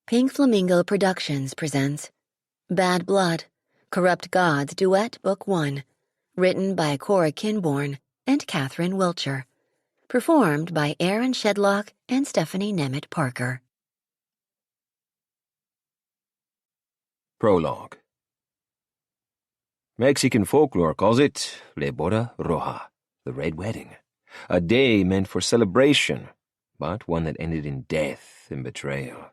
Pink Flamingo Productions presents Bad Blood, Corrupt Gods Duet Book 1, written by Cora Kenborn and Catherine Wiltcher, performed by Aaron Shedlock and Stephanie Nemeth Parker. Prologue. Mexican folklore calls it Le Boda Roja, the Red Wedding, a day meant for celebration, but one that ended in death and betrayal.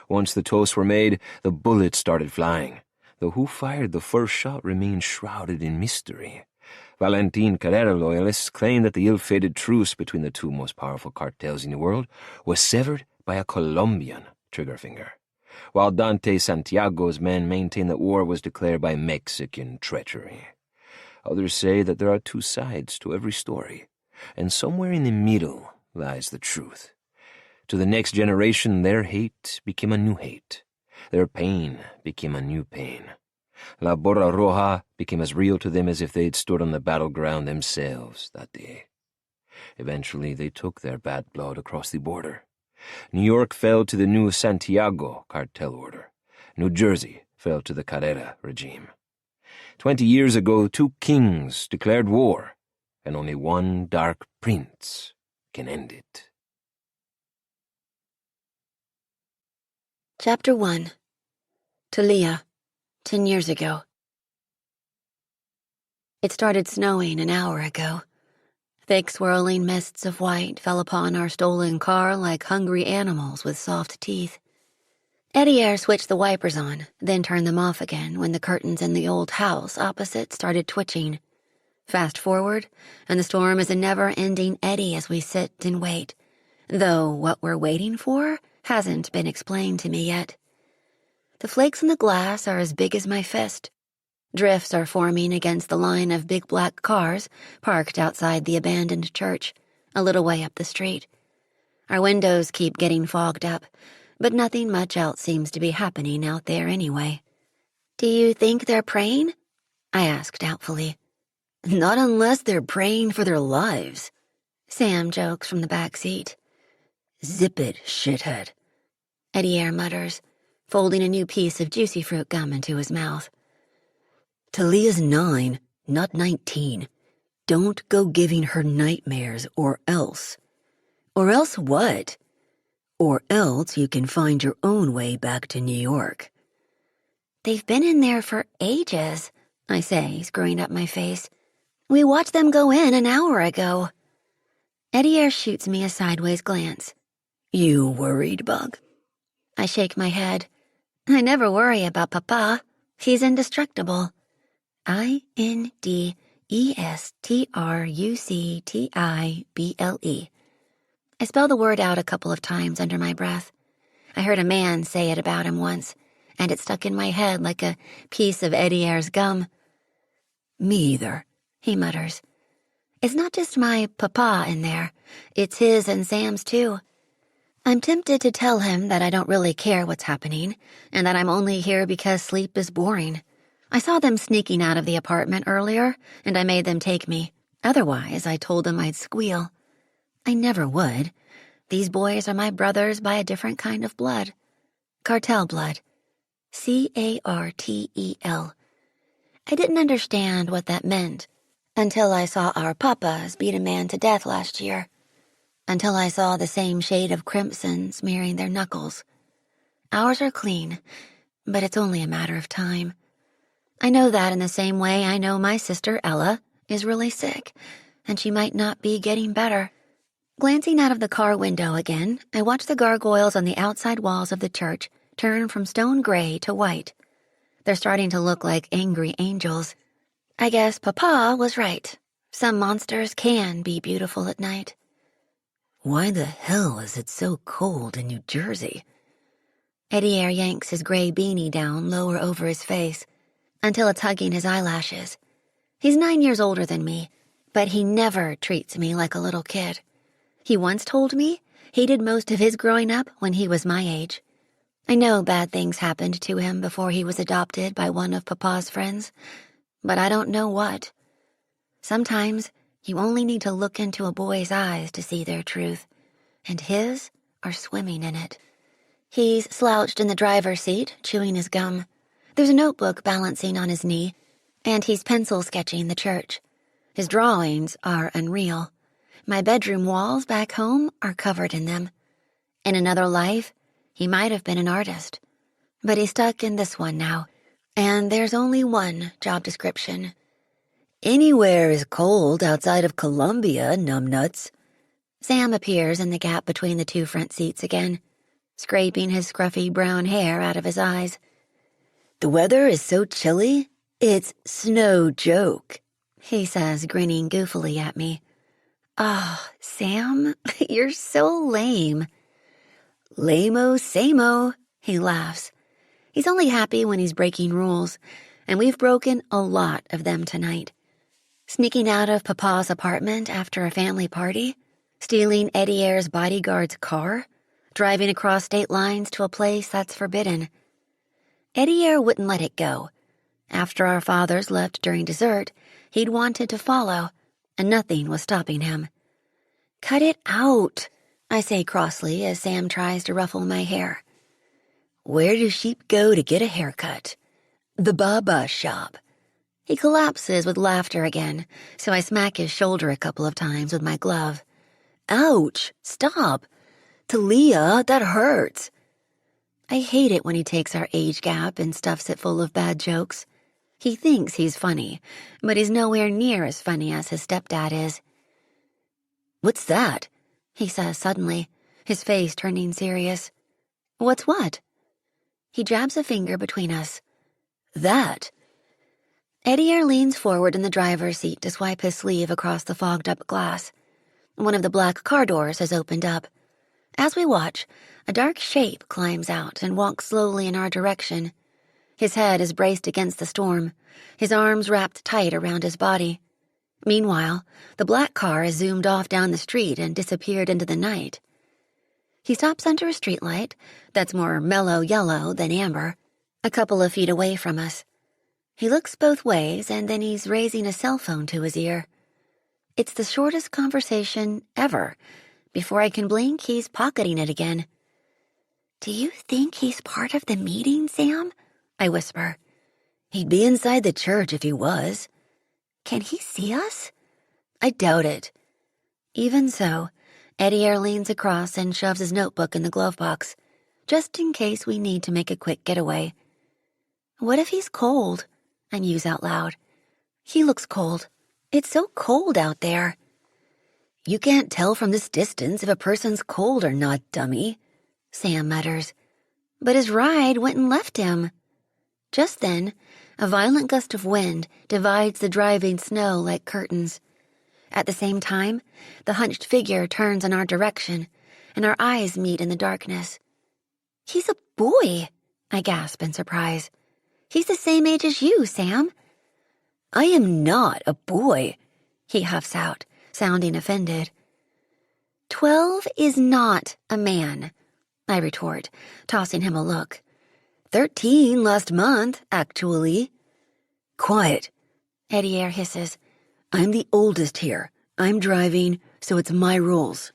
Once the toasts were made, the bullets started flying, though who fired the first shot remained shrouded in mystery. Valentin Carrera loyalists claim that the ill-fated truce between the two most powerful cartels in the world was severed by a Colombian trigger finger, while Thalia Santiago's men maintain that war was declared by Mexican treachery. Others say that there are two sides to every story, and somewhere in the middle lies the truth. To the next generation, their hate became a new hate. Their pain became a new pain. La Boda Roja became as real to them as if they had stood on the battleground themselves that day. Eventually, they took their bad blood across the border. New York fell to the new Santiago cartel order. New Jersey fell to the Carrera regime. 20 years ago, two kings declared war, and only one dark prince can end it. Chapter 1. Thalia, 10 years ago. It started snowing an hour ago. Thick swirling mists of white fell upon our stolen car like hungry animals with soft teeth. Eddie switched the wipers on, then turned them off again when the curtains in the old house opposite started twitching. Fast forward, and the storm is a never-ending eddy as we sit and wait, though what we're waiting for hasn't been explained to me yet. The flakes in the glass are as big as my fist. Drifts are forming against the line of big black cars parked outside the abandoned church, a little way up the street. Our windows keep getting fogged up, but nothing much else seems to be happening out there anyway. "Do you think they're praying?" I asked doubtfully. "Not unless they're praying for their lives," Sam jokes from the back seat. "Zip it, shithead," Eddie mutters, folding a new piece of juicy fruit gum into his mouth. "Thalia's 9, not 19. Don't go giving her nightmares or else." "Or else what?" "Or else you can find your own way back to New York." "They've been in there for ages," I say, screwing up my face. "We watched them go in an hour ago." Eddie shoots me a sideways glance. "You worried, Bug?" I shake my head. "I never worry about Papa. He's indestructible." INDESTRUCTIBLE. I spell the word out a couple of times under my breath. I heard a man say it about him once, and it stuck in my head like a piece of Eddie's gum. "Me either," he mutters. "It's not just my Papa in there. It's his and Sam's too." I'm tempted to tell him that I don't really care what's happening, and that I'm only here because sleep is boring. I saw them sneaking out of the apartment earlier, and I made them take me. Otherwise, I told them I'd squeal. I never would. These boys are my brothers by a different kind of blood. Cartel blood. CARTEL. I didn't understand what that meant until I saw our papas beat a man to death last year. Until I saw the same shade of crimson smearing their knuckles. Ours are clean, but it's only a matter of time. I know that in the same way I know my sister Ella is really sick, and she might not be getting better. Glancing out of the car window again, I watch the gargoyles on the outside walls of the church turn from stone gray to white. They're starting to look like angry angels. I guess Papa was right. Some monsters can be beautiful at night. "Why the hell is it so cold in New Jersey?" Eddie yanks his gray beanie down lower over his face until it's hugging his eyelashes. He's 9 years older than me, but he never treats me like a little kid. He once told me he did most of his growing up when he was my age. I know bad things happened to him before he was adopted by one of Papa's friends, but I don't know what. Sometimes you only need to look into a boy's eyes to see their truth, and his are swimming in it. He's slouched in the driver's seat, chewing his gum. There's a notebook balancing on his knee, and he's pencil sketching the church. His drawings are unreal. My bedroom walls back home are covered in them. In another life, he might have been an artist. But he's stuck in this one now, and there's only one job description. Anywhere is cold outside of Colombia, numbnuts. Sam appears in the gap between the two front seats again, scraping his scruffy brown hair out of his eyes. The weather is so chilly, it's snow joke, he says, grinning goofily at me. Oh, Sam, you're so lame. Lame-o, same-o, he laughs. He's only happy when he's breaking rules, and we've broken a lot of them tonight. Sneaking out of Papa's apartment after a family party, stealing Eddie Ayre's bodyguard's car, driving across state lines to a place that's forbidden. Eddie Ayre wouldn't let it go. After our fathers left during dessert, he'd wanted to follow, and nothing was stopping him. Cut it out, I say crossly as Sam tries to ruffle my hair. Where do sheep go to get a haircut? The Baba shop. He collapses with laughter again, so I smack his shoulder a couple of times with my glove. Ouch, stop. Thalia, that hurts. I hate it when he takes our age gap and stuffs it full of bad jokes. He thinks he's funny, but he's nowhere near as funny as his stepdad is. What's that? He says suddenly, his face turning serious. What's what? He jabs a finger between us. That. Eddie Ayre leans forward in the driver's seat to swipe his sleeve across the fogged-up glass. One of the black car doors has opened up. As we watch, a dark shape climbs out and walks slowly in our direction. His head is braced against the storm, his arms wrapped tight around his body. Meanwhile, the black car has zoomed off down the street and disappeared into the night. He stops under a streetlight that's more mellow yellow than amber, a couple of feet away from us. He looks both ways, and then he's raising a cell phone to his ear. It's the shortest conversation ever. Before I can blink, he's pocketing it again. Do you think he's part of the meeting, Sam? I whisper. He'd be inside the church if he was. Can he see us? I doubt it. Even so, Eddie Ayre leans across and shoves his notebook in the glove box, just in case we need to make a quick getaway. What if he's cold? I muse out loud. He looks cold. It's so cold out there. You can't tell from this distance if a person's cold or not, dummy, Sam mutters. But his ride went and left him. Just then, a violent gust of wind divides the driving snow like curtains. At the same time, the hunched figure turns in our direction, and our eyes meet in the darkness. He's a boy, I gasp in surprise. He's the same age as you, Sam. I am not a boy, he huffs out, sounding offended. 12 is not a man, I retort, tossing him a look. 13 last month, actually. Quiet, Eddie Ayre hisses. I'm the oldest here. I'm driving, so it's my rules.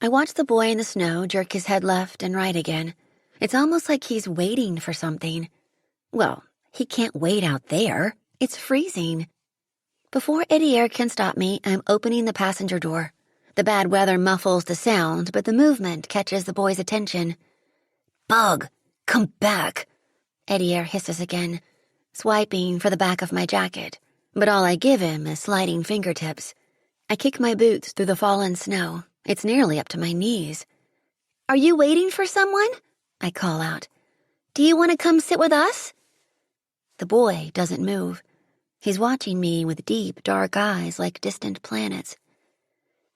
I watch the boy in the snow jerk his head left and right again. It's almost like he's waiting for something. Well, he can't wait out there. It's freezing. Before Eddie Ayre can stop me, I'm opening the passenger door. The bad weather muffles the sound, but the movement catches the boy's attention. Bug, come back, Eddie Ayre hisses again, swiping for the back of my jacket, but all I give him is sliding fingertips. I kick my boots through the fallen snow. It's nearly up to my knees. Are you waiting for someone? I call out. Do you want to come sit with us? The boy doesn't move. He's watching me with deep, dark eyes like distant planets.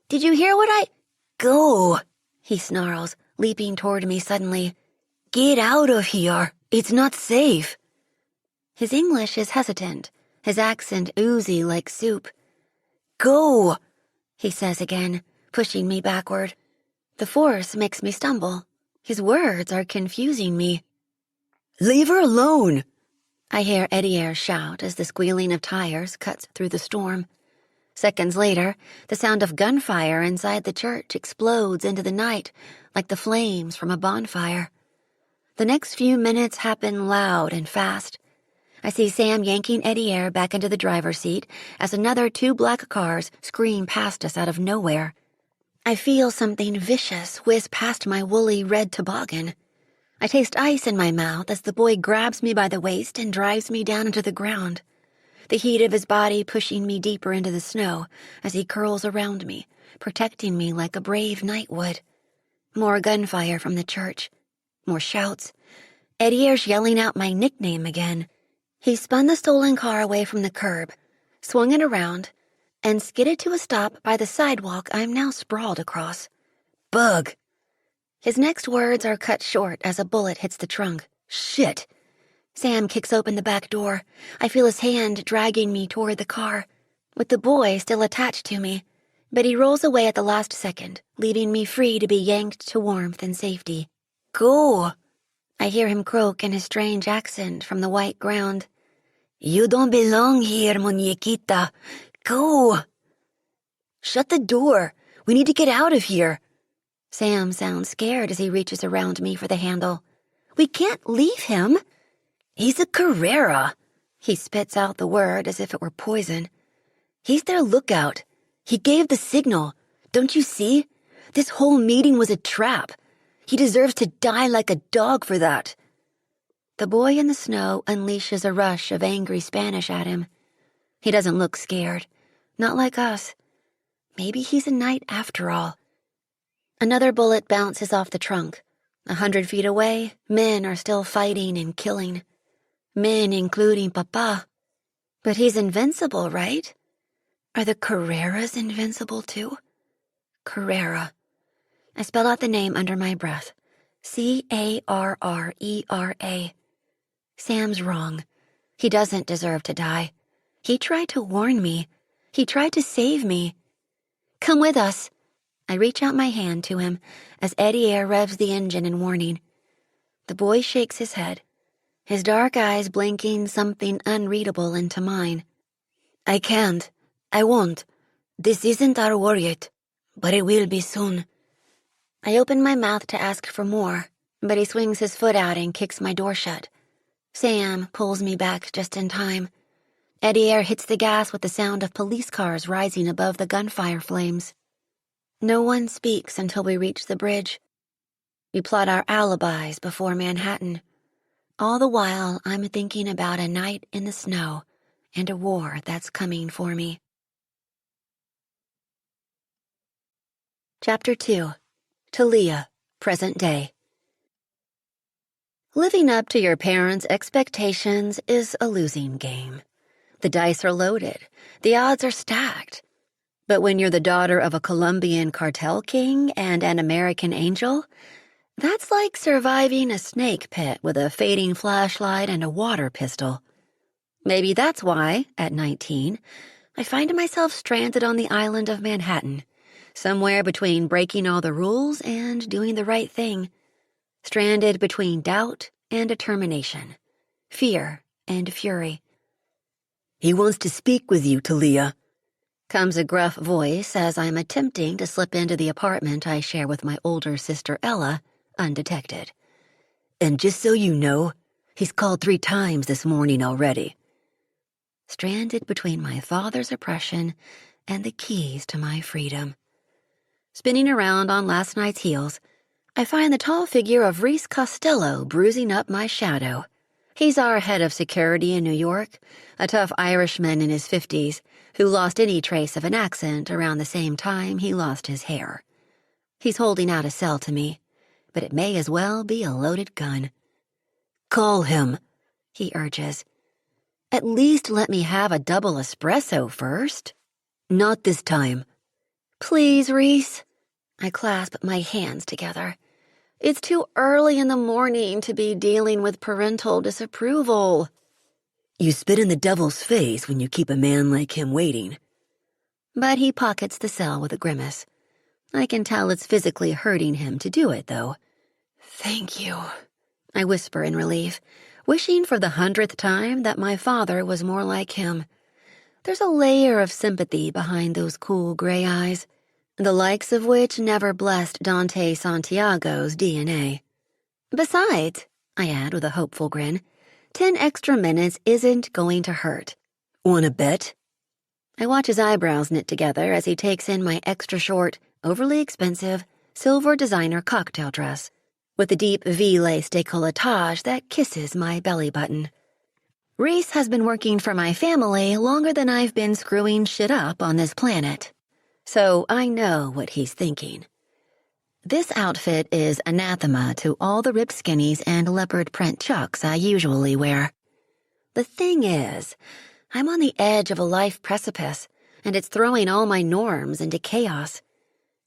Did you hear what I— Go, he snarls, leaping toward me suddenly. Get out of here. It's not safe. His English is hesitant, his accent oozy like soup. Go, he says again, pushing me backward. The force makes me stumble. His words are confusing me. Leave her alone, I hear Eddie Ayre shout as the squealing of tires cuts through the storm. Seconds later, the sound of gunfire inside the church explodes into the night like the flames from a bonfire. The next few minutes happen loud and fast. I see Sam yanking Eddie back into the driver's seat as another 2 black cars scream past us out of nowhere. I feel something vicious whiz past my woolly red toboggan. I taste ice in my mouth as the boy grabs me by the waist and drives me down into the ground, the heat of his body pushing me deeper into the snow as he curls around me, protecting me like a brave knight would. More gunfire from the church. More shouts. Eddie's yelling out my nickname again. He spun the stolen car away from the curb, swung it around, and skidded to a stop by the sidewalk I'm now sprawled across. Bug! His next words are cut short as a bullet hits the trunk. Shit! Sam kicks open the back door. I feel his hand dragging me toward the car, with the boy still attached to me, but he rolls away at the last second, leaving me free to be yanked to warmth and safety. Go! I hear him croak in his strange accent from the white ground. You don't belong here, muñequita. Go! Shut the door. We need to get out of here. Sam sounds scared as he reaches around me for the handle. We can't leave him. He's a Carrera. He spits out the word as if it were poison. He's their lookout. He gave the signal. Don't you see? This whole meeting was a trap. He deserves to die like a dog for that. The boy in the snow unleashes a rush of angry Spanish at him. He doesn't look scared. Not like us. Maybe he's a knight after all. Another bullet bounces off the trunk. 100 feet away, men are still fighting and killing. Men including Papa. But he's invincible, right? Are the Carreras invincible too? Carrera. I spell out the name under my breath. Carrera. Sam's wrong. He doesn't deserve to die. He tried to warn me. He tried to save me. Come with us. I reach out my hand to him as Eddie revs the engine in warning. The boy shakes his head, his dark eyes blinking something unreadable into mine. I can't. I won't. This isn't our war yet, but it will be soon. I open my mouth to ask for more, but he swings his foot out and kicks my door shut. Sam pulls me back just in time. Eddie hits the gas with the sound of police cars rising above the gunfire flames. No one speaks until we reach the bridge. We plot our alibis before Manhattan. All the while, I'm thinking about a night in the snow and a war that's coming for me. Chapter 2. Thalia, present day. Living up to your parents' expectations is a losing game. The dice are loaded. The odds are stacked. But when you're the daughter of a Colombian cartel king and an American angel, that's like surviving a snake pit with a fading flashlight and a water pistol. Maybe that's why, at 19, I find myself stranded on the island of Manhattan, somewhere between breaking all the rules and doing the right thing, stranded between doubt and determination, fear and fury. He wants to speak with you, Thalia, comes a gruff voice as I'm attempting to slip into the apartment I share with my older sister Ella, undetected. And just so you know, he's called 3 times this morning already. Stranded between my father's oppression and the keys to my freedom. Spinning around on last night's heels, I find the tall figure of Reese Costello bruising up my shadow. He's our head of security in New York, a tough Irishman in his 50s who lost any trace of an accent around the same time he lost his hair. He's holding out a cell to me, but it may as well be a loaded gun. Call him, he urges. At least let me have a double espresso first. Not this time. Please, Reese. I clasp my hands together. It's too early in the morning to be dealing with parental disapproval. You spit in the devil's face when you keep a man like him waiting. But he pockets the cell with a grimace. I can tell it's physically hurting him to do it, though. Thank you, I whisper in relief, wishing for the 100th time that my father was more like him. There's a layer of sympathy behind those cool gray eyes, the likes of which never blessed Dante Santiago's DNA. Besides, I add with a hopeful grin. 10 extra minutes isn't going to hurt. "Wanna bet?" I watch his eyebrows knit together as he takes in my extra short, overly expensive, silver designer cocktail dress with the deep V-lace décolletage that kisses my belly button. Reese has been working for my family longer than I've been screwing shit up on this planet. So I know what he's thinking. This outfit is anathema to all the ripped skinnies and leopard print chucks I usually wear. The thing is, I'm on the edge of a life precipice, and it's throwing all my norms into chaos.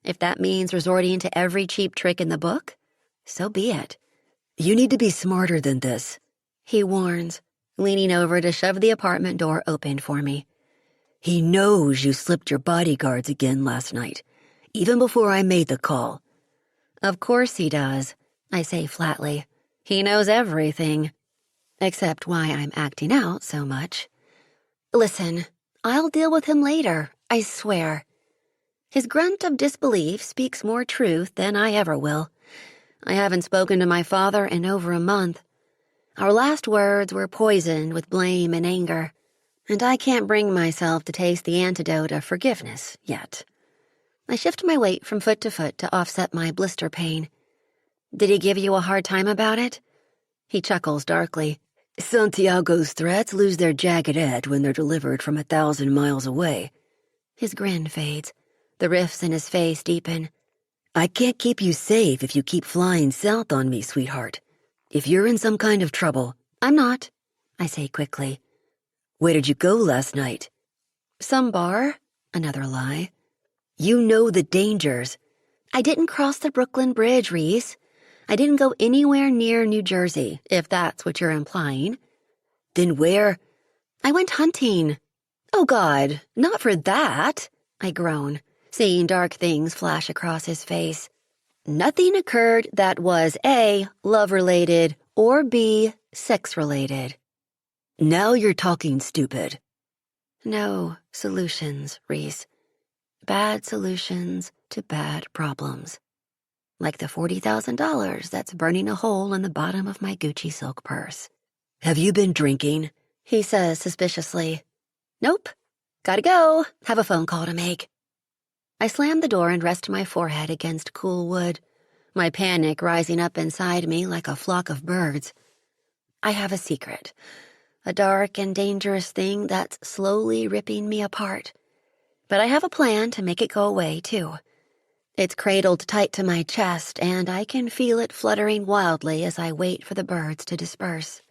If that means resorting to every cheap trick in the book, so be it. "You need to be smarter than this," he warns, leaning over to shove the apartment door open for me. "He knows you slipped your bodyguards again last night, even before I made the call." "Of course he does," I say flatly. "He knows everything. Except why I'm acting out so much. Listen, I'll deal with him later, I swear." His grunt of disbelief speaks more truth than I ever will. I haven't spoken to my father in over a month. Our last words were poisoned with blame and anger, and I can't bring myself to taste the antidote of forgiveness yet. I shift my weight from foot to offset my blister pain. "Did he give you a hard time about it?" He chuckles darkly. "Santiago's threats lose their jagged edge when they're delivered from 1,000 miles away." His grin fades. The rifts in his face deepen. "I can't keep you safe if you keep flying south on me, sweetheart. If you're in some kind of trouble..." "I'm not," I say quickly. "Where did you go last night?" "Some bar." Another lie. "You know the dangers." "I didn't cross the Brooklyn Bridge, Reese. I didn't go anywhere near New Jersey, if that's what you're implying." "Then where?" "I went hunting." "Oh, God, not for that," I groan, seeing dark things flash across his face. "Nothing occurred that was A, love-related, or B, sex-related." "Now you're talking stupid." No solutions, Reese. Bad solutions to bad problems. Like the $40,000 that's burning a hole in the bottom of my Gucci silk purse. "Have you been drinking?" he says suspiciously. "Nope. Gotta go. Have a phone call to make." I slam the door and rest my forehead against cool wood, my panic rising up inside me like a flock of birds. I have a secret, a dark and dangerous thing that's slowly ripping me apart. But I have a plan to make it go away, too. It's cradled tight to my chest, and I can feel it fluttering wildly as I wait for the birds to disperse.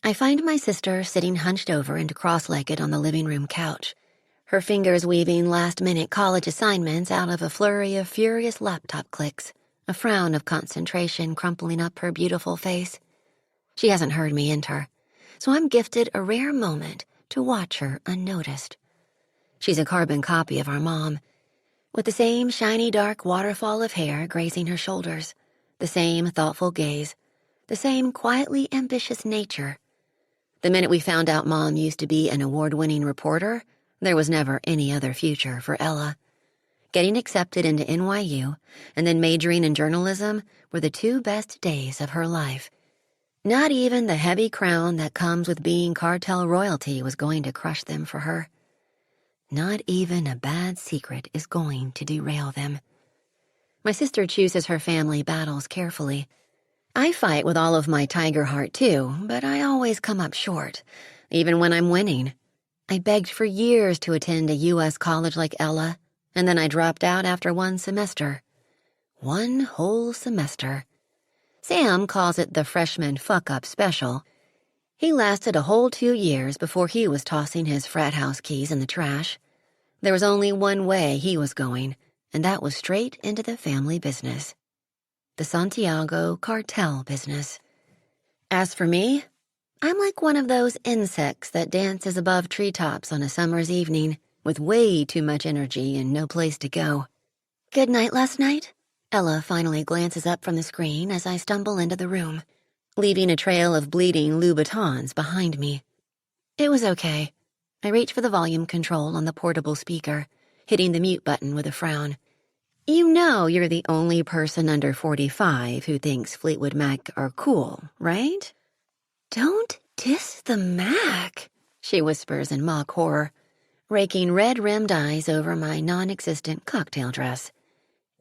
I find my sister sitting hunched over and cross-legged on the living room couch, her fingers weaving last-minute college assignments out of a flurry of furious laptop clicks, a frown of concentration crumpling up her beautiful face. She hasn't heard me enter, so I'm gifted a rare moment to watch her unnoticed. She's a carbon copy of our mom, with the same shiny dark waterfall of hair grazing her shoulders, the same thoughtful gaze, the same quietly ambitious nature. The minute we found out Mom used to be an award-winning reporter, there was never any other future for Ella. Getting accepted into NYU and then majoring in journalism were the two best days of her life. Not even the heavy crown that comes with being cartel royalty was going to crush them for her. Not even a bad secret is going to derail them. My sister chooses her family battles carefully. I fight with all of my tiger heart too, but I always come up short, even when I'm winning. I begged for years to attend a U.S. college like Ella, and then I dropped out after one semester. One whole semester. Sam calls it the freshman fuck-up special. He lasted a whole 2 years before he was tossing his frat house keys in the trash. There was only one way he was going, and that was straight into the family business. The Santiago cartel business. As for me, I'm like one of those insects that dances above treetops on a summer's evening with way too much energy and no place to go. "Good night last night?" Ella finally glances up from the screen as I stumble into the room, leaving a trail of bleeding Louboutins behind me. It was okay. I reach for the volume control on the portable speaker, hitting the mute button with a frown. You know you're the only person under 45 who thinks Fleetwood Mac are cool, right? Don't diss the Mac, she whispers in mock horror, raking red-rimmed eyes over my non-existent cocktail dress.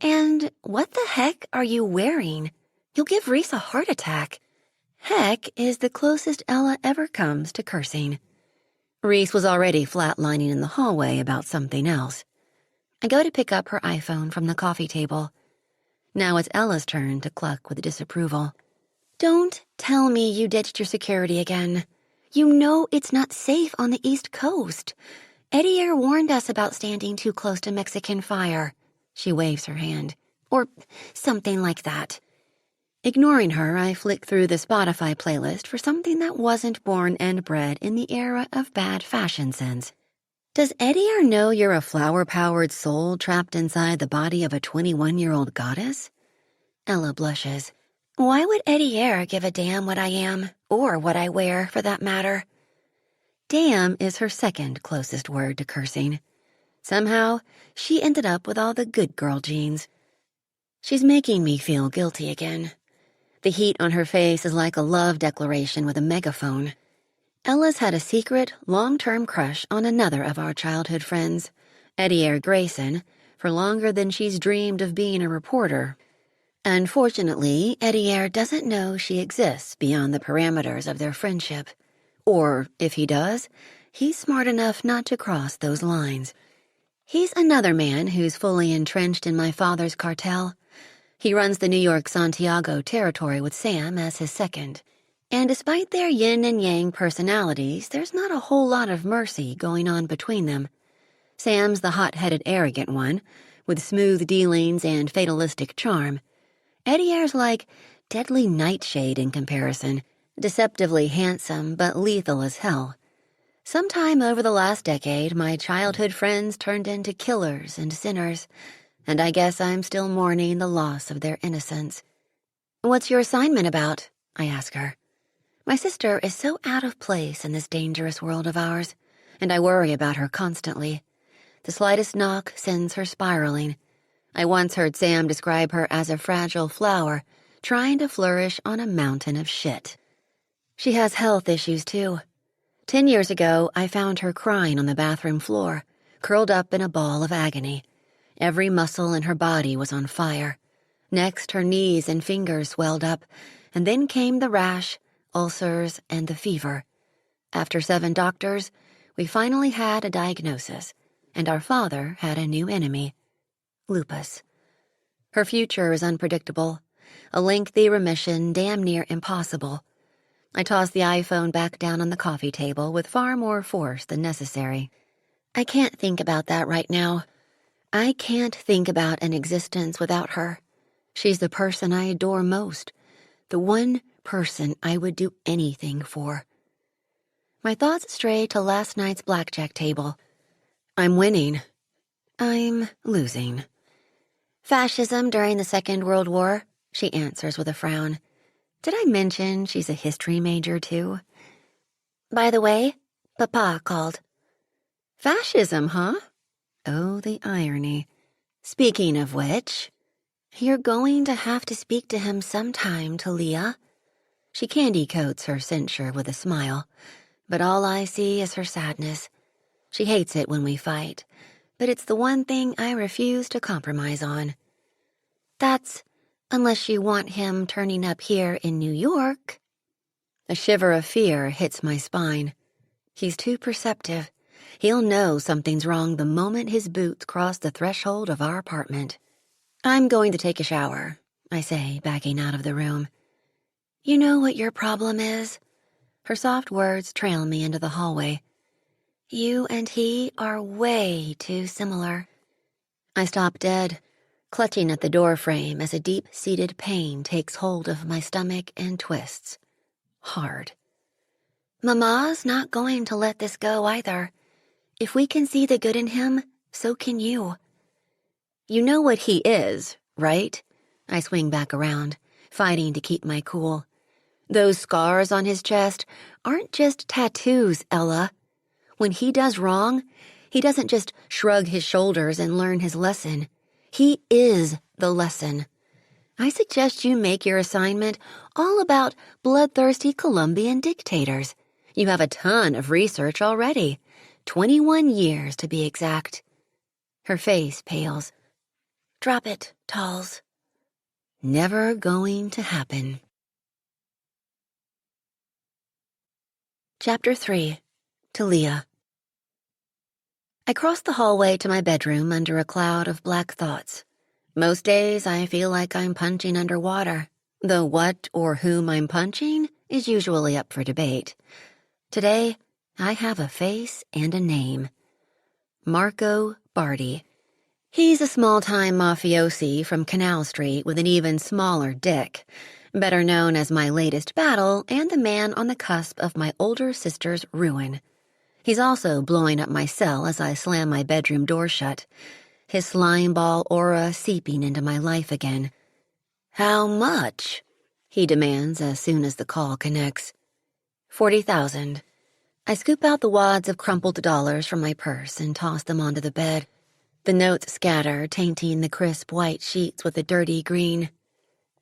And what the heck are you wearing? You'll give Reese a heart attack. Heck is the closest Ella ever comes to cursing. Reese was already flatlining in the hallway about something else. I go to pick up her iPhone from the coffee table. Now it's Ella's turn to cluck with disapproval. Don't tell me you ditched your security again. You know it's not safe on the East Coast. Edier warned us about standing too close to Mexican fire. She waves her hand. Or something like that. Ignoring her, I flick through the Spotify playlist for something that wasn't born and bred in the era of bad fashion sense. Does Edier know you're a flower-powered soul trapped inside the body of a 21-year-old goddess? Ella blushes. Why would Edier give a damn what I am, or what I wear, for that matter? Damn is her second closest word to cursing. Somehow, she ended up with all the good girl genes. She's making me feel guilty again. The heat on her face is like a love declaration with a megaphone. Ella's had a secret, long-term crush on another of our childhood friends, Edier Grayson, for longer than she's dreamed of being a reporter. Unfortunately, Edier doesn't know she exists beyond the parameters of their friendship. Or, if he does, he's smart enough not to cross those lines. He's another man who's fully entrenched in my father's cartel. He runs the New York Santiago territory with Sam as his second. And despite their yin and yang personalities, there's not a whole lot of mercy going on between them. Sam's the hot-headed arrogant one, with smooth dealings and fatalistic charm. Edier's like deadly nightshade in comparison, deceptively handsome but lethal as hell. Sometime over the last decade, my childhood friends turned into killers and sinners, and I guess I'm still mourning the loss of their innocence. What's your assignment about? I ask her. My sister is so out of place in this dangerous world of ours, and I worry about her constantly. The slightest knock sends her spiraling. I once heard Sam describe her as a fragile flower, trying to flourish on a mountain of shit. She has health issues, too. 10 years ago, I found her crying on the bathroom floor, curled up in a ball of agony. Every muscle in her body was on fire. Next, her knees and fingers swelled up, and then came the rash, ulcers, and the fever. After 7 doctors, we finally had a diagnosis, and our father had a new enemy, lupus. Her future is unpredictable, a lengthy remission damn near impossible. I toss the iPhone back down on the coffee table with far more force than necessary. I can't think about that right now. I can't think about an existence without her. She's the person I adore most, the one person I would do anything for. My thoughts stray to last night's blackjack table. I'm winning. I'm losing. Fascism during the Second World War, she answers with a frown. Did I mention she's a history major, too? By the way, Papa called. Fascism, huh? Oh, the irony. Speaking of which, you're going to have to speak to him sometime, Thalia. She candy coats her censure with a smile, but all I see is her sadness. She hates it when we fight, but it's the one thing I refuse to compromise on. That's unless you want him turning up here in New York. A shiver of fear hits my spine. He's too perceptive. He'll know something's wrong the moment his boots cross the threshold of our apartment. I'm going to take a shower, I say, backing out of the room. You know what your problem is? Her soft words trail me into the hallway. You and he are way too similar. I stop dead, clutching at the doorframe as a deep-seated pain takes hold of my stomach and twists. Hard. Mama's not going to let this go either. If we can see the good in him, so can you. You know what he is, right? I swing back around, fighting to keep my cool. Those scars on his chest aren't just tattoos, Ella. When he does wrong, he doesn't just shrug his shoulders and learn his lesson. He is the lesson. I suggest you make your assignment all about bloodthirsty Colombian dictators. You have a ton of research already. 21 years, to be exact. Her face pales. Drop it, Talls. Never going to happen. Chapter 3. Thalia. I cross the hallway to my bedroom under a cloud of black thoughts. Most days I feel like I'm punching underwater, though what or whom I'm punching is usually up for debate. Today, I have a face and a name. Marco Bardi. He's a small-time mafiosi from Canal Street with an even smaller dick, better known as my latest battle and the man on the cusp of my older sister's ruin. He's also blowing up my cell as I slam my bedroom door shut, his slime ball aura seeping into my life again. "How much?" he demands as soon as the call connects. 40,000. I scoop out the wads of crumpled dollars from my purse and toss them onto the bed. The notes scatter, tainting the crisp white sheets with a dirty green.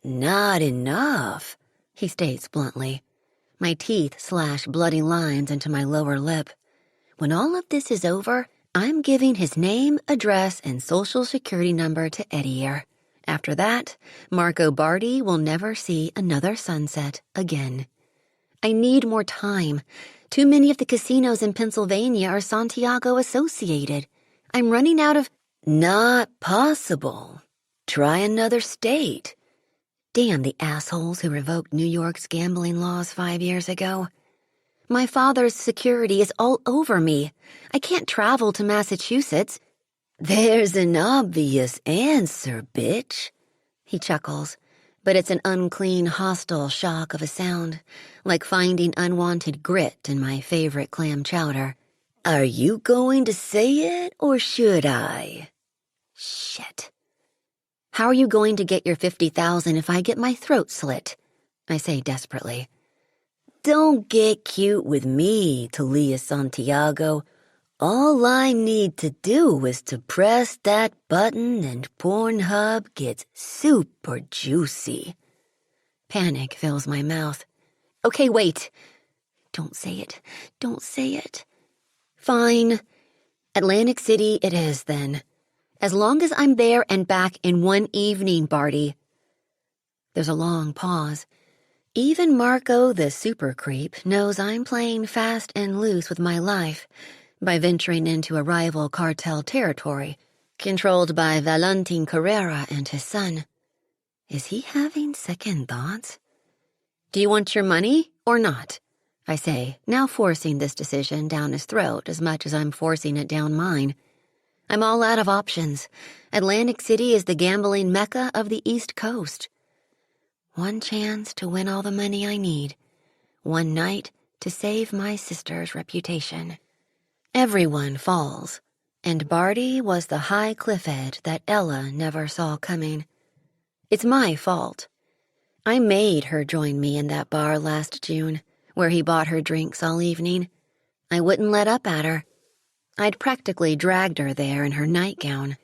"Not enough," he states bluntly. My teeth slash bloody lines into my lower lip. When all of this is over, I'm giving his name, address, and social security number to Edier. After that, Marco Bardi will never see another sunset again. I need more time. Too many of the casinos in Pennsylvania are Santiago associated. I'm running out of... "Not possible. Try another state." Damn the assholes who revoked New York's gambling laws 5 years ago. My father's security is all over me. I can't travel to Massachusetts. "There's an obvious answer, bitch," he chuckles, but it's an unclean, hostile shock of a sound, like finding unwanted grit in my favorite clam chowder. "Are you going to say it, or should I?" Shit. "How are you going to get your 50,000 if I get my throat slit?" I say desperately. "Don't get cute with me, Thalia Santiago. All I need to do is to press that button and Pornhub gets super juicy." Panic fills my mouth. "Okay, wait. Don't say it. Don't say it." Fine. Atlantic City it is, then. As long as I'm there and back in one evening, Barty. There's a long pause. Even Marco, the super creep, knows I'm playing fast and loose with my life by venturing into a rival cartel territory, controlled by Valentin Carrera and his son. Is he having second thoughts? "Do you want your money or not?" I say, now forcing this decision down his throat as much as I'm forcing it down mine. I'm all out of options. Atlantic City is the gambling mecca of the East Coast. One chance to win all the money I need. One night to save my sister's reputation. Everyone falls, and Barty was the high cliff edge that Ella never saw coming. It's my fault. I made her join me in that bar last June, where he bought her drinks all evening. I wouldn't let up at her. I'd practically dragged her there in her nightgown.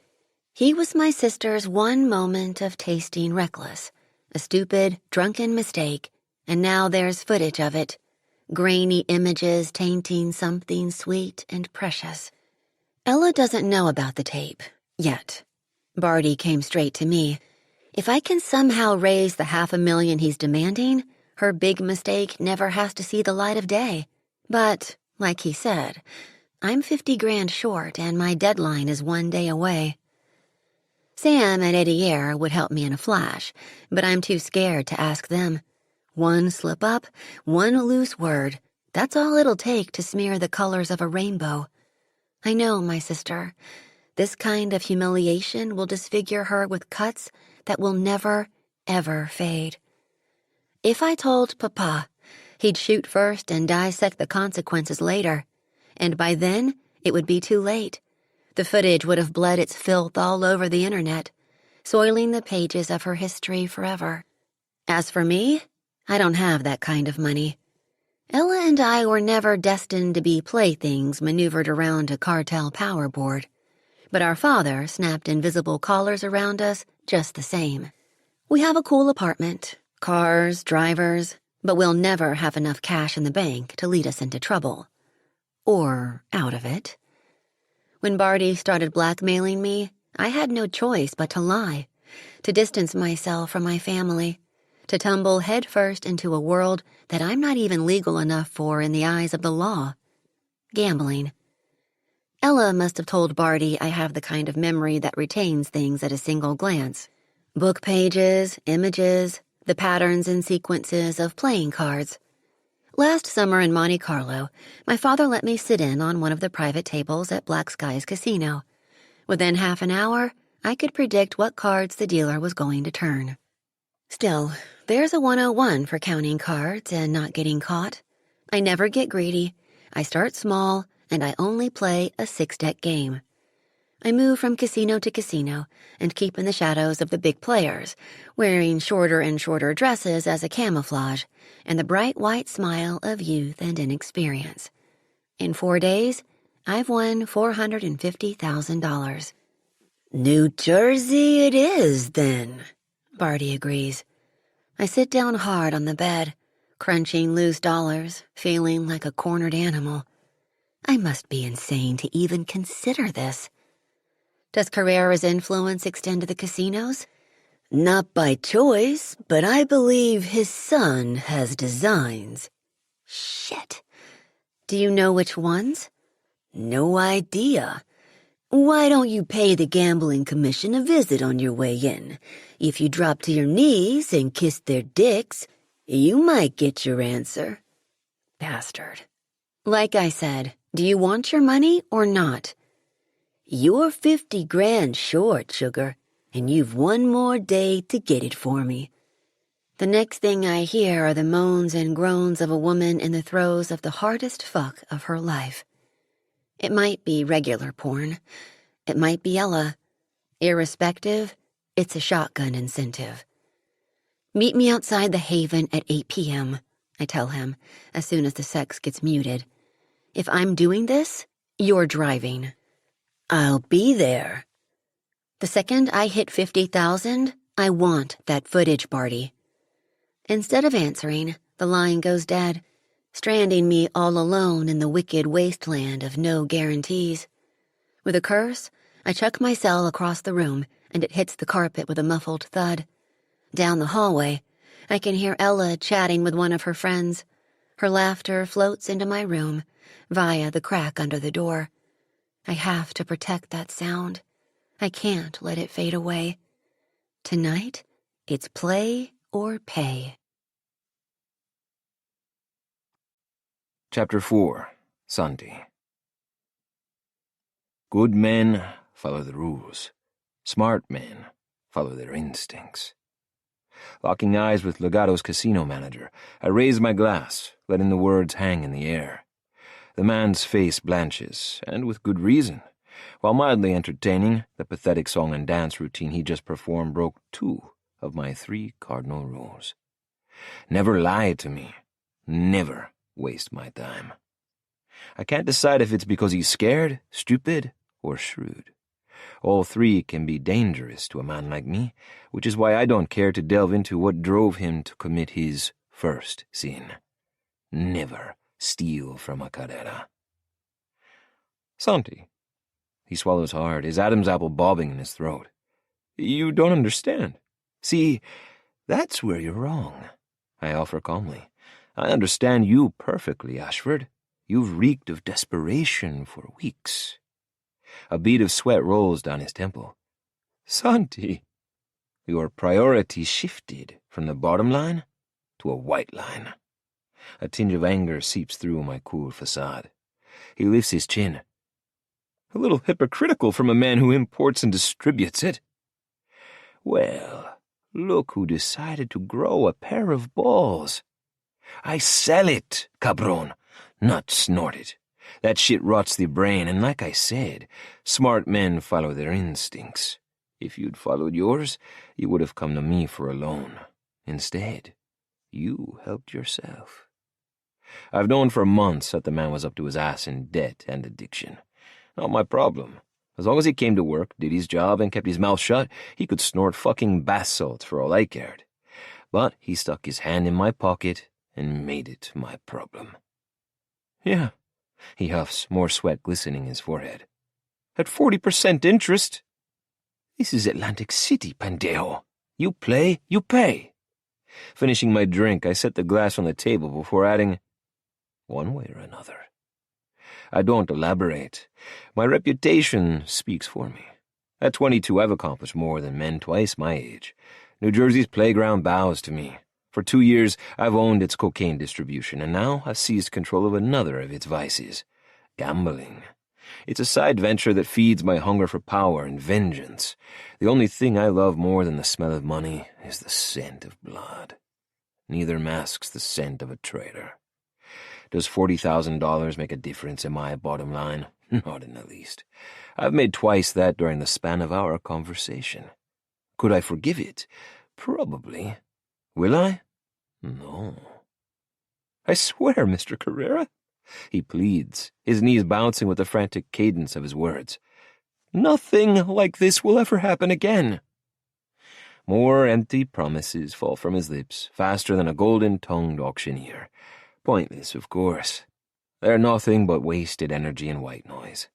He was my sister's one moment of tasting reckless, a stupid, drunken mistake, and now there's footage of it. Grainy images tainting something sweet and precious. Ella doesn't know about the tape, yet. Barty came straight to me. If I can somehow raise the $500,000 he's demanding, her big mistake never has to see the light of day. But, like he said, I'm 50 grand short and my deadline is 1 day away. Sam and Edier would help me in a flash, but I'm too scared to ask them. One slip up, one loose word, that's all it'll take to smear the colors of a rainbow. I know, my sister. This kind of humiliation will disfigure her with cuts that will never, ever fade. If I told Papa, he'd shoot first and dissect the consequences later. And by then, it would be too late. The footage would have bled its filth all over the internet, soiling the pages of her history forever. As for me, I don't have that kind of money. Ella and I were never destined to be playthings maneuvered around a cartel power board. But our father snapped invisible collars around us just the same. We have a cool apartment, cars, drivers, but we'll never have enough cash in the bank to lead us into trouble. Or out of it. When Barty started blackmailing me, I had no choice but to lie, to distance myself from my family, to tumble headfirst into a world that I'm not even legal enough for in the eyes of the law. Gambling. Ella must have told Barty I have the kind of memory that retains things at a single glance. Book pages, images, the patterns and sequences of playing cards. Last summer in Monte Carlo, my father let me sit in on one of the private tables at Black Sky's casino. Within half an hour, I could predict what cards the dealer was going to turn. Still, there's a 101 for counting cards and not getting caught. I never get greedy. I start small, and I only play a 6-deck game. I move from casino to casino and keep in the shadows of the big players, wearing shorter and shorter dresses as a camouflage, and the bright white smile of youth and inexperience. In 4 days, I've won $450,000. New Jersey it is, then, Barty agrees. I sit down hard on the bed, crunching loose dollars, feeling like a cornered animal. I must be insane to even consider this. Does Carrera's influence extend to the casinos? Not by choice, but I believe his son has designs. Shit. Do you know which ones? No idea. Why don't you pay the gambling commission a visit on your way in? If you drop to your knees and kiss their dicks, you might get your answer. Bastard. Like I said, do you want your money or not? You're 50 grand short, sugar, and you've one more day to get it for me. The next thing I hear are the moans and groans of a woman in the throes of the hardest fuck of her life. It might be regular porn. It might be Ella. Irrespective, it's a shotgun incentive. Meet me outside the Haven at 8 p.m., I tell him, as soon as the sex gets muted. If I'm doing this, you're driving. I'll be there. The second I hit 50,000, I want that footage, Barty. Instead of answering, the line goes dead, stranding me all alone in the wicked wasteland of no guarantees. With a curse, I chuck my cell across the room, and it hits the carpet with a muffled thud. Down the hallway, I can hear Ella chatting with one of her friends. Her laughter floats into my room, via the crack under the door. I have to protect that sound. I can't let it fade away. Tonight, it's play or pay. Chapter 4. Santi. Good men follow the rules. Smart men follow their instincts. Locking eyes with Legato's casino manager, I raise my glass, letting the words hang in the air. The man's face blanches, and with good reason. While mildly entertaining, the pathetic song and dance routine he just performed broke 2 of my 3 cardinal rules. Never lie to me. Never waste my time. I can't decide if it's because he's scared, stupid, or shrewd. All 3 can be dangerous to a man like me, which is why I don't care to delve into what drove him to commit his first sin. Never steal from a Carrera. Santi. He swallows hard, his Adam's apple bobbing in his throat. You don't understand. See, that's where you're wrong, I offer calmly. I understand you perfectly, Ashford. You've reeked of desperation for weeks. A bead of sweat rolls down his temple. Santi, your priority shifted from the bottom line to a white line. A tinge of anger seeps through my cool facade. He lifts his chin. A little hypocritical from a man who imports and distributes it. Well, look who decided to grow a pair of balls. I sell it, cabron, not snort it. That shit rots the brain, and like I said, smart men follow their instincts. If you'd followed yours, you would have come to me for a loan. Instead, you helped yourself. I've known for months that the man was up to his ass in debt and addiction. Not my problem. As long as he came to work, did his job, and kept his mouth shut, he could snort fucking bath salts for all I cared. But he stuck his hand in my pocket and made it my problem. Yeah, he huffs, more sweat glistening his forehead. At 40% interest? This is Atlantic City, pendejo. You play, you pay. Finishing my drink, I set the glass on the table before adding, one way or another. I don't elaborate. My reputation speaks for me. At 22, I've accomplished more than men twice my age. New Jersey's playground bows to me. For 2 years, I've owned its cocaine distribution, and now I've seized control of another of its vices, gambling. It's a side venture that feeds my hunger for power and vengeance. The only thing I love more than the smell of money is the scent of blood. Neither masks the scent of a traitor. Does $40,000 make a difference in my bottom line? Not in the least. I've made twice that during the span of our conversation. Could I forgive it? Probably. Will I? No. I swear, Mr. Carrera, he pleads, his knees bouncing with the frantic cadence of his words. Nothing like this will ever happen again. More empty promises fall from his lips, faster than a golden-tongued auctioneer. Pointless, of course. They're nothing but wasted energy and white noise.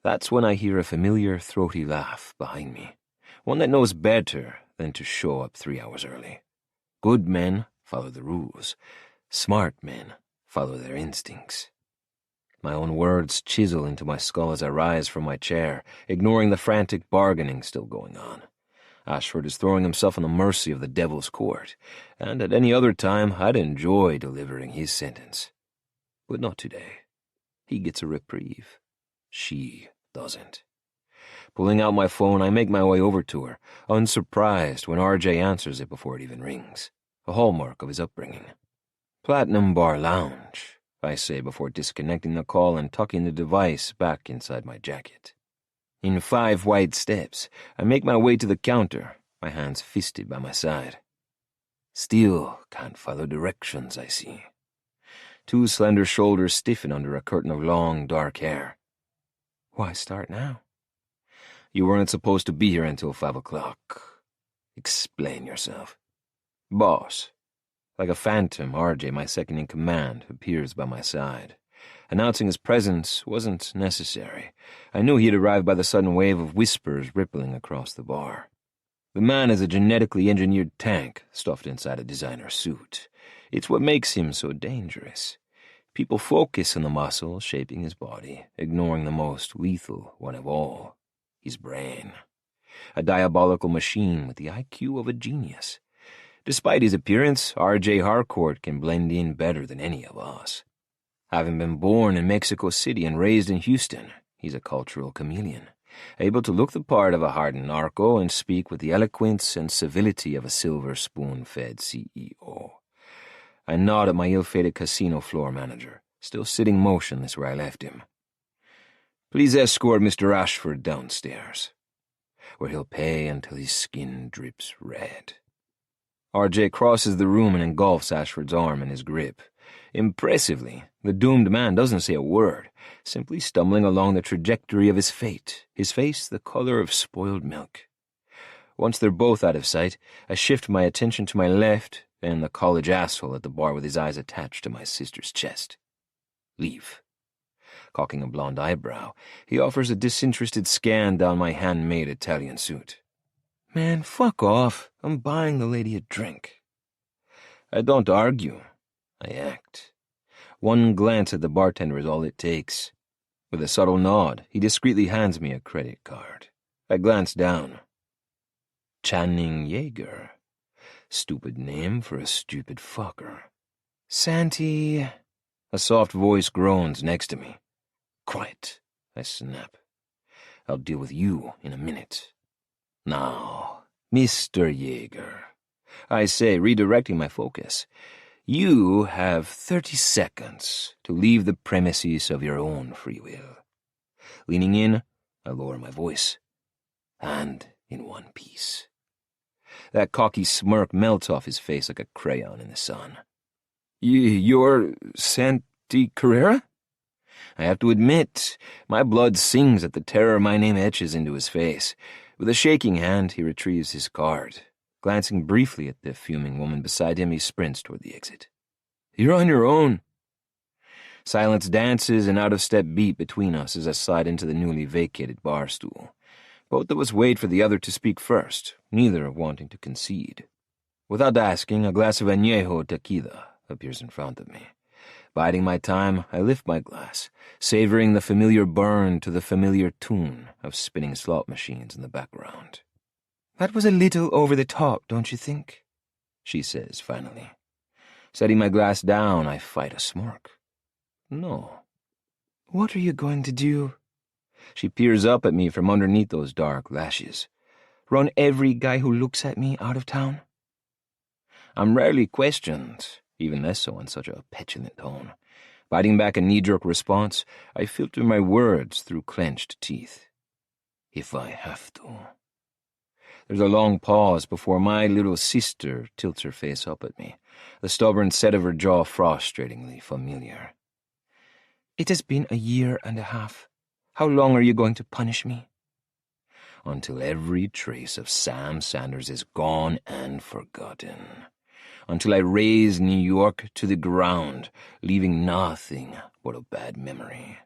That's when I hear a familiar, throaty laugh behind me, one that knows better than to show up 3 hours early. Good men follow the rules. Smart men follow their instincts. My own words chisel into my skull as I rise from my chair, ignoring the frantic bargaining still going on. Ashford is throwing himself on the mercy of the devil's court, and at any other time I'd enjoy delivering his sentence. But not today. He gets a reprieve. She doesn't. Pulling out my phone, I make my way over to her, unsurprised when RJ answers it before it even rings, a hallmark of his upbringing. Platinum Bar Lounge, I say before disconnecting the call and tucking the device back inside my jacket. In 5 wide steps, I make my way to the counter, my hands fisted by my side. Still can't follow directions, I see. 2 slender shoulders stiffen under a curtain of long, dark hair. Why start now? You weren't supposed to be here until 5 o'clock. Explain yourself. Boss. Like a phantom, RJ, my second-in-command, appears by my side. Announcing his presence wasn't necessary. I knew he had arrived by the sudden wave of whispers rippling across the bar. The man is a genetically engineered tank stuffed inside a designer suit. It's what makes him so dangerous. People focus on the muscle shaping his body, ignoring the most lethal one of all, his brain. A diabolical machine with the IQ of a genius. Despite his appearance, R.J. Harcourt can blend in better than any of us. Having been born in Mexico City and raised in Houston, he's a cultural chameleon, able to look the part of a hardened narco and speak with the eloquence and civility of a silver spoon-fed CEO. I nod at my ill-fated casino floor manager, still sitting motionless where I left him. Please escort Mr. Ashford downstairs, where he'll pay until his skin drips red. RJ crosses the room and engulfs Ashford's arm in his grip. Impressively, the doomed man doesn't say a word, simply stumbling along the trajectory of his fate, his face the color of spoiled milk. Once they're both out of sight, I shift my attention to my left and the college asshole at the bar with his eyes attached to my sister's chest. Leave. Cocking a blonde eyebrow, he offers a disinterested scan down my handmade Italian suit. Man, fuck off. I'm buying the lady a drink. I don't argue. I act. One glance at the bartender is all it takes. With a subtle nod, he discreetly hands me a credit card. I glance down. Channing Yeager. Stupid name for a stupid fucker. Santi... A soft voice groans next to me. Quiet, I snap. I'll deal with you in a minute. Now, Mr. Yeager, I say, redirecting my focus, you have 30 seconds to leave the premises of your own free will. Leaning in, I lower my voice. And in one piece. That cocky smirk melts off his face like a crayon in the sun. You're Santi Carrera? I have to admit, my blood sings at the terror my name etches into his face. With a shaking hand, he retrieves his card. Glancing briefly at the fuming woman beside him, he sprints toward the exit. "You're on your own." Silence dances an out-of-step beat between us as I slide into the newly vacated bar stool. Both of us wait for the other to speak first, neither wanting to concede. Without asking, a glass of añejo tequila appears in front of me. Biding my time, I lift my glass, savoring the familiar burn to the familiar tune of spinning slot machines in the background. "That was a little over the top, don't you think?" she says finally. Setting my glass down, I fight a smirk. "No." "What are you going to do?" She peers up at me from underneath those dark lashes. "Run every guy who looks at me out of town?" I'm rarely questioned, even less so in such a petulant tone. Biting back a knee-jerk response, I filter my words through clenched teeth. "If I have to." There's a long pause before my little sister tilts her face up at me, the stubborn set of her jaw frustratingly familiar. "It has been 1.5 years. How long are you going to punish me?" "Until every trace of Sam Sanders is gone and forgotten. Until I raze New York to the ground, leaving nothing but a bad memory."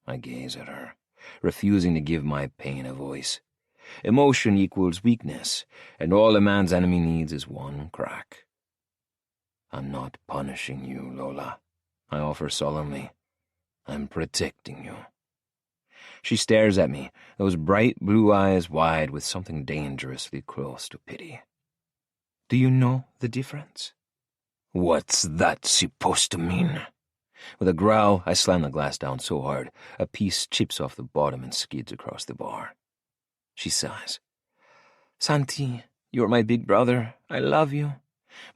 I gaze at her, refusing to give my pain a voice. Emotion equals weakness, and all a man's enemy needs is one crack. "I'm not punishing you, Lola," I offer solemnly. "I'm protecting you." She stares at me, those bright blue eyes wide with something dangerously close to pity. "Do you know the difference?" "What's that supposed to mean?" With a growl, I slam the glass down so hard, a piece chips off the bottom and skids across the bar. She sighs. "Santi, you're my big brother. I love you.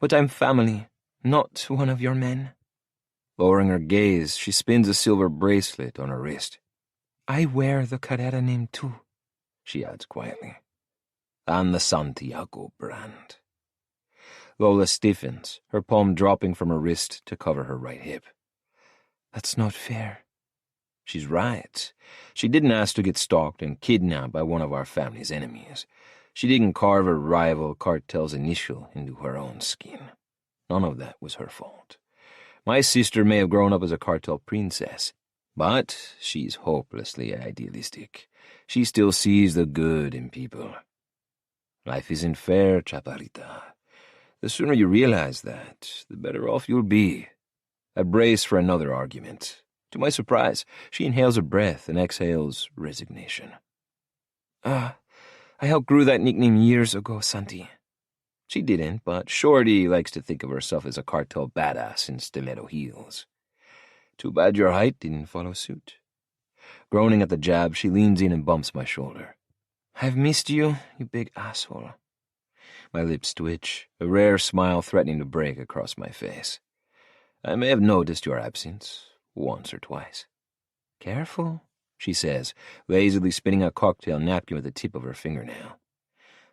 But I'm family, not one of your men." Lowering her gaze, she spins a silver bracelet on her wrist. "I wear the Carrera name too," she adds quietly. "And the Santiago brand." Lola stiffens, her palm dropping from her wrist to cover her right hip. "That's not fair." She's right. She didn't ask to get stalked and kidnapped by one of our family's enemies. She didn't carve a rival cartel's initial into her own skin. None of that was her fault. My sister may have grown up as a cartel princess, but she's hopelessly idealistic. She still sees the good in people. Life isn't fair, Chaparrita. The sooner you realize that, the better off you'll be. I brace for another argument. To my surprise, she inhales a breath and exhales resignation. I outgrew that nickname years ago, Santi." She didn't, but Shorty likes to think of herself as a cartel badass in stiletto heels. Too bad your height didn't follow suit. Groaning at the jab, she leans in and bumps my shoulder. "I've missed you, you big asshole." My lips twitch, a rare smile threatening to break across my face. "I may have noticed your absence, once or twice." "Careful," she says, lazily spinning a cocktail napkin with the tip of her fingernail.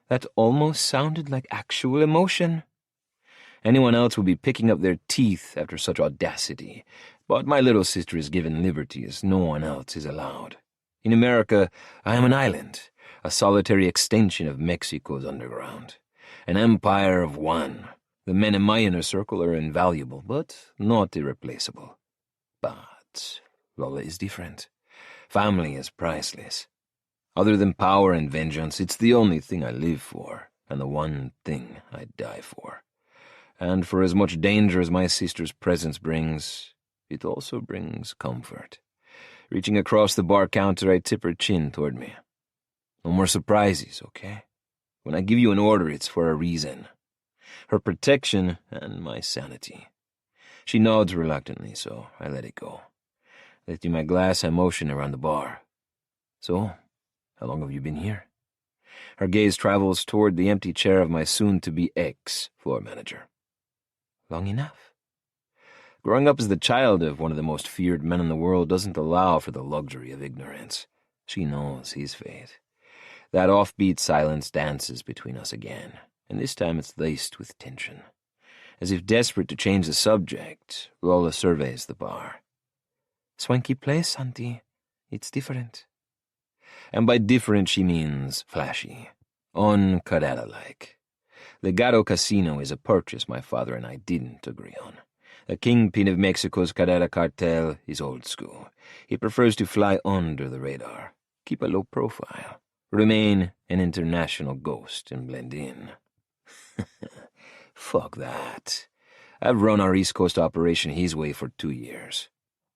"That almost sounded like actual emotion." Anyone else would be picking up their teeth after such audacity, but my little sister is given liberties no one else is allowed. In America, I am an island, a solitary extension of Mexico's underground. An empire of one. The men in my inner circle are invaluable, but not irreplaceable. But Lola is different. Family is priceless. Other than power and vengeance, it's the only thing I live for, and the one thing I die for. And for as much danger as my sister's presence brings, it also brings comfort. Reaching across the bar counter, I tip her chin toward me. "No more surprises, okay? When I give you an order, it's for a reason. Her protection and my sanity." She nods reluctantly, so I let it go. Lifting my glass, I motion around the bar. "So, how long have you been here?" Her gaze travels toward the empty chair of my soon-to-be ex-floor manager. "Long enough." Growing up as the child of one of the most feared men in the world doesn't allow for the luxury of ignorance. She knows his fate. That offbeat silence dances between us again, and this time it's laced with tension. As if desperate to change the subject, Lola surveys the bar. Swanky place, Santi. It's different. And by different she means flashy. Un-Carrera-like. Legado Casino is a purchase my father and I didn't agree on. The kingpin of Mexico's Carrera cartel is old school. He prefers to fly under the radar, keep a low profile, remain an international ghost and blend in. Fuck that. I've run our East Coast operation his way for 2 years.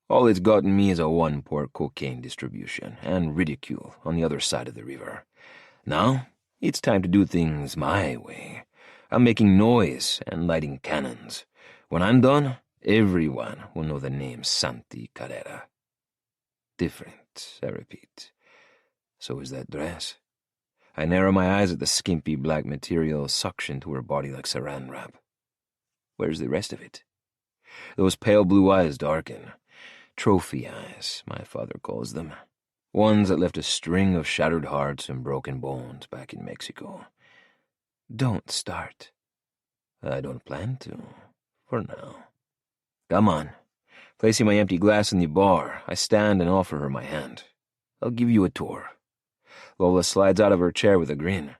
All it's gotten me is a one-port cocaine distribution and ridicule on the other side of the river. Now, it's time to do things my way. I'm making noise and lighting cannons. When I'm done, everyone will know the name Santi Carrera. Different, I repeat. So is that dress. I narrow my eyes at the skimpy black material suctioned to her body like saran wrap. Where's the rest of it? Those pale blue eyes darken. Trophy eyes, my father calls them. Ones that left a string of shattered hearts and broken bones back in Mexico. Don't start. I don't plan to, for now. Come on. Placing my empty glass in the bar, I stand and offer her my hand. I'll give you a tour. Lola slides out of her chair with a grin.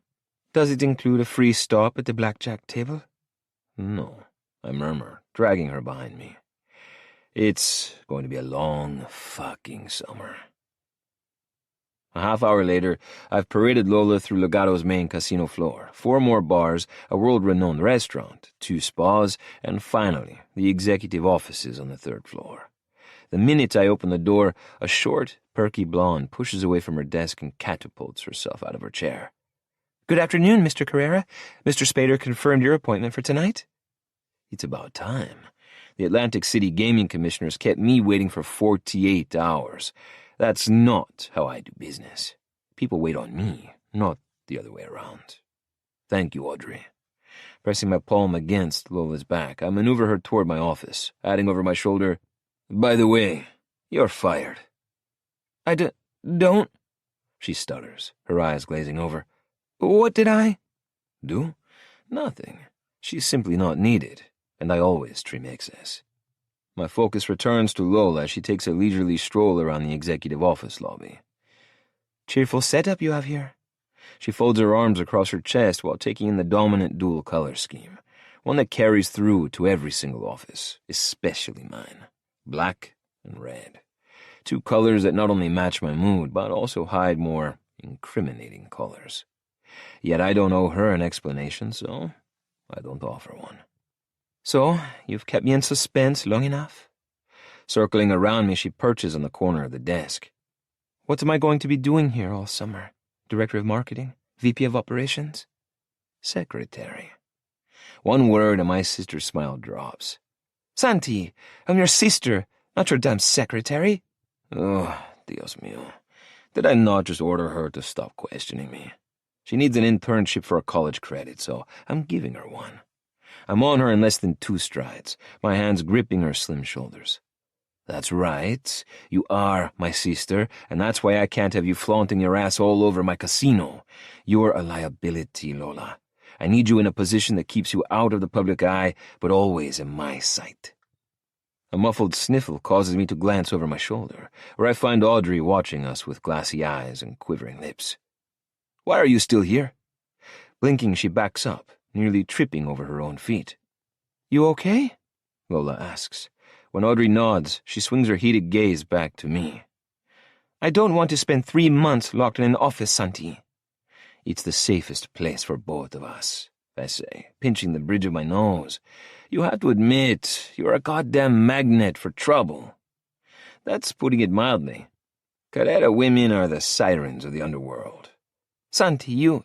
Does it include a free stop at the blackjack table? No, I murmur, dragging her behind me. It's going to be a long fucking summer. A half hour later, I've paraded Lola through Legado's main casino floor, 4 more bars, a world-renowned restaurant, 2 spas, and finally, the executive offices on the 3rd floor. The minute I open the door, a short, perky blonde pushes away from her desk and catapults herself out of her chair. Good afternoon, Mr. Carrera. Mr. Spader confirmed your appointment for tonight. It's about time. The Atlantic City Gaming Commissioners kept me waiting for 48 hours. That's not how I do business. People wait on me, not the other way around. Thank you, Audrey. Pressing my palm against Lola's back, I maneuver her toward my office, adding over my shoulder, By the way, you're fired. Don't... She stutters, her eyes glazing over. What did I... Do? Nothing. She's simply not needed, and I always trim excess. My focus returns to Lola as she takes a leisurely stroll around the executive office lobby. Cheerful setup you have here. She folds her arms across her chest while taking in the dominant dual color scheme, one that carries through to every single office, especially mine. Black and red. 2 colors that not only match my mood, but also hide more incriminating colors. Yet I don't owe her an explanation, so I don't offer one. So, you've kept me in suspense long enough? Circling around me, she perches on the corner of the desk. What am I going to be doing here all summer? Director of Marketing? VP of Operations? Secretary. One word and my sister's smile drops. Santi, I'm your sister, not your damn secretary. Oh, Dios mío. Did I not just order her to stop questioning me? She needs an internship for a college credit, so I'm giving her one. I'm on her in less than 2 strides, my hands gripping her slim shoulders. That's right, you are my sister, and that's why I can't have you flaunting your ass all over my casino. You're a liability, Lola. I need you in a position that keeps you out of the public eye, but always in my sight. A muffled sniffle causes me to glance over my shoulder, where I find Audrey watching us with glassy eyes and quivering lips. Why are you still here? Blinking, she backs up, nearly tripping over her own feet. You okay? Lola asks. When Audrey nods, she swings her heated gaze back to me. I don't want to spend 3 months locked in an office, Santi. It's the safest place for both of us, I say, pinching the bridge of my nose. You have to admit, you're a goddamn magnet for trouble. That's putting it mildly. Carrera women are the sirens of the underworld. Santi, you...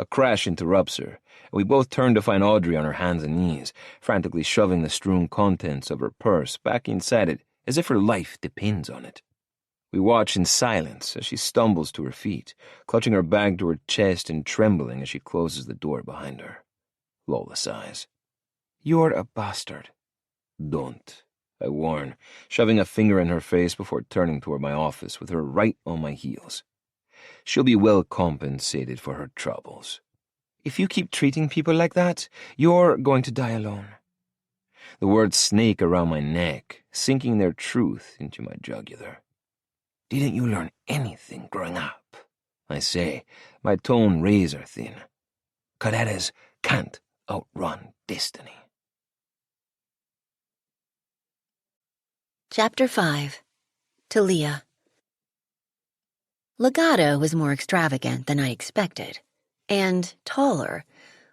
A crash interrupts her, and we both turn to find Audrey on her hands and knees, frantically shoving the strewn contents of her purse back inside it as if her life depends on it. We watch in silence as she stumbles to her feet, clutching her bag to her chest and trembling as she closes the door behind her. Lola sighs. You're a bastard. Don't, I warn, shoving a finger in her face before turning toward my office with her right on my heels. She'll be well compensated for her troubles. If you keep treating people like that, you're going to die alone. the words snake around my neck, sinking their truth into my jugular. Didn't you learn anything growing up? I say, my tone razor thin. Carreras can't outrun destiny. Chapter 5. Thalia. Legato was more extravagant than I expected, and taller,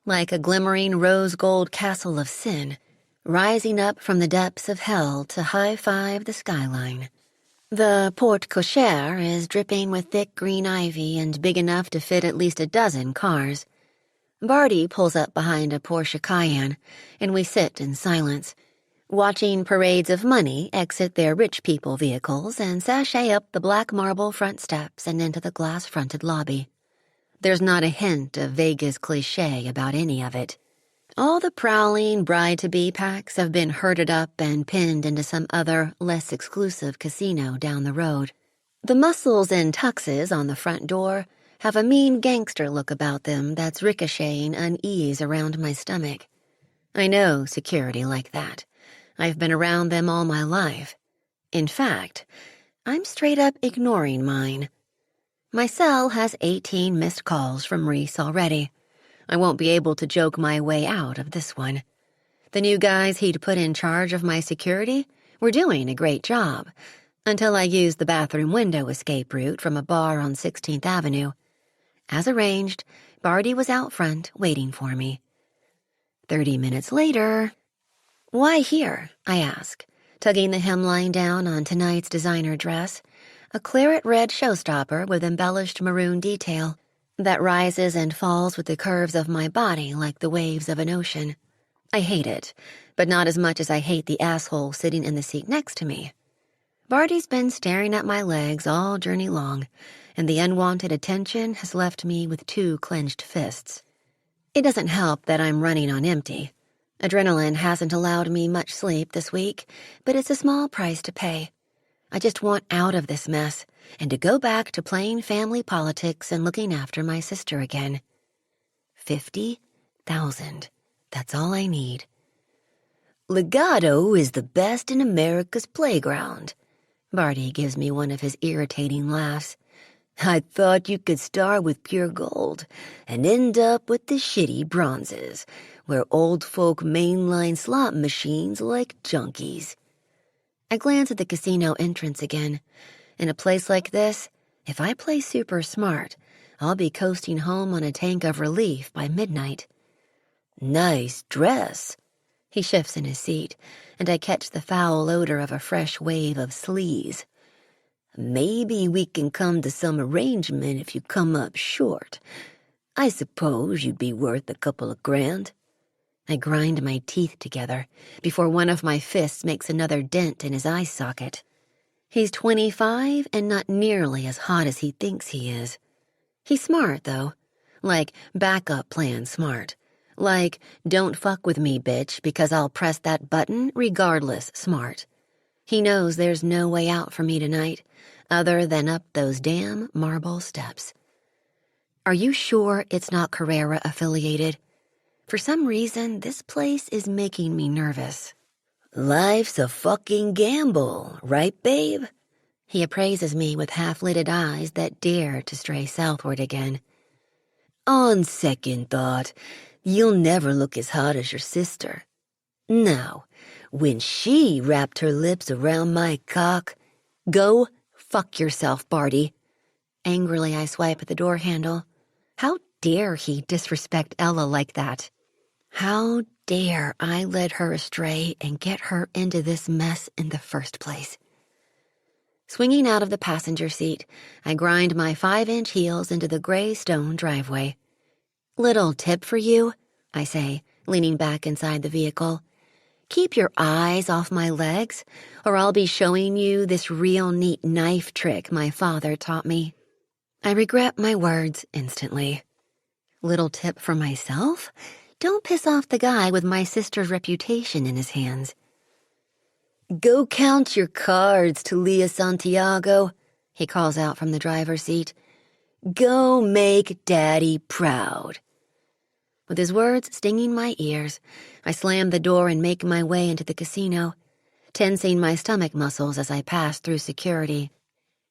like a glimmering rose-gold castle of sin, rising up from the depths of hell to high-five the skyline. The porte cochere is dripping with thick green ivy and big enough to fit at least a dozen cars. Barty pulls up behind a Porsche Cayenne, and we sit in silence, watching parades of money exit their rich people vehicles and sashay up the black marble front steps and into the glass-fronted lobby. There's not a hint of Vegas cliché about any of it. All the prowling bride-to-be packs have been herded up and pinned into some other, less exclusive casino down the road. The muscles and tuxes on the front door have a mean gangster look about them that's ricocheting unease around my stomach. I know security like that. I've been around them all my life. In fact, I'm straight up ignoring mine. My cell has 18 missed calls from Reese already. I won't be able to joke my way out of this one. The new guys he'd put in charge of my security were doing a great job, until I used the bathroom window escape route from a bar on 16th Avenue. As arranged, Barty was out front waiting for me. 30 minutes later... "Why here?" I ask, tugging the hemline down on tonight's designer dress, a claret-red showstopper with embellished maroon detail that rises and falls with the curves of my body like the waves of an ocean. I hate it, but not as much as I hate the asshole sitting in the seat next to me. Barty's been staring at my legs all journey long, and the unwanted attention has left me with 2 clenched fists. It doesn't help that I'm running on empty. Adrenaline hasn't allowed me much sleep this week, but it's a small price to pay. I just want out of this mess and to go back to playing family politics and looking after my sister again. 50,000. That's all I need. "Legato is the best in America's playground." Barty gives me one of his irritating laughs. "I thought you could start with pure gold and end up with the shitty bronzes, where old folk mainline slot machines like junkies." I glance at the casino entrance again. In a place like this, if I play super smart, I'll be coasting home on a tank of relief by midnight. "Nice dress." He shifts in his seat, and I catch the foul odor of a fresh wave of sleaze. "Maybe we can come to some arrangement if you come up short. I suppose you'd be worth a couple of grand." I grind my teeth together before one of my fists makes another dent in his eye socket. He's 25 and not nearly as hot as he thinks he is. He's smart, though. Like backup plan smart. Like, don't fuck with me, bitch, because I'll press that button regardless smart. He knows there's no way out for me tonight, other than up those damn marble steps. "Are you sure it's not Carrera affiliated? For some reason, this place is making me nervous." "Life's a fucking gamble, right, babe?" He appraises me with half-lidded eyes that dare to stray southward again. "On second thought, you'll never look as hot as your sister. Now, when she wrapped her lips around my cock..." "Go fuck yourself, Barty." Angrily, I swipe at the door handle. How dare he disrespect Ella like that? How dare I lead her astray and get her into this mess in the first place? Swinging out of the passenger seat, I grind my 5-inch heels into the gray stone driveway. "Little tip for you," I say, leaning back inside the vehicle. "Keep your eyes off my legs, or I'll be showing you this real neat knife trick my father taught me." I regret my words instantly. Little tip for myself? Don't piss off the guy with my sister's reputation in his hands. "Go count your cards, Thalia Santiago," he calls out from the driver's seat. "Go make Daddy proud." With his words stinging my ears, I slam the door and make my way into the casino, tensing my stomach muscles as I pass through security.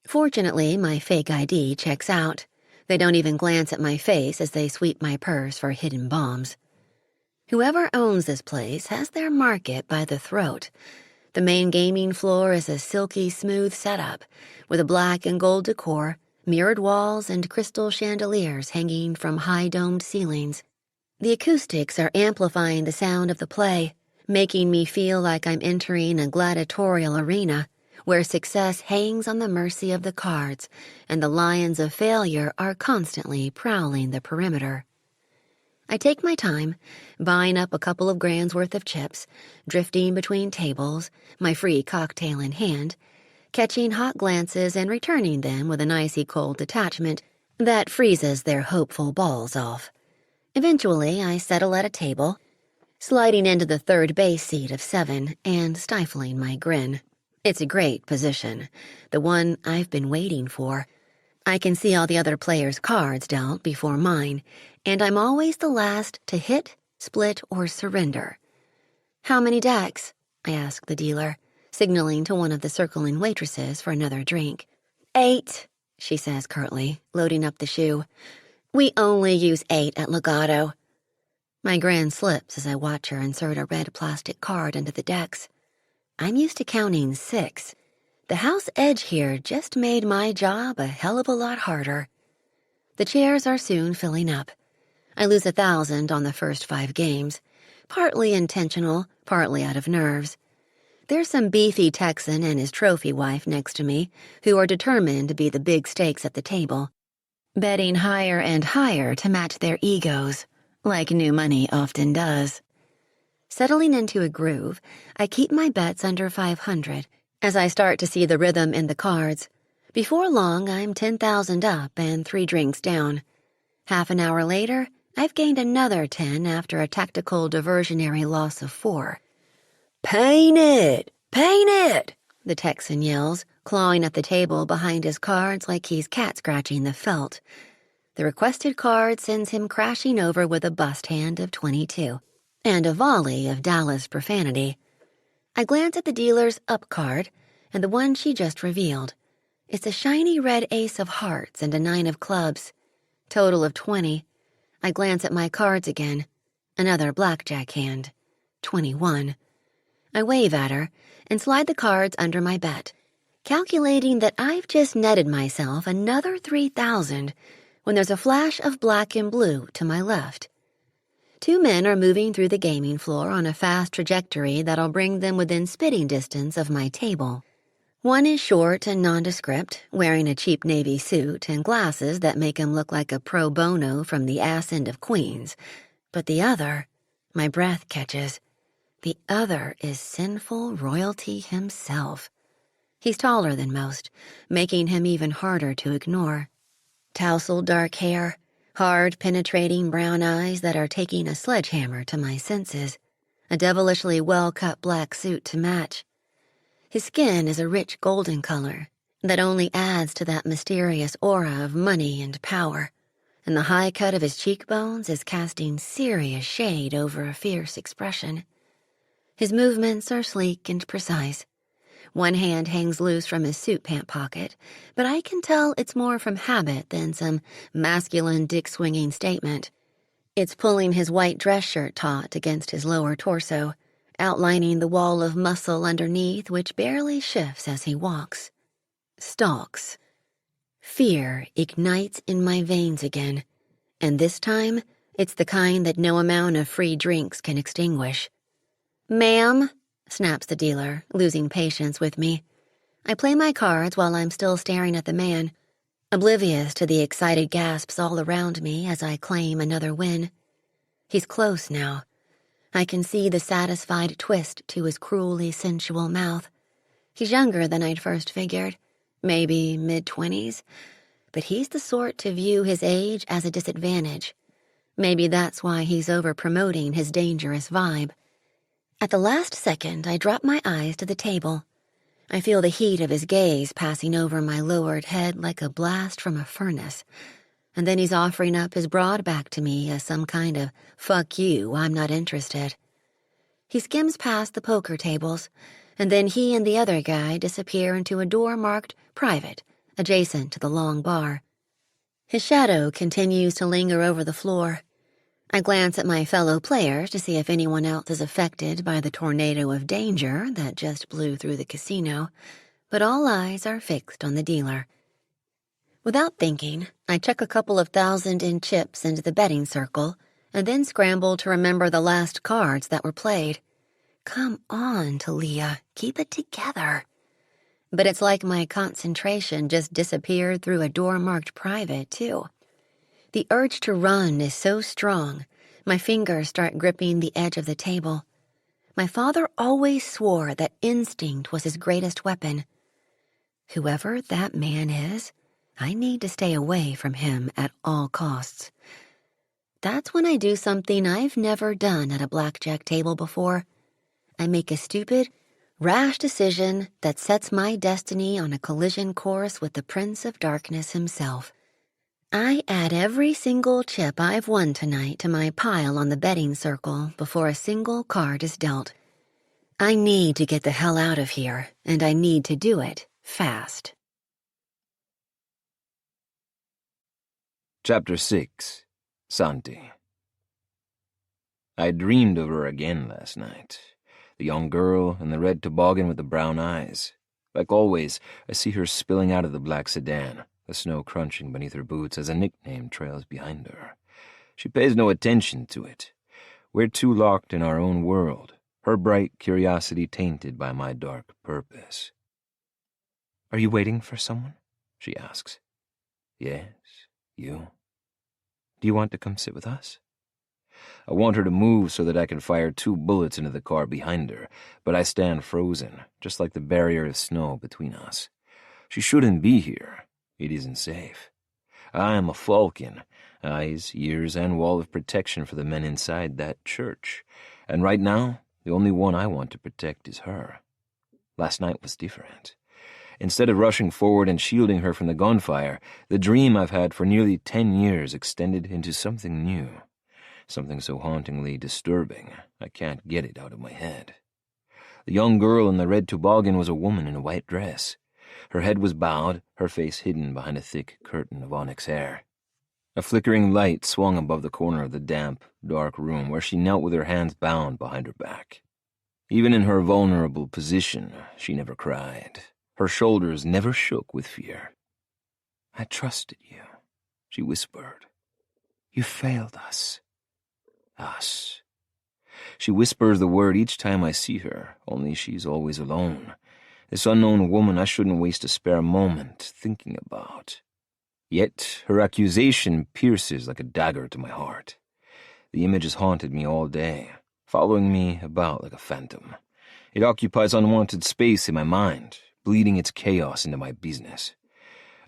Fortunately, my fake ID checks out. They don't even glance at my face as they sweep my purse for hidden bombs. Whoever owns this place has their market by the throat. The main gaming floor is a silky smooth setup with a black and gold decor, mirrored walls, and crystal chandeliers hanging from high-domed ceilings. The acoustics are amplifying the sound of the play, making me feel like I'm entering a gladiatorial arena where success hangs on the mercy of the cards and the lions of failure are constantly prowling the perimeter. I take my time, buying up a couple of grand's worth of chips, drifting between tables, my free cocktail in hand, catching hot glances and returning them with an icy cold detachment that freezes their hopeful balls off. Eventually, I settle at a table, sliding into the third base seat of 7 and stifling my grin. It's a great position, the one I've been waiting for. I can see all the other players' cards dealt before mine, and I'm always the last to hit, split, or surrender. "How many decks?" I ask the dealer, signaling to one of the circling waitresses for another drink. "8, she says curtly, loading up the shoe. "We only use 8 at Legato." My grin slips as I watch her insert a red plastic card into the decks. I'm used to counting 6. The house edge here just made my job a hell of a lot harder. The chairs are soon filling up. I lose 1,000 on the first 5 games, partly intentional, partly out of nerves. There's some beefy Texan and his trophy wife next to me who are determined to be the big stakes at the table, betting higher and higher to match their egos, like new money often does. Settling into a groove, I keep my bets under 500 as I start to see the rhythm in the cards. Before long, I'm 10,000 up and 3 drinks down. Half an hour later, I've gained another 10 after a tactical diversionary loss of 4. "Paint it! Paint it!" the Texan yells, clawing at the table behind his cards like he's cat-scratching the felt. The requested card sends him crashing over with a bust hand of 22. And a volley of Dallas profanity. I glance at the dealer's up card and the one she just revealed. It's a shiny red ace of hearts and a 9 of clubs. Total of 20. I glance at my cards again. Another blackjack hand. 21. I wave at her and slide the cards under my bet, calculating that I've just netted myself another 3,000 when there's a flash of black and blue to my left. 2 men are moving through the gaming floor on a fast trajectory that'll bring them within spitting distance of my table. One is short and nondescript, wearing a cheap navy suit and glasses that make him look like a pro bono from the ass end of Queens. But the other, my breath catches. The other is sinful royalty himself. He's taller than most, making him even harder to ignore. Tousled dark hair, hard, penetrating brown eyes that are taking a sledgehammer to my senses, a devilishly well-cut black suit to match. His skin is a rich golden color that only adds to that mysterious aura of money and power, and the high cut of his cheekbones is casting serious shade over a fierce expression. His movements are sleek and precise. One hand hangs loose from his suit pant pocket, but I can tell it's more from habit than some masculine dick-swinging statement. It's pulling his white dress shirt taut against his lower torso, outlining the wall of muscle underneath which barely shifts as he walks. Stalks. Fear ignites in my veins again, and this time it's the kind that no amount of free drinks can extinguish. "Ma'am," snaps the dealer, losing patience with me. I play my cards while I'm still staring at the man, oblivious to the excited gasps all around me as I claim another win. He's close now. I can see the satisfied twist to his cruelly sensual mouth. He's younger than I'd first figured, maybe mid-20s, but he's the sort to view his age as a disadvantage. Maybe that's why he's over-promoting his dangerous vibe. At the last second, I drop my eyes to the table. I feel the heat of his gaze passing over my lowered head like a blast from a furnace. and then he's offering up his broad back to me as some kind of fuck you, I'm not interested. He skims past the poker tables, and then he and the other guy disappear into a door marked private, adjacent to the long bar. His shadow continues to linger over the floor. I glance at my fellow players to see if anyone else is affected by the tornado of danger that just blew through the casino, but all eyes are fixed on the dealer. Without thinking, I chuck a couple of thousand in chips into the betting circle and then scramble to remember the last cards that were played. Come on, Thalia, keep it together. But it's like my concentration just disappeared through a door marked private, too. The urge to run is so strong, my fingers start gripping the edge of the table. My father always swore that instinct was his greatest weapon. Whoever that man is, I need to stay away from him at all costs. That's when I do something I've never done at a blackjack table before. I make a stupid, rash decision that sets my destiny on a collision course with the Prince of Darkness himself. I add every single chip I've won tonight to my pile on the betting circle before a single card is dealt. I need to get the hell out of here, and I need to do it fast. Chapter 6. Santi. I dreamed of her again last night. The young girl in the red toboggan with the brown eyes. Like always, I see her spilling out of the black sedan, the snow crunching beneath her boots as a nickname trails behind her. She pays no attention to it. We're too locked in our own world, her bright curiosity tainted by my dark purpose. "Are you waiting for someone?" she asks. "Yes, you. Do you want to come sit with us?" I want her to move so that I can fire 2 bullets into the car behind her, but I stand frozen, just like the barrier of snow between us. She shouldn't be here. It isn't safe. I am a falcon, eyes, ears, and wall of protection for the men inside that church, and right now, the only one I want to protect is her. Last night was different. Instead of rushing forward and shielding her from the gunfire, the dream I've had for nearly 10 years extended into something new. Something so hauntingly disturbing, I can't get it out of my head. The young girl in the red toboggan was a woman in a white dress. Her head was bowed, her face hidden behind a thick curtain of onyx hair. A flickering light swung above the corner of the damp, dark room where she knelt with her hands bound behind her back. Even in her vulnerable position, she never cried. Her shoulders never shook with fear. "I trusted you," she whispered. "You failed us." Us. She whispers the word each time I see her, only she's always alone. This unknown woman I shouldn't waste a spare moment thinking about. Yet her accusation pierces like a dagger to my heart. The image has haunted me all day, following me about like a phantom. It occupies unwanted space in my mind, bleeding its chaos into my business.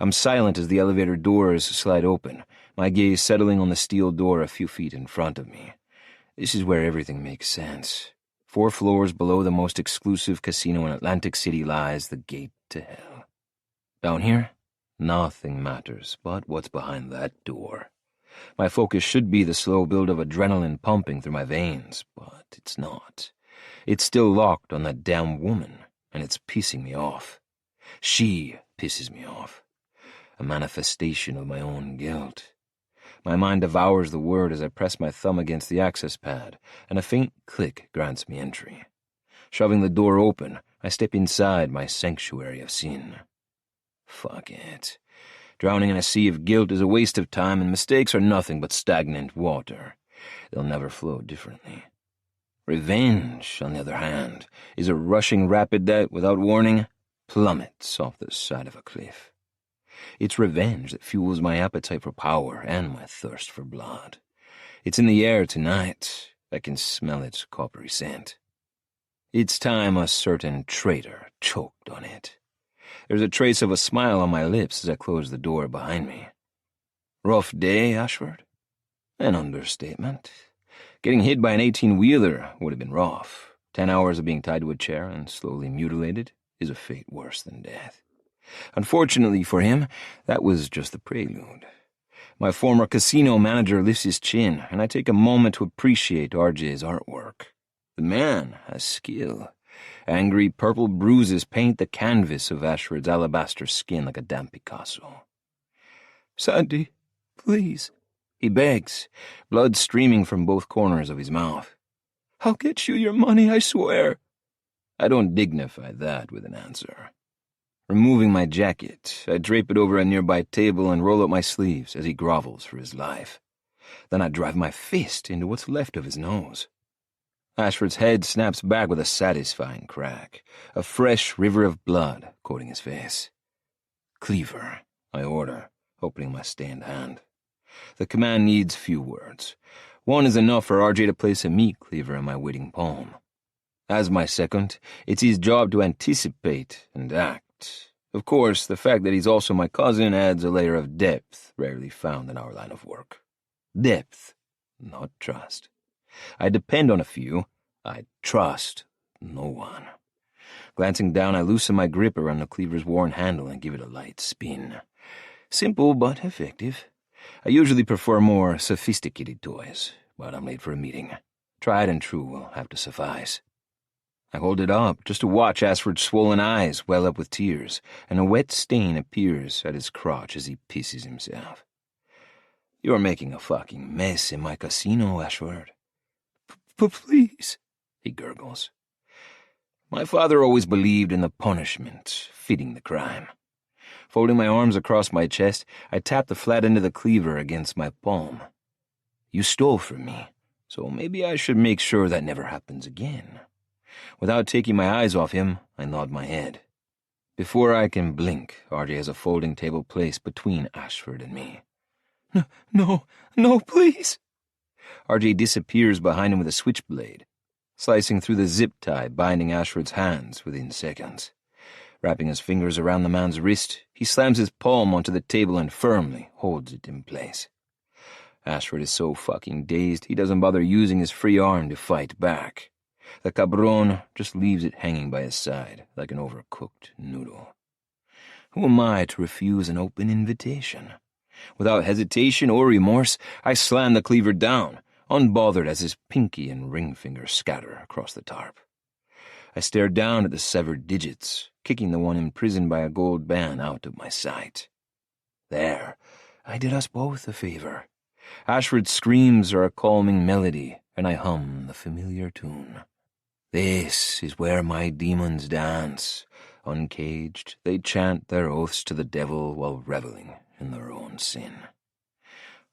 I'm silent as the elevator doors slide open, my gaze settling on the steel door a few feet in front of me. This is where everything makes sense. 4 floors below the most exclusive casino in Atlantic City lies the gate to hell. Down here, nothing matters but what's behind that door. My focus should be the slow build of adrenaline pumping through my veins, but it's not. It's still locked on that damn woman, and it's pissing me off. She pisses me off. A manifestation of my own guilt. My mind devours the word as I press my thumb against the access pad, and a faint click grants me entry. Shoving the door open, I step inside my sanctuary of sin. Fuck it. Drowning in a sea of guilt is a waste of time, and mistakes are nothing but stagnant water. They'll never flow differently. Revenge, on the other hand, is a rushing rapid that, without warning, plummets off the side of a cliff. It's revenge that fuels my appetite for power and my thirst for blood. It's in the air tonight. I can smell its coppery scent. It's time a certain traitor choked on it. There's a trace of a smile on my lips as I close the door behind me. Rough day, Ashford? An understatement. Getting hit by an 18-wheeler would have been rough. 10 hours of being tied to a chair and slowly mutilated is a fate worse than death. Unfortunately for him, that was just the prelude. My former casino manager lifts his chin, and I take a moment to appreciate RJ's artwork. The man has skill. Angry purple bruises paint the canvas of Ashford's alabaster skin like a damn Picasso. "Sandy, please," he begs, blood streaming from both corners of his mouth. "I'll get you your money, I swear." I don't dignify that with an answer. Removing my jacket, I drape it over a nearby table and roll up my sleeves as he grovels for his life. Then I drive my fist into what's left of his nose. Ashford's head snaps back with a satisfying crack, a fresh river of blood coating his face. "Cleaver," I order, opening my stained hand. The command needs few words. One is enough for RJ to place a meat cleaver in my waiting palm. As my second, it's his job to anticipate and act. Of course, the fact that he's also my cousin adds a layer of depth rarely found in our line of work. Depth, not trust. I depend on a few. I trust no one. Glancing down, I loosen my grip around the cleaver's worn handle and give it a light spin. Simple but effective. I usually prefer more sophisticated toys, but I'm late for a meeting. Tried and true will have to suffice. I hold it up just to watch Ashford's swollen eyes well up with tears, and a wet stain appears at his crotch as he pisses himself. "You're making a fucking mess in my casino, Ashford." Please," he gurgles. My father always believed in the punishment fitting the crime. Folding my arms across my chest, I tap the flat end of the cleaver against my palm. "You stole from me, so maybe I should make sure that never happens again." Without taking my eyes off him, I nod my head. Before I can blink, RJ has a folding table placed between Ashford and me. No, please." RJ disappears behind him with a switchblade, slicing through the zip tie binding Ashford's hands within seconds. Wrapping his fingers around the man's wrist, he slams his palm onto the table and firmly holds it in place. Ashford is so fucking dazed he doesn't bother using his free arm to fight back. The cabron just leaves it hanging by his side like an overcooked noodle. Who am I to refuse an open invitation? Without hesitation or remorse, I slam the cleaver down, unbothered as his pinky and ring finger scatter across the tarp. I stare down at the severed digits, kicking the one imprisoned by a gold band out of my sight. There, I did us both a favor. Ashford's screams are a calming melody, and I hum the familiar tune. This is where my demons dance. Uncaged, they chant their oaths to the devil while reveling in their own sin.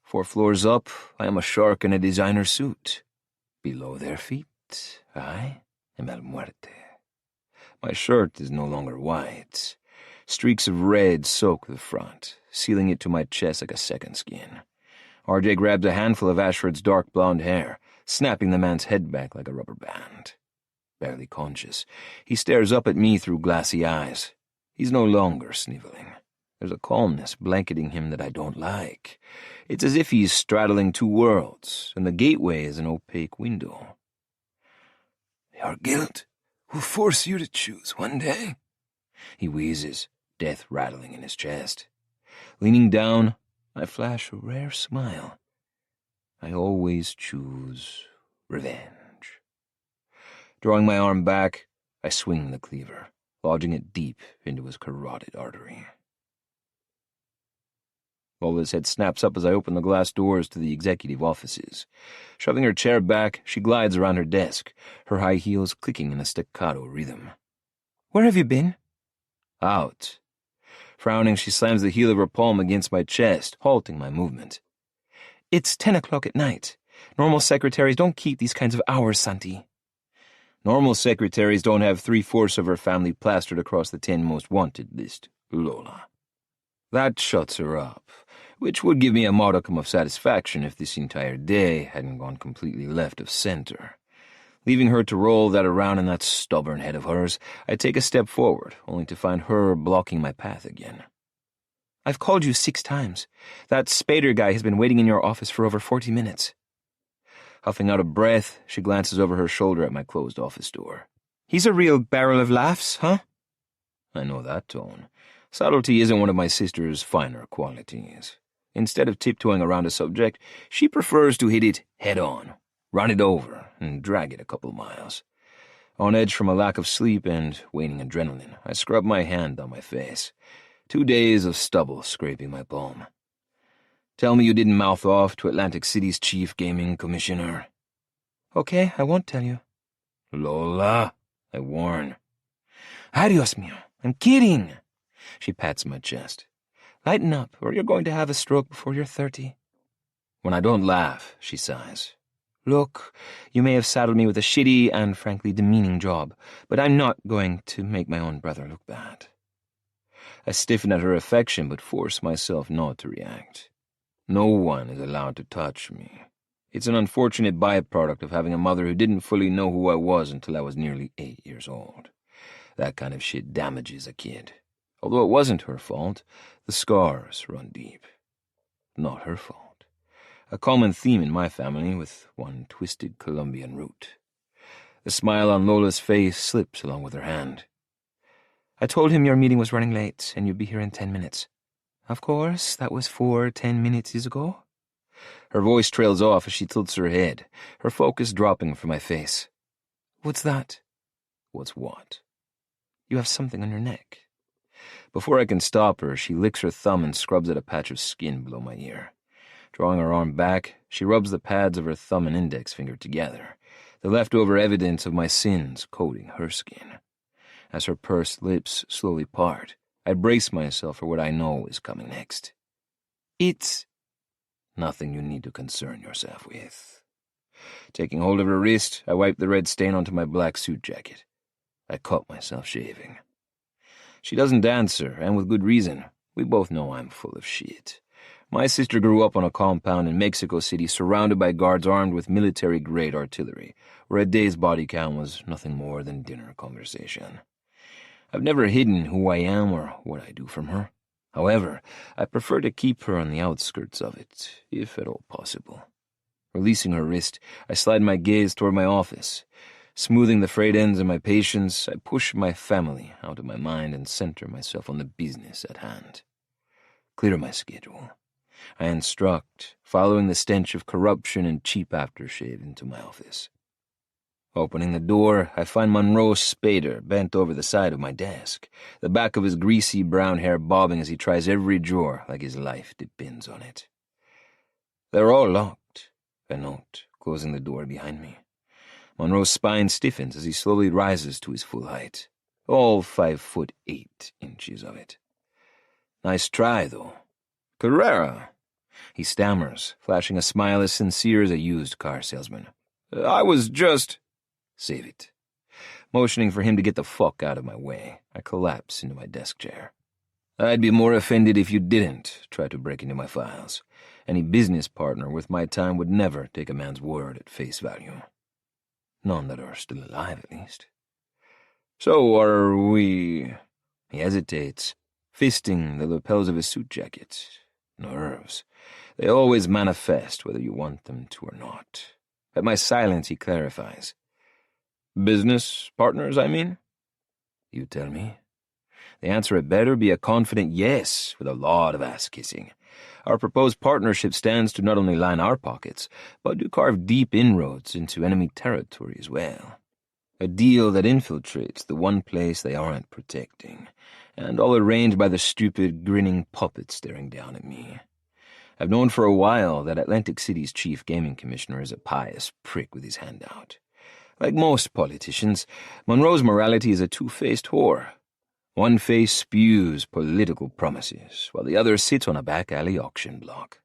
4 floors up, I am a shark in a designer suit. Below their feet, I am El Muerte. My shirt is no longer white. Streaks of red soak the front, sealing it to my chest like a second skin. RJ grabs a handful of Ashford's dark blonde hair, snapping the man's head back like a rubber band. Barely conscious, he stares up at me through glassy eyes. He's no longer sniveling. There's a calmness blanketing him that I don't like. It's as if he's straddling 2 worlds, and the gateway is an opaque window. Your guilt will force you to choose one day, he wheezes, death rattling in his chest. Leaning down, I flash a rare smile. I always choose revenge. Drawing my arm back, I swing the cleaver, lodging it deep into his carotid artery. Lola's head snaps up as I open the glass doors to the executive offices. Shoving her chair back, she glides around her desk, her high heels clicking in a staccato rhythm. "Where have you been?" "Out." Frowning, she slams the heel of her palm against my chest, halting my movement. "It's 10 o'clock at night. Normal secretaries don't keep these kinds of hours, Santi." Normal secretaries don't have 3/4 of her family plastered across the 10 most wanted list, Lola. That shuts her up, which would give me a modicum of satisfaction if this entire day hadn't gone completely left of center. Leaving her to roll that around in that stubborn head of hers, I take a step forward, only to find her blocking my path again. "I've called you 6 times. That Spader guy has been waiting in your office for over 40 minutes. Huffing out of breath, she glances over her shoulder at my closed office door. "He's a real barrel of laughs, huh?" I know that tone. Subtlety isn't one of my sister's finer qualities. Instead of tiptoeing around a subject, she prefers to hit it head-on, run it over, and drag it a couple miles. On edge from a lack of sleep and waning adrenaline, I scrub my hand on my face. 2 days of stubble scraping my palm. Tell me you didn't mouth off to Atlantic City's chief gaming commissioner. Okay, I won't tell you. Lola, I warn. Adios, mio. I'm kidding. She pats my chest. Lighten up, or you're going to have a stroke before you're 30. When I don't laugh, she sighs. Look, you may have saddled me with a shitty and frankly demeaning job, but I'm not going to make my own brother look bad. I stiffen at her affection, but force myself not to react. No one is allowed to touch me. It's an unfortunate byproduct of having a mother who didn't fully know who I was until I was nearly 8 years old. That kind of shit damages a kid. Although it wasn't her fault, the scars run deep. Not her fault. A common theme in my family with one twisted Colombian root. The smile on Lola's face slips along with her hand. I told him your meeting was running late and you'd be here in 10 minutes. Of course, that was 10 minutes ago. Her voice trails off as she tilts her head, her focus dropping from my face. What's that? What's what? You have something on your neck. Before I can stop her, she licks her thumb and scrubs at a patch of skin below my ear. Drawing her arm back, she rubs the pads of her thumb and index finger together, the leftover evidence of my sins coating her skin. As her pursed lips slowly part, I brace myself for what I know is coming next. It's nothing you need to concern yourself with. Taking hold of her wrist, I wipe the red stain onto my black suit jacket. I caught myself shaving. She doesn't answer, and with good reason. We both know I'm full of shit. My sister grew up on a compound in Mexico City surrounded by guards armed with military-grade artillery, where a day's body count was nothing more than dinner conversation. I've never hidden who I am or what I do from her. However, I prefer to keep her on the outskirts of it, if at all possible. Releasing her wrist, I slide my gaze toward my office. Smoothing the frayed ends of my patience, I push my family out of my mind and center myself on the business at hand. Clear my schedule. I instruct, following the stench of corruption and cheap aftershave into my office. Opening the door, I find Monroe Spader bent over the side of my desk, the back of his greasy brown hair bobbing as he tries every drawer like his life depends on it. They're all locked, I note, closing the door behind me. Monroe's spine stiffens as he slowly rises to his full height, all 5'8" of it. Nice try, though. Carrera, he stammers, flashing a smile as sincere as a used car salesman. I was just... Save it. Motioning for him to get the fuck out of my way, I collapse into my desk chair. I'd be more offended if you didn't try to break into my files. Any business partner worth my time would never take a man's word at face value. None that are still alive, at least. So are we... He hesitates, fisting the lapels of his suit jacket. Nerves. They always manifest whether you want them to or not. At my silence, he clarifies. Business partners, I mean? You tell me. The answer had better be a confident yes, with a lot of ass-kissing. Our proposed partnership stands to not only line our pockets, but to carve deep inroads into enemy territory as well. A deal that infiltrates the one place they aren't protecting, and all arranged by the stupid, grinning puppet staring down at me. I've known for a while that Atlantic City's chief gaming commissioner is a pious prick with his hand out. Like most politicians, Monroe's morality is a two-faced whore. One face spews political promises, while the other sits on a back-alley auction block.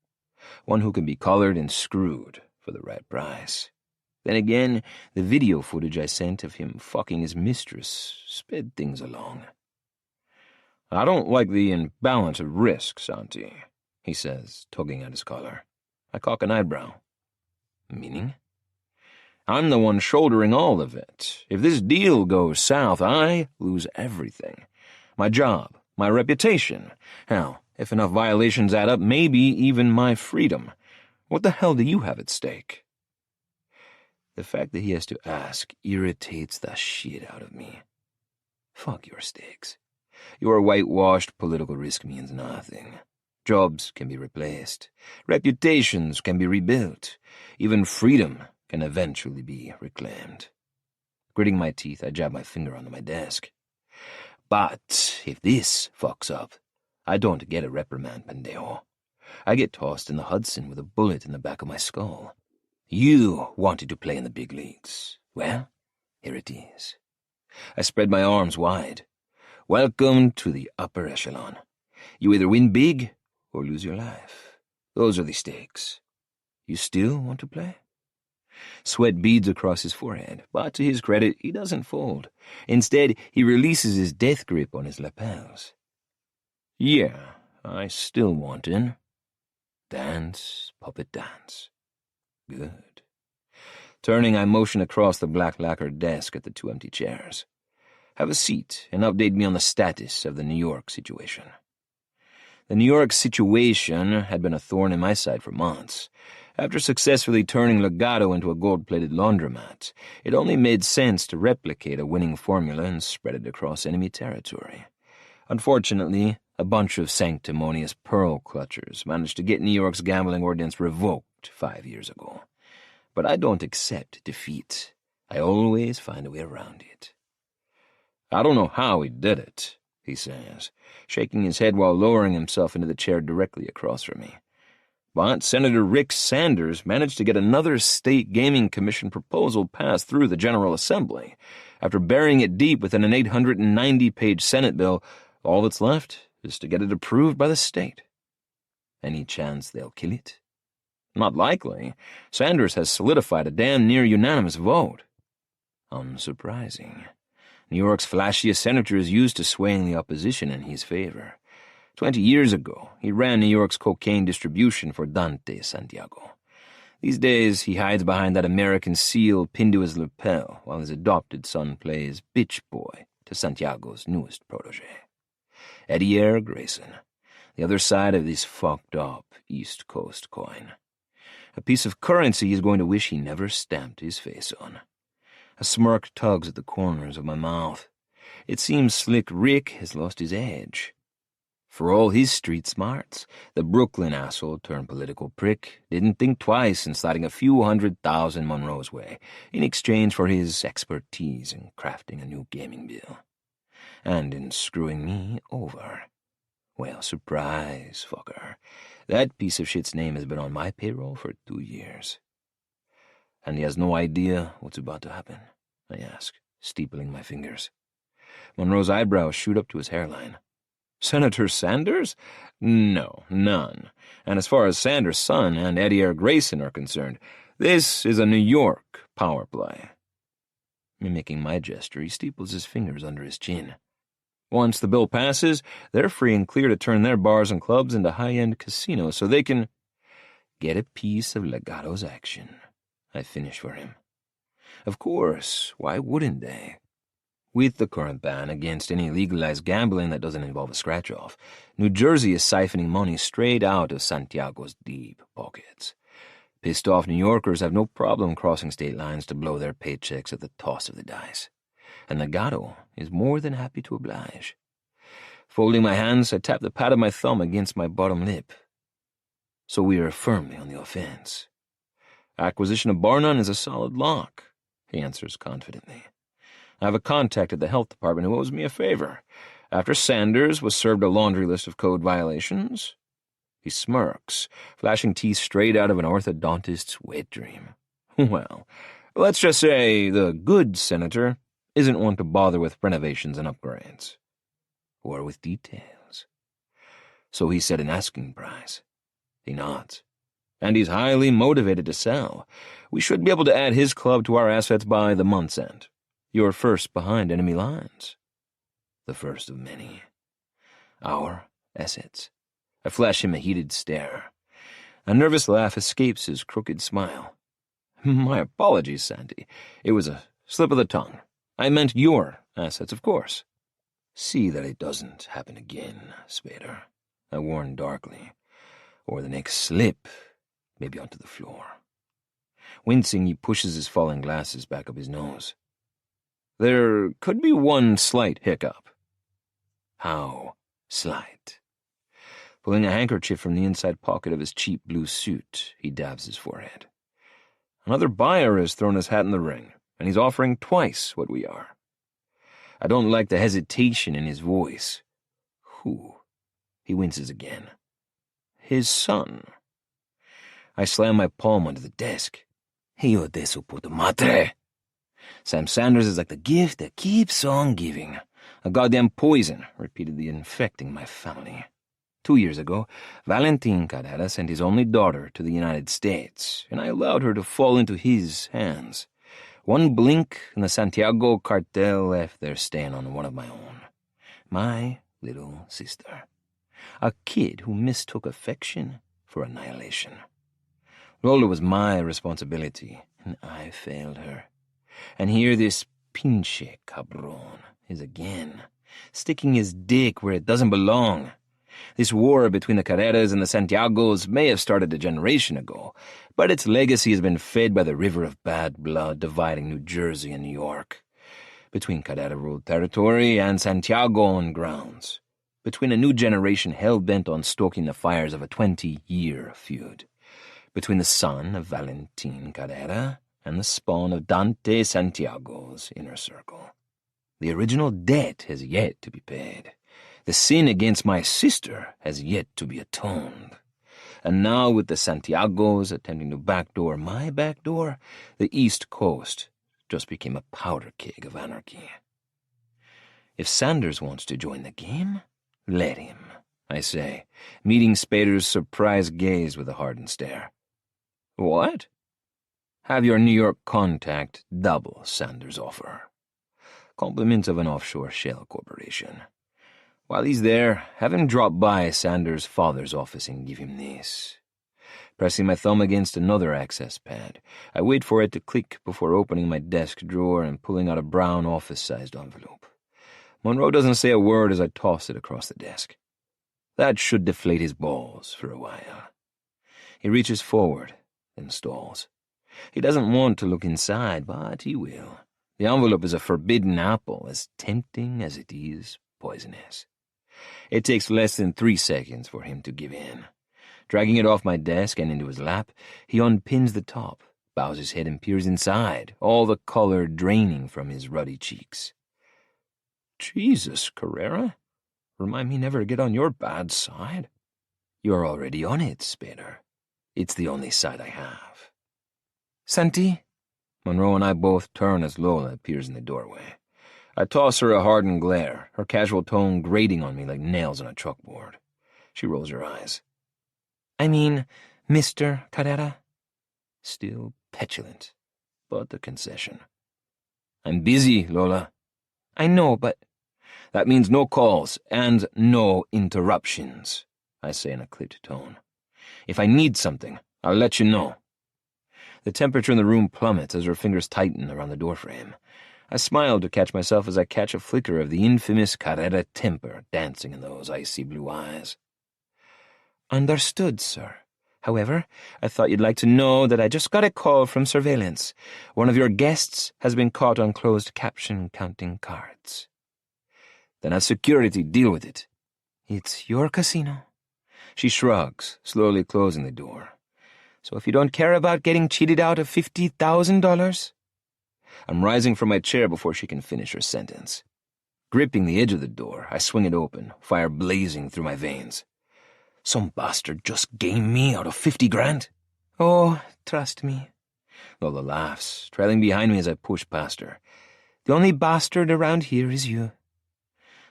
One who can be collared and screwed for the right price. Then again, the video footage I sent of him fucking his mistress sped things along. I don't like the imbalance of risk, Santi, he says, tugging at his collar. I cock an eyebrow. Meaning? I'm the one shouldering all of it. If this deal goes south, I lose everything. My job, my reputation. Hell, if enough violations add up, maybe even my freedom. What the hell do you have at stake? The fact that he has to ask irritates the shit out of me. Fuck your stakes. Your whitewashed political risk means nothing. Jobs can be replaced. Reputations can be rebuilt. Even freedom can eventually be reclaimed. Gritting my teeth, I jab my finger onto my desk. But if this fucks up, I don't get a reprimand, pendejo. I get tossed in the Hudson with a bullet in the back of my skull. You wanted to play in the big leagues. Well, here it is. I spread my arms wide. Welcome to the upper echelon. You either win big or lose your life. Those are the stakes. You still want to play? Sweat beads across his forehead, but to his credit, he doesn't fold. Instead, he releases his death grip on his lapels. Yeah, I still want in. Dance, puppet dance. Good. Turning, I motion across the black lacquered desk at the 2 empty chairs. Have a seat and update me on the status of the New York situation. The New York situation had been a thorn in my side for months. After successfully turning Legato into a gold-plated laundromat, it only made sense to replicate a winning formula and spread it across enemy territory. Unfortunately, a bunch of sanctimonious pearl clutchers managed to get New York's gambling ordinance revoked 5 years ago. But I don't accept defeat. I always find a way around it. I don't know how he did it, he says, shaking his head while lowering himself into the chair directly across from me. But Senator Rick Sanders managed to get another state gaming commission proposal passed through the General Assembly. After burying it deep within an 890-page Senate bill, all that's left is to get it approved by the state. Any chance they'll kill it? Not likely. Sanders has solidified a damn near unanimous vote. Unsurprising. New York's flashiest senator is used to swaying the opposition in his favor. 20 years ago, he ran New York's cocaine distribution for Thalia Santiago. These days, he hides behind that American seal pinned to his lapel while his adopted son plays bitch boy to Santiago's newest protege. Eddie Grayson, the other side of this fucked-up East Coast coin. A piece of currency he's going to wish he never stamped his face on. A smirk tugs at the corners of my mouth. It seems Slick Rick has lost his edge. For all his street smarts, the Brooklyn asshole turned political prick didn't think twice in sliding a few 100,000 Monroe's way in exchange for his expertise in crafting a new gaming bill. And in screwing me over. Well, surprise, fucker. That piece of shit's name has been on my payroll for 2 years. And he has no idea what's about to happen, I ask, steepling my fingers. Monroe's eyebrows shoot up to his hairline. Senator Sanders? No, none. And as far as Sanders' son and Eddie Grayson are concerned, this is a New York power play. Mimicking my gesture, he steeples his fingers under his chin. Once the bill passes, they're free and clear to turn their bars and clubs into high-end casinos so they can get a piece of Legato's action. I finish for him. Of course, why wouldn't they? With the current ban against any legalized gambling that doesn't involve a scratch-off, New Jersey is siphoning money straight out of Santiago's deep pockets. Pissed-off New Yorkers have no problem crossing state lines to blow their paychecks at the toss of the dice. And Legato is more than happy to oblige. Folding my hands, I tap the pad of my thumb against my bottom lip. So we are firmly on the offense. Acquisition of bar none is a solid lock, he answers confidently. I have a contact at the health department who owes me a favor. After Sanders was served a laundry list of code violations, he smirks, flashing teeth straight out of an orthodontist's wet dream. Well, let's just say the good senator isn't one to bother with renovations and upgrades. Or with details. So he set an asking price. He nods. And he's highly motivated to sell. We should be able to add his club to our assets by the month's end. You're first behind enemy lines. The first of many. Our assets. I flash him a heated stare. A nervous laugh escapes his crooked smile. My apologies, Sandy. It was a slip of the tongue. I meant your assets, of course. See that it doesn't happen again, Spader. I warn darkly. Or the next slip, maybe onto the floor. Wincing, he pushes his falling glasses back up his nose. There could be one slight hiccup. How slight? Pulling a handkerchief from the inside pocket of his cheap blue suit, he dabs his forehead. Another buyer has thrown his hat in the ring, and he's offering twice what we are. I don't like the hesitation in his voice. Who? He winces again. His son. I slam my palm onto the desk. Hijo de su puta madre. Sam Sanders is like the gift that keeps on giving. A goddamn poison, repeatedly infecting my family. 2 years ago, Valentin Carrera sent his only daughter to the United States, and I allowed her to fall into his hands. One blink, and the Santiago cartel left their stain on one of my own. My little sister. A kid who mistook affection for annihilation. Lola was my responsibility, and I failed her. And here this pinche cabron is again, sticking his dick where it doesn't belong. This war between the Carreras and the Santiagos may have started a generation ago, but its legacy has been fed by the river of bad blood dividing New Jersey and New York. Between Carrera-ruled territory and Santiago-owned grounds. Between a new generation hell-bent on stoking the fires of a 20-year feud. Between the son of Valentin Carrera and the spawn of Dante Santiago's inner circle. The original debt has yet to be paid. The sin against my sister has yet to be atoned. And now with the Santiagos attempting to backdoor my backdoor, the East Coast just became a powder keg of anarchy. If Sanders wants to join the game, let him, I say, meeting Spader's surprised gaze with a hardened stare. What? Have your New York contact double Sanders' offer. Compliments of an offshore shell corporation. While he's there, have him drop by Sanders' father's office and give him this. Pressing my thumb against another access pad, I wait for it to click before opening my desk drawer and pulling out a brown office-sized envelope. Monroe doesn't say a word as I toss it across the desk. That should deflate his balls for a while. He reaches forward, then stalls. He doesn't want to look inside, but he will. The envelope is a forbidden apple, as tempting as it is poisonous. It takes less than 3 seconds for him to give in. Dragging it off my desk and into his lap, he unpins the top, bows his head and peers inside, all the color draining from his ruddy cheeks. Jesus, Carrera. Remind me never to get on your bad side. You're already on it, Spader. It's the only side I have. Santi? Monroe and I both turn as Lola appears in the doorway. I toss her a hardened glare, her casual tone grating on me like nails on a chalkboard. She rolls her eyes. I mean, Mr. Carrera? Still petulant, but a concession. I'm busy, Lola. I know, but... That means no calls and no interruptions, I say in a clipped tone. If I need something, I'll let you know. The temperature in the room plummets as her fingers tighten around the doorframe. I smile to catch myself as I catch a flicker of the infamous Carrera temper dancing in those icy blue eyes. Understood, sir. However, I thought you'd like to know that I just got a call from surveillance. One of your guests has been caught on closed caption counting cards. Then have security deal with it. It's your casino. She shrugs, slowly closing the door. So if you don't care about getting cheated out of $50,000... I'm rising from my chair before she can finish her sentence. Gripping the edge of the door, I swing it open, fire blazing through my veins. Some bastard just gamed me out of 50 grand. Oh, trust me. Lola laughs, trailing behind me as I push past her. The only bastard around here is you.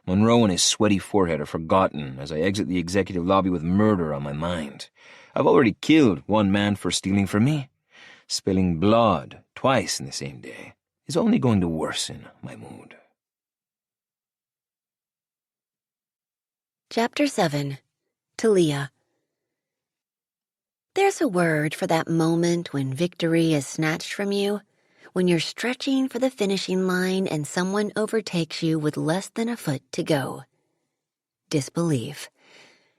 Monroe and his sweaty forehead are forgotten as I exit the executive lobby with murder on my mind. I've already killed one man for stealing from me. Spilling blood twice in the same day is only going to worsen my mood. Chapter 7. Thalia. There's a word for that moment when victory is snatched from you, when you're stretching for the finishing line and someone overtakes you with less than a foot to go. Disbelief.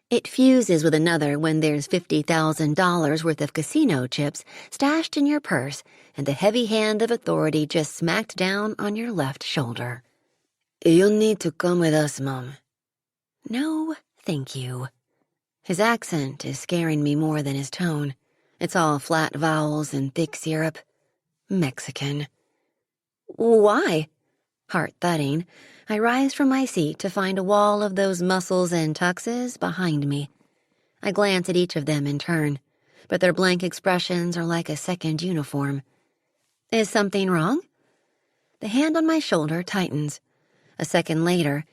It fuses with another when there's $50,000 worth of casino chips stashed in your purse and the heavy hand of authority just smacked down on your left shoulder. You'll need to come with us, Mom. No, thank you. His accent is scaring me more than his tone. It's all flat vowels and thick syrup. Mexican. Why? Heart thudding, I rise from my seat to find a wall of those muscles and tuxes behind me. I glance at each of them in turn, but their blank expressions are like a second uniform. Is something wrong? The hand on my shoulder tightens. A second later,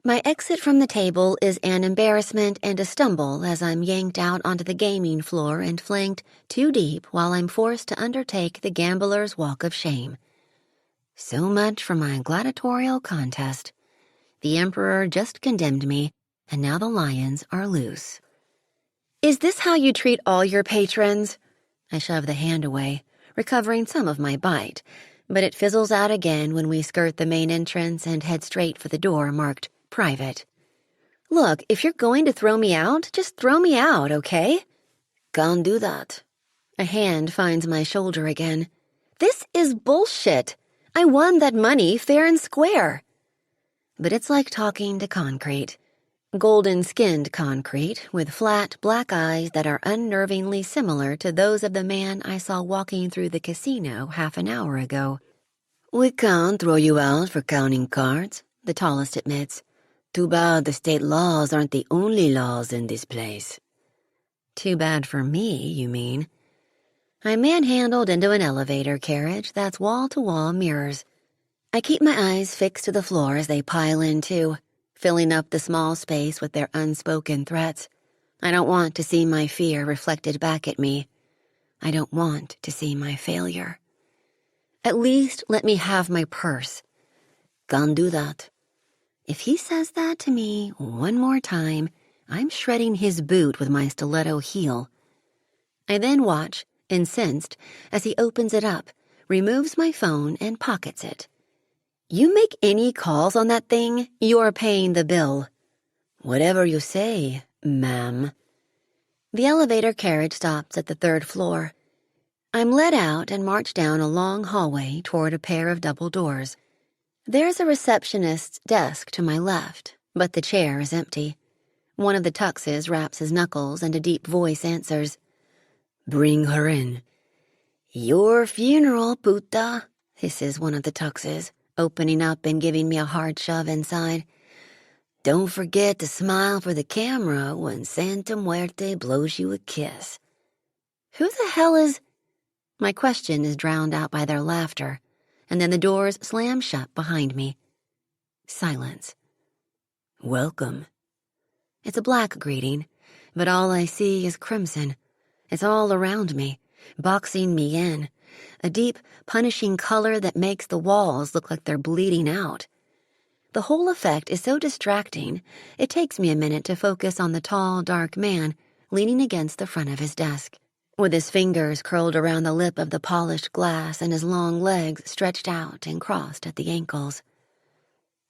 my exit from the table is an embarrassment and a stumble as I'm yanked out onto the gaming floor and flanked too deep while I'm forced to undertake the gambler's walk of shame. So much for my gladiatorial contest. The Emperor just condemned me, and now the lions are loose. Is this how you treat all your patrons? I shove the hand away, recovering some of my bite, but it fizzles out again when we skirt the main entrance and head straight for the door marked private. Look, if you're going to throw me out, just throw me out, okay? Can't do that. A hand finds my shoulder again. This is bullshit. I won that money fair and square. But it's like talking to concrete. Golden-skinned concrete with flat, black eyes that are unnervingly similar to those of the man I saw walking through the casino half an hour ago. We can't throw you out for counting cards, the tallest admits. Too bad the state laws aren't the only laws in this place. Too bad for me, you mean? I'm manhandled into an elevator carriage that's wall-to-wall mirrors. I keep my eyes fixed to the floor as they pile in too, filling up the small space with their unspoken threats. I don't want to see my fear reflected back at me. I don't want to see my failure. At least let me have my purse. Can't do that. If he says that to me one more time, I'm shredding his boot with my stiletto heel. I then watch, incensed, as he opens it up, removes my phone, and pockets it. You make any calls on that thing, you're paying the bill. Whatever you say, ma'am. The elevator carriage stops at the 3rd floor. I'm led out and marched down a long hallway toward a pair of double doors. There's a receptionist's desk to my left, but the chair is empty. One of the tuxes raps his knuckles and a deep voice answers. Bring her in. Your funeral, puta, hisses one of the tuxes, opening up and giving me a hard shove inside. Don't forget to smile for the camera when Santa Muerte blows you a kiss. Who the hell is... My question is drowned out by their laughter, and then the doors slam shut behind me. Silence. Welcome. It's a black greeting, but all I see is crimson. It's all around me, boxing me in, a deep, punishing color that makes the walls look like they're bleeding out. The whole effect is so distracting, it takes me a minute to focus on the tall, dark man leaning against the front of his desk, with his fingers curled around the lip of the polished glass and his long legs stretched out and crossed at the ankles.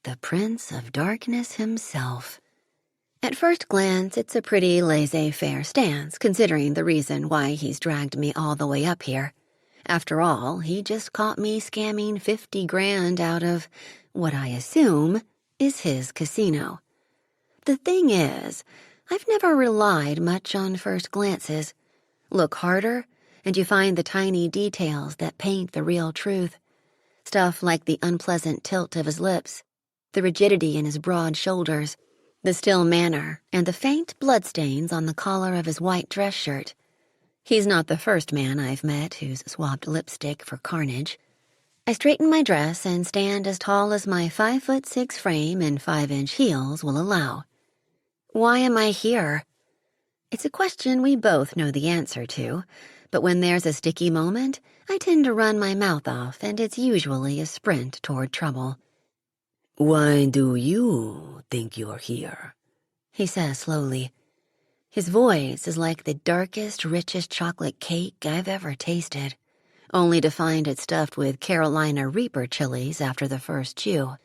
The Prince of Darkness himself. At first glance, it's a pretty laissez-faire stance, considering the reason why he's dragged me all the way up here. After all, he just caught me scamming $50,000 out of what I assume is his casino. The thing is, I've never relied much on first glances. Look harder, and you find the tiny details that paint the real truth. Stuff like the unpleasant tilt of his lips, the rigidity in his broad shoulders, the still manner, and the faint bloodstains on the collar of his white dress shirt. He's not the first man I've met who's swapped lipstick for carnage. I straighten my dress and stand as tall as my 5'6" frame and 5-inch heels will allow. Why am I here? It's a question we both know the answer to, but when there's a sticky moment, I tend to run my mouth off, and it's usually a sprint toward trouble. Why do you think you're here? He says slowly. His voice is like the darkest, richest chocolate cake I've ever tasted, only to find it stuffed with Carolina Reaper chilies after the first chew.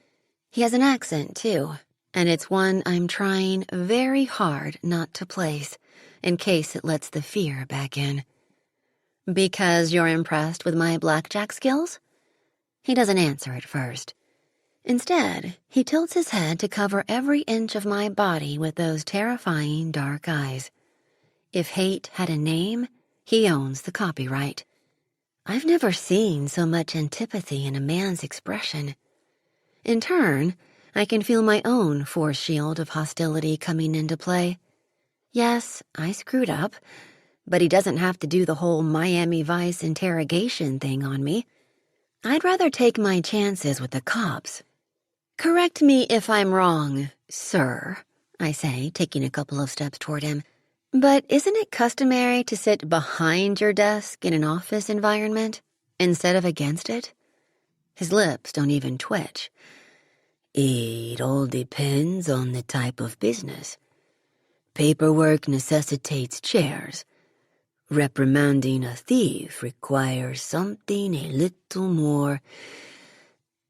He has an accent, too, and it's one I'm trying very hard not to place, in case it lets the fear back in. Because you're impressed with my blackjack skills? He doesn't answer at first. Instead, he tilts his head to cover every inch of my body with those terrifying dark eyes. If hate had a name, he owns the copyright. I've never seen so much antipathy in a man's expression. In turn, I can feel my own force shield of hostility coming into play. Yes, I screwed up, but he doesn't have to do the whole Miami Vice interrogation thing on me. I'd rather take my chances with the cops. Correct me if I'm wrong, sir, I say, taking a couple of steps toward him. But isn't it customary to sit behind your desk in an office environment instead of against it? His lips don't even twitch. It all depends on the type of business. Paperwork necessitates chairs. Reprimanding a thief requires something a little more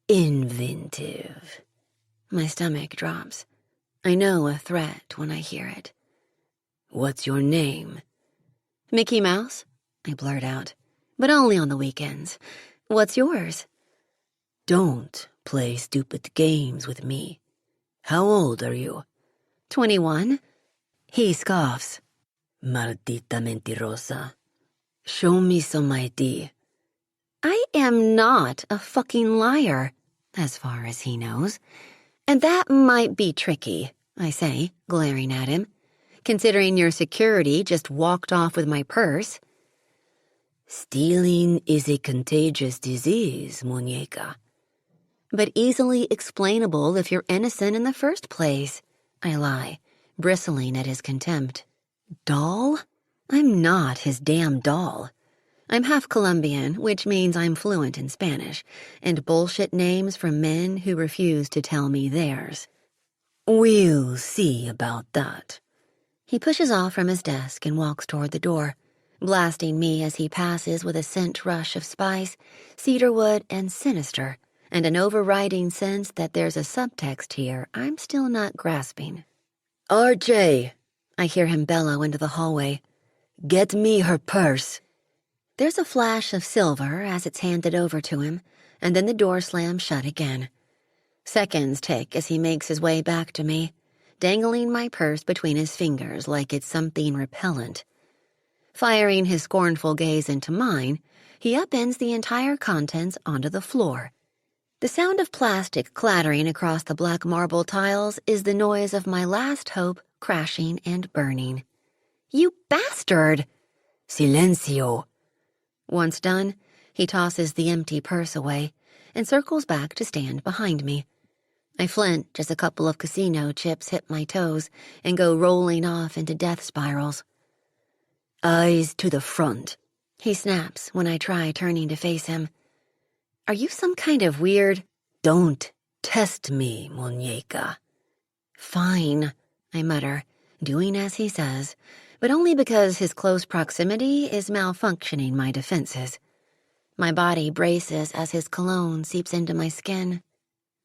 inventive. My stomach drops. I know a threat when I hear it. What's your name? Mickey Mouse, I blurt out, but only on the weekends. What's yours? Don't play stupid games with me. How old are you? 21. He scoffs. Maldita mentirosa. Show me some ID. I am not a fucking liar, as far as he knows. And that might be tricky, I say, glaring at him, considering your security just walked off with my purse. Stealing is a contagious disease, muñeca. But easily explainable if you're innocent in the first place, I lie, bristling at his contempt. Doll? I'm not his damn doll. I'm half Colombian, which means I'm fluent in Spanish, and bullshit names from men who refuse to tell me theirs. We'll see about that. He pushes off from his desk and walks toward the door, blasting me as he passes with a scent rush of spice, cedarwood, and sinister, and an overriding sense that there's a subtext here I'm still not grasping. RJ, I hear him bellow into the hallway. Get me her purse. There's a flash of silver as it's handed over to him, and then the door slams shut again. Seconds tick as he makes his way back to me, dangling my purse between his fingers like it's something repellent. Firing his scornful gaze into mine, he upends the entire contents onto the floor. The sound of plastic clattering across the black marble tiles is the noise of my last hope crashing and burning. You bastard! Silencio! Once done, he tosses the empty purse away and circles back to stand behind me. I flinch as a couple of casino chips hit my toes and go rolling off into death spirals. Eyes to the front, he snaps when I try turning to face him. Are you some kind of weird... Don't test me, muñeca. Fine, I mutter, doing as he says, but only because his close proximity is malfunctioning my defenses. My body braces as his cologne seeps into my skin.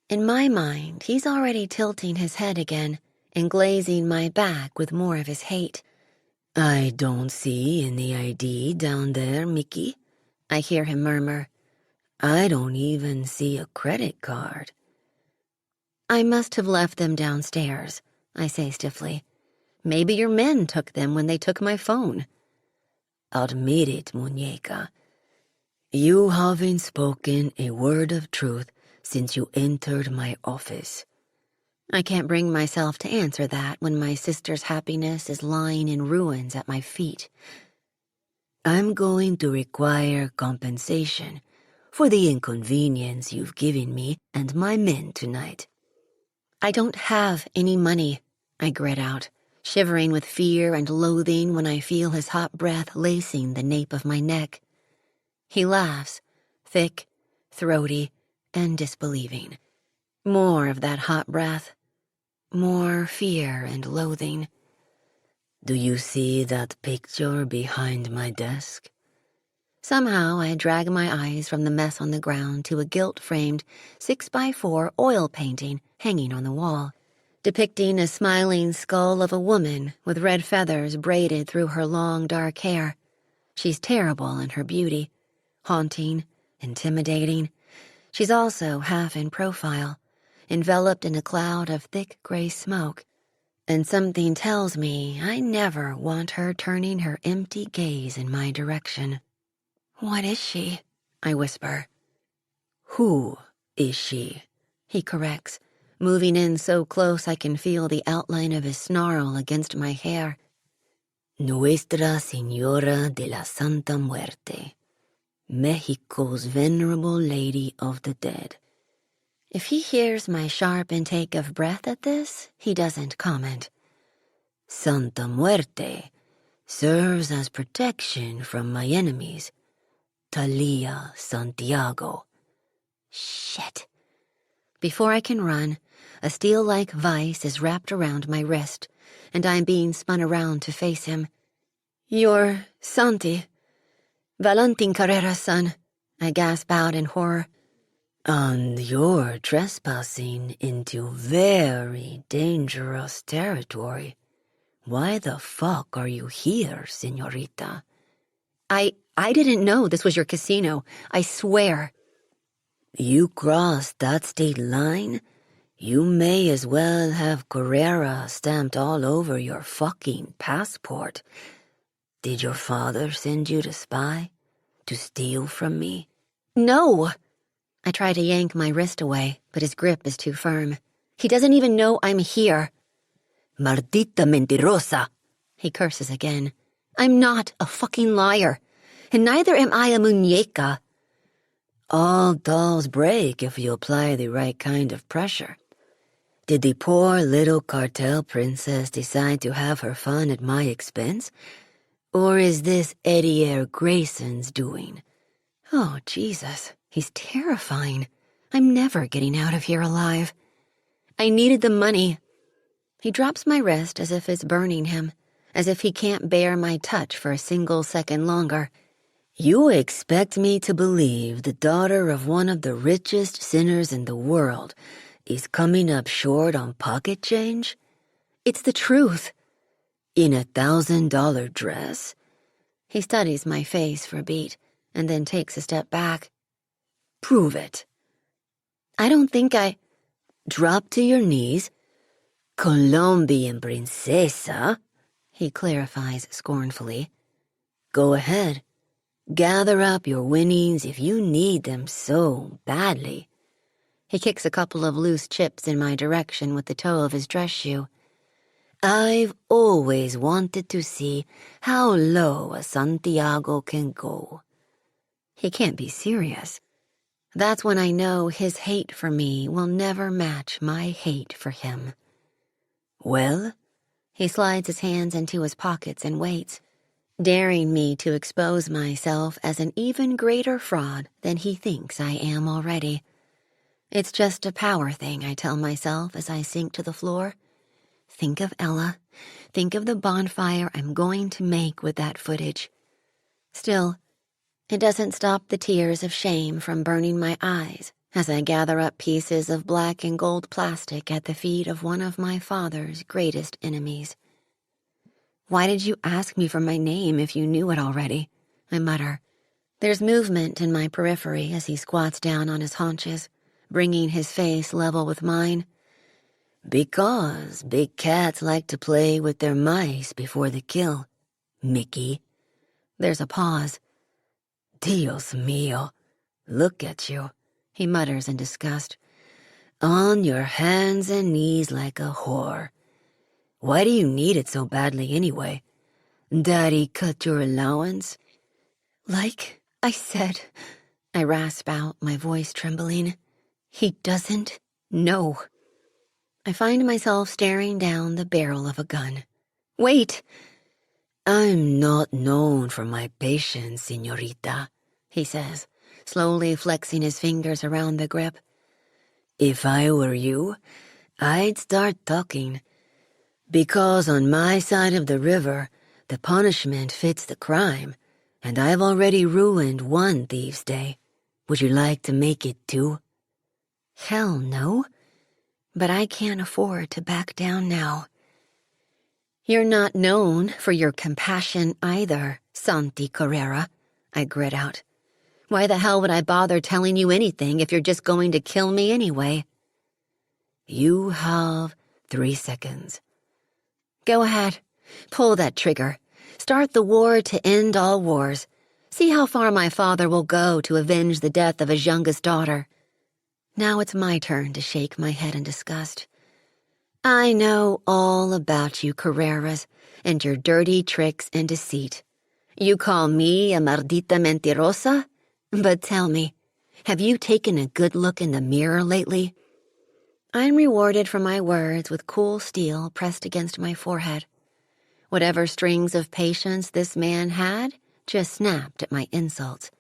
In my mind, he's already tilting his head again and glazing my back with more of his hate. I don't see any ID down there, Mickey, I hear him murmur. I don't even see a credit card. I must have left them downstairs, I say stiffly. Maybe your men took them when they took my phone. Admit it, muñeca. You haven't spoken a word of truth since you entered my office. I can't bring myself to answer that when my sister's happiness is lying in ruins at my feet. I'm going to require compensation for the inconvenience you've given me and my men tonight. I don't have any money, I grit out, shivering with fear and loathing when I feel his hot breath lacing the nape of my neck. He laughs, thick, throaty, and disbelieving. More of that hot breath. More fear and loathing. Do you see that picture behind my desk? Somehow I drag my eyes from the mess on the ground to a gilt-framed 6x4 oil painting hanging on the wall, depicting a smiling skull of a woman with red feathers braided through her long dark hair. She's terrible in her beauty, haunting, intimidating. She's also half in profile, enveloped in a cloud of thick gray smoke, and something tells me I never want her turning her empty gaze in my direction. "What is she?" I whisper. "Who is she?" he corrects, moving in so close I can feel the outline of his snarl against my hair. "Nuestra Señora de la Santa Muerte, Mexico's venerable Lady of the Dead." If he hears my sharp intake of breath at this, he doesn't comment. "Santa Muerte serves as protection from my enemies, Thalia Santiago." Shit. Before I can run, a steel-like vice is wrapped around my wrist, and I'm being spun around to face him. "You're Santi, Valentin Carrera's son," I gasp out in horror. "And you're trespassing into very dangerous territory. Why the fuck are you here, señorita?" I didn't know this was your casino. I swear. "You crossed that state line? You may as well have Carrera stamped all over your fucking passport. Did your father send you to spy? To steal from me?" "No!" I try to yank my wrist away, but his grip is too firm. "He doesn't even know I'm here." "Maldita mentirosa!" he curses again. "I'm not a fucking liar, and neither am I a muñeca." "All dolls break if you apply the right kind of pressure. Did the poor little cartel princess decide to have her fun at my expense? Or is this Eddie Grayson's doing?" Oh, Jesus, he's terrifying. I'm never getting out of here alive. "I needed the money." He drops my wrist as if it's burning him, as if he can't bear my touch for a single second longer. "You expect me to believe the daughter of one of the richest sinners in the world is coming up short on pocket change? It's the truth." "In a $1,000 dress?" He studies my face for a beat, and then takes a step back. "Prove it." "I don't think I—" "Drop to your knees. Colombian princesa," he clarifies scornfully. "Go ahead. Gather up your winnings if you need them so badly." He kicks a couple of loose chips in my direction with the toe of his dress shoe. "I've always wanted to see how low a Santiago can go." He can't be serious. That's when I know his hate for me will never match my hate for him. "Well?" He slides his hands into his pockets and waits, daring me to expose myself as an even greater fraud than he thinks I am already. It's just a power thing, I tell myself as I sink to the floor. Think of Ella. Think of the bonfire I'm going to make with that footage. Still, it doesn't stop the tears of shame from burning my eyes as I gather up pieces of black and gold plastic at the feet of one of my father's greatest enemies. "Why did you ask me for my name if you knew it already?" I mutter. There's movement in my periphery as he squats down on his haunches, bringing his face level with mine. "Because big cats like to play with their mice before the kill, Mickey." There's a pause. "Dios mío, look at you," he mutters in disgust. "On your hands and knees like a whore. Why do you need it so badly anyway? Daddy cut your allowance?" "Like I said," I rasp out, my voice trembling, "he doesn't know." I find myself staring down the barrel of a gun. "Wait!" "I'm not known for my patience, señorita," he says, slowly flexing his fingers around the grip. "If I were you, I'd start talking. Because on my side of the river, the punishment fits the crime, and I've already ruined one thief's day. Would you like to make it two?" Hell no. But I can't afford to back down now. "You're not known for your compassion either, Santi Carrera," I grit out. "Why the hell would I bother telling you anything if you're just going to kill me anyway?" You have 3 seconds. Go ahead. Pull that trigger. Start the war to end all wars. See how far my father will go to avenge the death of his youngest daughter. Now it's my turn to shake my head in disgust. I know all about you, Carreras, and your dirty tricks and deceit. You call me a maldita mentirosa? But tell me, have you taken a good look in the mirror lately? I'm rewarded for my words with cool steel pressed against my forehead. Whatever strings of patience this man had just snapped at my insults.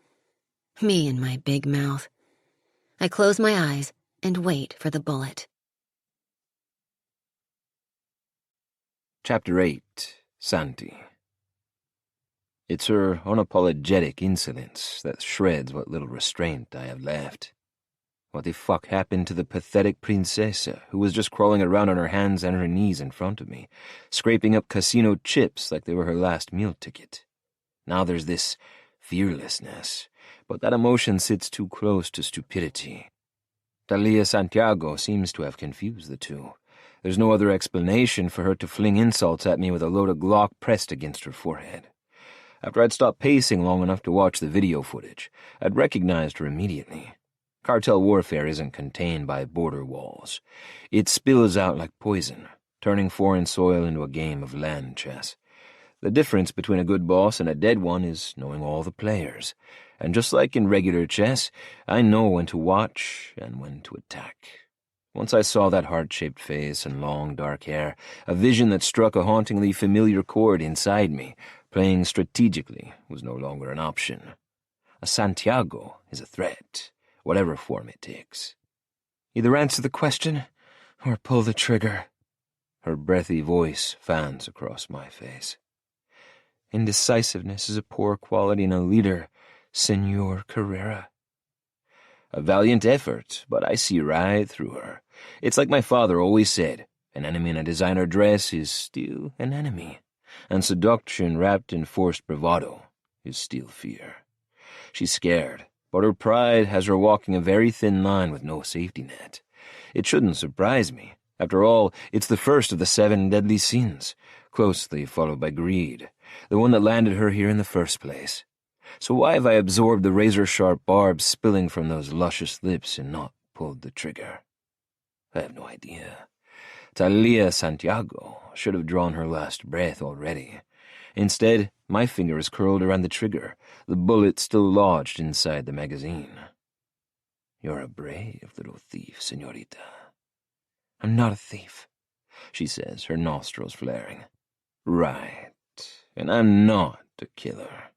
Me and my big mouth. I close my eyes and wait for the bullet. Chapter 8. Santi. It's her unapologetic insolence that shreds what little restraint I have left. What the fuck happened to the pathetic princesa who was just crawling around on her hands and her knees in front of me, scraping up casino chips like they were her last meal ticket? Now there's this fearlessness, but that emotion sits too close to stupidity. Thalia Santiago seems to have confused the two. There's no other explanation for her to fling insults at me with a loaded Glock pressed against her forehead. After I'd stopped pacing long enough to watch the video footage, I'd recognized her immediately. Cartel warfare isn't contained by border walls. It spills out like poison, turning foreign soil into a game of land chess. The difference between a good boss and a dead one is knowing all the players. And just like in regular chess, I know when to watch and when to attack. Once I saw that heart-shaped face and long, dark hair, a vision that struck a hauntingly familiar chord inside me. Playing strategically was no longer an option. A Santiago is a threat, whatever form it takes. Either answer the question, or pull the trigger. Her breathy voice fans across my face. Indecisiveness is a poor quality in a leader, Senor Carrera. A valiant effort, but I see right through her. It's like my father always said, an enemy in a designer dress is still an enemy, and seduction wrapped in forced bravado is still fear. She's scared, but her pride has her walking a very thin line with no safety net. It shouldn't surprise me. After all, it's the first of the 7 deadly sins, closely followed by greed, the one that landed her here in the first place. So why have I absorbed the razor-sharp barbs spilling from those luscious lips and not pulled the trigger? I have no idea. Thalia Santiago should have drawn her last breath already. Instead, my finger is curled around the trigger, the bullet still lodged inside the magazine. You're a brave little thief, señorita. I'm not a thief, she says, her nostrils flaring. Right, and I'm not a killer.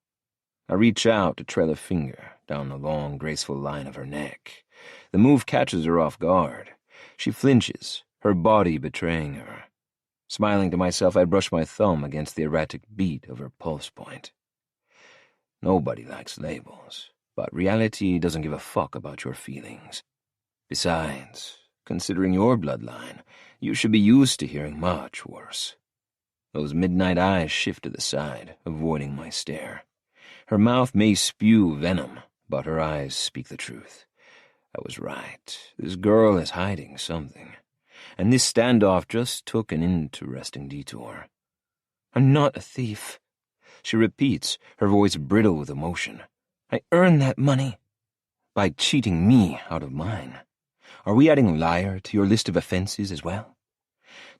I reach out to trail a finger down the long, graceful line of her neck. The move catches her off guard. She flinches, her body betraying her. Smiling to myself, I brush my thumb against the erratic beat of her pulse point. Nobody likes labels, but reality doesn't give a fuck about your feelings. Besides, considering your bloodline, you should be used to hearing much worse. Those midnight eyes shift to the side, avoiding my stare. Her mouth may spew venom, but her eyes speak the truth. I was right. This girl is hiding something. And this standoff just took an interesting detour. I'm not a thief, she repeats, her voice brittle with emotion. I earned that money by cheating me out of mine. Are we adding liar to your list of offenses as well?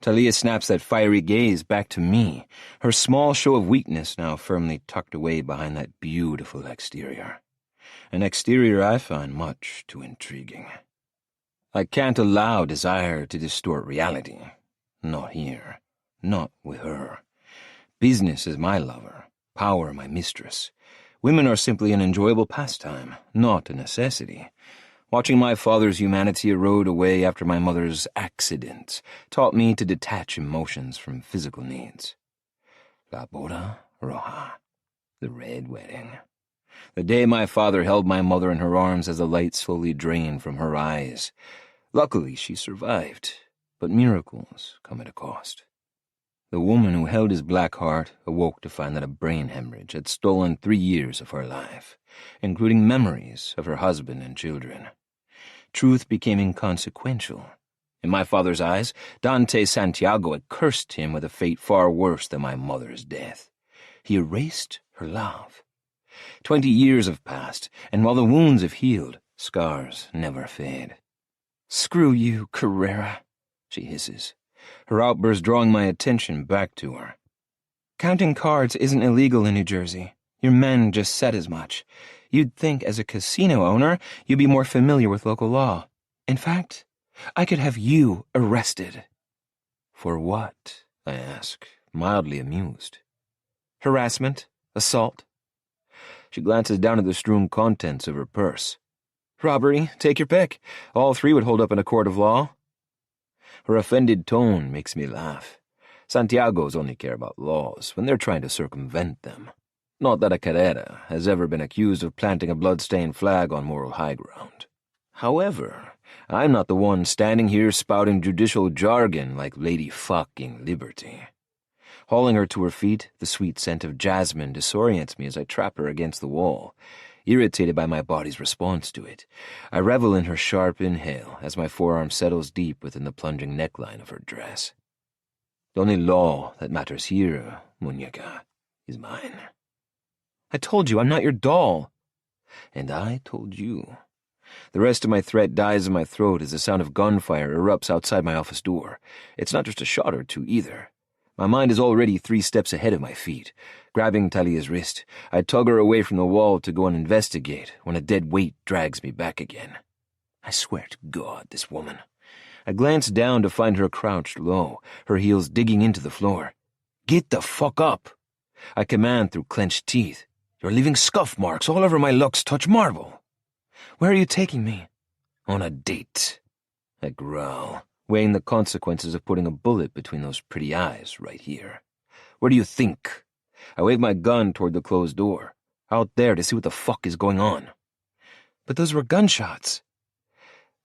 Thalia snaps that fiery gaze back to me, her small show of weakness now firmly tucked away behind that beautiful exterior. An exterior I find much too intriguing. I can't allow desire to distort reality. Not here. Not with her. Business is my lover. Power my mistress. Women are simply an enjoyable pastime, not a necessity. Watching my father's humanity erode away after my mother's accident taught me to detach emotions from physical needs. La boda roja, the red wedding. The day my father held my mother in her arms as the light slowly drained from her eyes. Luckily, she survived, but miracles come at a cost. The woman who held his black heart awoke to find that a brain hemorrhage had stolen 3 years of her life, including memories of her husband and children. Truth became inconsequential. In my father's eyes, Thalia Santiago had cursed him with a fate far worse than my mother's death. He erased her love. 20 years have passed, and while the wounds have healed, scars never fade. "Screw you, Carrera," she hisses, her outburst drawing my attention back to her. "Counting cards isn't illegal in New Jersey. Your men just said as much. You'd think as a casino owner you'd be more familiar with local law. In fact, I could have you arrested." "For what?" I ask, mildly amused. "Harassment, assault." She glances down at the strewn contents of her purse. "Robbery, take your pick. All 3 would hold up in a court of law." Her offended tone makes me laugh. Santiagos only care about laws when they're trying to circumvent them. Not that a Carrera has ever been accused of planting a blood-stained flag on moral high ground. However, I'm not the one standing here spouting judicial jargon like Lady Fucking Liberty. Hauling her to her feet, the sweet scent of jasmine disorients me as I trap her against the wall. Irritated by my body's response to it, I revel in her sharp inhale as my forearm settles deep within the plunging neckline of her dress. The only law that matters here, muñeca, is mine. "I told you I'm not your doll." "And I told you." The rest of my threat dies in my throat as the sound of gunfire erupts outside my office door. It's not just a shot or two either. My mind is already 3 steps ahead of my feet. Grabbing Thalia's wrist, I tug her away from the wall to go and investigate when a dead weight drags me back again. I swear to God, this woman. I glance down to find her crouched low, her heels digging into the floor. "Get the fuck up!" I command through clenched teeth. "You're leaving scuff marks all over my Lux Touch marble." "Where are you taking me?" "On a date," I growl, weighing the consequences of putting a bullet between those pretty eyes right here. "Where do you think?" I wave my gun toward the closed door, out there to see what the fuck is going on. "But those were gunshots."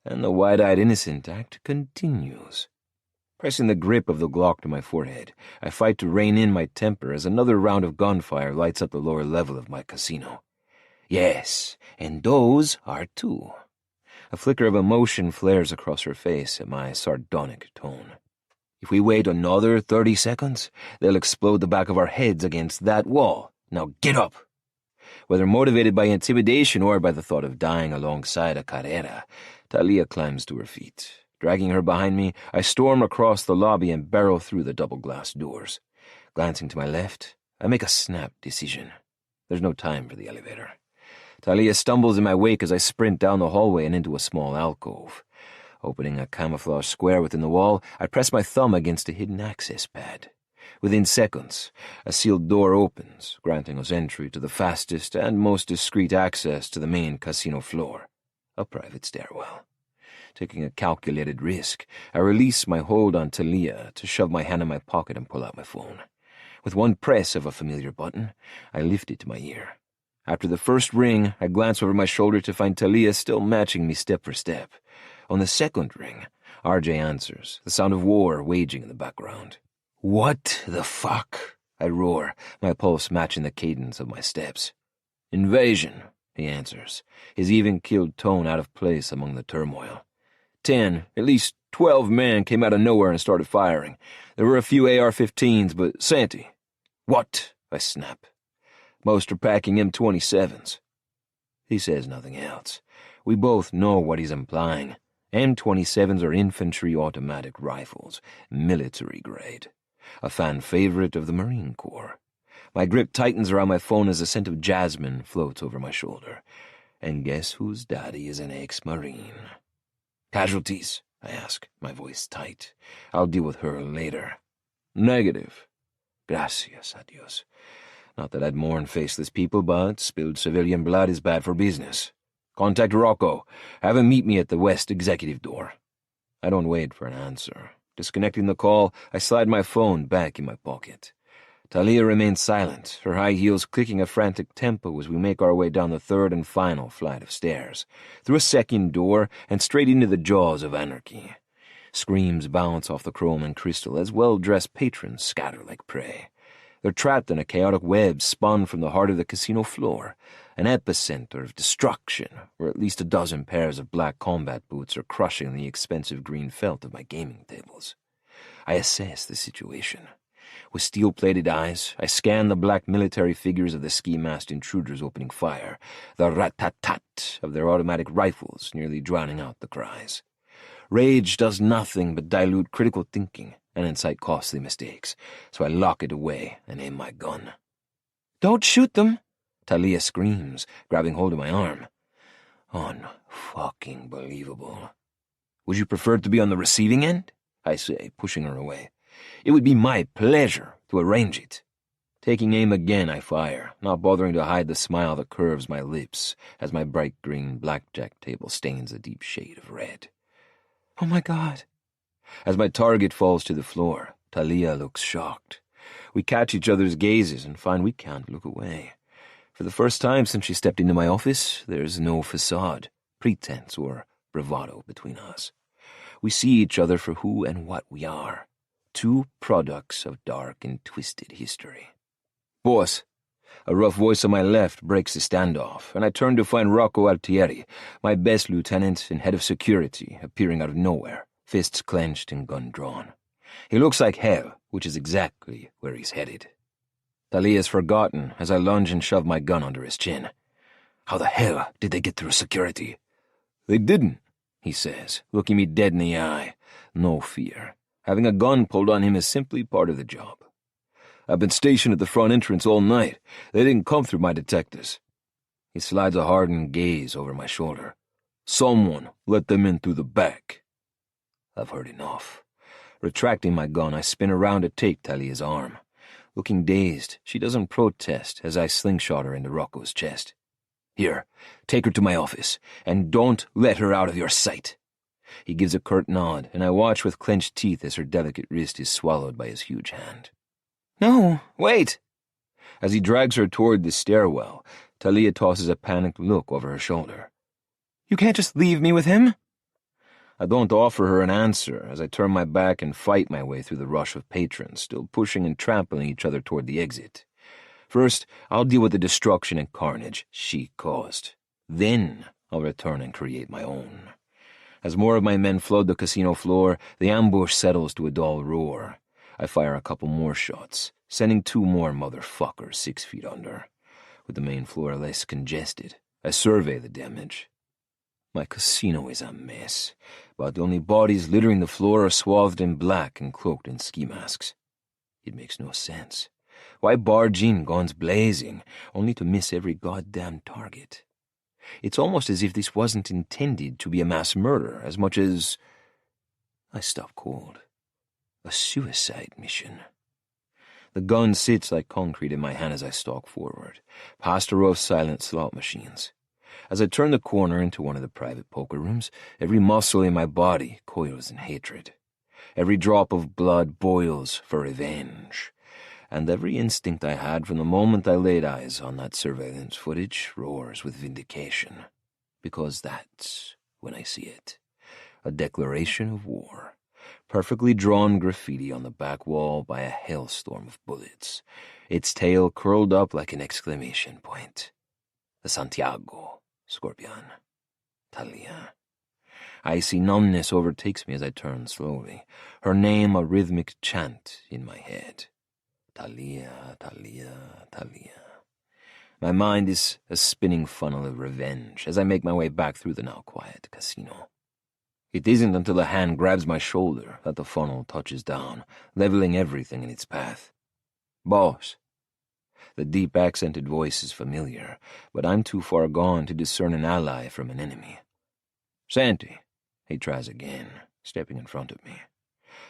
And the wide-eyed innocent act continues. Pressing the grip of the Glock to my forehead, I fight to rein in my temper as another round of gunfire lights up the lower level of my casino. "Yes, and those are too." A flicker of emotion flares across her face at my sardonic tone. "If we wait another 30 seconds, they'll explode the back of our heads against that wall. Now get up!" Whether motivated by intimidation or by the thought of dying alongside a Carrera, Thalia climbs to her feet. Dragging her behind me, I storm across the lobby and barrel through the double-glass doors. Glancing to my left, I make a snap decision. There's no time for the elevator. Thalia stumbles in my wake as I sprint down the hallway and into a small alcove. Opening a camouflage square within the wall, I press my thumb against a hidden access pad. Within seconds, a sealed door opens, granting us entry to the fastest and most discreet access to the main casino floor, a private stairwell. Taking a calculated risk, I release my hold on Thalia to shove my hand in my pocket and pull out my phone. With one press of a familiar button, I lift it to my ear. After the first ring, I glance over my shoulder to find Thalia still matching me step for step. On the second ring, RJ answers, the sound of war waging in the background. "What the fuck?" I roar, my pulse matching the cadence of my steps. "Invasion," he answers, his even-keeled tone out of place among the turmoil. 10, at least 12 men came out of nowhere and started firing. There were a few AR-15s, but Santi. "What?" I snap. "Most are packing M27s. He says nothing else. We both know what he's implying. M27s are infantry automatic rifles, military grade. A fan favorite of the Marine Corps. My grip tightens around my phone as a scent of jasmine floats over my shoulder. And guess whose daddy is an ex-Marine? "Casualties?" I ask, my voice tight. "I'll deal with her later." "Negative." Gracias a Dios. Not that I'd mourn faceless people, but spilled civilian blood is bad for business. "Contact Rocco. Have him meet me at the west executive door." I don't wait for an answer. Disconnecting the call, I slide my phone back in my pocket. Thalia remains silent, her high heels clicking a frantic tempo as we make our way down the third and final flight of stairs, through a second door and straight into the jaws of anarchy. Screams bounce off the chrome and crystal as well-dressed patrons scatter like prey. They're trapped in a chaotic web spun from the heart of the casino floor, an epicenter of destruction, where at least a dozen pairs of black combat boots are crushing the expensive green felt of my gaming tables. I assess the situation. With steel-plated eyes, I scan the black military figures of the ski-masked intruders opening fire, the rat-tat-tat of their automatic rifles nearly drowning out the cries. Rage does nothing but dilute critical thinking and incite costly mistakes, so I lock it away and aim my gun. "Don't shoot them!" Thalia screams, grabbing hold of my arm. Unfucking believable. "Would you prefer to be on the receiving end?" I say, pushing her away. "It would be my pleasure to arrange it." Taking aim again, I fire, not bothering to hide the smile that curves my lips as my bright green blackjack table stains a deep shade of red. "Oh my God." As my target falls to the floor, Thalia looks shocked. We catch each other's gazes and find we can't look away. For the first time since she stepped into my office, there's no facade, pretense, or bravado between us. We see each other for who and what we are, two products of dark and twisted history. "Boss." A rough voice on my left breaks the standoff, and I turn to find Rocco Altieri, my best lieutenant and head of security, appearing out of nowhere, fists clenched and gun drawn. He looks like hell, which is exactly where he's headed. Thalia's forgotten as I lunge and shove my gun under his chin. "How the hell did they get through security?" "They didn't," he says, looking me dead in the eye. No fear. Having a gun pulled on him is simply part of the job. "I've been stationed at the front entrance all night. They didn't come through my detectors." He slides a hardened gaze over my shoulder. "Someone let them in through the back." I've heard enough. Retracting my gun, I spin around to take Thalia's arm. Looking dazed, she doesn't protest as I slingshot her into Rocco's chest. "Here, take her to my office, and don't let her out of your sight." He gives a curt nod, and I watch with clenched teeth as her delicate wrist is swallowed by his huge hand. "No, wait!" As he drags her toward the stairwell, Thalia tosses a panicked look over her shoulder. "You can't just leave me with him?" I don't offer her an answer as I turn my back and fight my way through the rush of patrons, still pushing and trampling each other toward the exit. First, I'll deal with the destruction and carnage she caused. Then I'll return and create my own. As more of my men flood the casino floor, the ambush settles to a dull roar. I fire a couple more shots, sending two more motherfuckers 6 feet under. With the main floor less congested, I survey the damage. My casino is a mess, but the only bodies littering the floor are swathed in black and cloaked in ski masks. It makes no sense. Why barge in guns blazing, only to miss every goddamn target? It's almost as if this wasn't intended to be a mass murder as much as... I stop cold. A suicide mission. The gun sits like concrete in my hand as I stalk forward, past a row of silent slot machines. As I turn the corner into one of the private poker rooms, every muscle in my body coils in hatred. Every drop of blood boils for revenge. And every instinct I had from the moment I laid eyes on that surveillance footage roars with vindication. Because that's when I see it. A declaration of war. Perfectly drawn graffiti on the back wall by a hailstorm of bullets. Its tail curled up like an exclamation point. The Santiago. Scorpion. Thalia. Icy numbness overtakes me as I turn slowly, her name a rhythmic chant in my head. Thalia, Thalia, Thalia. My mind is a spinning funnel of revenge as I make my way back through the now quiet casino. It isn't until a hand grabs my shoulder that the funnel touches down, leveling everything in its path. "Boss." The deep accented voice is familiar, but I'm too far gone to discern an ally from an enemy. "Santi," he tries again, stepping in front of me.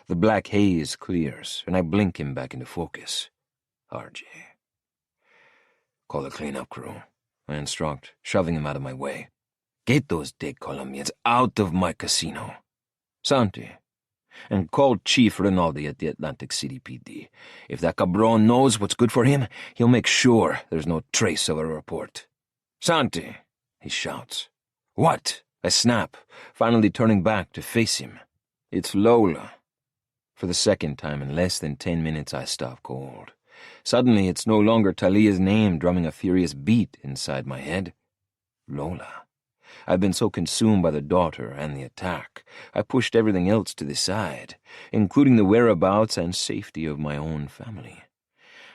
The black haze clears, and I blink him back into focus. RJ. "Call the cleanup crew," I instruct, shoving him out of my way. "Get those dead Colombians out of my casino." "Santi. And call Chief Rinaldi at the Atlantic City PD. If that cabron knows what's good for him, he'll make sure there's no trace of a report." "Santi," he shouts. "What?" I snap, finally turning back to face him. It's Lola. For the second time in less than 10 minutes, I stop cold. Suddenly, it's no longer Thalia's name drumming a furious beat inside my head. Lola. I've been so consumed by the daughter and the attack, I pushed everything else to the side, including the whereabouts and safety of my own family.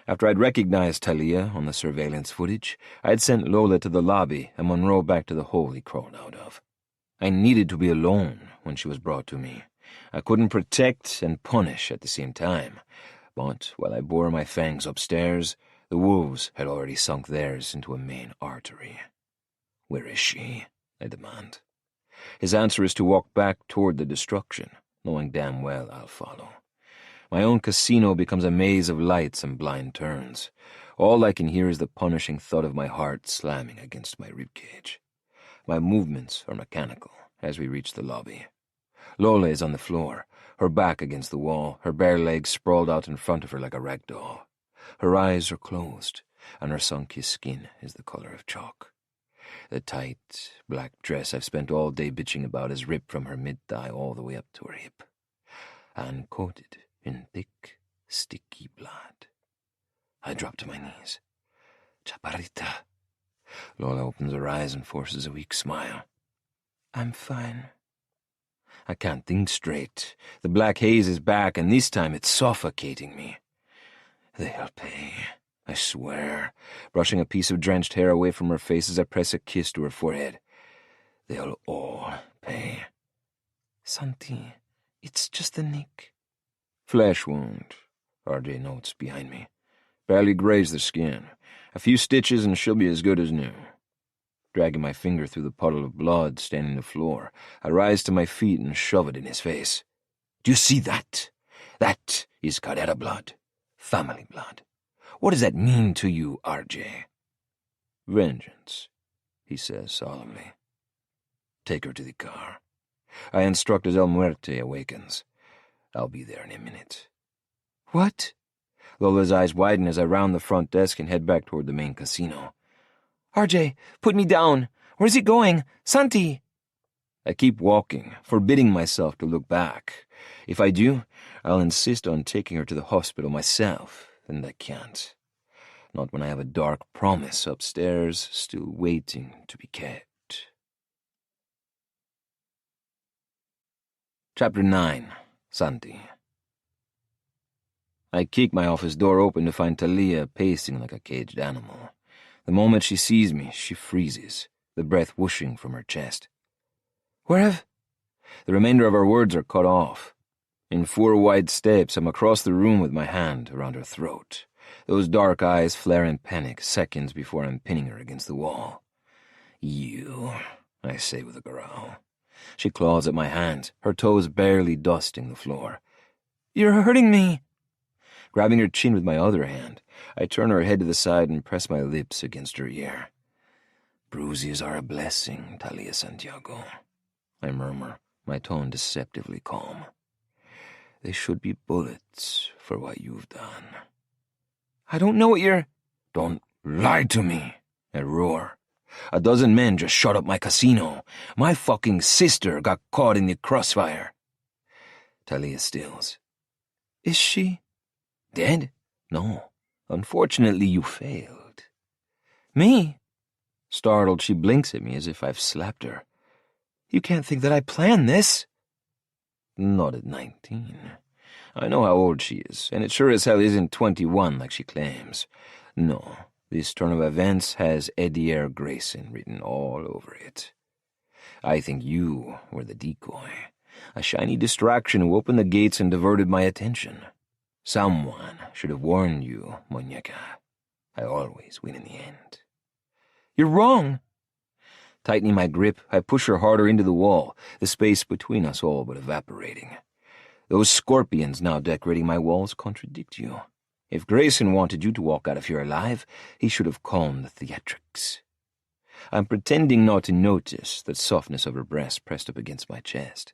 After I'd recognized Thalia on the surveillance footage, I'd sent Lola to the lobby and Monroe back to the hole he crawled out of. I needed to be alone when she was brought to me. I couldn't protect and punish at the same time, but while I bore my fangs upstairs, the wolves had already sunk theirs into a main artery. "Where is she?" I demand. His answer is to walk back toward the destruction, knowing damn well I'll follow. My own casino becomes a maze of lights and blind turns. All I can hear is the punishing thud of my heart slamming against my ribcage. My movements are mechanical as we reach the lobby. Lola is on the floor, her back against the wall, her bare legs sprawled out in front of her like a rag doll. Her eyes are closed, and her sun-kissed skin is the color of chalk. The tight, black dress I've spent all day bitching about is ripped from her mid-thigh all the way up to her hip, and coated in thick, sticky blood. I drop to my knees. "Chaparrita." Lola opens her eyes and forces a weak smile. "I'm fine." I can't think straight. The black haze is back, and this time it's suffocating me. "They'll pay, I swear," brushing a piece of drenched hair away from her face as I press a kiss to her forehead. "They'll all pay." "Santi, it's just a nick." "Flesh wound," RJ notes behind me. "Barely grazed the skin. A few stitches and she'll be as good as new." Dragging my finger through the puddle of blood staining the floor, I rise to my feet and shove it in his face. "Do you see that? That is Carrera blood. Family blood. What does that mean to you, RJ?" "Vengeance," he says solemnly. "Take her to the car." I instruct as El Muerte awakens. "I'll be there in a minute." "What?" Lola's eyes widen as I round the front desk and head back toward the main casino. "RJ, put me down. Where's he going? Santi!" I keep walking, forbidding myself to look back. If I do, I'll insist on taking her to the hospital myself, and I can't. Not when I have a dark promise upstairs still waiting to be kept. Chapter 9. Santi. I kick my office door open to find Thalia pacing like a caged animal. The moment she sees me, she freezes, the breath whooshing from her chest. "Where have—" The remainder of her words are cut off. In 4 wide steps, I'm across the room with my hand around her throat. Those dark eyes flare in panic seconds before I'm pinning her against the wall. "You," I say with a growl. She claws at my hands, her toes barely dusting the floor. "You're hurting me." Grabbing her chin with my other hand, I turn her head to the side and press my lips against her ear. "Bruises are a blessing, Thalia Santiago," I murmur, my tone deceptively calm. "They should be bullets for what you've done." "I don't know what you're—" "Don't lie to me," I roar. "A dozen men just shot up my casino. My fucking sister got caught in the crossfire." Thalia stills. "Is she—" "Dead? No. Unfortunately, you failed." "Me?" Startled, she blinks at me as if I've slapped her. "You can't think that I planned this." "Not at 19. I know how old she is, and it sure as hell isn't 21 like she claims. No, this turn of events has Edier Grayson written all over it. I think you were the decoy, a shiny distraction who opened the gates and diverted my attention. Someone should have warned you, Muñeca. I always win in the end." "You're wrong." Tightening my grip, I push her harder into the wall, the space between us all but evaporating. Those scorpions now decorating my walls contradict you. If Grayson wanted you to walk out of here alive, he should have calmed the theatrics. I'm pretending not to notice the softness of her breast pressed up against my chest,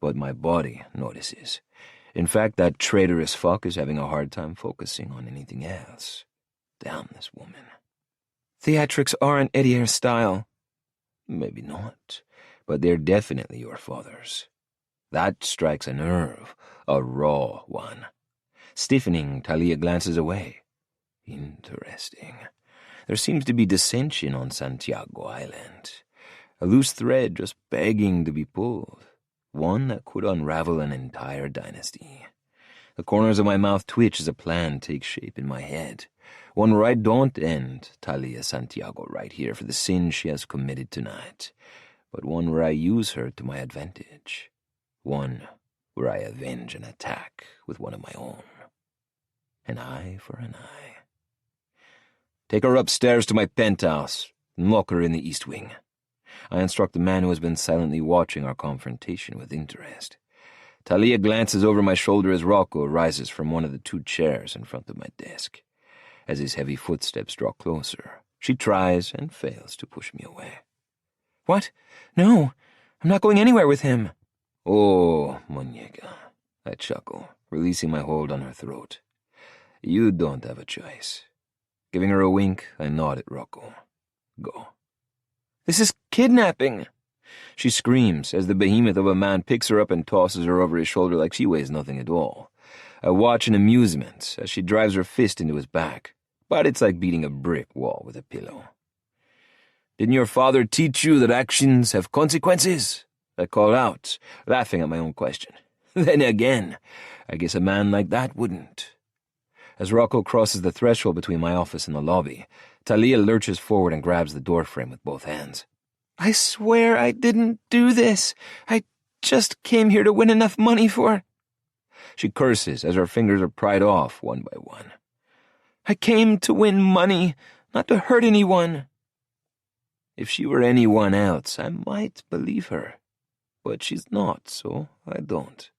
but my body notices. In fact, that traitorous fuck is having a hard time focusing on anything else. Damn this woman. "Theatrics aren't Edier's style." "Maybe not, but they're definitely your father's. That strikes a nerve, a raw one. Stiffening, Thalia glances away. Interesting. There seems to be dissension on Santiago Island. A loose thread just begging to be pulled. One that could unravel an entire dynasty. The corners of my mouth twitch as a plan takes shape in my head. One where I don't end Thalia Santiago right here for the sin she has committed tonight, but one where I use her to my advantage. One where I avenge an attack with one of my own. An eye for an eye. Take her upstairs to my penthouse and lock her in the east wing. I instruct the man who has been silently watching our confrontation with interest. Thalia glances over my shoulder as Rocco rises from one of the two chairs in front of my desk. As his heavy footsteps draw closer, she tries and fails to push me away. What? No, I'm not going anywhere with him. Oh, muñeca, I chuckle, releasing my hold on her throat. You don't have a choice. Giving her a wink, I nod at Rocco. Go. This is kidnapping. She screams as the behemoth of a man picks her up and tosses her over his shoulder like she weighs nothing at all. I watch in amusement as she drives her fist into his back, but it's like beating a brick wall with a pillow. Didn't your father teach you that actions have consequences? I call out, laughing at my own question. Then again, I guess a man like that wouldn't. As Rocco crosses the threshold between my office and the lobby, Thalia lurches forward and grabs the doorframe with both hands. I swear I didn't do this. I just came here to win enough money for... She curses as her fingers are pried off one by one. I came to win money, not to hurt anyone. If she were anyone else, I might believe her. But she's not, so I don't.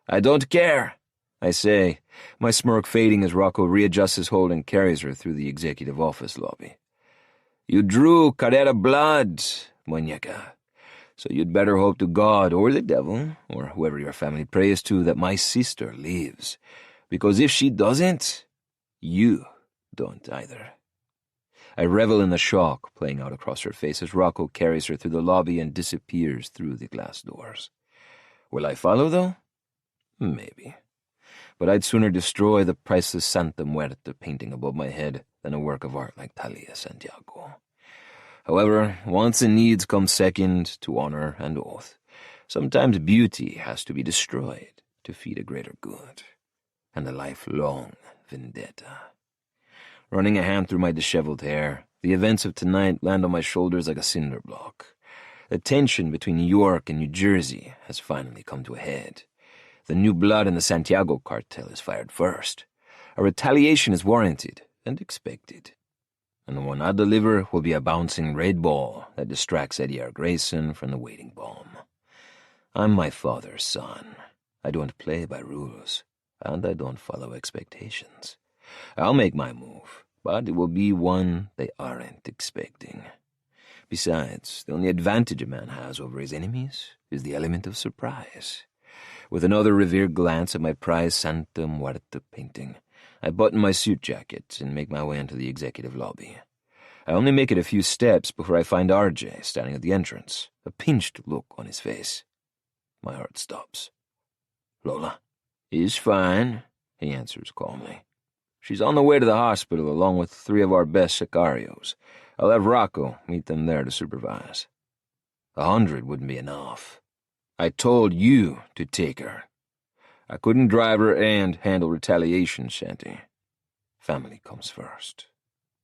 I don't care, I say, my smirk fading as Rocco readjusts his hold and carries her through the executive office lobby. You drew Carrera blood, muñeca, so you'd better hope to God or the devil, or whoever your family prays to, that my sister lives. Because if she doesn't, you don't either. I revel in the shock playing out across her face as Rocco carries her through the lobby and disappears through the glass doors. Will I follow, though? Maybe. But I'd sooner destroy the priceless Santa Muerta painting above my head than a work of art like Thalia Santiago. However, wants and needs come second to honor and oath. Sometimes beauty has to be destroyed to feed a greater good, and a lifelong vendetta. Running a hand through my disheveled hair, the events of tonight land on my shoulders like a cinder block. The tension between New York and New Jersey has finally come to a head. The new blood in the Santiago cartel is fired first. A retaliation is warranted and expected. And the one I deliver will be a bouncing red ball that distracts Eddie R. Grayson from the waiting bomb. I'm my father's son. I don't play by rules, and I don't follow expectations. I'll make my move, but it will be one they aren't expecting. Besides, the only advantage a man has over his enemies is the element of surprise. With another revered glance at my prized Santa Muerta painting, I button my suit jacket and make my way into the executive lobby. I only make it a few steps before I find RJ standing at the entrance, a pinched look on his face. My heart stops. Lola? He's fine, he answers calmly. She's on the way to the hospital along with 3 of our best sicarios. I'll have Rocco meet them there to supervise. 100 wouldn't be enough. I told you to take her. I couldn't drive her and handle retaliation, Shanty. Family comes first.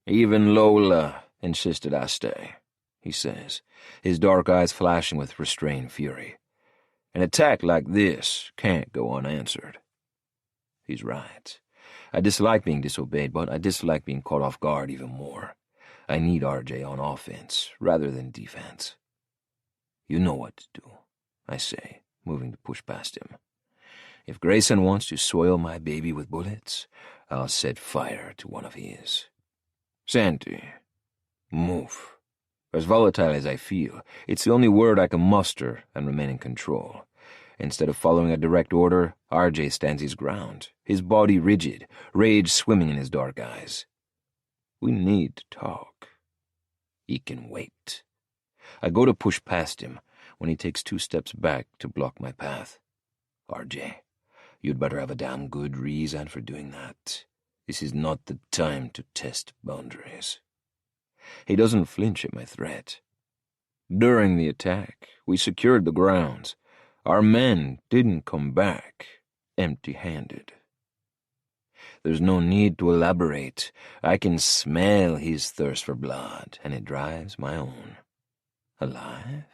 Even Lola insisted I stay, he says, his dark eyes flashing with restrained fury. An attack like this can't go unanswered. He's right. I dislike being disobeyed, but I dislike being caught off guard even more. I need RJ on offense rather than defense. You know what to do, I say, moving to push past him. If Grayson wants to soil my baby with bullets, I'll set fire to one of his. Santy, move. As volatile as I feel, it's the only word I can muster and remain in control. Instead of following a direct order, RJ stands his ground, his body rigid, rage swimming in his dark eyes. We need to talk. He can wait. I go to push past him when he takes 2 steps back to block my path. RJ, you'd better have a damn good reason for doing that. This is not the time to test boundaries. He doesn't flinch at my threat. During the attack, we secured the grounds. Our men didn't come back empty-handed. There's no need to elaborate. I can smell his thirst for blood, and it drives my own. Alive?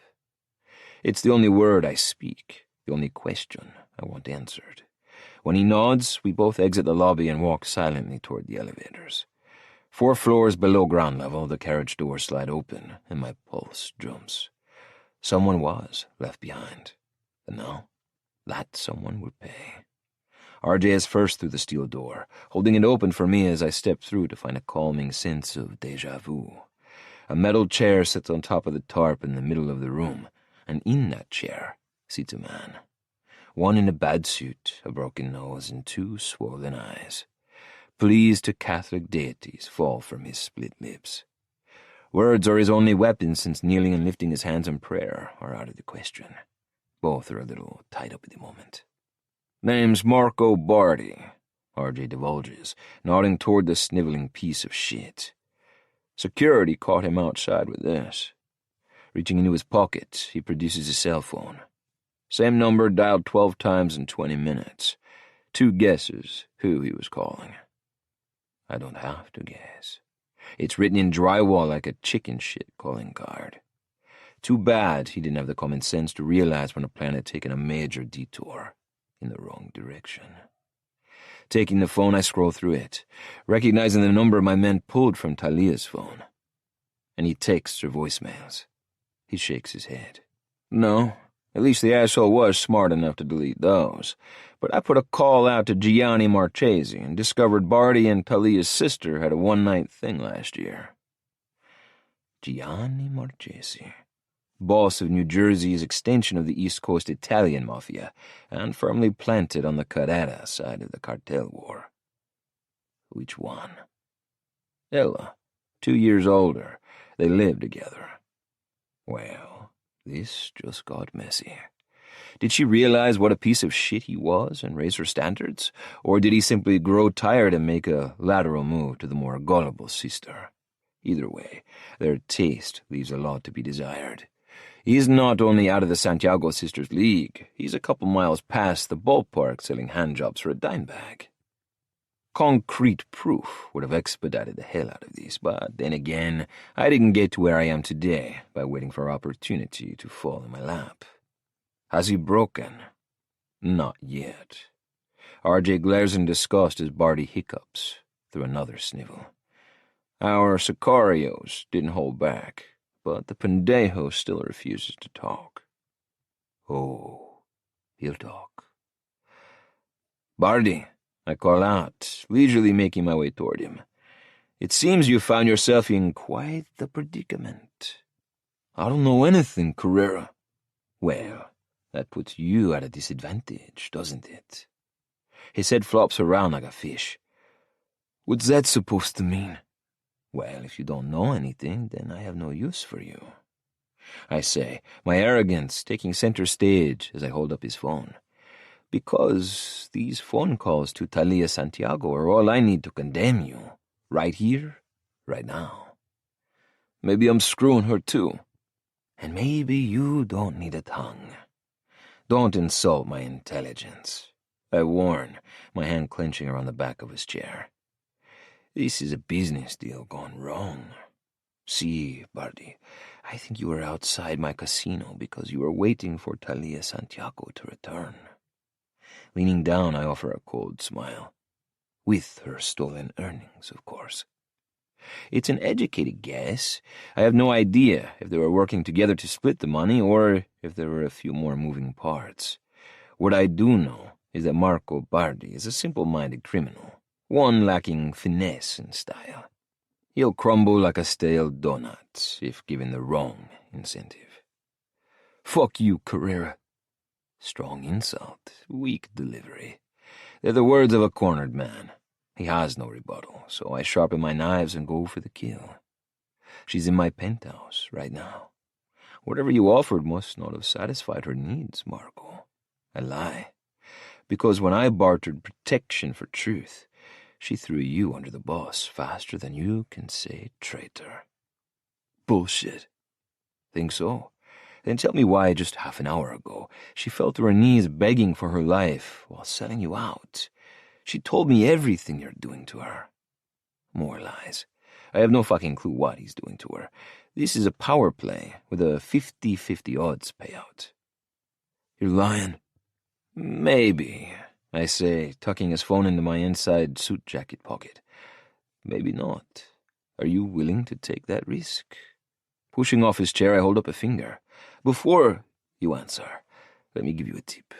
It's the only word I speak, the only question I want answered. When he nods, we both exit the lobby and walk silently toward the elevators. 4 floors below ground level, the carriage doors slide open, and my pulse jumps. Someone was left behind, and now that someone would pay. RJ is first through the steel door, holding it open for me as I step through to find a calming sense of déjà vu. A metal chair sits on top of the tarp in the middle of the room, and in that chair sits a man. One in a bad suit, a broken nose, and 2 swollen eyes. Pleas to Catholic deities fall from his split lips. Words are his only weapon, since kneeling and lifting his hands in prayer are out of the question. Both are a little tied up at the moment. Name's Marco Bardi, RJ divulges, nodding toward the sniveling piece of shit. Security caught him outside with this. Reaching into his pocket, he produces his cell phone. Same number dialed 12 times in 20 minutes. 2 guesses who he was calling. I don't have to guess. It's written in drywall like a chicken shit calling card. Too bad he didn't have the common sense to realize when the plan had taken a major detour in the wrong direction. Taking the phone, I scroll through it, recognizing the number my men pulled from Thalia's phone. And he texts her voicemails. He shakes his head. No, at least the asshole was smart enough to delete those. But I put a call out to Gianni Marchesi and discovered Bardi and Thalia's sister had a one-night thing last year. Gianni Marchesi, boss of New Jersey's extension of the East Coast Italian Mafia, and firmly planted on the Carrera side of the cartel war. Which one? Ella, 2 years older. They lived together. Well, this just got messy. Did she realize what a piece of shit he was and raise her standards? Or did he simply grow tired and make a lateral move to the more gullible sister? Either way, their taste leaves a lot to be desired. He's not only out of the Santiago sisters' league, he's a couple miles past the ballpark selling handjobs for a dime bag. Concrete proof would have expedited the hell out of these, but then again, I didn't get to where I am today by waiting for opportunity to fall in my lap. Has he broken? Not yet. RJ glares in disgust as Bardi hiccups through another snivel. Our sicarios didn't hold back, but the pendejo still refuses to talk. Oh, he'll talk. Bardi, I call out, leisurely making my way toward him. It seems you found yourself in quite the predicament. I don't know anything, Carrera. Well, that puts you at a disadvantage, doesn't it? His head flops around like a fish. What's that supposed to mean? Well, if you don't know anything, then I have no use for you. I say, my arrogance taking center stage as I hold up his phone. Because these phone calls to Thalia Santiago are all I need to condemn you. Right here, right now. Maybe I'm screwing her too. And maybe you don't need a tongue. Don't insult my intelligence. I warn, my hand clenching around the back of his chair. This is a business deal gone wrong. See, Bardi, I think you were outside my casino because you were waiting for Thalia Santiago to return. Leaning down, I offer a cold smile. With her stolen earnings, of course. It's an educated guess. I have no idea if they were working together to split the money or if there were a few more moving parts. What I do know is that Marco Bardi is a simple-minded criminal, one lacking finesse and style. He'll crumble like a stale donut if given the wrong incentive. Fuck you, Carrera. Strong insult, weak delivery. They're the words of a cornered man. He has no rebuttal, so I sharpen my knives and go for the kill. She's in my penthouse right now. Whatever you offered must not have satisfied her needs, Marco. I lie. Because when I bartered protection for truth, She threw you under the bus faster than you can say traitor. Bullshit. Think so? Then tell me why just half an hour ago she fell to her knees begging for her life while selling you out. She told me everything you're doing to her. More lies. I have no fucking clue what he's doing to her. This is a power play with a 50-50 odds payout. You're lying. Maybe, I say, tucking his phone into my inside suit jacket pocket. Maybe not. Are you willing to take that risk? Pushing off his chair, I hold up a finger. Before you answer, let me give you a tip.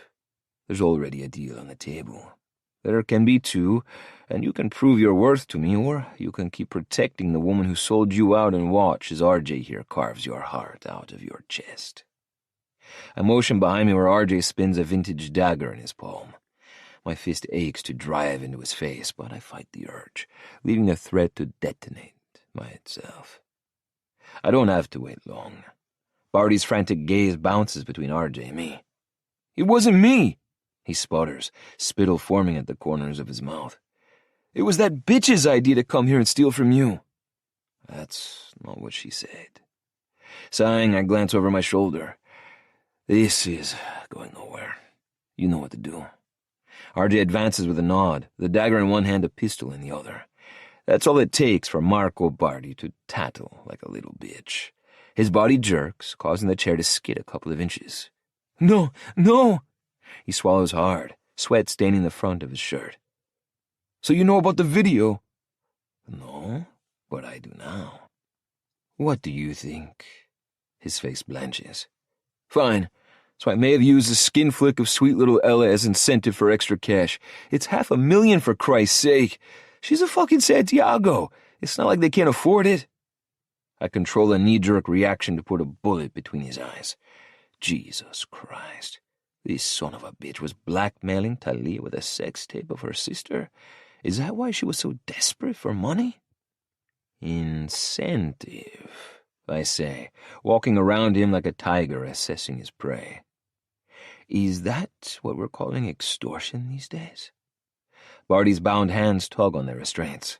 There's already a deal on the table. There can be two, and you can prove your worth to me, or you can keep protecting the woman who sold you out and watch as RJ here carves your heart out of your chest. I motion behind me where RJ spins a vintage dagger in his palm. My fist aches to drive into his face, but I fight the urge, leaving the threat to detonate by itself. I don't have to wait long. Barty's frantic gaze bounces between RJ and me. It wasn't me, he sputters, spittle forming at the corners of his mouth. It was that bitch's idea to come here and steal from you. That's not what she said. Sighing, I glance over my shoulder. This is going nowhere. You know what to do. RJ advances with a nod, the dagger in one hand, a pistol in the other. That's all it takes for Marco Barty to tattle like a little bitch. His body jerks, causing the chair to skid a couple of inches. No, no! He swallows hard, sweat staining the front of his shirt. So you know about the video? No, but I do now. What do you think? His face blanches. Fine. So I may have used the skin flick of sweet little Ella as incentive for extra cash. It's $500,000 for Christ's sake. She's a fucking Santiago. It's not like they can't afford it. I control a knee-jerk reaction to put a bullet between his eyes. Jesus Christ. This son of a bitch was blackmailing Thalia with a sex tape of her sister? Is that why she was so desperate for money? Incentive, I say, walking around him like a tiger assessing his prey. Is that what we're calling extortion these days? Barty's bound hands tug on their restraints.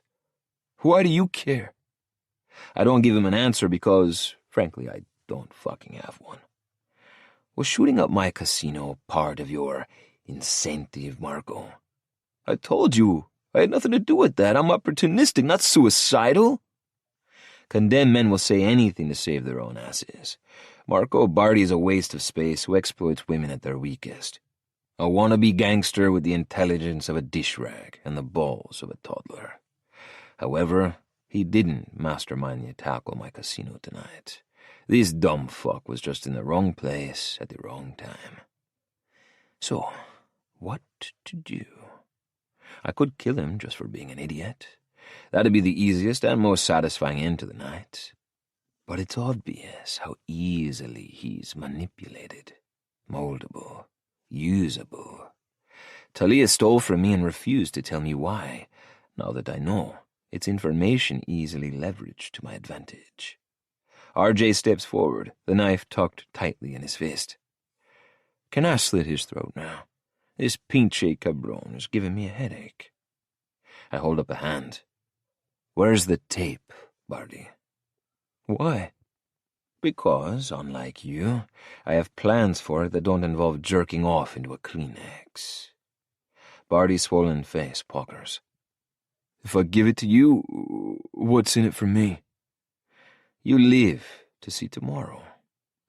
Why do you care? I don't give him an answer because, frankly, I don't fucking have one. Was shooting up my casino part of your incentive, Marco? I told you, I had nothing to do with that. I'm opportunistic, not suicidal. Condemned men will say anything to save their own asses. Marco Barty is a waste of space who exploits women at their weakest. A wannabe gangster with the intelligence of a dish rag and the balls of a toddler. However, he didn't mastermind the attack on my casino tonight. This dumb fuck was just in the wrong place at the wrong time. So, what to do? I could kill him just for being an idiot. That'd be the easiest and most satisfying end to the night. But it's obvious how easily he's manipulated, moldable, usable. Thalia stole from me and refused to tell me why. Now that I know, it's information easily leveraged to my advantage. RJ steps forward, the knife tucked tightly in his fist. Can I slit his throat now? This pinche cabron is giving me a headache. I hold up a hand. Where's the tape, Barty? Why? Because, unlike you, I have plans for it that don't involve jerking off into a Kleenex. Barty's swollen face puckers. If I give it to you, what's in it for me? You live to see tomorrow,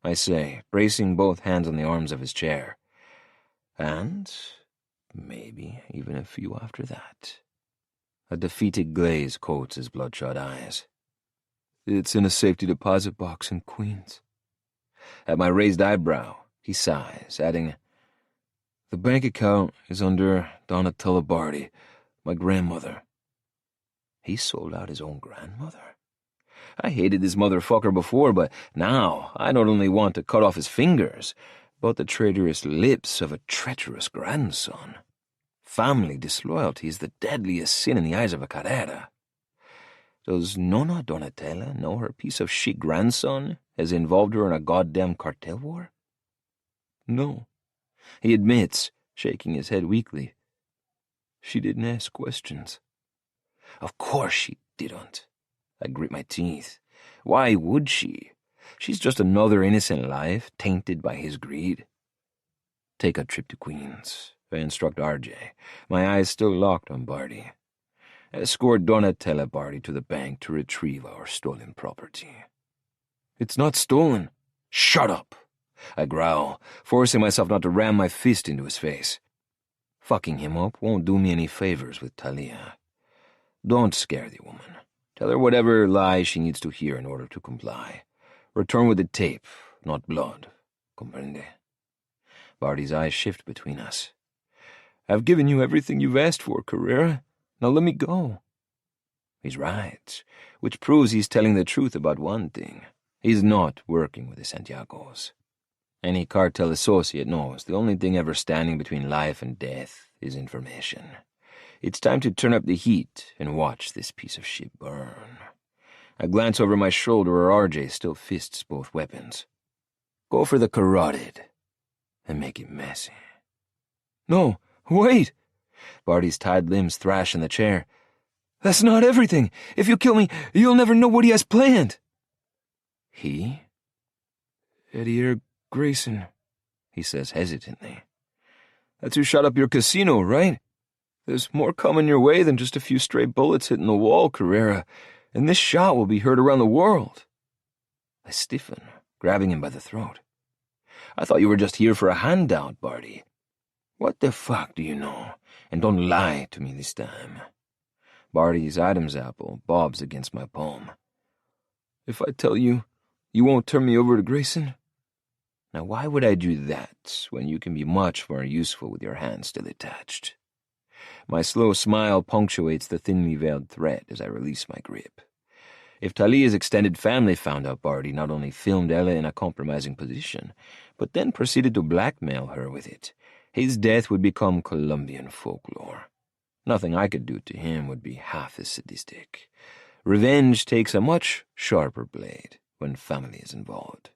I say, bracing both hands on the arms of his chair. And maybe even a few after that. A defeated glaze coats his bloodshot eyes. It's in a safety deposit box in Queens. At my raised eyebrow, he sighs, adding, The bank account is under Donatella Barty, my grandmother. He sold out his own grandmother? I hated this motherfucker before, but now I not only want to cut off his fingers, but the traitorous lips of a treacherous grandson. Family disloyalty is the deadliest sin in the eyes of a Carrera. Does Nonna Donatella know her piece of shit grandson has involved her in a goddamn cartel war? No, he admits, shaking his head weakly. She didn't ask questions. Of course she didn't. I grit my teeth. Why would she? She's just another innocent life, tainted by his greed. Take a trip to Queens, I instruct RJ, my eyes still locked on Barty. Escort Donatella Barty to the bank to retrieve our stolen property. It's not stolen. Shut up, I growl, forcing myself not to ram my fist into his face. Fucking him up won't do me any favors with Thalia. Don't scare the woman. Tell her whatever lies she needs to hear in order to comply. Return with the tape, not blood. Comprende? Barty's eyes shift between us. I've given you everything you've asked for, Carrera. Now let me go. He's right, which proves he's telling the truth about one thing. He's not working with the Santiagos. Any cartel associate knows the only thing ever standing between life and death is information. It's time to turn up the heat and watch this piece of shit burn. I glance over my shoulder where RJ still fists both weapons. Go for the carotid and make it messy. No, wait! Barty's tied limbs thrash in the chair. That's not everything. If you kill me, you'll never know what he has planned. He? Eddie Grayson, he says hesitantly. That's who shot up your casino, right? There's more coming your way than just a few stray bullets hitting the wall, Carrera, and this shot will be heard around the world. I stiffen, grabbing him by the throat. I thought you were just here for a handout, Barty. What the fuck do you know? And don't lie to me this time. Barty's Adam's apple bobs against my palm. If I tell you, you won't turn me over to Grayson? Now why would I do that when you can be much more useful with your hands still attached? My slow smile punctuates the thinly veiled threat as I release my grip. If Thalia's extended family found out Barty not only filmed Ella in a compromising position, but then proceeded to blackmail her with it, his death would become Colombian folklore. Nothing I could do to him would be half as sadistic. Revenge takes a much sharper blade when family is involved.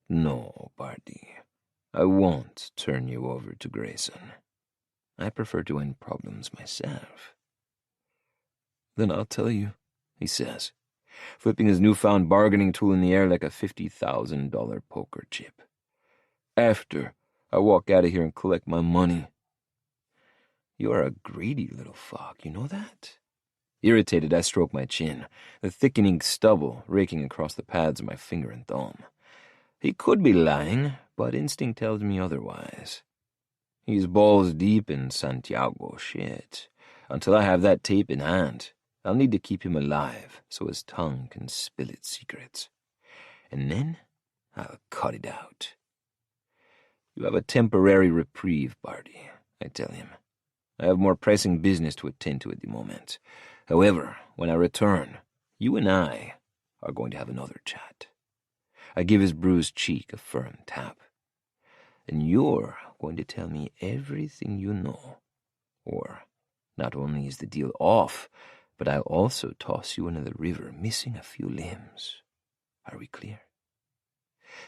No, Barty, I won't turn you over to Grayson. I prefer to end problems myself. Then I'll tell you, he says, flipping his newfound bargaining tool in the air like a $50,000 poker chip. After I walk out of here and collect my money. You're a greedy little fuck, you know that? Irritated, I stroke my chin, the thickening stubble raking across the pads of my finger and thumb. He could be lying, but instinct tells me otherwise. He's balls deep in Santiago shit. Until I have that tape in hand, I'll need to keep him alive so his tongue can spill its secrets. And then I'll cut it out. You have a temporary reprieve, Barty, I tell him. I have more pressing business to attend to at the moment. However, when I return, you and I are going to have another chat. I give his bruised cheek a firm tap. And you're going to tell me everything you know. Or, not only is the deal off, but I'll also toss you into the river, missing a few limbs. Are we clear?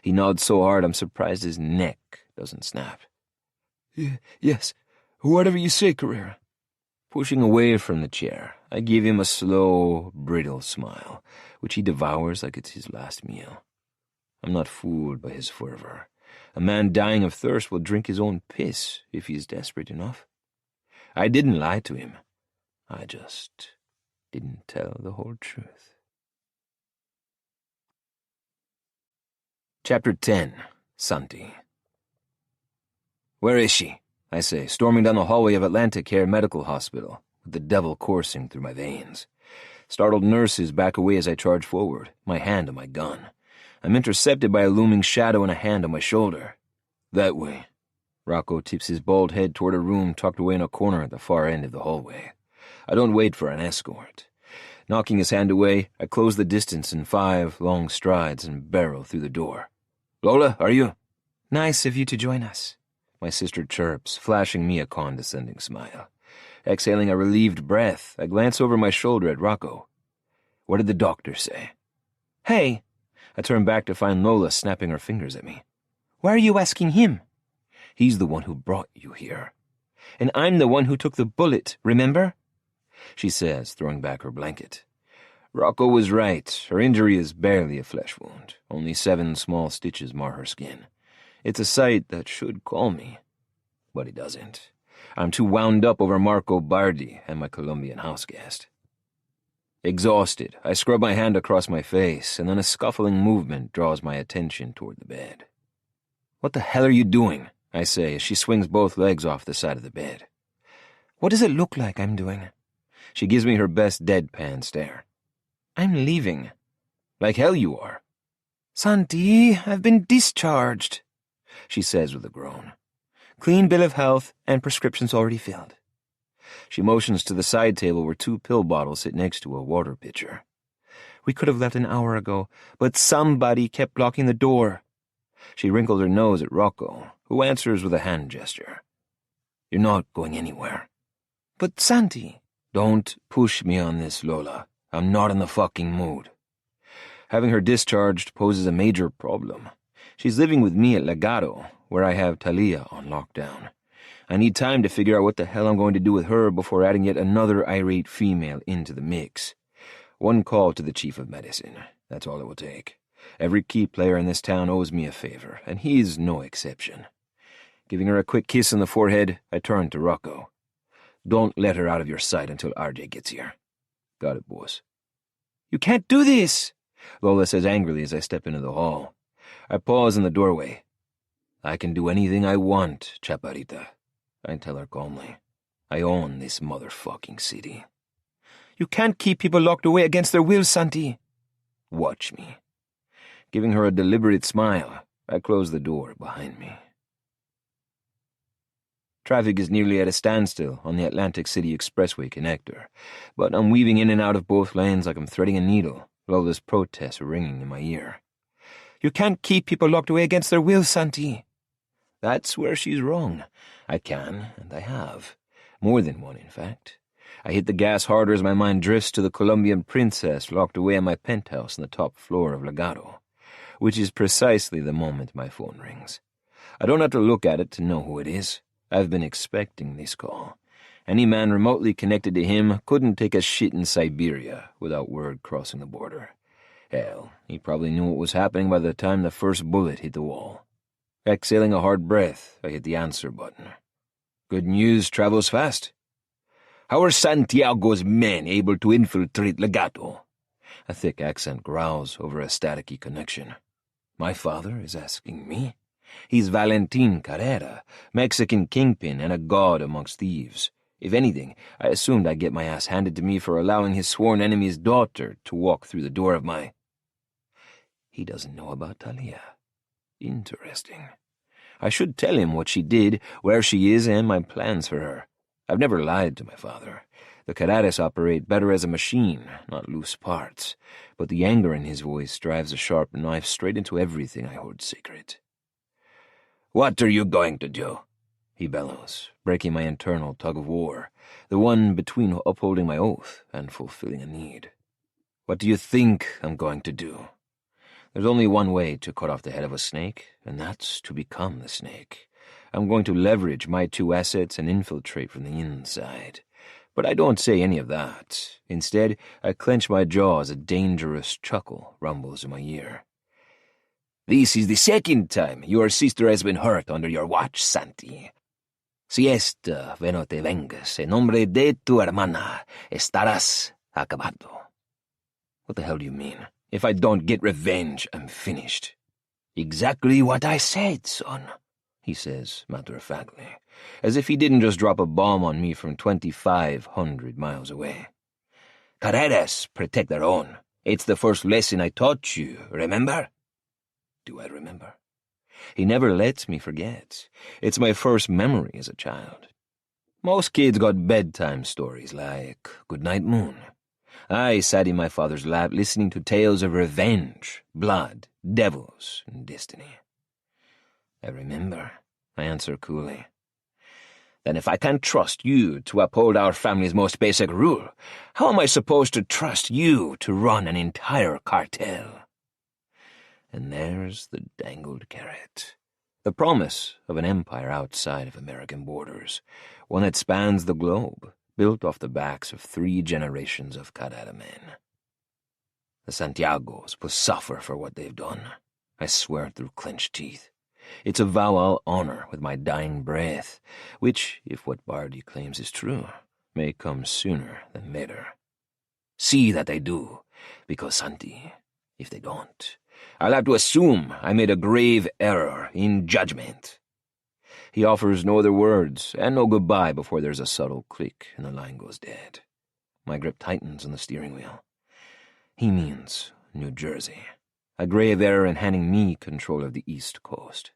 He nods so hard I'm surprised his neck doesn't snap. Yes, whatever you say, Carrera. Pushing away from the chair, I give him a slow, brittle smile, which he devours like it's his last meal. I'm not fooled by his fervor. A man dying of thirst will drink his own piss if he's desperate enough. I didn't lie to him. I just didn't tell the whole truth. Chapter 10. Santi. Where is she? I say, storming down the hallway of Atlantic Care Medical Hospital, with the devil coursing through my veins. Startled nurses back away as I charge forward, my hand on my gun. I'm intercepted by a looming shadow and a hand on my shoulder. That way. Rocco tips his bald head toward a room tucked away in a corner at the far end of the hallway. I don't wait for an escort. Knocking his hand away, I close the distance in 5 long strides and barrel through the door. Lola, are you? Nice of you to join us, my sister chirps, flashing me a condescending smile. Exhaling a relieved breath, I glance over my shoulder at Rocco. What did the doctor say? Hey! I turn back to find Lola snapping her fingers at me. Why are you asking him? He's the one who brought you here. And I'm the one who took the bullet, remember? she says, throwing back her blanket. Rocco was right. Her injury is barely a flesh wound. Only 7 small stitches mar her skin. It's a sight that should calm me, but it doesn't. I'm too wound up over Marco Bardi and my Colombian house guest. Exhausted, I scrub my hand across my face, and then a scuffling movement draws my attention toward the bed. "What the hell are you doing?" I say as she swings both legs off the side of the bed. "What does it look like I'm doing?" She gives me her best deadpan stare. "I'm leaving." "Like hell you are." "Santi, I've been discharged," she says with a groan. "Clean bill of health and prescriptions already filled." She motions to the side table where 2 pill bottles sit next to a water pitcher. "We could have left an hour ago, but somebody kept blocking the door." She wrinkles her nose at Rocco, who answers with a hand gesture. "You're not going anywhere." "But Santi—" "Don't push me on this, Lola. I'm not in the fucking mood." Having her discharged poses a major problem. She's living with me at Legato, where I have Thalia on lockdown. I need time to figure out what the hell I'm going to do with her before adding yet another irate female into the mix. 1 call to the chief of medicine. That's all it will take. Every key player in this town owes me a favor, and he's no exception. Giving her a quick kiss on the forehead, I turn to Rocco. "Don't let her out of your sight until RJ gets here." "Got it, boss." "You can't do this," Lola says angrily as I step into the hall. I pause in the doorway. "I can do anything I want, Chaparita," I tell her calmly. "I own this motherfucking city." "You can't keep people locked away against their will, Santi." "Watch me." Giving her a deliberate smile, I close the door behind me. Traffic is nearly at a standstill on the Atlantic City Expressway connector, but I'm weaving in and out of both lanes like I'm threading a needle, Lola's protests ringing in my ear. "You can't keep people locked away against their will, Santi." That's where she's wrong. I can, and I have. More than one, in fact. I hit the gas harder as my mind drifts to the Colombian princess locked away in my penthouse on the top floor of Legato, which is precisely the moment my phone rings. I don't have to look at it to know who it is. I've been expecting this call. Any man remotely connected to him couldn't take a shit in Siberia without word crossing the border. Hell, he probably knew what was happening by the time the first bullet hit the wall. Exhaling a hard breath, I hit the answer button. "Good news travels fast." "How are Santiago's men able to infiltrate Legato?" A thick accent growls over a staticky connection. My father is asking me? He's Valentin Carrera, Mexican kingpin and a god amongst thieves. If anything, I assumed I'd get my ass handed to me for allowing his sworn enemy's daughter to walk through the door of my... He doesn't know about Thalia. Interesting. I should tell him what she did, where she is, and my plans for her. I've never lied to my father. The Carreras operate better as a machine, not loose parts, but the anger in his voice drives a sharp knife straight into everything I hold sacred. "What are you going to do?" he bellows, breaking my internal tug-of-war, the one between upholding my oath and fulfilling a need. "What do you think I'm going to do?" There's only one way to cut off the head of a snake, and that's to become the snake. I'm going to leverage my 2 assets and infiltrate from the inside. But I don't say any of that. Instead, I clench my jaw as a dangerous chuckle rumbles in my ear. "This is the 2nd time your sister has been hurt under your watch, Santi. Si esta vez no te vengas, en nombre de tu hermana, estarás acabado." What the hell do you mean? If I don't get revenge, I'm finished. "Exactly what I said, son," he says, matter-of-factly, as if he didn't just drop a bomb on me from 2,500 miles away. "Carreras protect their own. It's the first lesson I taught you, remember?" Do I remember? He never lets me forget. It's my first memory as a child. Most kids got bedtime stories like Goodnight Moon. I sat in my father's lap listening to tales of revenge, blood, devils, and destiny. "I remember," I answer coolly. "Then if I can't trust you to uphold our family's most basic rule, how am I supposed to trust you to run an entire cartel?" And there's the dangled carrot. The promise of an empire outside of American borders, one that spans the globe, built off the backs of 3 generations of Carrera men. The Santiagos will suffer for what they've done. I swear it through clenched teeth. It's a vow I'll honor with my dying breath, which, if what Bardi claims is true, may come sooner than later. See that they do, because Santi, if they don't, I'll have to assume I made a grave error in judgment. He offers no other words and no goodbye before there's a subtle click and the line goes dead. My grip tightens on the steering wheel. He means New Jersey, a grave error in handing me control of the East Coast.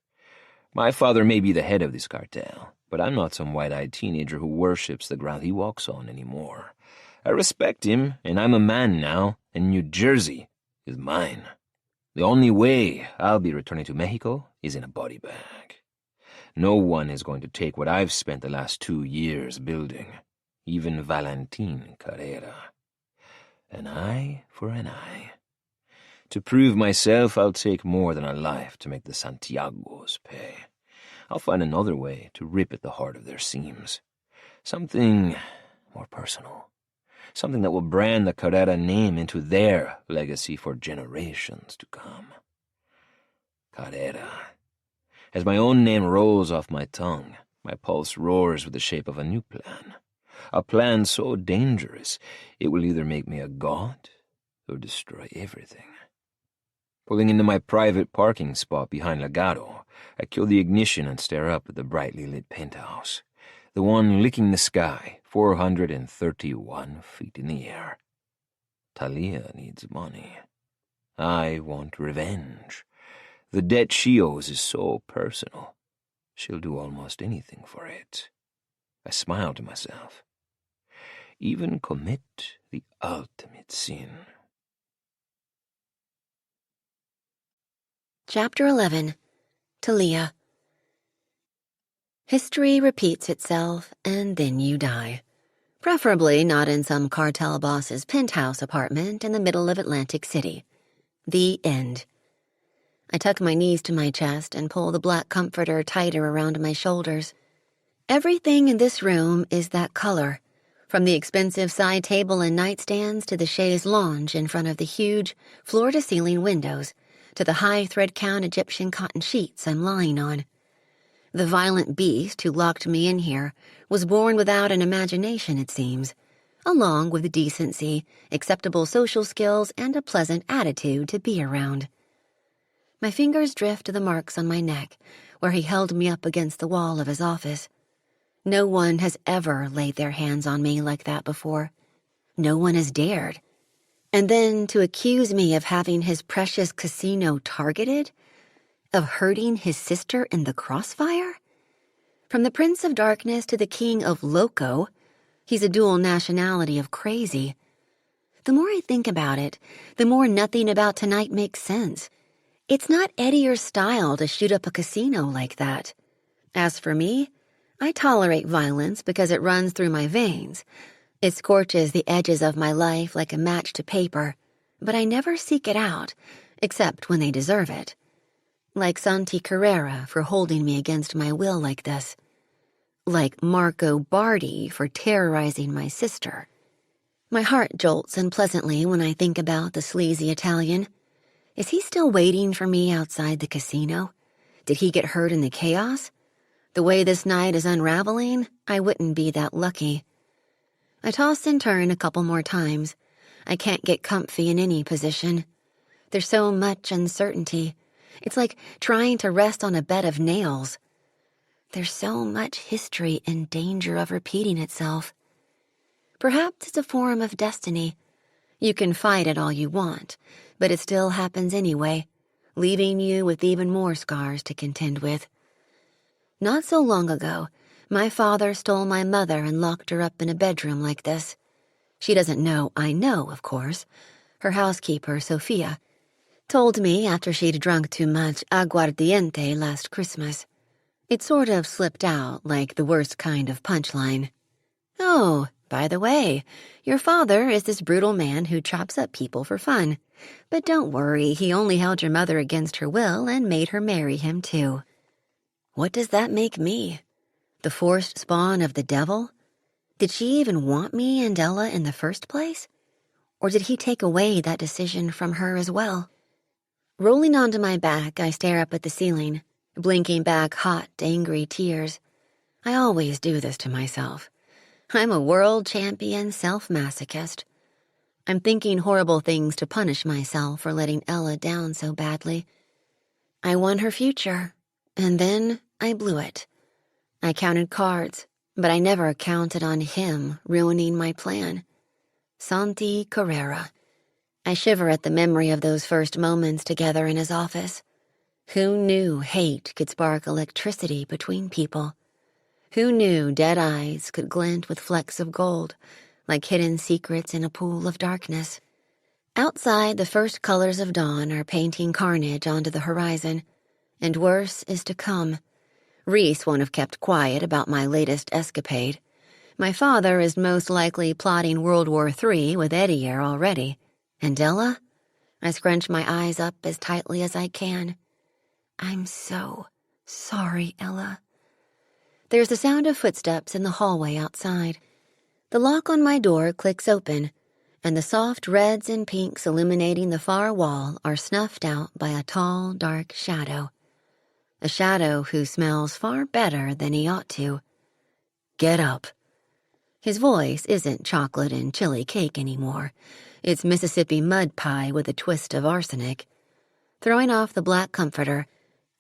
My father may be the head of this cartel, but I'm not some wide-eyed teenager who worships the ground he walks on anymore. I respect him, and I'm a man now, and New Jersey is mine. The only way I'll be returning to Mexico is in a body bag. No one is going to take what I've spent the last 2 years building, even Valentin Carrera. An eye for an eye. To prove myself, I'll take more than a life to make the Santiagos pay. I'll find another way to rip at the heart of their seams. Something more personal. Something that will brand the Carrera name into their legacy for generations to come. Carrera. As my own name rolls off my tongue, my pulse roars with the shape of a new plan. A plan so dangerous, it will either make me a god or destroy everything. Pulling into my private parking spot behind Legato, I kill the ignition and stare up at the brightly lit penthouse, the one licking the sky, 431 feet in the air. Thalia needs money. I want revenge. The debt she owes is so personal. She'll do almost anything for it. I smile to myself. Even commit the ultimate sin. Chapter 11. Thalia. History repeats itself, and then you die. Preferably not in some cartel boss's penthouse apartment in the middle of Atlantic City. The end. I tuck my knees to my chest and pull the black comforter tighter around my shoulders. Everything in this room is that color, from the expensive side table and nightstands to the chaise lounge in front of the huge, floor-to-ceiling windows, to the high thread-count Egyptian cotton sheets I'm lying on. The violent beast who locked me in here was born without an imagination, it seems, along with decency, acceptable social skills, and a pleasant attitude to be around. My fingers drift to the marks on my neck, where he held me up against the wall of his office. No one has ever laid their hands on me like that before. No one has dared. And then to accuse me of having his precious casino targeted? Of hurting his sister in the crossfire? From the Prince of Darkness to the King of Loco, he's a dual nationality of crazy. The more I think about it, the more nothing about tonight makes sense. It's not Eddie's style to shoot up a casino like that. As for me, I tolerate violence because it runs through my veins. It scorches the edges of my life like a match to paper, but I never seek it out, except when they deserve it. Like Santi Carrera for holding me against my will like this. Like Marco Bardi for terrorizing my sister. My heart jolts unpleasantly when I think about the sleazy Italian. Is he still waiting for me outside the casino? Did he get hurt in the chaos? The way this night is unraveling, I wouldn't be that lucky. I toss and turn a couple more times. I can't get comfy in any position. There's so much uncertainty. It's like trying to rest on a bed of nails. There's so much history in danger of repeating itself. Perhaps it's a form of destiny. You can fight it all you want, but it still happens anyway, leaving you with even more scars to contend with. Not so long ago, my father stole my mother and locked her up in a bedroom like this. She doesn't know I know, of course. Her housekeeper, Sophia, told me after she'd drunk too much aguardiente last Christmas. It sort of slipped out like the worst kind of punchline. Oh, by the way, your father is this brutal man who chops up people for fun. But don't worry, he only held your mother against her will and made her marry him too. What does that make me? The forced spawn of the devil? Did she even want me and Ella in the first place? Or did he take away that decision from her as well? Rolling onto my back, I stare up at the ceiling, blinking back hot, angry tears. I always do this to myself. I'm a world champion self-masochist. I'm thinking horrible things to punish myself for letting Ella down so badly. I won her future, and then I blew it. I counted cards, but I never counted on him ruining my plan. Santi Carrera. I shiver at the memory of those first moments together in his office. Who knew hate could spark electricity between people? Who knew dead eyes could glint with flecks of gold, like hidden secrets in a pool of darkness? Outside, the first colors of dawn are painting carnage onto the horizon, and worse is to come. Reese won't have kept quiet about my latest escapade. My father is most likely plotting World War III with Edier already. And Ella? I scrunch my eyes up as tightly as I can. I'm so sorry, Ella. There's the sound of footsteps in the hallway outside. The lock on my door clicks open, and the soft reds and pinks illuminating the far wall are snuffed out by a tall, dark shadow. A shadow who smells far better than he ought to. Get up. His voice isn't chocolate and chili cake anymore. It's Mississippi mud pie with a twist of arsenic. Throwing off the black comforter,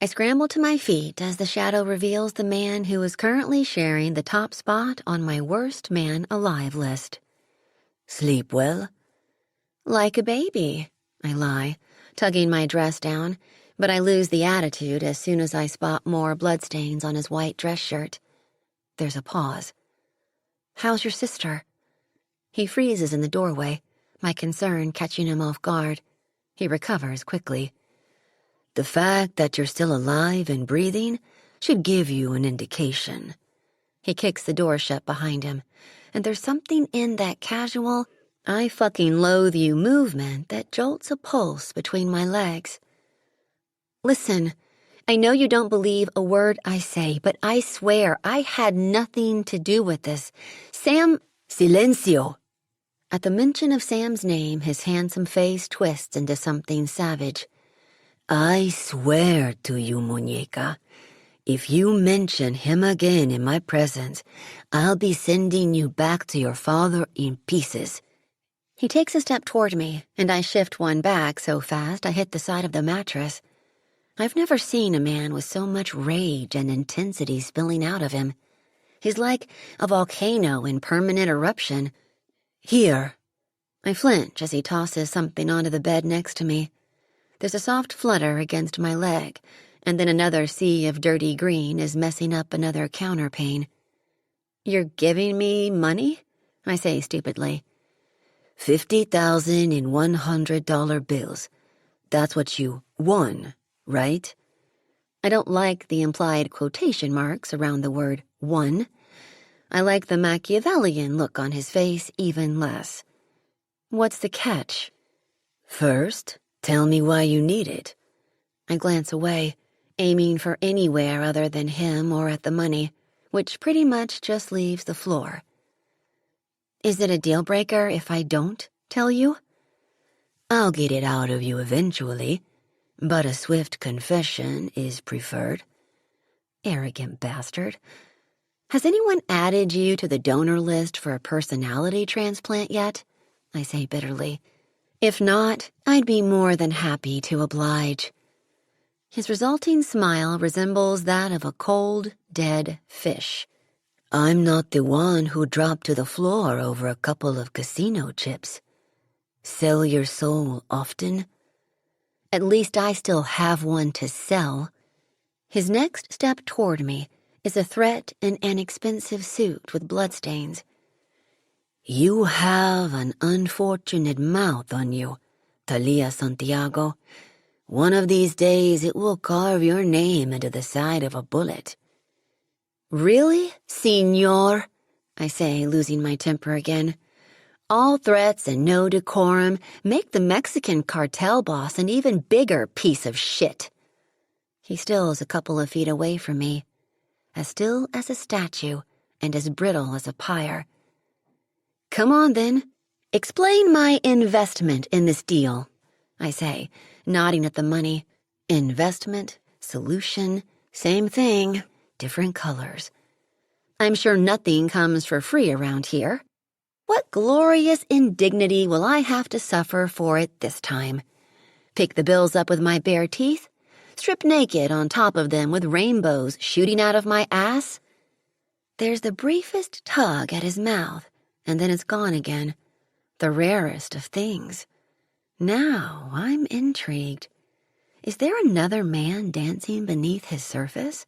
I scramble to my feet as the shadow reveals the man who is currently sharing the top spot on my worst man alive list. Sleep well? Like a baby, I lie, tugging my dress down, but I lose the attitude as soon as I spot more bloodstains on his white dress shirt. There's a pause. How's your sister? He freezes in the doorway, my concern catching him off guard. He recovers quickly. The fact that you're still alive and breathing should give you an indication. He kicks the door shut behind him, and there's something in that casual, I fucking loathe you movement that jolts a pulse between my legs. Listen, I know you don't believe a word I say, but I swear I had nothing to do with this. Sam... Silencio! At the mention of Sam's name, his handsome face twists into something savage. I swear to you, muñeca, if you mention him again in my presence, I'll be sending you back to your father in pieces. He takes a step toward me, and I shift one back so fast I hit the side of the mattress. I've never seen a man with so much rage and intensity spilling out of him. He's like a volcano in permanent eruption. Here. I flinch as he tosses something onto the bed next to me. There's a soft flutter against my leg, and then another sea of dirty green is messing up another counterpane. You're giving me money? I say stupidly. 50,000 in $100 bills. That's what you won, right? I don't like the implied quotation marks around the word won. I like the Machiavellian look on his face even less. What's the catch? First, tell me why you need it. I glance away, aiming for anywhere other than him or at the money, which pretty much just leaves the floor. Is it a deal breaker if I don't tell you? I'll get it out of you eventually, but a swift confession is preferred. Arrogant bastard. Has anyone added you to the donor list for a personality transplant yet? I say bitterly. If not, I'd be more than happy to oblige. His resulting smile resembles that of a cold, dead fish. I'm not the one who dropped to the floor over a couple of casino chips. Sell your soul often? At least I still have one to sell. His next step toward me is a threat in an expensive suit with bloodstains. You have an unfortunate mouth on you, Thalia Santiago. One of these days it will carve your name into the side of a bullet. Really, senor? I say, losing my temper again. All threats and no decorum make the Mexican cartel boss an even bigger piece of shit. He stills a couple of feet away from me, as still as a statue and as brittle as a pyre, Come on, then. Explain my investment in this deal, I say, nodding at the money. Investment, solution, same thing, different colors. I'm sure nothing comes for free around here. What glorious indignity will I have to suffer for it this time? Pick the bills up with my bare teeth? Strip naked on top of them with rainbows shooting out of my ass? There's the briefest tug at his mouth, and then it's gone again. The rarest of things. Now I'm intrigued. Is there another man dancing beneath his surface?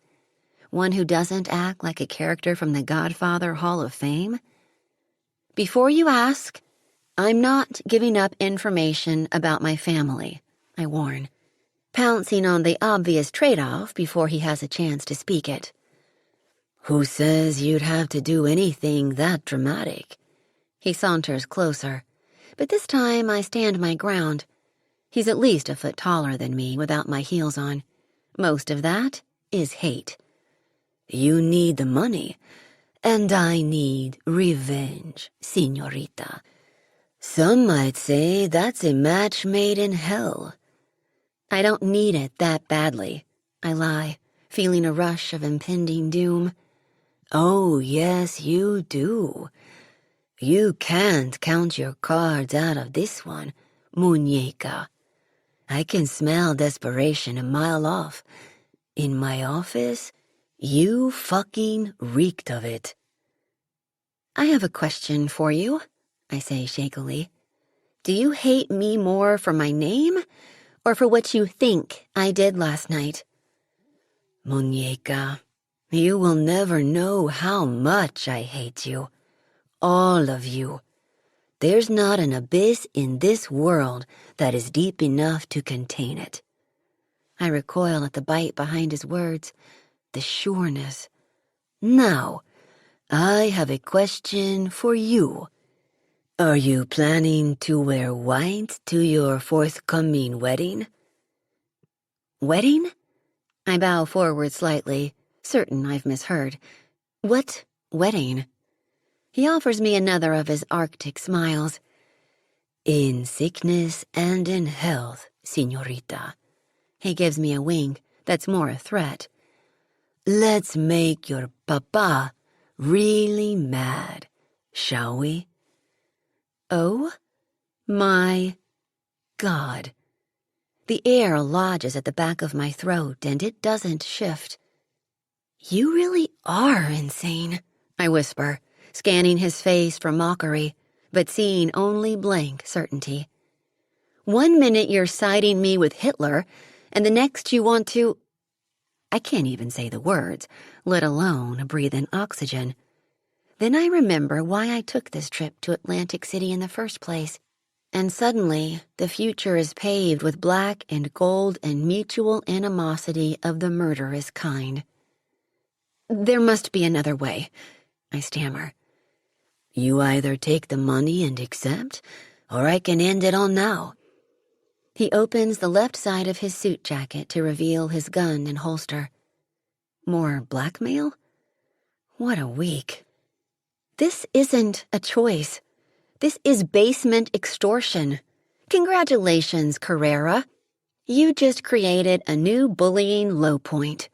One who doesn't act like a character from the Godfather Hall of Fame? Before you ask, I'm not giving up information about my family, I warn, pouncing on the obvious trade-off before he has a chance to speak it. Who says you'd have to do anything that dramatic? He saunters closer, but this time I stand my ground. He's at least a foot taller than me without my heels on. Most of that is hate. You need the money, and I need revenge, señorita. Some might say that's a match made in hell. I don't need it that badly, I lie, feeling a rush of impending doom. Oh, yes, you do. You can't count your cards out of this one, muñeca. I can smell desperation a mile off. In my office, you fucking reeked of it. I have a question for you, I say shakily. Do you hate me more for my name, or for what you think I did last night? Muñeca, you will never know how much I hate you. All of you. There's not an abyss in this world that is deep enough to contain it. I recoil at the bite behind his words, the sureness. Now, I have a question for you. Are you planning to wear white to your forthcoming wedding? Wedding? I bow forward slightly, certain I've misheard. What wedding? He offers me another of his Arctic smiles. In sickness and in health, señorita. He gives me a wink that's more a threat. Let's make your papa really mad, shall we? Oh, my God. The air lodges at the back of my throat and it doesn't shift. You really are insane, I whisper, scanning his face for mockery, but seeing only blank certainty. 1 minute you're siding me with Hitler, and the next you want to... I can't even say the words, let alone breathe in oxygen. Then I remember why I took this trip to Atlantic City in the first place, and suddenly the future is paved with black and gold and mutual animosity of the murderous kind. There must be another way, I stammer. You either take the money and accept, or I can end it all now. He opens the left side of his suit jacket to reveal his gun and holster. More blackmail? What a week. This isn't a choice. This is basement extortion. Congratulations, Carrera. You just created a new bullying low point.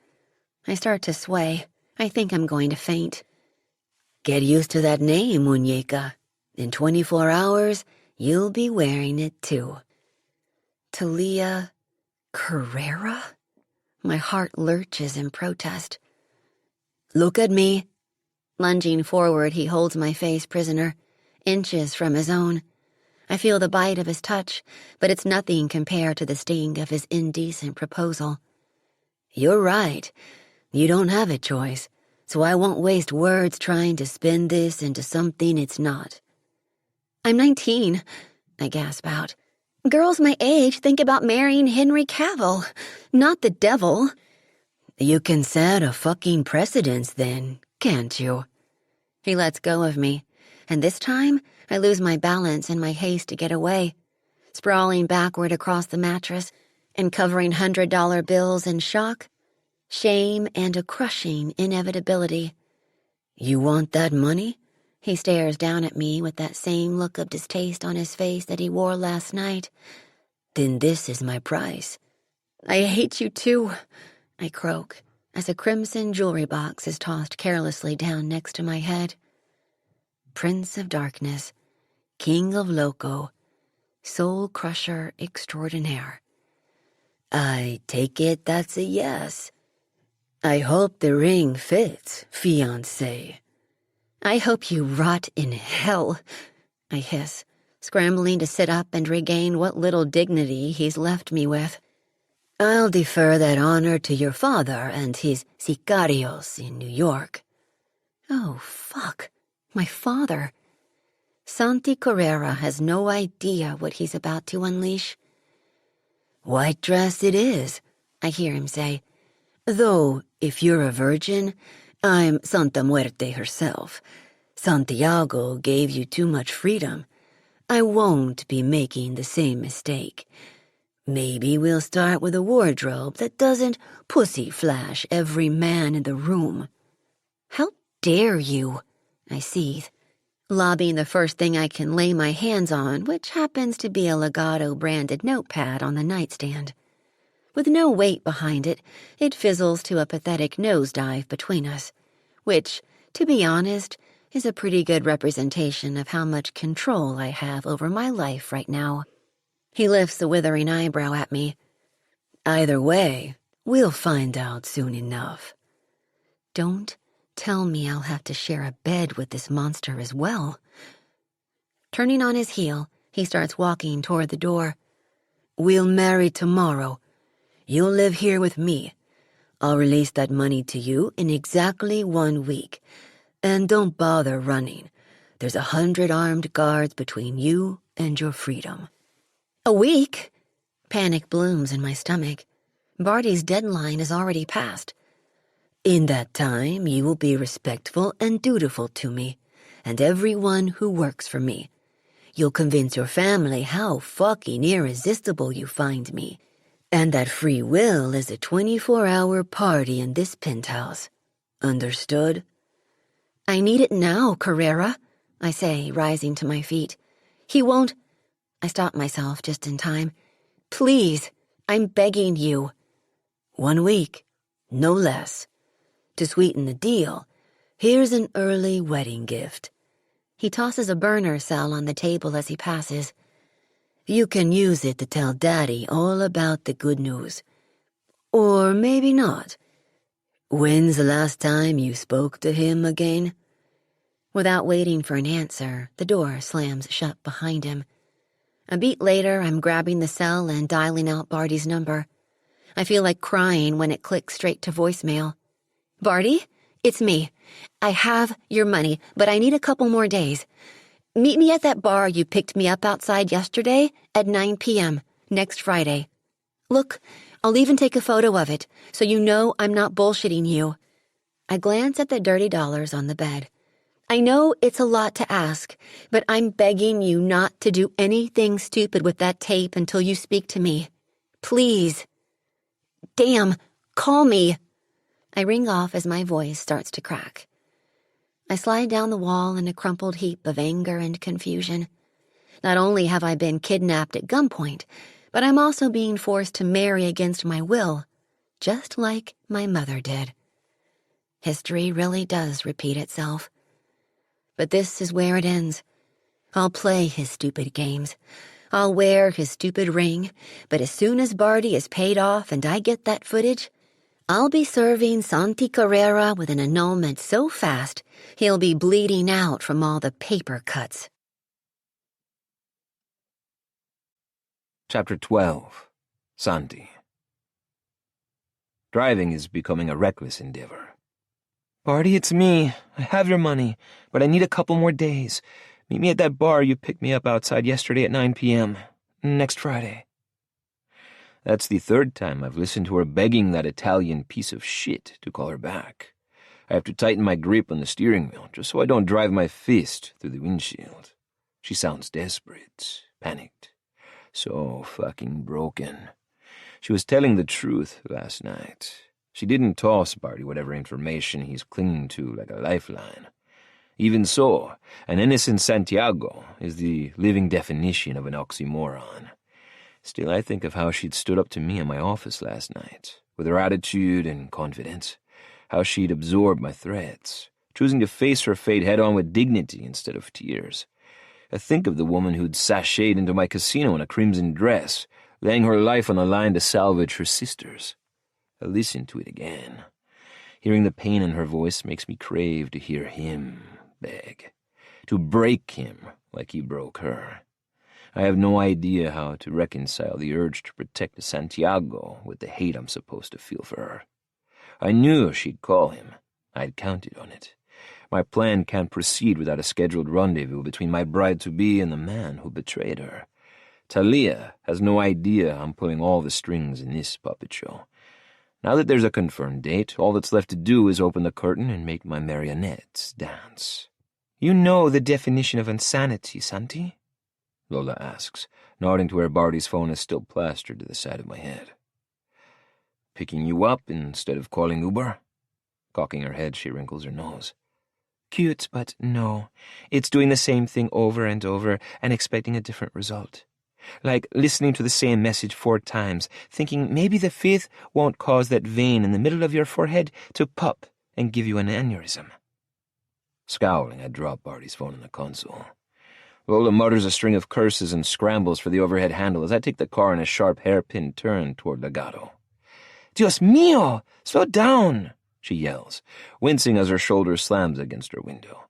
I start to sway. I think I'm going to faint. Get used to that name, muñeca. In 24 hours, you'll be wearing it too. Thalia Carrera? My heart lurches in protest. Look at me. Lunging forward, he holds my face prisoner, inches from his own. I feel the bite of his touch, but it's nothing compared to the sting of his indecent proposal. You're right. You don't have a choice, so I won't waste words trying to spin this into something it's not. I'm 19, I gasp out. Girls my age think about marrying Henry Cavill, not the devil. You can set a fucking precedence then, can't you? He lets go of me, and this time I lose my balance in my haste to get away, sprawling backward across the mattress and covering $100 bills in shock, shame, and a crushing inevitability. You want that money? He stares down at me with that same look of distaste on his face that he wore last night. Then this is my price. I hate you too, I croak, as a crimson jewelry box is tossed carelessly down next to my head. Prince of Darkness, King of Loco, Soul Crusher Extraordinaire. I take it that's a yes. I hope the ring fits, fiancé. I hope you rot in hell, I hiss, scrambling to sit up and regain what little dignity he's left me with. I'll defer that honor to your father and his sicarios in New York. Oh, fuck. My father. Santi Carrera has no idea what he's about to unleash. White dress it is, I hear him say. Though, if you're a virgin, I'm Santa Muerte herself. Santiago gave you too much freedom. I won't be making the same mistake. Maybe we'll start with a wardrobe that doesn't pussy flash every man in the room. How dare you? I seethe, lobbying the first thing I can lay my hands on, which happens to be a Legato-branded notepad on the nightstand. With no weight behind it, it fizzles to a pathetic nosedive between us, which, to be honest, is a pretty good representation of how much control I have over my life right now. He lifts a withering eyebrow at me. Either way, we'll find out soon enough. Don't tell me I'll have to share a bed with this monster as well. Turning on his heel, he starts walking toward the door. We'll marry tomorrow. You'll live here with me. I'll release that money to you in exactly 1 week. And don't bother running. There's 100 armed guards between you and your freedom. A week? Panic blooms in my stomach. Barty's deadline is already passed. In that time, you will be respectful and dutiful to me, and everyone who works for me. You'll convince your family how fucking irresistible you find me, and that free will is a 24-hour party in this penthouse. Understood? I need it now, Carrera, I say, rising to my feet. He won't... I stop myself just in time. Please, I'm begging you. 1 week, no less. To sweeten the deal, here's an early wedding gift. He tosses a burner cell on the table as he passes. You can use it to tell Daddy all about the good news. Or maybe not. When's the last time you spoke to him again? Without waiting for an answer, the door slams shut behind him. A beat later, I'm grabbing the cell and dialing out Barty's number. I feel like crying when it clicks straight to voicemail. Barty, it's me. I have your money, but I need a couple more days. Meet me at that bar you picked me up outside yesterday at 9 p.m. next Friday. Look, I'll even take a photo of it, so you know I'm not bullshitting you. I glance at the dirty dollars on the bed. I know it's a lot to ask, but I'm begging you not to do anything stupid with that tape until you speak to me. Please. Damn, call me. I ring off as my voice starts to crack. I slide down the wall in a crumpled heap of anger and confusion. Not only have I been kidnapped at gunpoint, but I'm also being forced to marry against my will, just like my mother did. History really does repeat itself. But this is where it ends. I'll play his stupid games. I'll wear his stupid ring, but as soon as Barty is paid off and I get that footage, I'll be serving Santi Carrera with an annulment so fast, he'll be bleeding out from all the paper cuts. Chapter 12. Santi. Driving is becoming a reckless endeavor. Barty, it's me. I have your money, but I need a couple more days. Meet me at that bar you picked me up outside yesterday at 9 p.m. next Friday. That's the 3rd time I've listened to her begging that Italian piece of shit to call her back. I have to tighten my grip on the steering wheel just so I don't drive my fist through the windshield. She sounds desperate, panicked, so fucking broken. She was telling the truth last night. She didn't toss Barty whatever information he's clinging to like a lifeline. Even so, an innocent Santiago is the living definition of an oxymoron. Still, I think of how she'd stood up to me in my office last night, with her attitude and confidence, how she'd absorbed my threats, choosing to face her fate head-on with dignity instead of tears. I think of the woman who'd sashayed into my casino in a crimson dress, laying her life on the line to salvage her sisters. I listen to it again. Hearing the pain in her voice makes me crave to hear him beg, to break him like he broke her. I have no idea how to reconcile the urge to protect Santiago with the hate I'm supposed to feel for her. I knew she'd call him. I'd counted on it. My plan can't proceed without a scheduled rendezvous between my bride-to-be and the man who betrayed her. Thalia has no idea I'm pulling all the strings in this puppet show. Now that there's a confirmed date, all that's left to do is open the curtain and make my marionettes dance. You know the definition of insanity, Santi? Lola asks, nodding to where Barty's phone is still plastered to the side of my head. Picking you up instead of calling Uber? Cocking her head, she wrinkles her nose. Cute, but no. It's doing the same thing over and over and expecting a different result. Like listening to the same message 4 times, thinking maybe the 5th won't cause that vein in the middle of your forehead to pop and give you an aneurysm. Scowling, I drop Barty's phone in the console. Lola mutters a string of curses and scrambles for the overhead handle as I take the car in a sharp hairpin turn toward Legato. Dios mío! Slow down! She yells, wincing as her shoulder slams against her window.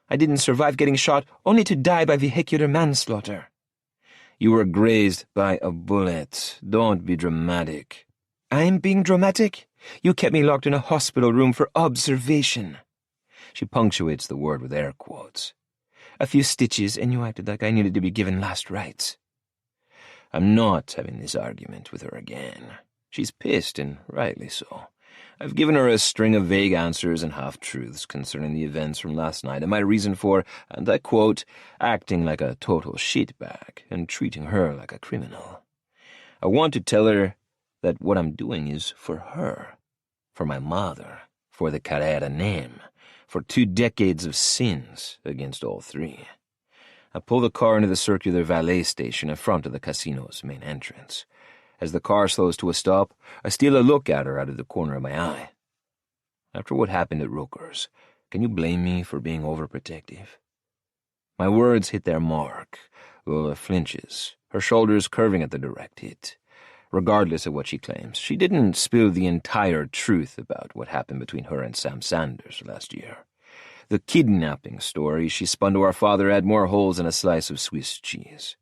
I didn't survive getting shot, only to die by vehicular manslaughter. You were grazed by a bullet. Don't be dramatic. I'm being dramatic? You kept me locked in a hospital room for observation. She punctuates the word with air quotes. A few stitches, and you acted like I needed to be given last rites. I'm not having this argument with her again. She's pissed, and rightly so. I've given her a string of vague answers and half-truths concerning the events from last night and my reason for, and I quote, acting like a total shitbag and treating her like a criminal. I want to tell her that what I'm doing is for her, for my mother, for the Carrera name, for 2 decades of sins against all 3. I pull the car into the circular valet station in front of the casino's main entrance. As the car slows to a stop, I steal a look at her out of the corner of my eye. After what happened at Rooker's, can you blame me for being overprotective? My words hit their mark. Lola flinches, her shoulders curving at the direct hit. Regardless of what she claims, she didn't spill the entire truth about what happened between her and Sam Sanders last year. The kidnapping story she spun to our father had more holes than a slice of Swiss cheese.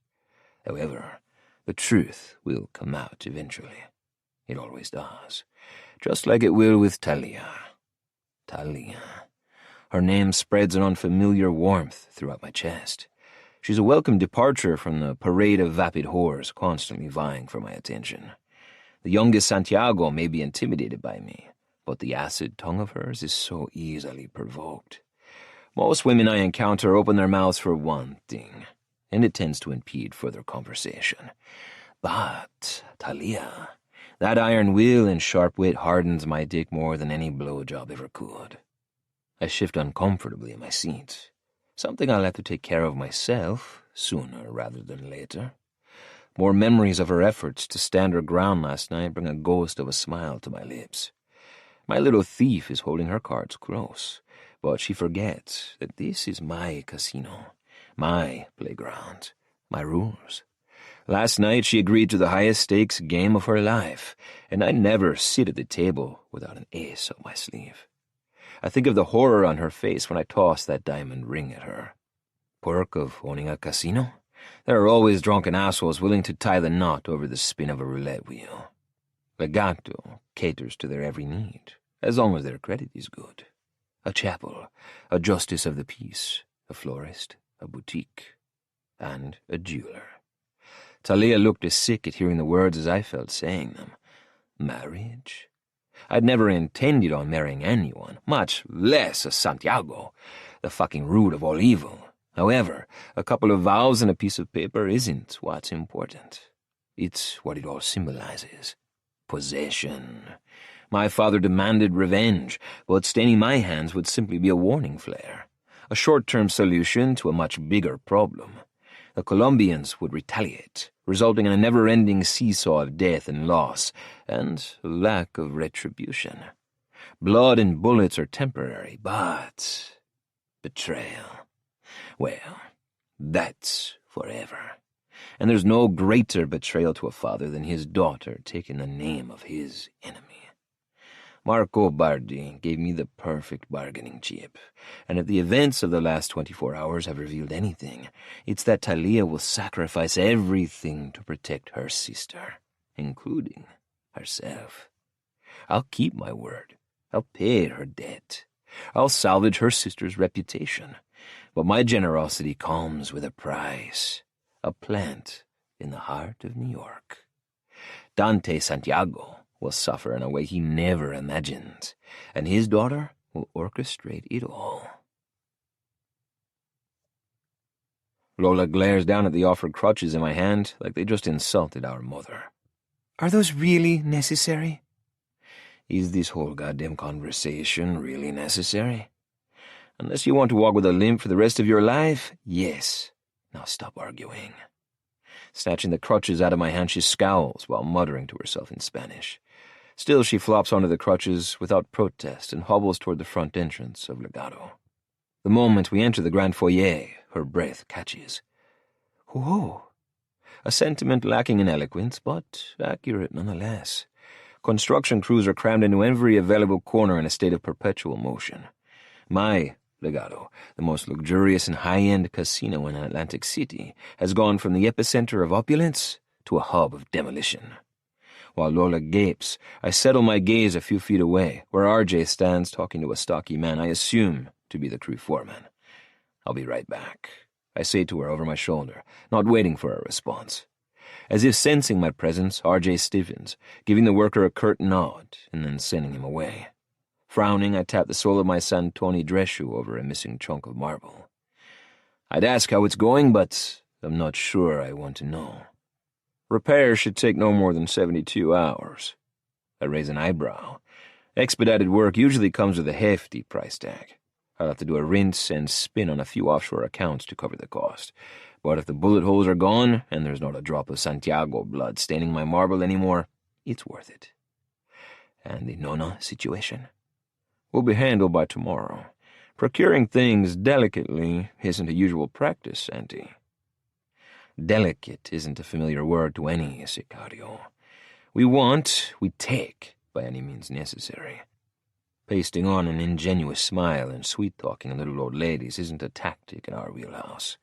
However, the truth will come out eventually. It always does. Just like it will with Thalia. Thalia. Her name spreads an unfamiliar warmth throughout my chest. She's a welcome departure from the parade of vapid whores constantly vying for my attention. The youngest Santiago may be intimidated by me, but the acid tongue of hers is so easily provoked. Most women I encounter open their mouths for one thing, and it tends to impede further conversation. But Thalia, that iron will and sharp wit hardens my dick more than any blowjob ever could. I shift uncomfortably in my seat. Something I'll have to take care of myself, sooner rather than later. More memories of her efforts to stand her ground last night bring a ghost of a smile to my lips. My little thief is holding her cards close, but she forgets that this is my casino, my playground, my rules. Last night she agreed to the highest stakes game of her life, and I never sit at the table without an ace up my sleeve. I think of the horror on her face when I toss that diamond ring at her. Perk of owning a casino? There are always drunken assholes willing to tie the knot over the spin of a roulette wheel. Legato caters to their every need, as long as their credit is good. A chapel, a justice of the peace, a florist, a boutique, and a jeweler. Thalia looked as sick at hearing the words as I felt saying them. Marriage? I'd never intended on marrying anyone, much less a Santiago, the fucking root of all evil. However, a couple of vows and a piece of paper isn't what's important. It's what it all symbolizes. Possession. My father demanded revenge, but staining my hands would simply be a warning flare. A short-term solution to a much bigger problem. The Colombians would retaliate, resulting in a never-ending seesaw of death and loss, and lack of retribution. Blood and bullets are temporary, but betrayal, well, that's forever. And there's no greater betrayal to a father than his daughter taking the name of his enemy. Marco Bardi gave me the perfect bargaining chip, and if the events of the last 24 hours have revealed anything, it's that Thalia will sacrifice everything to protect her sister, including herself. I'll keep my word. I'll pay her debt. I'll salvage her sister's reputation. But my generosity comes with a price. A plant in the heart of New York. Thalia Santiago will suffer in a way he never imagined, and his daughter will orchestrate it all. Lola glares down at the offered crutches in my hand like they just insulted our mother. Are those really necessary? Is this whole goddamn conversation really necessary? Unless you want to walk with a limp for the rest of your life, yes. Now stop arguing. Snatching the crutches out of my hand, she scowls while muttering to herself in Spanish. Still, she flops onto the crutches without protest and hobbles toward the front entrance of Legado. The moment we enter the grand foyer, her breath catches. Whoa! A sentiment lacking in eloquence, but accurate nonetheless. Construction crews are crammed into every available corner in a state of perpetual motion. My Legado, the most luxurious and high-end casino in Atlantic City, has gone from the epicenter of opulence to a hub of demolition. While Lola gapes, I settle my gaze a few feet away, where RJ stands talking to a stocky man I assume to be the crew foreman. I'll be right back, I say to her over my shoulder, not waiting for a response. As if sensing my presence, RJ stiffens, giving the worker a curt nod and then sending him away. Frowning, I tap the sole of my Santoni dress shoe over a missing chunk of marble. I'd ask how it's going, but I'm not sure I want to know. Repairs should take no more than 72 hours. I raise an eyebrow. Expedited work usually comes with a hefty price tag. I'll have to do a rinse and spin on a few offshore accounts to cover the cost. But if the bullet holes are gone, and there's not a drop of Santiago blood staining my marble anymore, it's worth it. And the Nona situation will be handled by tomorrow. Procuring things delicately isn't a usual practice, Auntie. Delicate isn't a familiar word to any sicario. We want, we take, by any means necessary. Pasting on an ingenuous smile and sweet-talking little old ladies isn't a tactic in our wheelhouse.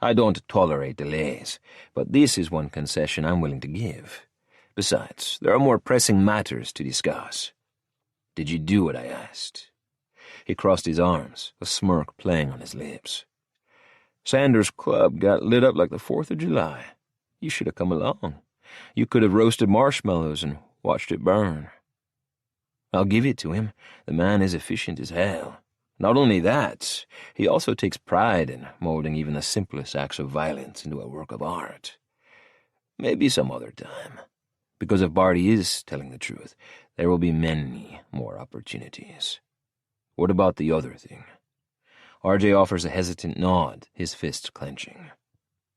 I don't tolerate delays, but this is one concession I'm willing to give. Besides, there are more pressing matters to discuss. Did you do what I asked? He crossed his arms, a smirk playing on his lips. Sanders' club got lit up like the 4th of July. You should have come along. You could have roasted marshmallows and watched it burn. I'll give it to him. The man is efficient as hell. Not only that, he also takes pride in molding even the simplest acts of violence into a work of art. Maybe some other time. Because if Barty is telling the truth, there will be many more opportunities. What about the other thing? RJ offers a hesitant nod, his fists clenching.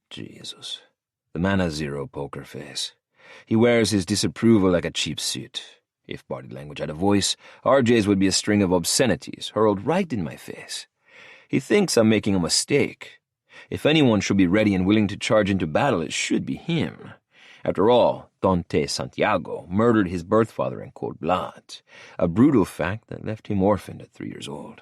Jesus. The man has zero poker face. He wears his disapproval like a cheap suit. If body language had a voice, RJ's would be a string of obscenities hurled right in my face. He thinks I'm making a mistake. If anyone should be ready and willing to charge into battle, it should be him. After all, Thalia Santiago murdered his birth father in cold blood, a brutal fact that left him orphaned at 3 years old.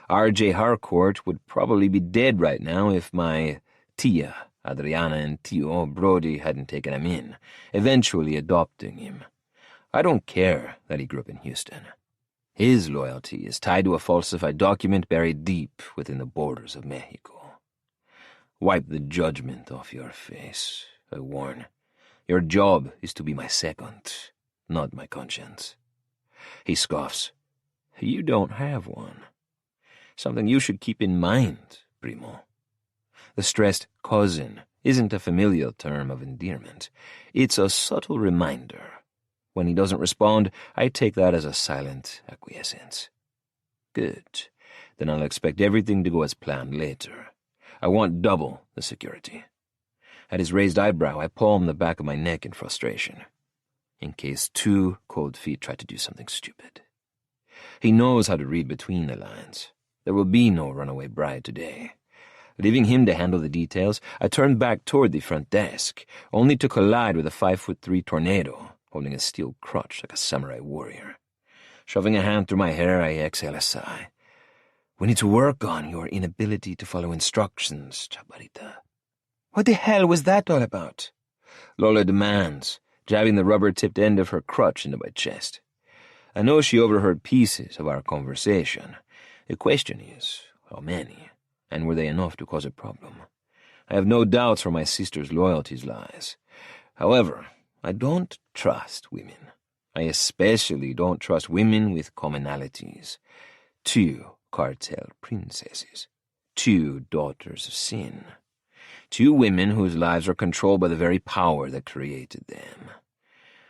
R.J. Harcourt would probably be dead right now if my tia, Adriana, and Tio Brody hadn't taken him in, eventually adopting him. I don't care that he grew up in Houston. His loyalty is tied to a falsified document buried deep within the borders of Mexico. Wipe the judgment off your face, I warn. Your job is to be my second, not my conscience. He scoffs. You don't have one. Something you should keep in mind, Primo. The stressed cousin isn't a familial term of endearment. It's a subtle reminder. When he doesn't respond, I take that as a silent acquiescence. Good. Then I'll expect everything to go as planned later. I want double the security. At his raised eyebrow, I palmed the back of my neck in frustration, in case 2 cold feet try to do something stupid. He knows how to read between the lines. There will be no runaway bride today. Leaving him to handle the details, I turned back toward the front desk, only to collide with a 5'3" tornado, holding a steel crutch like a samurai warrior. Shoving a hand through my hair, I exhale a sigh. We need to work on your inability to follow instructions, Chaparita. What the hell was that all about? Lola demands, jabbing the rubber-tipped end of her crutch into my chest. I know she overheard pieces of our conversation. The question is, how many, and were they enough to cause a problem? I have no doubts where my sister's loyalties lies. However, I don't trust women. I especially don't trust women with commonalities. 2 cartel princesses. 2 daughters of sin. 2 women whose lives are controlled by the very power that created them.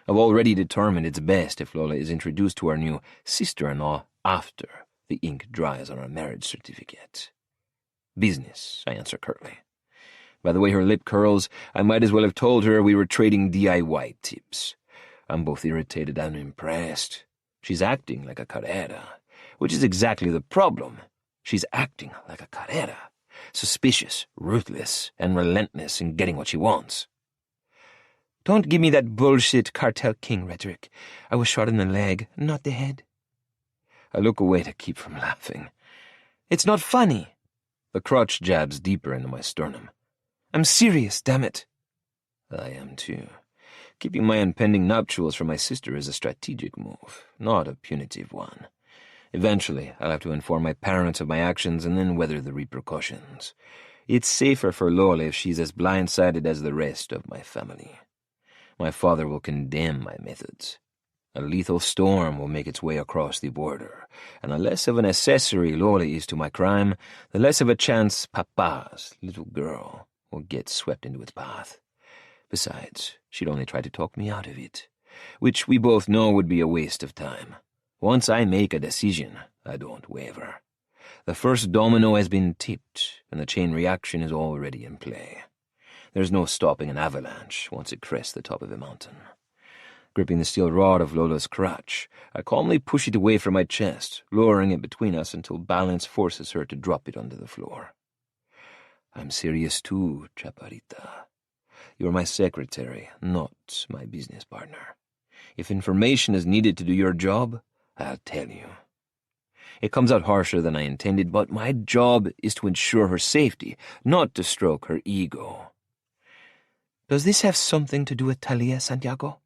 I've already determined it's best if Lola is introduced to our new sister-in-law after the ink dries on our marriage certificate. Business, I answer curtly. By the way her lip curls, I might as well have told her we were trading DIY tips. I'm both irritated and impressed. She's acting like a Carrera, which is exactly the problem. She's acting like a Carrera, suspicious, ruthless, and relentless in getting what she wants. Don't give me that bullshit cartel king rhetoric. I was shot in the leg, not the head. I look away to keep from laughing. It's not funny. The crutch jabs deeper into my sternum. I'm serious, damn it. I am too. Keeping my impending nuptials from my sister is a strategic move, not a punitive one. Eventually, I'll have to inform my parents of my actions and then weather the repercussions. It's safer for Lola if she's as blindsided as the rest of my family. My father will condemn my methods. A lethal storm will make its way across the border, and the less of an accessory Lola is to my crime, the less of a chance Papa's little girl will get swept into its path. Besides, she'd only try to talk me out of it, which we both know would be a waste of time. Once I make a decision, I don't waver. The first domino has been tipped, and the chain reaction is already in play. There's no stopping an avalanche once it crests the top of a mountain. Gripping the steel rod of Lola's crutch, I calmly push it away from my chest, lowering it between us until balance forces her to drop it onto the floor. I'm serious too, Chaparita. You're my secretary, not my business partner. If information is needed to do your job, I'll tell you. It comes out harsher than I intended, but my job is to ensure her safety, not to stroke her ego. Does this have something to do with Thalia Santiago?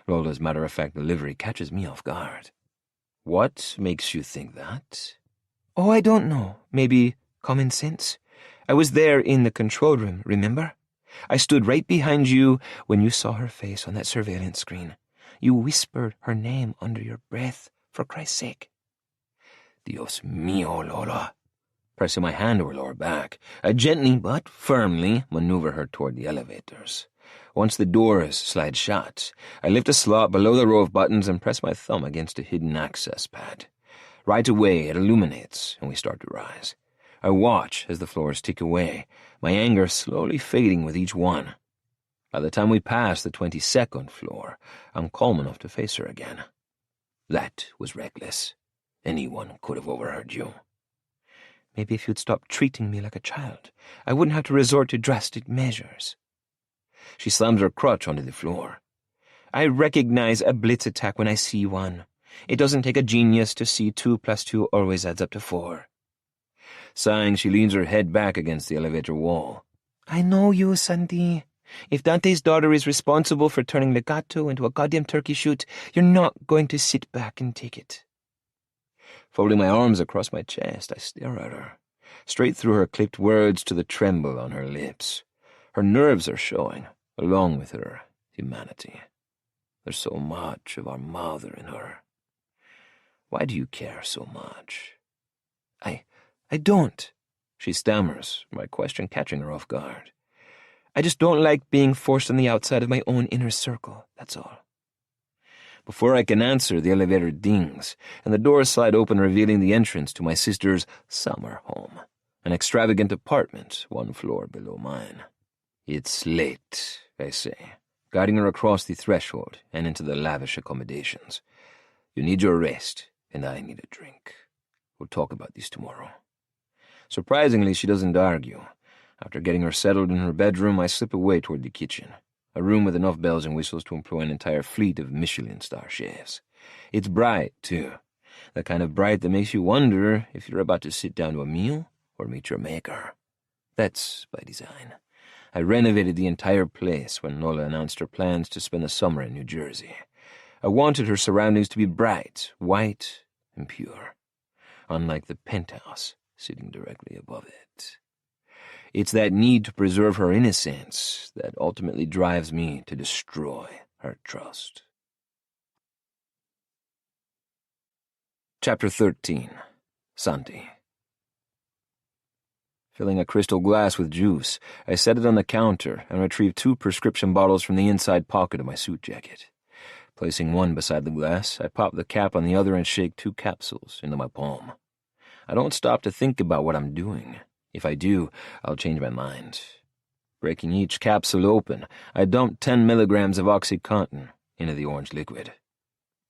Lola's matter-of-fact delivery catches me off guard. What makes you think that? Oh, I don't know. Maybe common sense? I was there in the control room, remember? I stood right behind you when you saw her face on that surveillance screen. You whispered her name under your breath, for Christ's sake. Dios mío, Lola. Pressing my hand over lower back, I gently but firmly maneuver her toward the elevators. Once the doors slide shut, I lift a slot below the row of buttons and press my thumb against a hidden access pad. Right away, it illuminates, and we start to rise. I watch as the floors tick away, my anger slowly fading with each one. By the time we pass the 22nd floor, I'm calm enough to face her again. That was reckless. Anyone could have overheard you. Maybe if you'd stop treating me like a child, I wouldn't have to resort to drastic measures. She slams her crutch onto the floor. I recognize a blitz attack when I see one. It doesn't take a genius to see 2 + 2 always adds up to 4. Sighing, she leans her head back against the elevator wall. I know you, Sandy. If Dante's daughter is responsible for turning Legato into a goddamn turkey shoot, you're not going to sit back and take it. Folding my arms across my chest, I stare at her, straight through her clipped words to the tremble on her lips. Her nerves are showing, along with her humanity. There's so much of our mother in her. Why do you care so much? I don't, she stammers, my question catching her off guard. I just don't like being forced on the outside of my own inner circle, that's all. Before I can answer, the elevator dings, and the doors slide open, revealing the entrance to my sister's summer home, an extravagant apartment 1 floor below mine. "It's late," I say, guiding her across the threshold and into the lavish accommodations. "You need your rest, and I need a drink. We'll talk about this tomorrow." Surprisingly, she doesn't argue. After getting her settled in her bedroom, I slip away toward the kitchen, a room with enough bells and whistles to employ an entire fleet of Michelin-star chefs. It's bright, too, the kind of bright that makes you wonder if you're about to sit down to a meal or meet your maker. That's by design. I renovated the entire place when Lola announced her plans to spend the summer in New Jersey. I wanted her surroundings to be bright, white, and pure, unlike the penthouse sitting directly above it. It's that need to preserve her innocence that ultimately drives me to destroy her trust. Chapter 13. Santi. Filling a crystal glass with juice, I set it on the counter and retrieved 2 prescription bottles from the inside pocket of my suit jacket. Placing one beside the glass, I pop the cap on the other and shake 2 capsules into my palm. I don't stop to think about what I'm doing. If I do, I'll change my mind. Breaking each capsule open, I dump 10 milligrams of OxyContin into the orange liquid.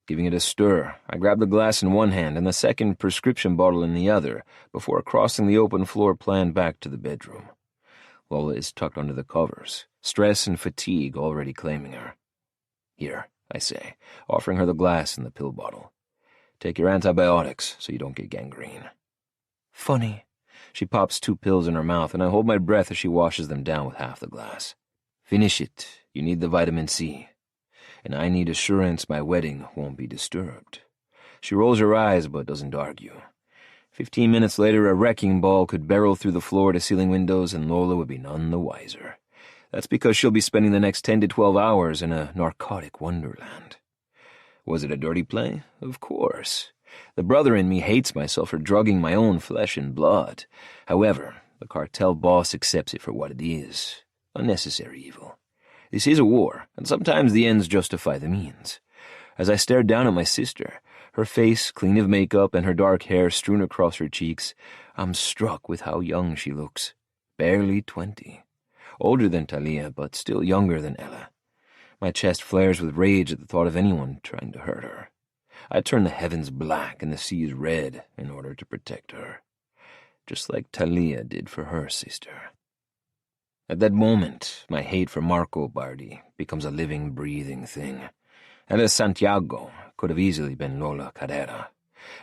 Giving it a stir, I grab the glass in one hand and the second prescription bottle in the other before crossing the open floor plan back to the bedroom. Lola is tucked under the covers, stress and fatigue already claiming her. "Here," I say, offering her the glass and the pill bottle. "Take your antibiotics so you don't get gangrene." "Funny." She pops 2 pills in her mouth, and I hold my breath as she washes them down with half the glass. "Finish it. You need the vitamin C. And I need assurance my wedding won't be disturbed." She rolls her eyes but doesn't argue. 15 minutes later, a wrecking ball could barrel through the floor-to-ceiling windows and Lola would be none the wiser. That's because she'll be spending the next 10 to 12 hours in a narcotic wonderland. Was it a dirty play? Of course. The brother in me hates myself for drugging my own flesh and blood. However, the cartel boss accepts it for what it is, unnecessary evil. This is a war, and sometimes the ends justify the means. As I stare down at my sister, her face clean of makeup and her dark hair strewn across her cheeks, I'm struck with how young she looks. Barely 20. Older than Thalia, but still younger than Ella. My chest flares with rage at the thought of anyone trying to hurt her. I turn the heavens black and the seas red in order to protect her, just like Thalia did for her sister. At that moment, my hate for Marco Bardi becomes a living, breathing thing. Thalia Santiago could have easily been Lola Carrera,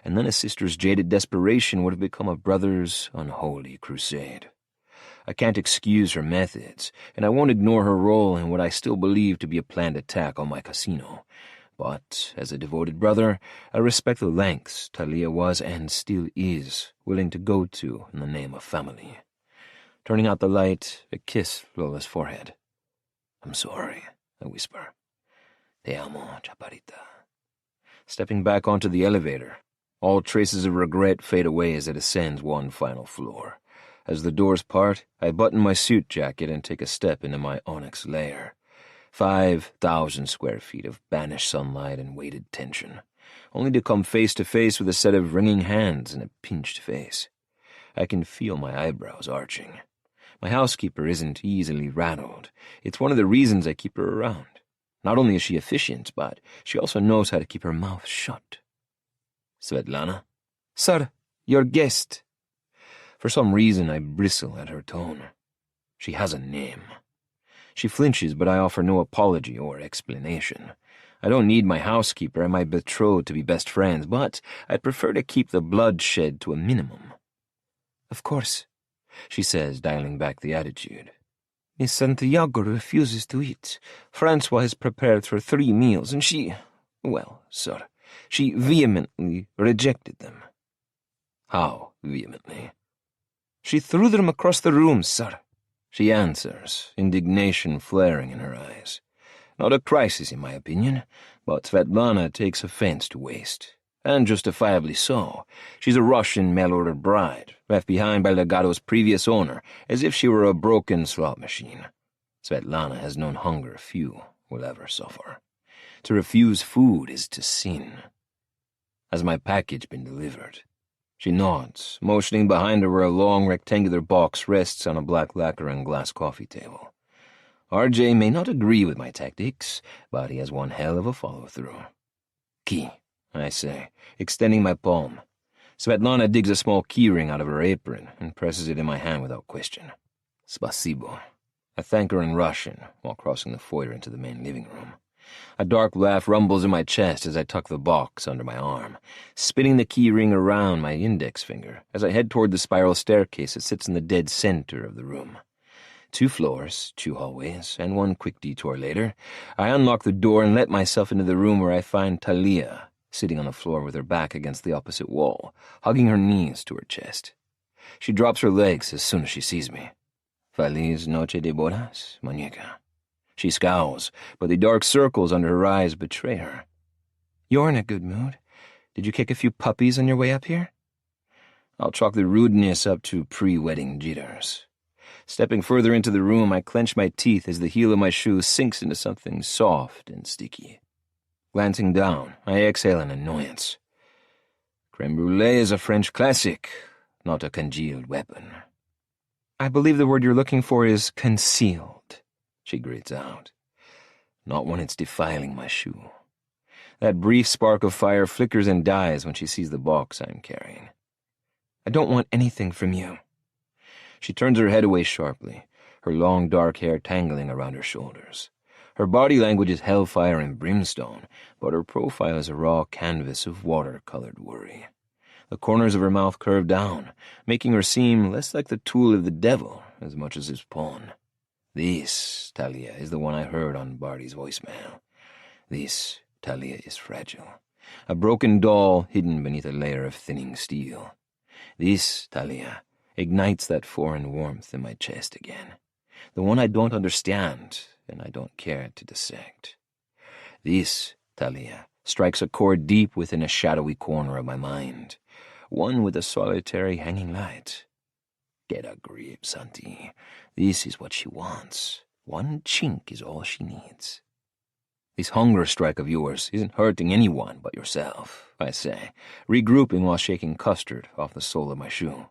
and then a sister's jaded desperation would have become a brother's unholy crusade. I can't excuse her methods, and I won't ignore her role in what I still believe to be a planned attack on my casino. But, as a devoted brother, I respect the lengths Thalia was and still is willing to go to in the name of family. Turning out the light, I kiss Lola's forehead. "I'm sorry," I whisper. "Te amo, chaparita." Stepping back onto the elevator, all traces of regret fade away as it ascends one final floor. As the doors part, I button my suit jacket and take a step into my onyx lair. 5,000 square feet of banished sunlight and weighted tension, only to come face to face with a set of wringing hands and a pinched face. I can feel my eyebrows arching. My housekeeper isn't easily rattled. It's one of the reasons I keep her around. Not only is she efficient, but she also knows how to keep her mouth shut. "Svetlana?" "Sir, your guest." For some reason, I bristle at her tone. She has a name. She flinches, but I offer no apology or explanation. I don't need my housekeeper and my betrothed to be best friends, but I'd prefer to keep the bloodshed to a minimum. "Of course," she says, dialing back the attitude. "Miss Santiago refuses to eat. Francois has prepared for 3 meals, and she vehemently rejected them." "How vehemently?" "She threw them across the room, sir," she answers, indignation flaring in her eyes. Not a crisis, in my opinion, but Svetlana takes offense to waste. And justifiably so. She's a Russian mail-order bride, left behind by Legato's previous owner, as if she were a broken slot machine. Svetlana has known hunger few will ever suffer. To refuse food is to sin. Has my package been delivered? She nods, motioning behind her where a long rectangular box rests on a black lacquer and glass coffee table. RJ may not agree with my tactics, but he has one hell of a follow-through. Key, I say, extending my palm. Svetlana digs a small keyring out of her apron and presses it in my hand without question. Spasibo. I thank her in Russian while crossing the foyer into the main living room. A dark laugh rumbles in my chest as I tuck the box under my arm, spinning the keyring around my index finger as I head toward the spiral staircase that sits in the dead center of the room. 2 floors, 2 hallways, and 1 quick detour later, I unlock the door and let myself into the room where I find Thalia, sitting on the floor with her back against the opposite wall, hugging her knees to her chest. She drops her legs as soon as she sees me. Feliz noche de bodas, muñeca. She scowls, but the dark circles under her eyes betray her. You're in a good mood. Did you kick a few puppies on your way up here? I'll chalk the rudeness up to pre-wedding jitters. Stepping further into the room, I clench my teeth as the heel of my shoe sinks into something soft and sticky. Glancing down, I exhale in annoyance. Crème brûlée is a French classic, not a congealed weapon. I believe the word you're looking for is concealed, she grits out. Not when it's defiling my shoe. That brief spark of fire flickers and dies when she sees the box I'm carrying. I don't want anything from you. She turns her head away sharply, her long dark hair tangling around her shoulders. Her body language is hellfire and brimstone, but her profile is a raw canvas of water-colored worry. The corners of her mouth curve down, making her seem less like the tool of the devil as much as his pawn. This, Thalia, is the one I heard on Barty's voicemail. This, Thalia, is fragile. A broken doll hidden beneath a layer of thinning steel. This, Thalia, ignites that foreign warmth in my chest again. The one I don't understand and I don't care to dissect. This, Thalia, strikes a chord deep within a shadowy corner of my mind, one with a solitary hanging light. Get a grip, Santi. This is what she wants. One chink is all she needs. This hunger strike of yours isn't hurting anyone but yourself, I say, regrouping while shaking custard off the sole of my shoe.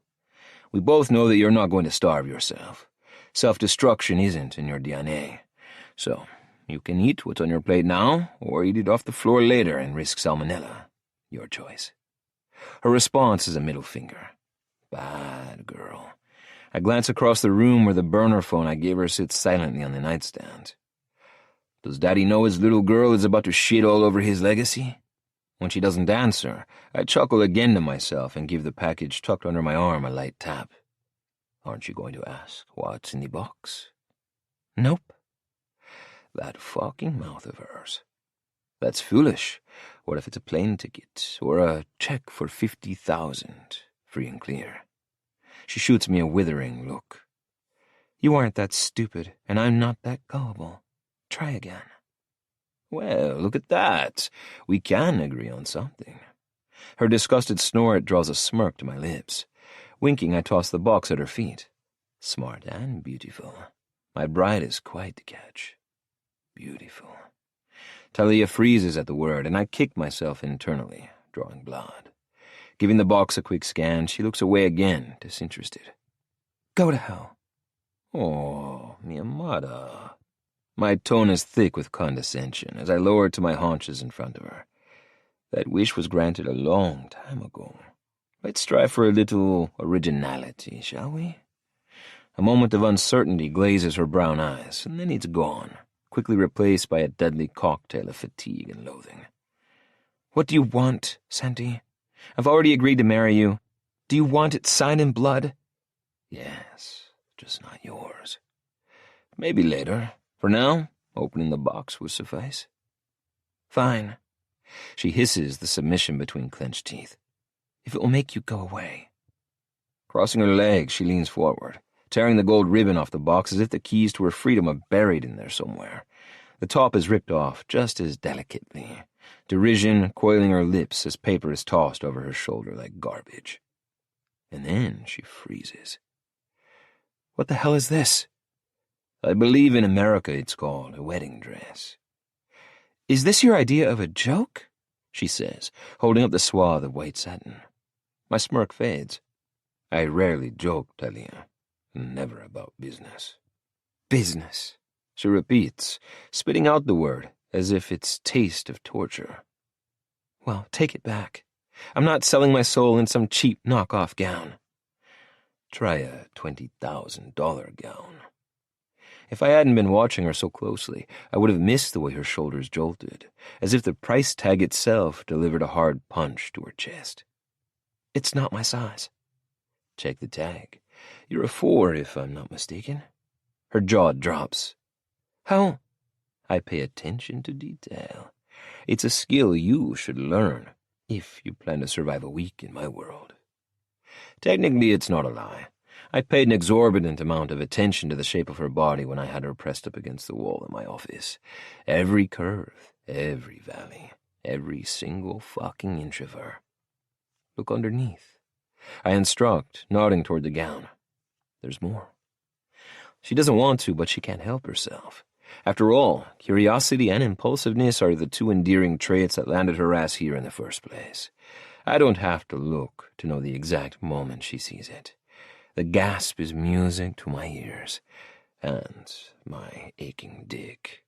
We both know that you're not going to starve yourself. Self-destruction isn't in your DNA. So, you can eat what's on your plate now, or eat it off the floor later and risk salmonella. Your choice. Her response is a middle finger. Bad girl. I glance across the room where the burner phone I gave her sits silently on the nightstand. Does Daddy know his little girl is about to shit all over his legacy? When she doesn't answer, I chuckle again to myself and give the package tucked under my arm a light tap. Aren't you going to ask what's in the box? Nope. That fucking mouth of hers. That's foolish. What if it's a plane ticket or a check for 50,000, free and clear? She shoots me a withering look. You aren't that stupid, and I'm not that gullible. Try again. Well, look at that. We can agree on something. Her disgusted snort draws a smirk to my lips. Winking, I toss the box at her feet. Smart and beautiful. My bride is quite the catch. Beautiful. Thalia freezes at the word, and I kick myself internally, drawing blood. Giving the box a quick scan, she looks away again, disinterested. Go to hell. Oh, mi amada. My tone is thick with condescension as I lower to my haunches in front of her. That wish was granted a long time ago. Let's strive for a little originality, shall we? A moment of uncertainty glazes her brown eyes, and then it's gone, quickly replaced by a deadly cocktail of fatigue and loathing. What do you want, Santi? I've already agreed to marry you. Do you want it signed in blood? Yes, just not yours. Maybe later. For now, opening the box will suffice. Fine. She hisses the submission between clenched teeth. If it will make you go away. Crossing her legs, she leans forward, tearing the gold ribbon off the box as if the keys to her freedom are buried in there somewhere. The top is ripped off just as delicately, derision coiling her lips as paper is tossed over her shoulder like garbage. And then she freezes. What the hell is this? I believe in America it's called a wedding dress. Is this your idea of a joke? She says, holding up the swath of white satin. My smirk fades. I rarely joke, Thalia. Never about business. Business, she repeats, spitting out the word as if its taste of torture. Well, take it back. I'm not selling my soul in some cheap knockoff gown. Try a $20,000 gown. If I hadn't been watching her so closely, I would have missed the way her shoulders jolted, as if the price tag itself delivered a hard punch to her chest. It's not my size. Check the tag. You're a 4, if I'm not mistaken. Her jaw drops. How? I pay attention to detail. It's a skill you should learn, if you plan to survive a week in my world. Technically, it's not a lie. I paid an exorbitant amount of attention to the shape of her body when I had her pressed up against the wall in my office. Every curve, every valley, every single fucking inch of her. Look underneath. I instruct, nodding toward the gown. There's more. She doesn't want to, but she can't help herself. After all, curiosity and impulsiveness are the two endearing traits that landed her ass here in the first place. I don't have to look to know the exact moment she sees it. The gasp is music to my ears, and my aching dick.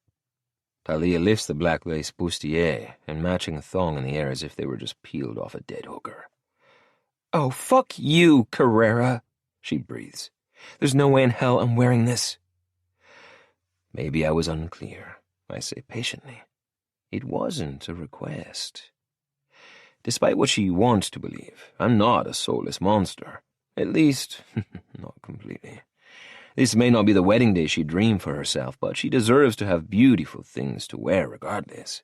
Thalia lifts the black lace bustier and matching thong in the air as if they were just peeled off a dead hooker. Oh, fuck you, Carrera, she breathes. There's no way in hell I'm wearing this. Maybe I was unclear, I say patiently. It wasn't a request. Despite what she wants to believe, I'm not a soulless monster. At least, not completely. This may not be the wedding day she dreamed for herself, but she deserves to have beautiful things to wear regardless.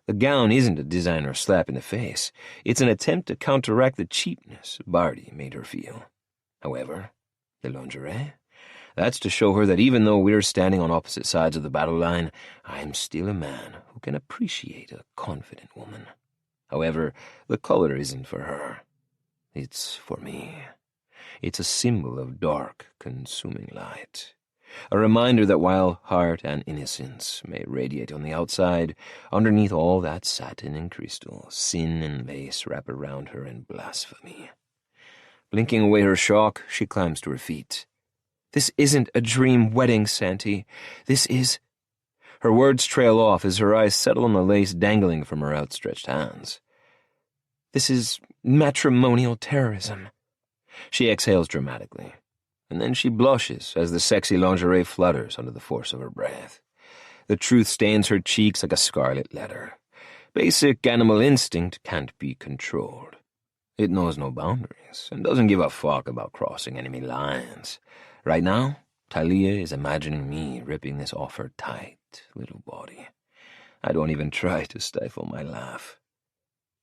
The gown isn't a designer slap in the face. It's an attempt to counteract the cheapness Barty made her feel. However, the lingerie? That's to show her that even though we're standing on opposite sides of the battle line, I'm still a man who can appreciate a confident woman. However, the color isn't for her. It's for me. It's a symbol of dark, consuming light. A reminder that while heart and innocence may radiate on the outside, underneath all that satin and crystal, sin and lace wrap around her in blasphemy. Blinking away her shock, she climbs to her feet. This isn't a dream wedding, Santi. This is... Her words trail off as her eyes settle on the lace dangling from her outstretched hands. This is matrimonial terrorism. She exhales dramatically, and then she blushes as the sexy lingerie flutters under the force of her breath. The truth stains her cheeks like a scarlet letter. Basic animal instinct can't be controlled. It knows no boundaries, and doesn't give a fuck about crossing enemy lines. Right now, Thalia is imagining me ripping this off her tight little body. I don't even try to stifle my laugh.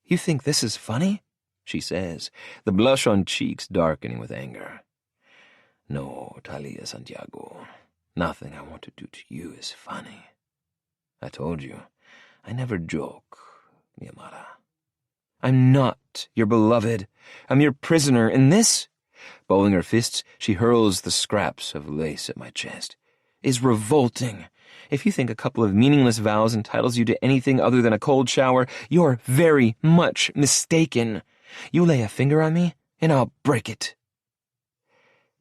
You think this is funny? She says, the blush on cheeks darkening with anger. No, Thalia Santiago, nothing I want to do to you is funny. I told you, I never joke, mi amada. I'm not your beloved. I'm your prisoner, and this, bowling her fists, she hurls the scraps of lace at my chest, is revolting. If you think a couple of meaningless vows entitles you to anything other than a cold shower, you're very much mistaken. You lay a finger on me, and I'll break it.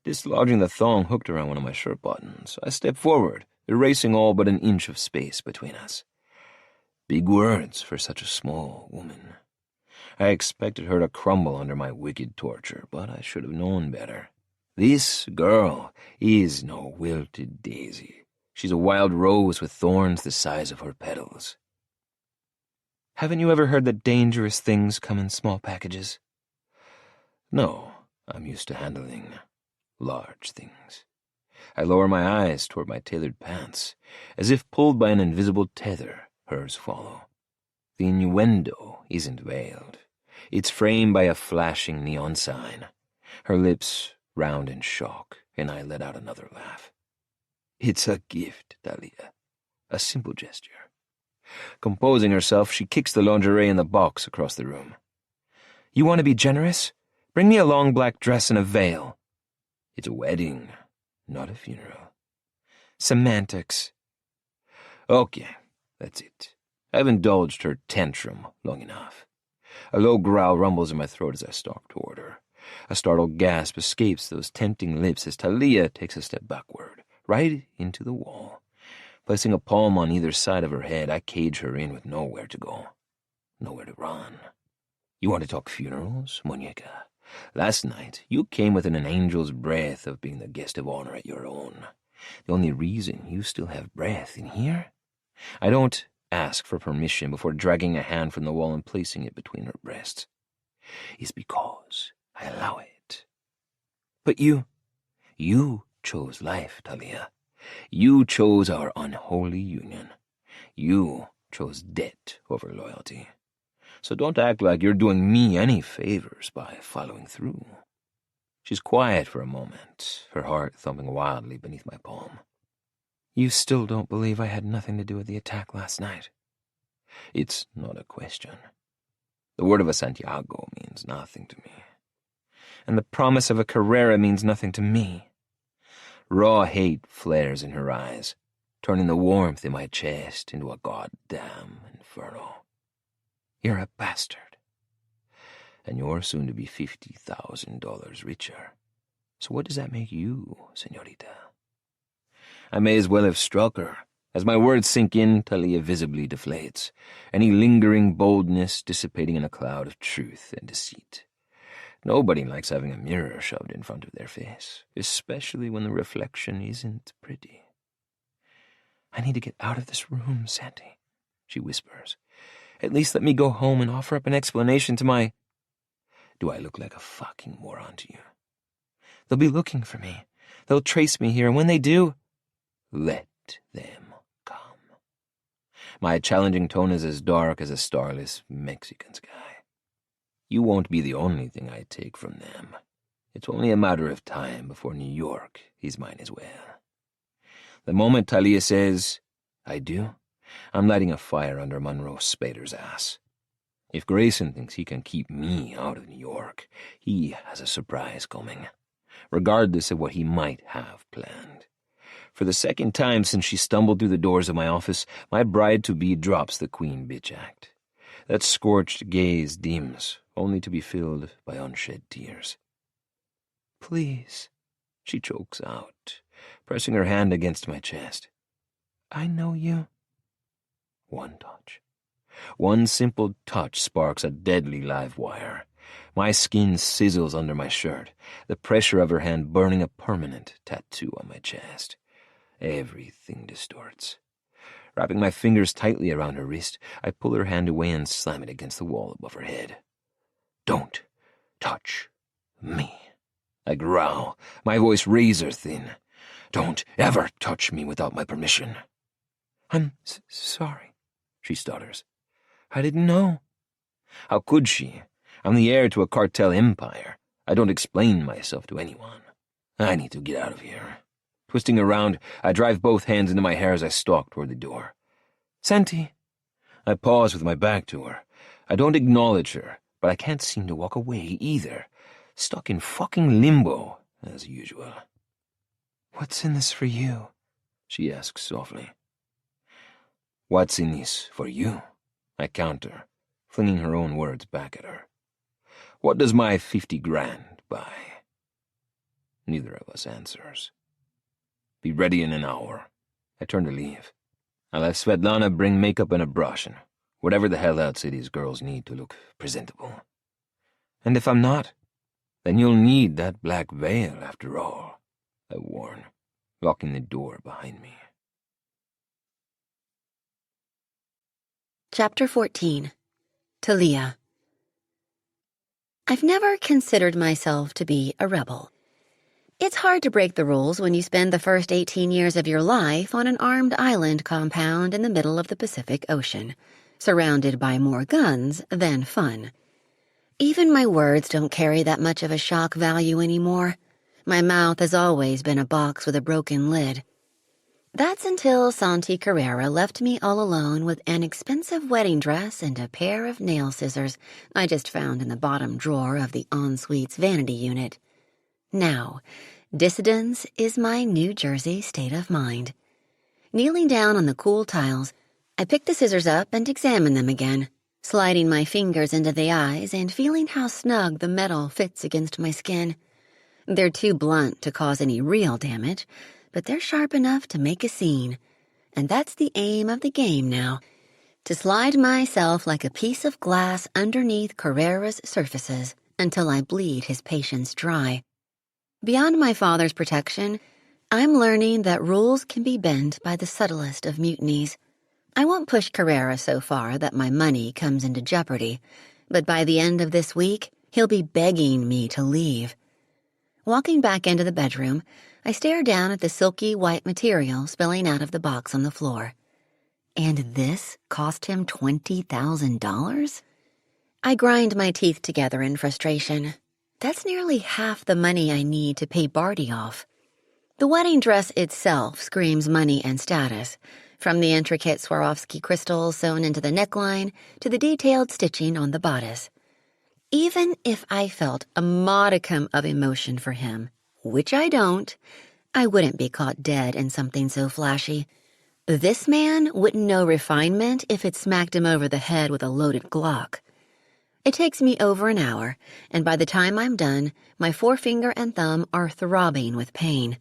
Dislodging the thong hooked around one of my shirt buttons, I step forward, erasing all but an inch of space between us. Big words for such a small woman. I expected her to crumble under my wicked torture, but I should have known better. This girl is no wilted daisy. She's a wild rose with thorns the size of her petals. Haven't you ever heard that dangerous things come in small packages? No, I'm used to handling large things. I lower my eyes toward my tailored pants. As if pulled by an invisible tether, hers follow. The innuendo isn't veiled. It's framed by a flashing neon sign. Her lips round in shock, and I let out another laugh. It's a gift, Thalia. A simple gesture. Composing herself, she kicks the lingerie in the box across the room. You want to be generous? Bring me a long black dress and a veil. It's a wedding, not a funeral. Semantics. Okay, that's it. I've indulged her tantrum long enough. A low growl rumbles in my throat as I stalk toward her. A startled gasp escapes those tempting lips as Thalia takes a step backward, right into the wall. Placing a palm on either side of her head, I cage her in with nowhere to go, nowhere to run. You want to talk funerals, Muñeca? Last night, you came within an angel's breath of being the guest of honor at your own. The only reason you still have breath in here? I don't ask for permission before dragging a hand from the wall and placing it between her breasts. Is because I allow it. But you chose life, Thalia. You chose our unholy union. You chose debt over loyalty. So don't act like you're doing me any favors by following through. She's quiet for a moment, her heart thumping wildly beneath my palm. You still don't believe I had nothing to do with the attack last night? It's not a question. The word of a Santiago means nothing to me. And the promise of a Carrera means nothing to me. Raw hate flares in her eyes, turning the warmth in my chest into a goddamn inferno. You're a bastard. And you're soon to be $50,000 richer. So what does that make you, señorita? I may as well have struck her. As my words sink in, Thalia visibly deflates, any lingering boldness dissipating in a cloud of truth and deceit. Nobody likes having a mirror shoved in front of their face, especially when the reflection isn't pretty. I need to get out of this room, Santi, she whispers. At least let me go home and offer up an explanation to my... Do I look like a fucking moron to you? They'll be looking for me. They'll trace me here, and when they do... Let them come. My challenging tone is as dark as a starless Mexican sky. You won't be the only thing I take from them. It's only a matter of time before New York is mine as well. The moment Thalia says, I do, I'm lighting a fire under Monroe Spader's ass. If Grayson thinks he can keep me out of New York, he has a surprise coming, regardless of what he might have planned. For the second time since she stumbled through the doors of my office, my bride-to-be drops the queen bitch act. That scorched gaze dims, only to be filled by unshed tears. Please, she chokes out, pressing her hand against my chest. I know you. One touch. One simple touch sparks a deadly live wire. My skin sizzles under my shirt, the pressure of her hand burning a permanent tattoo on my chest. Everything distorts. Wrapping my fingers tightly around her wrist, I pull her hand away and slam it against the wall above her head. Don't touch me. I growl, my voice razor thin. Don't ever touch me without my permission. I'm sorry, she stutters. I didn't know. How could she? I'm the heir to a cartel empire. I don't explain myself to anyone. I need to get out of here. Twisting around, I drive both hands into my hair as I stalk toward the door. Santi. I pause with my back to her. I don't acknowledge her, but I can't seem to walk away either. Stuck in fucking limbo, as usual. What's in this for you? She asks softly. What's in this for you? I counter, flinging her own words back at her. What does my 50 grand buy? Neither of us answers. Be ready in an hour. I turn to leave. I'll have Svetlana bring makeup and a brush and whatever the hell else it is girls need to look presentable. And if I'm not, then you'll need that black veil after all, I warn, locking the door behind me. Chapter 14. Thalia. I've never considered myself to be a rebel. It's hard to break the rules when you spend the first 18 years of your life on an armed island compound in the middle of the Pacific Ocean, surrounded by more guns than fun. Even my words don't carry that much of a shock value anymore. My mouth has always been a box with a broken lid. That's until Santi Carrera left me all alone with an expensive wedding dress and a pair of nail scissors I just found in the bottom drawer of the ensuite's vanity unit. Now, dissidence is my New Jersey state of mind. Kneeling down on the cool tiles, I pick the scissors up and examine them again, sliding my fingers into the eyes and feeling how snug the metal fits against my skin. They're too blunt to cause any real damage, but they're sharp enough to make a scene. And that's the aim of the game now, to slide myself like a piece of glass underneath Carrera's surfaces until I bleed his patience dry. Beyond my father's protection, I'm learning that rules can be bent by the subtlest of mutinies. I won't push Carrera so far that my money comes into jeopardy, but by the end of this week, he'll be begging me to leave. Walking back into the bedroom, I stare down at the silky white material spilling out of the box on the floor. And this cost him $20,000? I grind my teeth together in frustration. That's nearly half the money I need to pay Barty off. The wedding dress itself screams money and status, from the intricate Swarovski crystals sewn into the neckline to the detailed stitching on the bodice. Even if I felt a modicum of emotion for him, which I don't, I wouldn't be caught dead in something so flashy. This man wouldn't know refinement if it smacked him over the head with a loaded Glock. It takes me over an hour, and by the time I'm done, my forefinger and thumb are throbbing with pain.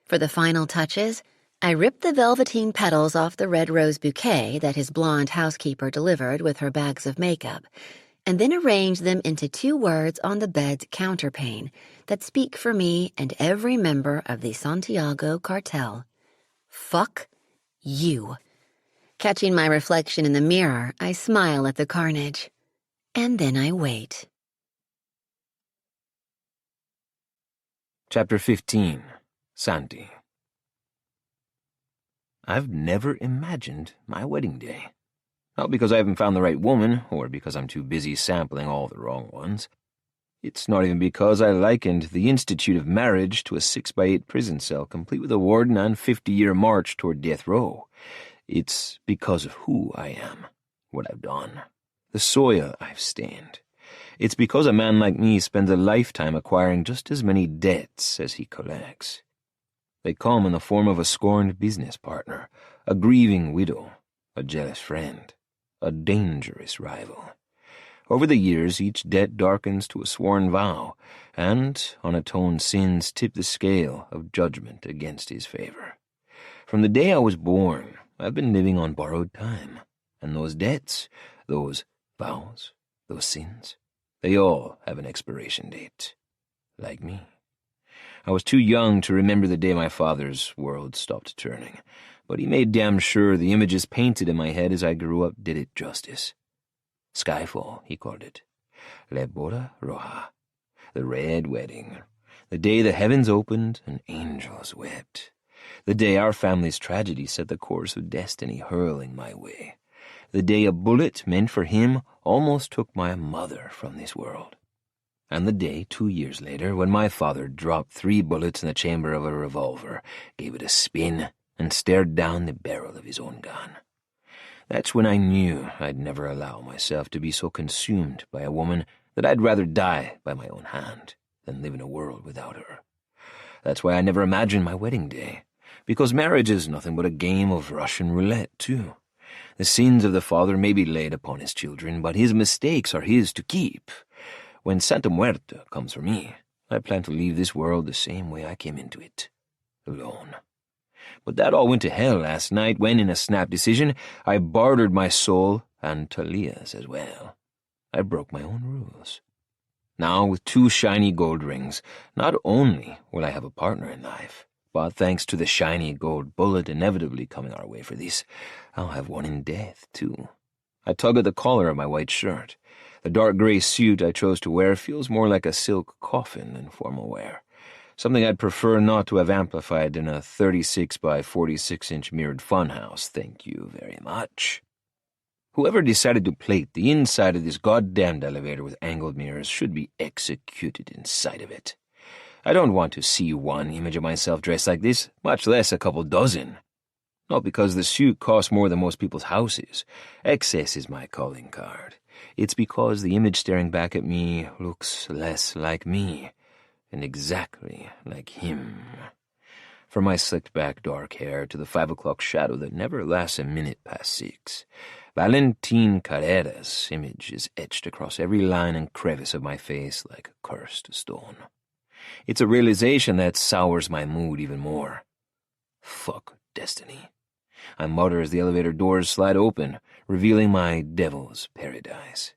For the final touches, I rip the velveteen petals off the red rose bouquet that his blonde housekeeper delivered with her bags of makeup, and then arrange them into 2 words on the bed's counterpane that speak for me and every member of the Santiago cartel. Fuck you. Catching my reflection in the mirror, I smile at the carnage. And then I wait. Chapter 15. Santi. I've never imagined my wedding day. Not because I haven't found the right woman, or because I'm too busy sampling all the wrong ones. It's not even because I likened the institute of marriage to a 6x8 prison cell, complete with a warden and 50-year march toward death row. It's because of who I am, what I've done, the soil I've stained. It's because a man like me spends a lifetime acquiring just as many debts as he collects. They come in the form of a scorned business partner, a grieving widow, a jealous friend, a dangerous rival. Over the years, each debt darkens to a sworn vow, and unatoned sins tip the scale of judgment against his favor. From the day I was born, I've been living on borrowed time, and those debts, those vows, those sins, they all have an expiration date. Like me. I was too young to remember the day my father's world stopped turning, but he made damn sure the images painted in my head as I grew up did it justice. Skyfall, he called it. La Boda Roja. The Red Wedding. The day the heavens opened and angels wept. The day our family's tragedy set the course of destiny hurling my way. The day a bullet meant for him almost took my mother from this world. And the day, 2 years later, when my father dropped 3 bullets in the chamber of a revolver, gave it a spin, and stared down the barrel of his own gun. That's when I knew I'd never allow myself to be so consumed by a woman that I'd rather die by my own hand than live in a world without her. That's why I never imagined my wedding day, because marriage is nothing but a game of Russian roulette, too. The sins of the father may be laid upon his children, but his mistakes are his to keep. When Santa Muerta comes for me, I plan to leave this world the same way I came into it, alone. But that all went to hell last night when, in a snap decision, I bartered my soul and Thalia's as well. I broke my own rules. Now, with 2 shiny gold rings, not only will I have a partner in life, but thanks to the shiny gold bullet inevitably coming our way for this, I'll have one in death, too. I tug at the collar of my white shirt. The dark gray suit I chose to wear feels more like a silk coffin than formal wear. Something I'd prefer not to have amplified in a 36 by 46-inch mirrored funhouse, thank you very much. Whoever decided to plate the inside of this goddamned elevator with angled mirrors should be executed inside of it. I don't want to see one image of myself dressed like this, much less a couple dozen. Not because the suit costs more than most people's houses. Excess is my calling card. It's because the image staring back at me looks less like me, and exactly like him. From my slicked-back dark hair to the 5 o'clock shadow that never lasts a minute past 6, Valentin Carrera's image is etched across every line and crevice of my face like a cursed stone. It's a realization that sours my mood even more. Fuck destiny. I mutter as the elevator doors slide open, revealing my devil's paradise.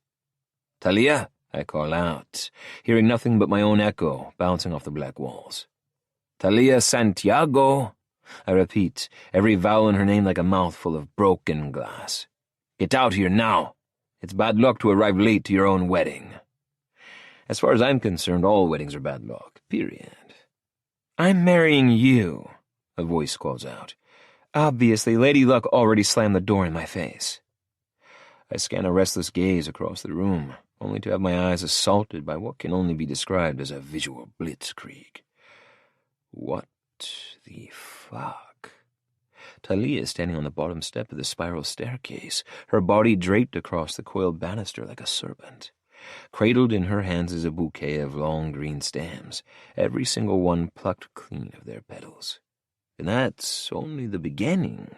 Thalia, I call out, hearing nothing but my own echo bouncing off the black walls. Thalia Santiago, I repeat, every vowel in her name like a mouthful of broken glass. Get out here now. It's bad luck to arrive late to your own wedding. As far as I'm concerned, all weddings are bad luck, period. I'm marrying you, a voice calls out. Obviously, Lady Luck already slammed the door in my face. I scan a restless gaze across the room, only to have my eyes assaulted by what can only be described as a visual blitzkrieg. What the fuck? Thalia is standing on the bottom step of the spiral staircase, her body draped across the coiled banister like a serpent. Cradled in her hands is a bouquet of long green stems, every single one plucked clean of their petals. And that's only the beginning.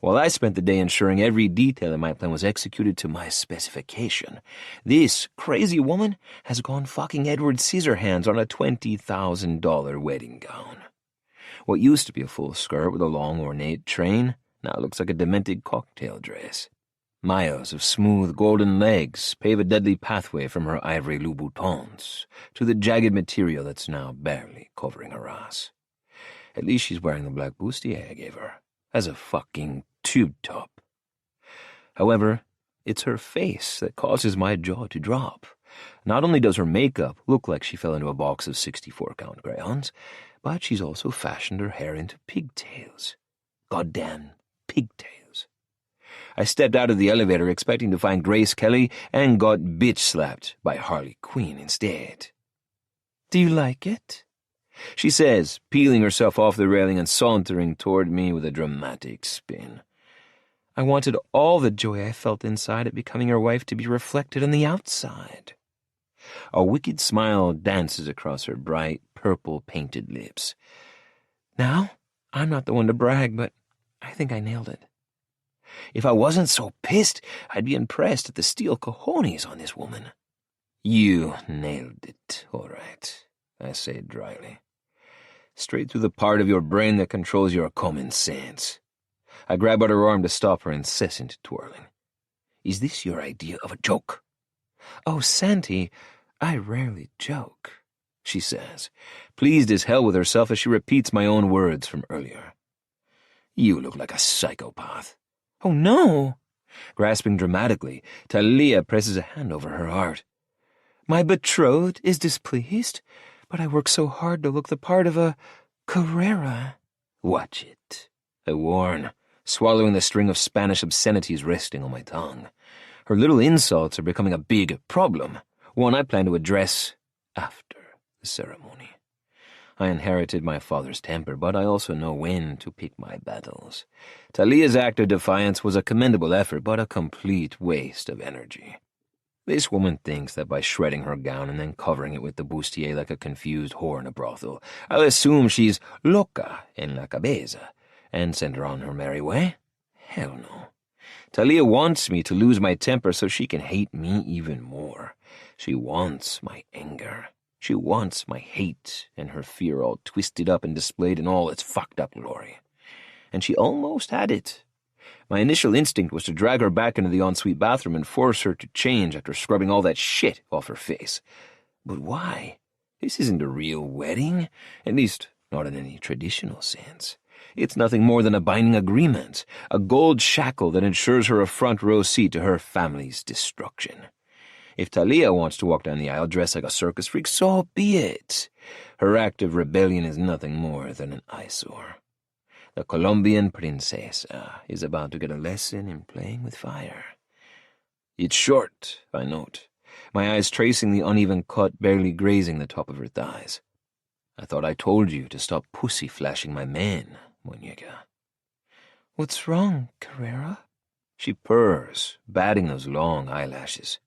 While I spent the day ensuring every detail of my plan was executed to my specification, this crazy woman has gone fucking Edward Scissorhands on a $20,000 wedding gown. What used to be a full skirt with a long ornate train now looks like a demented cocktail dress. Miles of smooth golden legs pave a deadly pathway from her ivory Louboutins to the jagged material that's now barely covering her ass. At least she's wearing the black bustier I gave her as a fucking tube top. However, it's her face that causes my jaw to drop. Not only does her makeup look like she fell into a box of 64-count crayons, but she's also fashioned her hair into pigtails. Goddamn pigtails. I stepped out of the elevator expecting to find Grace Kelly and got bitch-slapped by Harley Quinn instead. Do you like it? She says, peeling herself off the railing and sauntering toward me with a dramatic spin. I wanted all the joy I felt inside at becoming your wife to be reflected on the outside. A wicked smile dances across her bright, purple-painted lips. Now, I'm not the one to brag, but I think I nailed it. If I wasn't so pissed, I'd be impressed at the steel cojones on this woman. You nailed it, all right, I say dryly. Straight through the part of your brain that controls your common sense. I grab at her arm to stop her incessant twirling. Is this your idea of a joke? Oh, Santi, I rarely joke, she says, pleased as hell with herself as she repeats my own words from earlier. You look like a psychopath. Oh, no! Grasping dramatically, Thalia presses a hand over her heart. My betrothed is displeased, but I work so hard to look the part of a Carrera. Watch it, I warn, swallowing the string of Spanish obscenities resting on my tongue. Her little insults are becoming a big problem, one I plan to address after the ceremony. I inherited my father's temper, but I also know when to pick my battles. Thalia's act of defiance was a commendable effort, but a complete waste of energy. This woman thinks that by shredding her gown and then covering it with the bustier like a confused whore in a brothel, I'll assume she's loca en la cabeza and send her on her merry way? Hell no. Thalia wants me to lose my temper so she can hate me even more. She wants my anger. She wants my hate and her fear all twisted up and displayed in all its fucked up glory. And she almost had it. My initial instinct was to drag her back into the ensuite bathroom and force her to change after scrubbing all that shit off her face. But why? This isn't a real wedding, at least not in any traditional sense. It's nothing more than a binding agreement, a gold shackle that ensures her a front row seat to her family's destruction. If Thalia wants to walk down the aisle dressed like a circus freak, so be it. Her act of rebellion is nothing more than an eyesore. The Colombian princesa is about to get a lesson in playing with fire. It's short, I note, my eyes tracing the uneven cut barely grazing the top of her thighs. I thought I told you to stop pussy-flashing my man, Muñeca. What's wrong, Carrera? She purrs, batting those long eyelashes.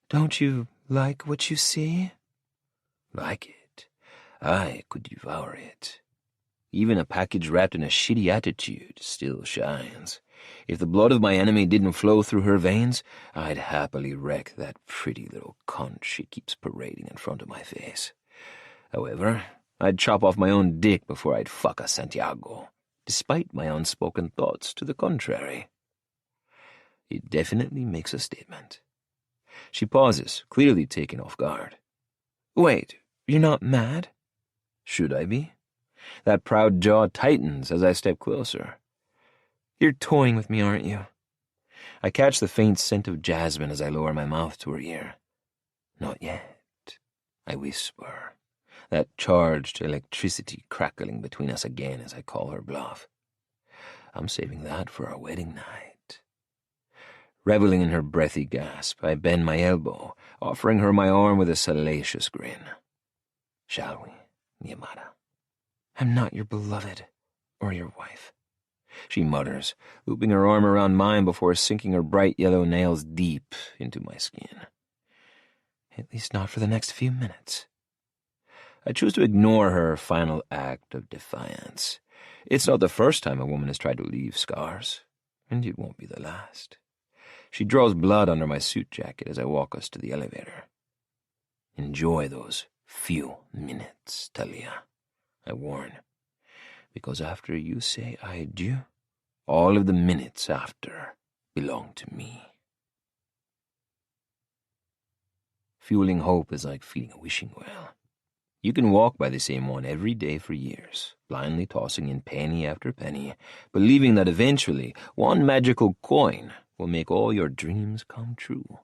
Don't you like what you see? Like it? I could devour it. Even a package wrapped in a shitty attitude still shines. If the blood of my enemy didn't flow through her veins, I'd happily wreck that pretty little cunt she keeps parading in front of my face. However, I'd chop off my own dick before I'd fuck a Santiago, despite my unspoken thoughts to the contrary. It definitely makes a statement. She pauses, clearly taken off guard. Wait, you're not mad? Should I be? That proud jaw tightens as I step closer. You're toying with me, aren't you? I catch the faint scent of jasmine as I lower my mouth to her ear. Not yet, I whisper, that charged electricity crackling between us again as I call her bluff. I'm saving that for our wedding night. Reveling in her breathy gasp, I bend my elbow, offering her my arm with a salacious grin. Shall we, mi amada? I'm not your beloved, or your wife, she mutters, looping her arm around mine before sinking her bright yellow nails deep into my skin. At least not for the next few minutes. I choose to ignore her final act of defiance. It's not the first time a woman has tried to leave scars, and it won't be the last. She draws blood under my suit jacket as I walk us to the elevator. Enjoy those few minutes, Thalia, I warn, because after you say I do, all of the minutes after belong to me. Fueling hope is like feeding a wishing well. You can walk by the same one every day for years, blindly tossing in penny after penny, believing that eventually one magical coin will make all your dreams come true.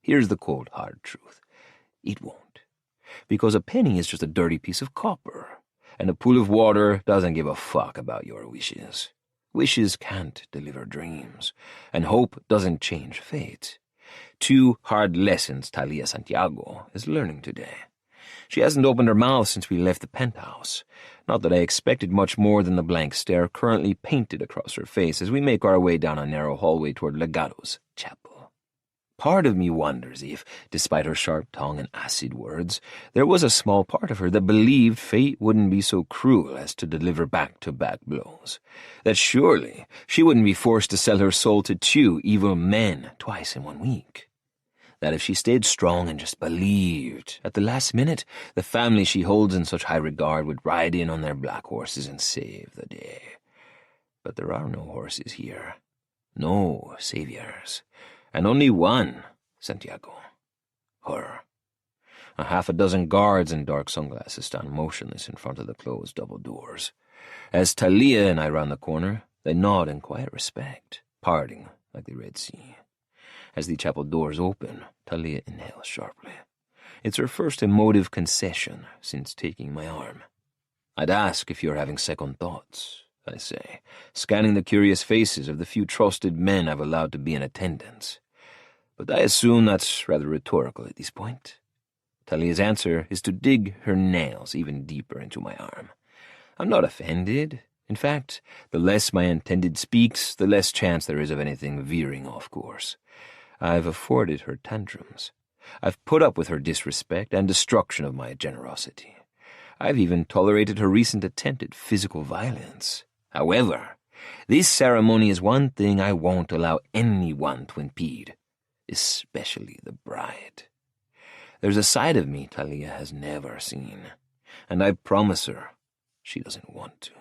Here's the cold, hard truth. It won't. Because a penny is just a dirty piece of copper, and a pool of water doesn't give a fuck about your wishes. Wishes can't deliver dreams, and hope doesn't change fate. 2 hard lessons Thalia Santiago is learning today. She hasn't opened her mouth since we left the penthouse. Not that I expected much more than the blank stare currently painted across her face as we make our way down a narrow hallway toward Legado's chapel. Part of me wonders if, despite her sharp tongue and acid words, there was a small part of her that believed fate wouldn't be so cruel as to deliver back-to-back blows. That surely she wouldn't be forced to sell her soul to 2 evil men twice in 1 week. That if she stayed strong and just believed, at the last minute, the family she holds in such high regard would ride in on their black horses and save the day. But there are no horses here, no saviors, and only one, Santiago. Her. A half a dozen guards in dark sunglasses stand motionless in front of the closed double doors. As Thalia and I round the corner, they nod in quiet respect, parting like the Red Sea. As the chapel doors open, Thalia inhales sharply. It's her first emotive concession since taking my arm. I'd ask if you're having second thoughts, I say, scanning the curious faces of the few trusted men I've allowed to be in attendance. But I assume that's rather rhetorical at this point. Thalia's answer is to dig her nails even deeper into my arm. I'm not offended. In fact, the less my intended speaks, the less chance there is of anything veering off course. I've afforded her tantrums. I've put up with her disrespect and destruction of my generosity. I've even tolerated her recent attempt at physical violence. However, this ceremony is one thing I won't allow anyone to impede, especially the bride. There's a side of me Thalia has never seen, and I promise her she doesn't want to.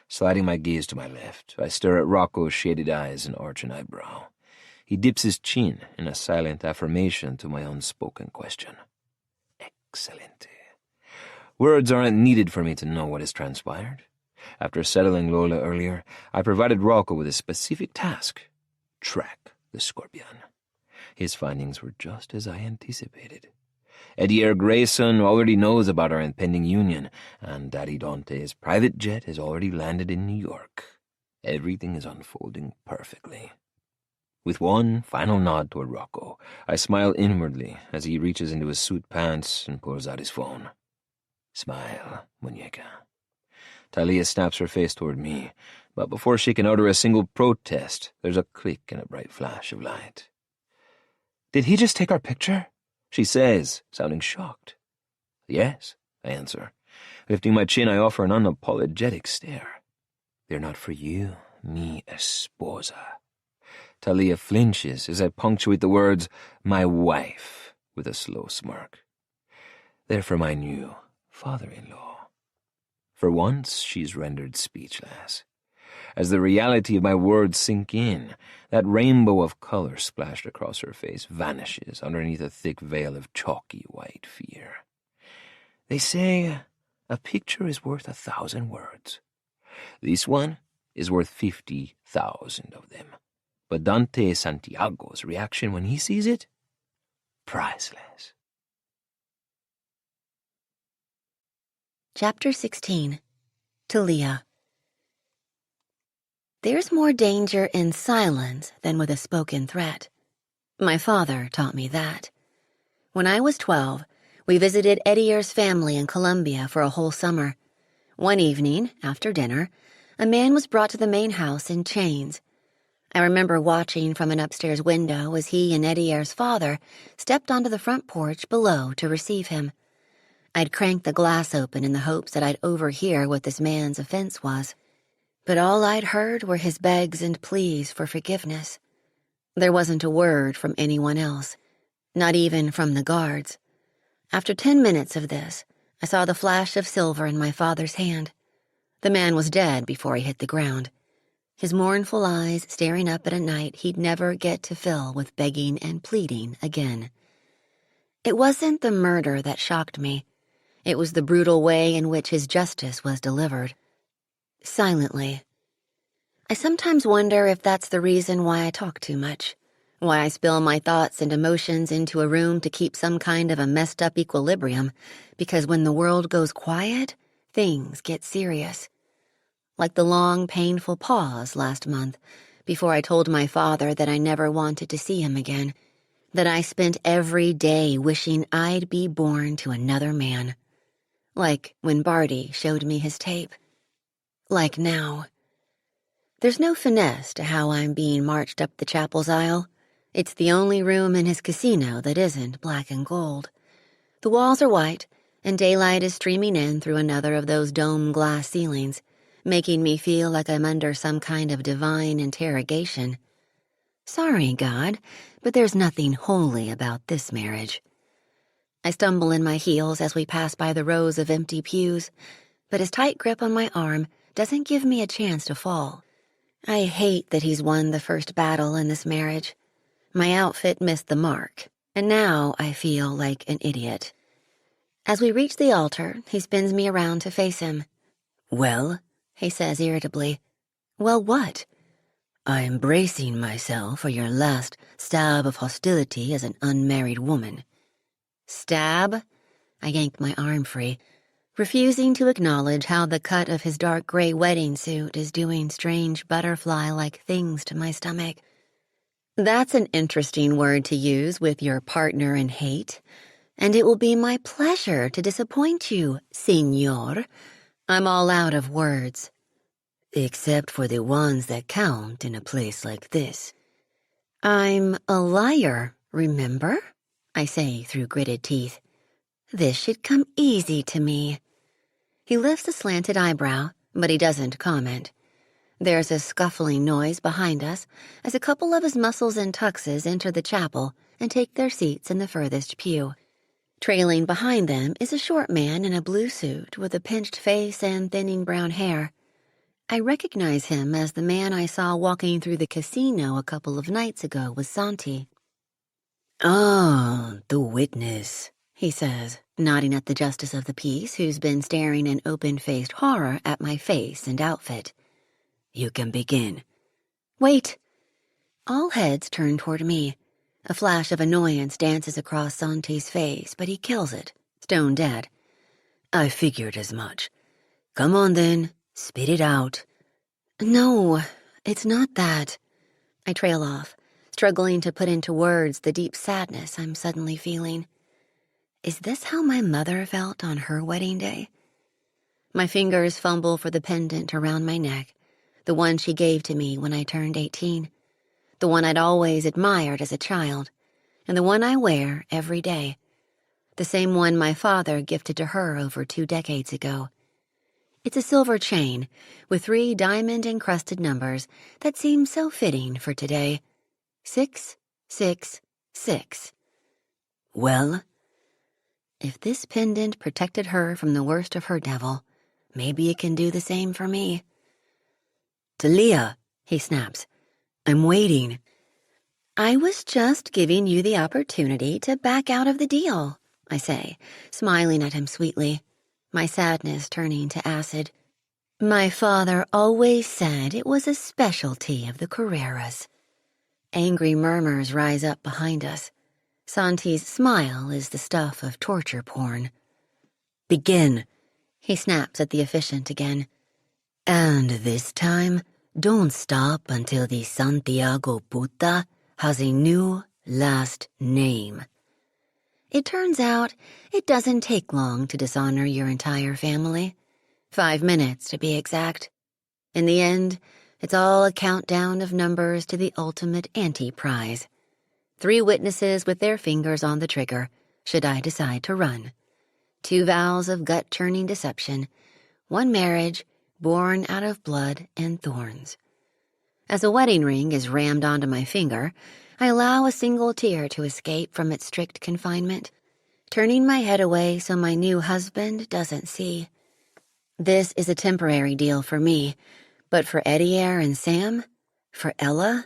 Sliding my gaze to my left, I stare at Rocco's shaded eyes and arch an eyebrow. He dips his chin in a silent affirmation to my unspoken question. Excellent. Words aren't needed for me to know what has transpired. After settling Lola earlier, I provided Rocco with a specific task: track the Scorpion. His findings were just as I anticipated. Edier Grayson already knows about our impending union, and Daddy Dante's private jet has already landed in New York. Everything is unfolding perfectly. With one final nod toward Rocco, I smile inwardly as he reaches into his suit pants and pulls out his phone. Smile, muñeca. Thalia snaps her face toward me, but before she can utter a single protest, there's a click and a bright flash of light. Did he just take our picture? She says, sounding shocked. Yes, I answer, Lifting my chin, I offer an unapologetic stare. They're not for you, mi esposa. Thalia flinches as I punctuate the words, my wife, with a slow smirk. They're for my new father-in-law. For once, she's rendered speechless. As the reality of my words sink in, that rainbow of color splashed across her face vanishes underneath a thick veil of chalky white fear. They say a picture is worth 1,000 words. This one is worth 50,000 of them. But Thalia Santiago's reaction when he sees it? Priceless. Chapter 16. Thalia. There's more danger in silence than with a spoken threat. My father taught me that. When I was 12, we visited Edier's family in Colombia for a whole summer. One evening, after dinner, a man was brought to the main house in chains. I remember watching from an upstairs window as he and Edier's father stepped onto the front porch below to receive him. I'd cranked the glass open in the hopes that I'd overhear what this man's offense was. But all I'd heard were his begs and pleas for forgiveness. There wasn't a word from anyone else, not even from the guards. After 10 minutes of this, I saw the flash of silver in my father's hand. The man was dead before he hit the ground, his mournful eyes staring up at a night he'd never get to fill with begging and pleading again. It wasn't the murder that shocked me. It was the brutal way in which his justice was delivered. Silently. I sometimes wonder if that's the reason why I talk too much, why I spill my thoughts and emotions into a room to keep some kind of a messed-up equilibrium, because when the world goes quiet, things get serious. Like the long, painful pause last month before I told my father that I never wanted to see him again, that I spent every day wishing I'd be born to another man. Like when Barty showed me his tape. Like now. There's no finesse to how I'm being marched up the chapel's aisle. It's the only room in his casino that isn't black and gold. The walls are white, and daylight is streaming in through another of those dome glass ceilings, making me feel like I'm under some kind of divine interrogation. Sorry, God, but there's nothing holy about this marriage. I stumble in my heels as we pass by the rows of empty pews, but his tight grip on my arm doesn't give me a chance to fall. I hate that he's won the first battle in this marriage. My outfit missed the mark, and now I feel like an idiot. As we reach the altar, he spins me around to face him. "Well?" he says irritably. "Well, what?" "I'm bracing myself for your last stab of hostility as an unmarried woman." Stab? I yanked my arm free, refusing to acknowledge how the cut of his dark gray wedding suit is doing strange butterfly-like things to my stomach. "That's an interesting word to use with your partner in hate, and it will be my pleasure to disappoint you, señor. I'm all out of words." "Except for the ones that count in a place like this." "I'm a liar, remember?" I say through gritted teeth. "This should come easy to me." He lifts a slanted eyebrow, but he doesn't comment. There's a scuffling noise behind us as a couple of his muscles and tuxes enter the chapel and take their seats in the furthest pew. Trailing behind them is a short man in a blue suit with a pinched face and thinning brown hair. I recognize him as the man I saw walking through the casino a couple of nights ago with Santi. "Ah, the witness," he says, nodding at the justice of the peace who's been staring in open-faced horror at my face and outfit. "You can begin." "Wait." All heads turn toward me. A flash of annoyance dances across Santi's face, but he kills it, stone dead. "I figured as much. Come on then, spit it out." "No, it's not that." I trail off, struggling to put into words the deep sadness I'm suddenly feeling. Is this how my mother felt on her wedding day? My fingers fumble for the pendant around my neck, the one she gave to me when I turned 18, the one I'd always admired as a child, and the one I wear every day. the same one my father gifted to her over 2 decades ago. It's a silver chain with 3 diamond-encrusted numbers that seem so fitting for today. 666. Well, if this pendant protected her from the worst of her devil, maybe it can do the same for me. "Thalia," he snaps. "I'm waiting." "I was just giving you the opportunity to back out of the deal," I say, smiling at him sweetly, my sadness turning to acid. "My father always said it was a specialty of the Carreras." Angry murmurs rise up behind us. Santi's smile is the stuff of torture porn. "Begin," he snaps at the efficient again. "And this time, don't stop until the Santiago puta has a new last name." It turns out it doesn't take long to dishonor your entire family. 5 minutes, to be exact. In the end, it's all a countdown of numbers to the ultimate anti-prize. 3 witnesses with their fingers on the trigger, should I decide to run. 2 vows of gut-churning deception, 1 marriage born out of blood and thorns. As a wedding ring is rammed onto my finger, I allow a single tear to escape from its strict confinement, turning my head away so my new husband doesn't see. This is a temporary deal for me, but for Edier and Sam, for Ella,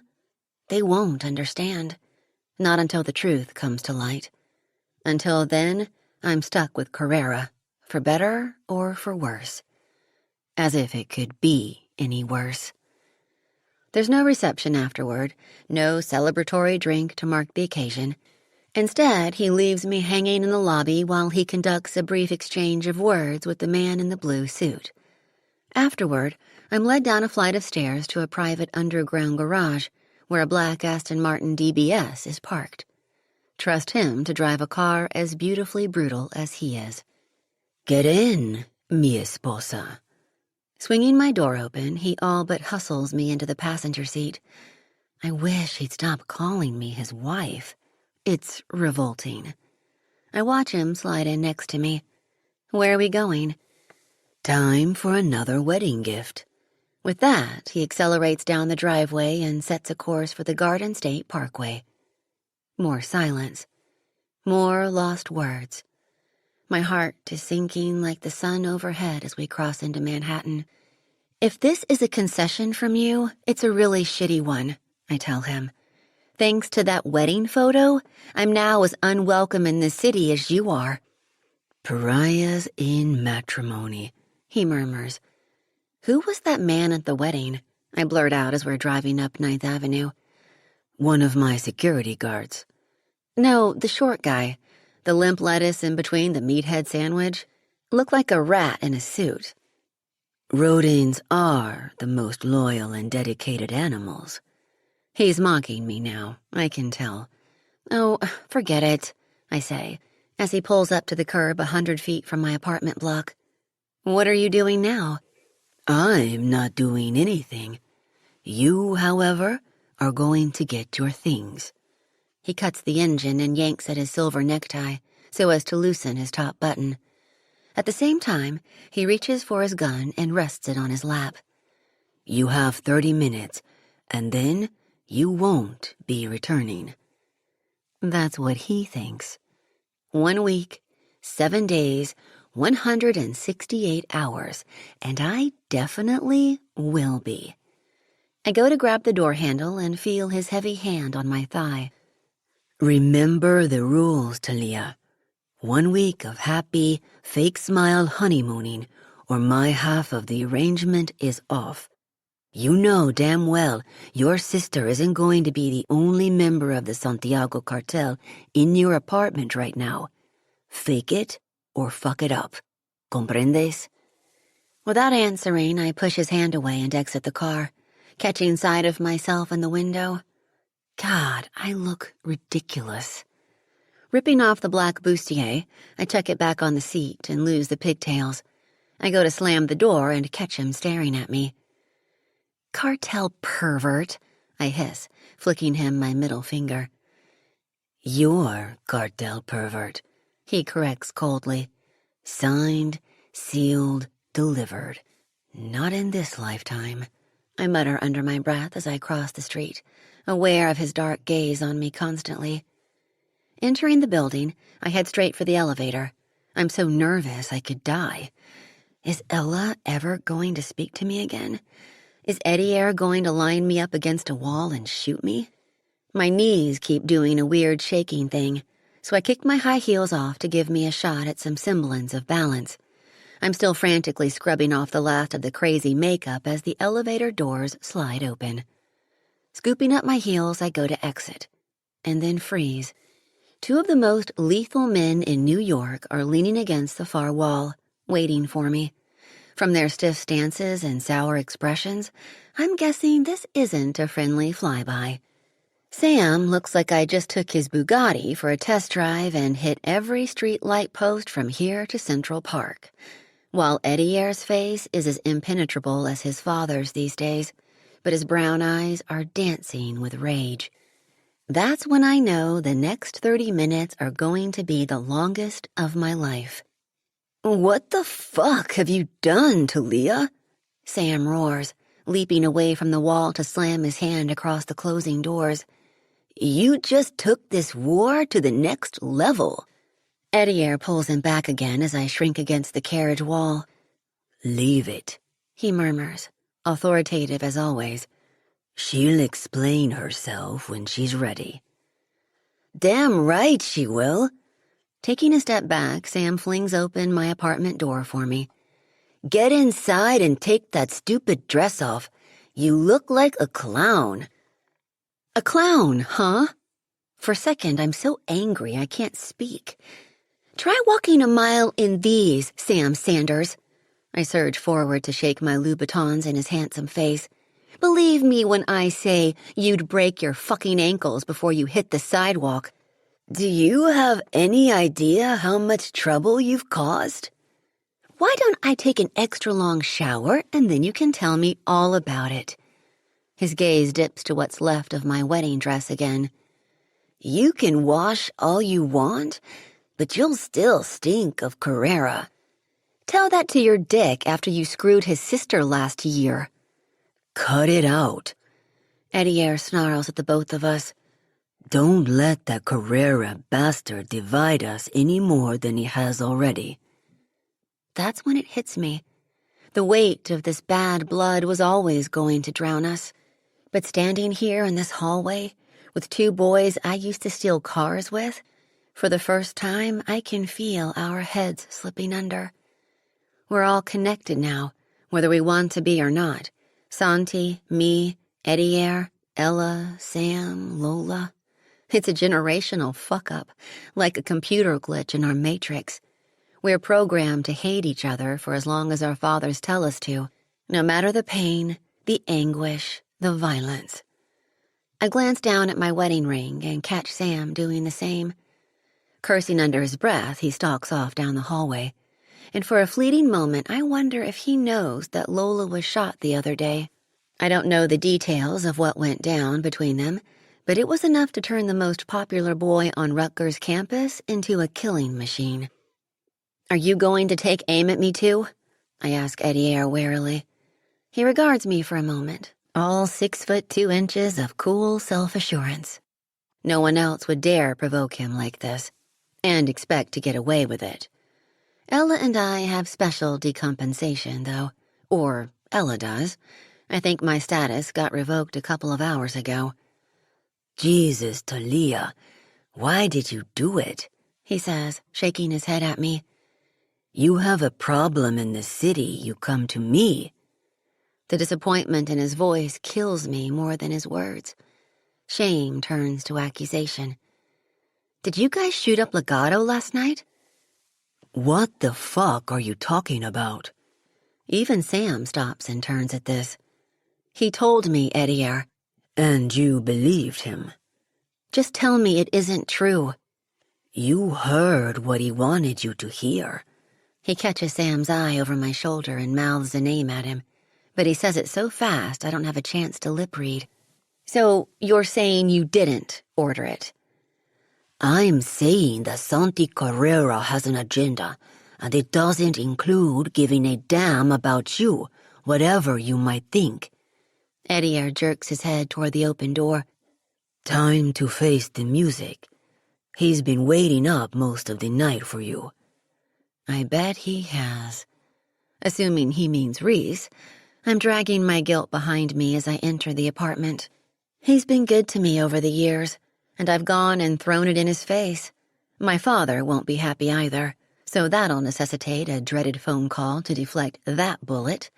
they won't understand. Not until the truth comes to light. Until then, I'm stuck with Carrera, for better or for worse. As if it could be any worse. There's no reception afterward, no celebratory drink to mark the occasion. Instead, he leaves me hanging in the lobby while he conducts a brief exchange of words with the man in the blue suit. Afterward, I'm led down a flight of stairs to a private underground garage where a black Aston Martin DBS is parked. Trust him to drive a car as beautifully brutal as he is. "Get in, mi esposa." Swinging my door open, he all but hustles me into the passenger seat. I wish he'd stop calling me his wife. It's revolting. I watch him slide in next to me. "Where are we going?" "Time for another wedding gift." With that, he accelerates down the driveway and sets a course for the Garden State Parkway. More silence. More lost words. My heart is sinking like the sun overhead as we cross into Manhattan. "If this is a concession from you, it's a really shitty one," I tell him. "Thanks to that wedding photo, I'm now as unwelcome in this city as you are." "Pariahs in matrimony," he murmurs. "Who was that man at the wedding?" I blurt out as we're driving up 9th Avenue. "One of my security guards." "No, the short guy. The limp lettuce in between the meathead sandwich. Looked like a rat in a suit." "Rodents are the most loyal and dedicated animals." He's mocking me now, I can tell. "Oh, forget it," I say, as he pulls up to the curb 100 feet from my apartment block. "What are you doing now?" "I'm not doing anything. You, however, are going to get your things." He cuts the engine and yanks at his silver necktie so as to loosen his top button. At the same time, he reaches for his gun and rests it on his lap. "You have 30 minutes, and then you won't be returning." That's what he thinks. 1 week, 7 days, 168 hours, and I definitely will be. I go to grab the door handle and feel his heavy hand on my thigh. "Remember the rules, Thalia. 1 week of happy, fake smile honeymooning, or my half of the arrangement is off. You know damn well your sister isn't going to be the only member of the Santiago cartel in your apartment right now. Fake it or fuck it up. Comprendes?" Without answering, I push his hand away and exit the car, catching sight of myself in the window. God, I look ridiculous. Ripping off the black bustier, I tuck it back on the seat and lose the pigtails. I go to slam the door and catch him staring at me. "Cartel pervert," I hiss, flicking him my middle finger. "You're cartel pervert," he corrects coldly. Signed, sealed, delivered. Not in this lifetime, I mutter under my breath as I cross the street, aware of his dark gaze on me constantly. Entering the building, I head straight for the elevator. I'm so nervous I could die. Is Ella ever going to speak to me again? Is Edier going to line me up against a wall and shoot me? My knees keep doing a weird shaking thing, so I kick my high heels off to give me a shot at some semblance of balance. I'm still frantically scrubbing off the last of the crazy makeup as the elevator doors slide open. Scooping up my heels, I go to exit, and then freeze. Two of the most lethal men in New York are leaning against the far wall, waiting for me. From their stiff stances and sour expressions, I'm guessing this isn't a friendly flyby. Sam looks like I just took his Bugatti for a test drive and hit every street light post from here to Central Park, while Edier's face is as impenetrable as his father's these days, but his brown eyes are dancing with rage. That's when I know the next 30 minutes are going to be the longest of my life. "What the fuck have you done, Thalia?" Sam roars, leaping away from the wall to slam his hand across the closing doors. "You just took this war to the next level." Edier pulls him back again as I shrink against the carriage wall. "Leave it," he murmurs, authoritative as always. "She'll explain herself when she's ready." "Damn right she will." Taking a step back, Sam flings open my apartment door for me. "Get inside and take that stupid dress off. You look like a clown." "A clown, huh?" For a second, I'm so angry I can't speak. "Try walking a mile in these, Sam Sanders." I surge forward to shake my Louboutins in his handsome face. "Believe me when I say you'd break your fucking ankles before you hit the sidewalk. Do you have any idea how much trouble you've caused? Why don't I take an extra long shower and then you can tell me all about it?" His gaze dips to what's left of my wedding dress again. "You can wash all you want, but you'll still stink of Carrera. Tell that to your dick after you screwed his sister last year." "Cut it out." Edier snarls at the both of us. "Don't let that Carrera bastard divide us any more than he has already." That's when it hits me. The weight of this bad blood was always going to drown us. But standing here in this hallway, with two boys I used to steal cars with, for the first time I can feel our heads slipping under. We're all connected now, whether we want to be or not. Santi, me, Edier, Ella, Sam, Lola. It's a generational fuck-up, like a computer glitch in our matrix. We're programmed to hate each other for as long as our fathers tell us to, no matter the pain, the anguish, the violence. I glance down at my wedding ring and catch Sam doing the same. Cursing under his breath, he stalks off down the hallway. And for a fleeting moment, I wonder if he knows that Lola was shot the other day. I don't know the details of what went down between them, but it was enough to turn the most popular boy on Rutgers campus into a killing machine. "Are you going to take aim at me too?" I ask Edier warily. He regards me for a moment, all 6'2" of cool self-assurance. No one else would dare provoke him like this, and expect to get away with it. Ella and I have special decompensation, though. Or Ella does. I think my status got revoked a couple of hours ago. "Jesus, Thalia, why did you do it?" he says, shaking his head at me. "You have a problem in the city, you come to me." The disappointment in his voice kills me more than his words. Shame turns to accusation. "Did you guys shoot up Legato last night?" "What the fuck are you talking about?" Even Sam stops and turns at this. "He told me, Edier." "And you believed him?" "Just tell me it isn't true." "You heard what he wanted you to hear." He catches Sam's eye over my shoulder and mouths a name at him, but he says it so fast I don't have a chance to lip read. "So you're saying you didn't order it?" I'm saying that Santi Carrera has an agenda, and it doesn't include giving a damn about you, whatever you might think. Edier jerks his head toward the open door. Time to face the music. He's been waiting up most of the night for you. I bet he has. Assuming he means Reese, I'm dragging my guilt behind me as I enter the apartment. He's been good to me over the years, and I've gone and thrown it in his face. My father won't be happy either, so that'll necessitate a dreaded phone call to deflect that bullet.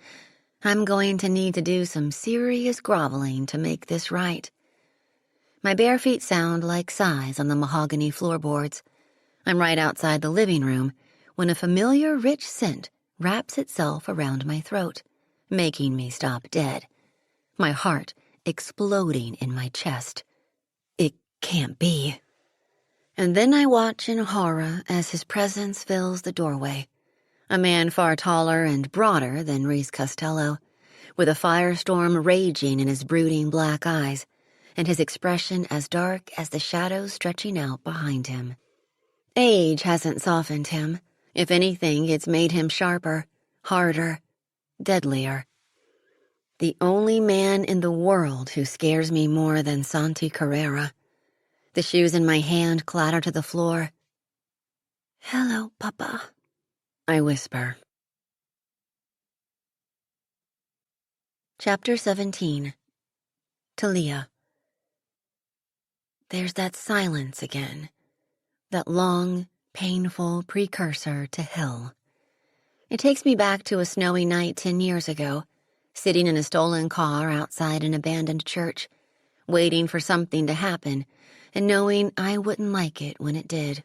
I'm going to need to do some serious groveling to make this right. My bare feet sound like sighs on the mahogany floorboards. I'm right outside the living room when a familiar rich scent wraps itself around my throat, making me stop dead. My heart exploding in my chest. It can't be. And then I watch in horror as his presence fills the doorway. A man far taller and broader than Reese Costello, with a firestorm raging in his brooding black eyes, and his expression as dark as the shadows stretching out behind him. Age hasn't softened him. If anything, it's made him sharper, harder, deadlier. The only man in the world who scares me more than Santi Carrera. The shoes in my hand clatter to the floor. "Hello, Papa," I whisper. Chapter 17. Thalia. There's that silence again. That long, painful precursor to hell. It takes me back to a snowy night 10 years ago, sitting in a stolen car outside an abandoned church, waiting for something to happen and knowing I wouldn't like it when it did.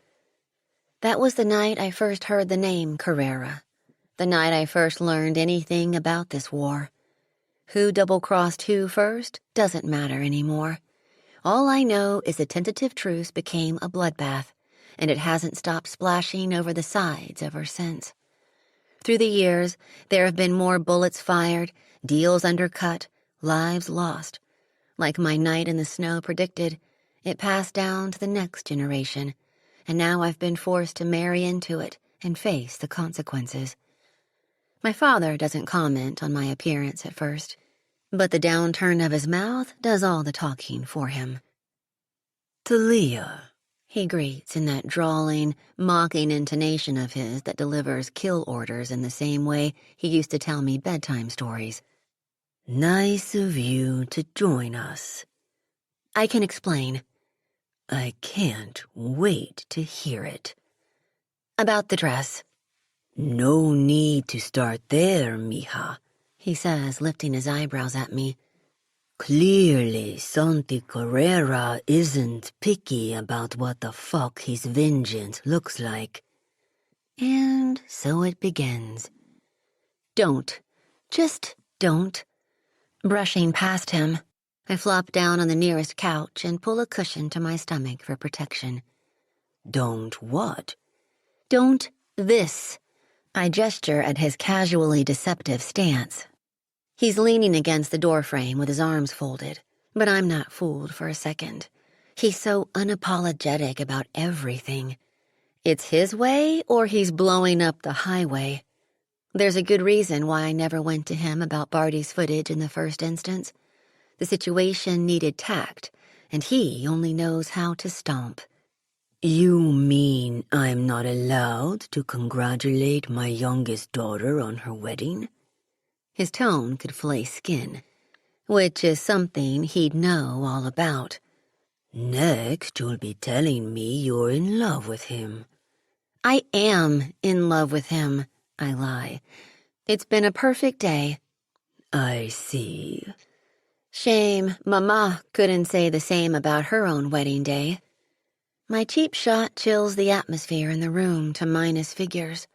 That was the night I first heard the name Carrera, the night I first learned anything about this war. Who double-crossed who first doesn't matter anymore. All I know is a tentative truce became a bloodbath, and it hasn't stopped splashing over the sides ever since. Through the years, there have been more bullets fired, deals undercut, lives lost. Like my night in the snow predicted, it passed down to the next generation, and now I've been forced to marry into it and face the consequences. My father doesn't comment on my appearance at first, but the downturn of his mouth does all the talking for him. "Thalia," he greets in that drawling, mocking intonation of his that delivers kill orders in the same way he used to tell me bedtime stories. "Nice of you to join us." I can explain. "I can't wait to hear it." About the dress. "No need to start there, mija," he says, lifting his eyebrows at me. "Clearly, Santi Carrera isn't picky about what the fuck his vengeance looks like." And so it begins. Don't. Just don't. Brushing past him, I flop down on the nearest couch and pull a cushion to my stomach for protection. "Don't what?" "Don't this." I gesture at his casually deceptive stance. He's leaning against the doorframe with his arms folded, but I'm not fooled for a second. He's so unapologetic about everything. It's his way or he's blowing up the highway. There's a good reason why I never went to him about Barty's footage in the first instance. The situation needed tact, and he only knows how to stomp. "You mean I'm not allowed to congratulate my youngest daughter on her wedding?" His tone could flay skin, which is something he'd know all about. "Next, you'll be telling me you're in love with him." "I am in love with him," I lie. "It's been a perfect day." "I see." Shame Mama couldn't say the same about her own wedding day. My cheap shot chills the atmosphere in the room to minus figures.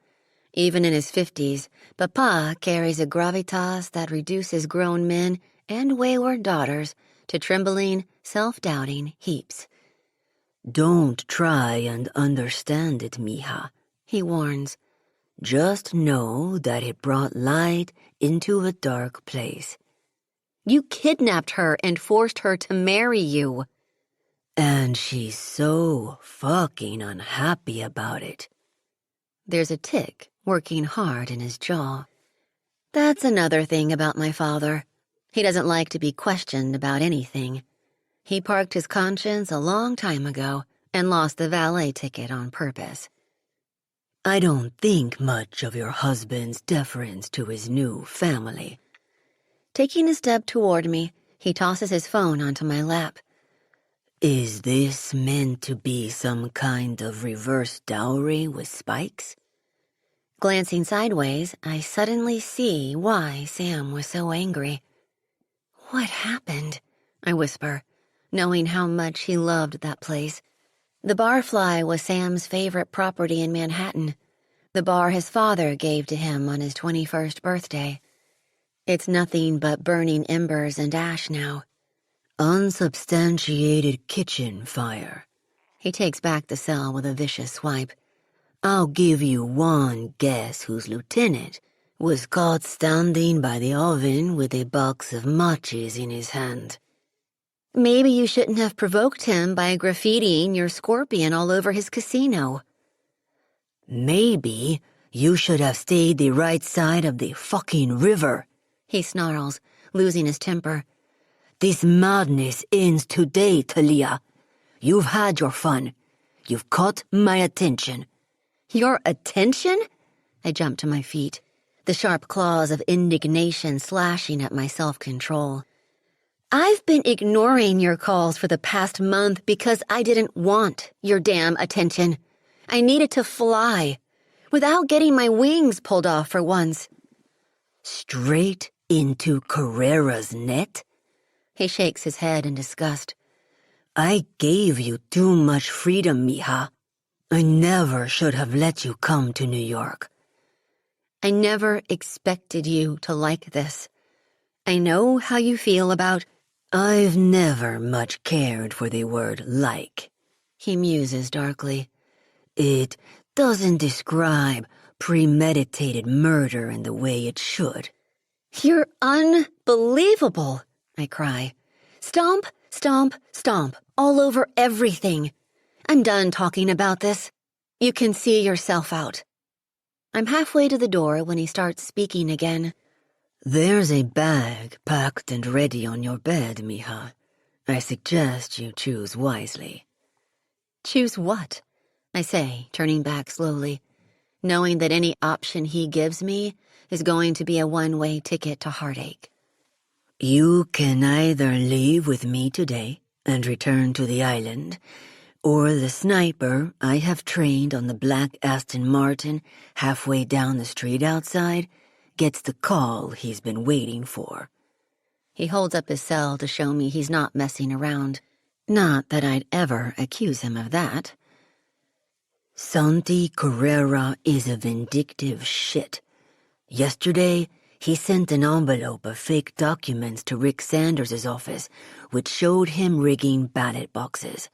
Even in his 50s, Papa carries a gravitas that reduces grown men and wayward daughters to trembling, self-doubting heaps. "Don't try and understand it, mija," he warns. "Just know that it brought light into a dark place." "You kidnapped her and forced her to marry you." And she's so fucking unhappy about it. There's a tick working hard in his jaw. That's another thing about my father. He doesn't like to be questioned about anything. He parked his conscience a long time ago and lost the valet ticket on purpose. I don't think much of your husband's deference to his new family. Taking a step toward me, he tosses his phone onto my lap. Is this meant to be some kind of reverse dowry with spikes? Glancing sideways, I suddenly see why Sam was so angry. What happened? I whisper, knowing how much he loved that place. The Barfly was Sam's favorite property in Manhattan, the bar his father gave to him on his 21st birthday. It's nothing but burning embers and ash now. Unsubstantiated kitchen fire. He takes back the cell with a vicious swipe. I'll give you one guess whose lieutenant was caught standing by the oven with a box of matches in his hand. Maybe you shouldn't have provoked him by graffitiing your scorpion all over his casino. Maybe you should have stayed the right side of the fucking river, he snarls, losing his temper. This madness ends today, Thalia. You've had your fun. You've caught my attention. Your attention? I jump to my feet, the sharp claws of indignation slashing at my self-control. I've been ignoring your calls for the past month because I didn't want your damn attention. I needed to fly, without getting my wings pulled off for once. Straight into Carrera's net? He shakes his head in disgust. I gave you too much freedom, mija. I never should have let you come to New York. I never expected you to like this. I know how you feel about... I've never much cared for the word like, he muses darkly. It doesn't describe premeditated murder in the way it should. You're unbelievable, I cry. Stomp, stomp, stomp, all over everything. I'm done talking about this. You can see yourself out. I'm halfway to the door when he starts speaking again. There's a bag packed and ready on your bed, mija. I suggest you choose wisely. Choose what? I say, turning back slowly, knowing that any option he gives me is going to be a one-way ticket to heartache. You can either leave with me today and return to the island, or the sniper I have trained on the black Aston Martin halfway down the street outside gets the call he's been waiting for. He holds up his cell to show me he's not messing around. Not that I'd ever accuse him of that. Santi Carrera is a vindictive shit. Yesterday, he sent an envelope of fake documents to Rick Sanders' office, which showed him rigging ballot boxes.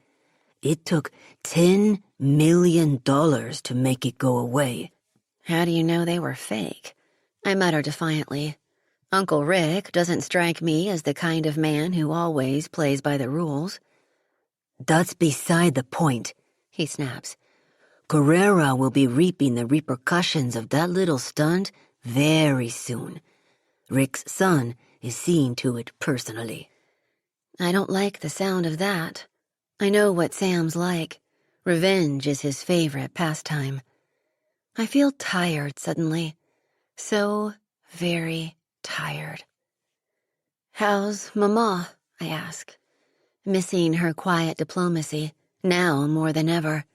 It took $10 million to make it go away. How do you know they were fake? I mutter defiantly. Uncle Rick doesn't strike me as the kind of man who always plays by the rules. That's beside the point, he snaps. Carrera will be reaping the repercussions of that little stunt very soon. Rick's son is seeing to it personally. I don't like the sound of that. I know what Sam's like. Revenge is his favorite pastime. I feel tired suddenly. So very tired. How's Mama? I ask, missing her quiet diplomacy, now more than ever.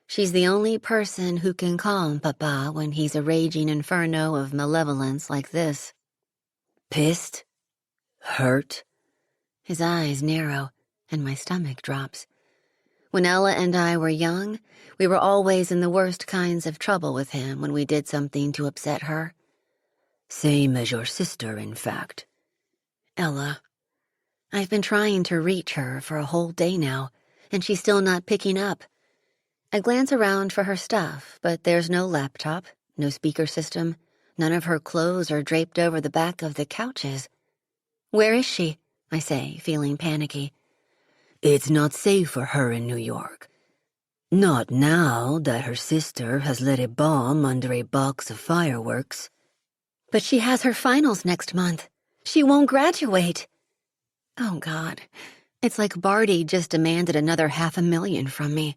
She's the only person who can calm Papa when he's a raging inferno of malevolence like this. Pissed? Hurt? His eyes narrow, and my stomach drops. When Ella and I were young, we were always in the worst kinds of trouble with him when we did something to upset her. Same as your sister, in fact. Ella. I've been trying to reach her for a whole day now, and she's still not picking up. I glance around for her stuff, but there's no laptop, no speaker system. None of her clothes are draped over the back of the couches. Where is she? I say, feeling panicky. It's not safe for her in New York. Not now that her sister has lit a bomb under a box of fireworks. But she has her finals next month. She won't graduate. Oh, God. It's like Barty just demanded another $500,000 from me.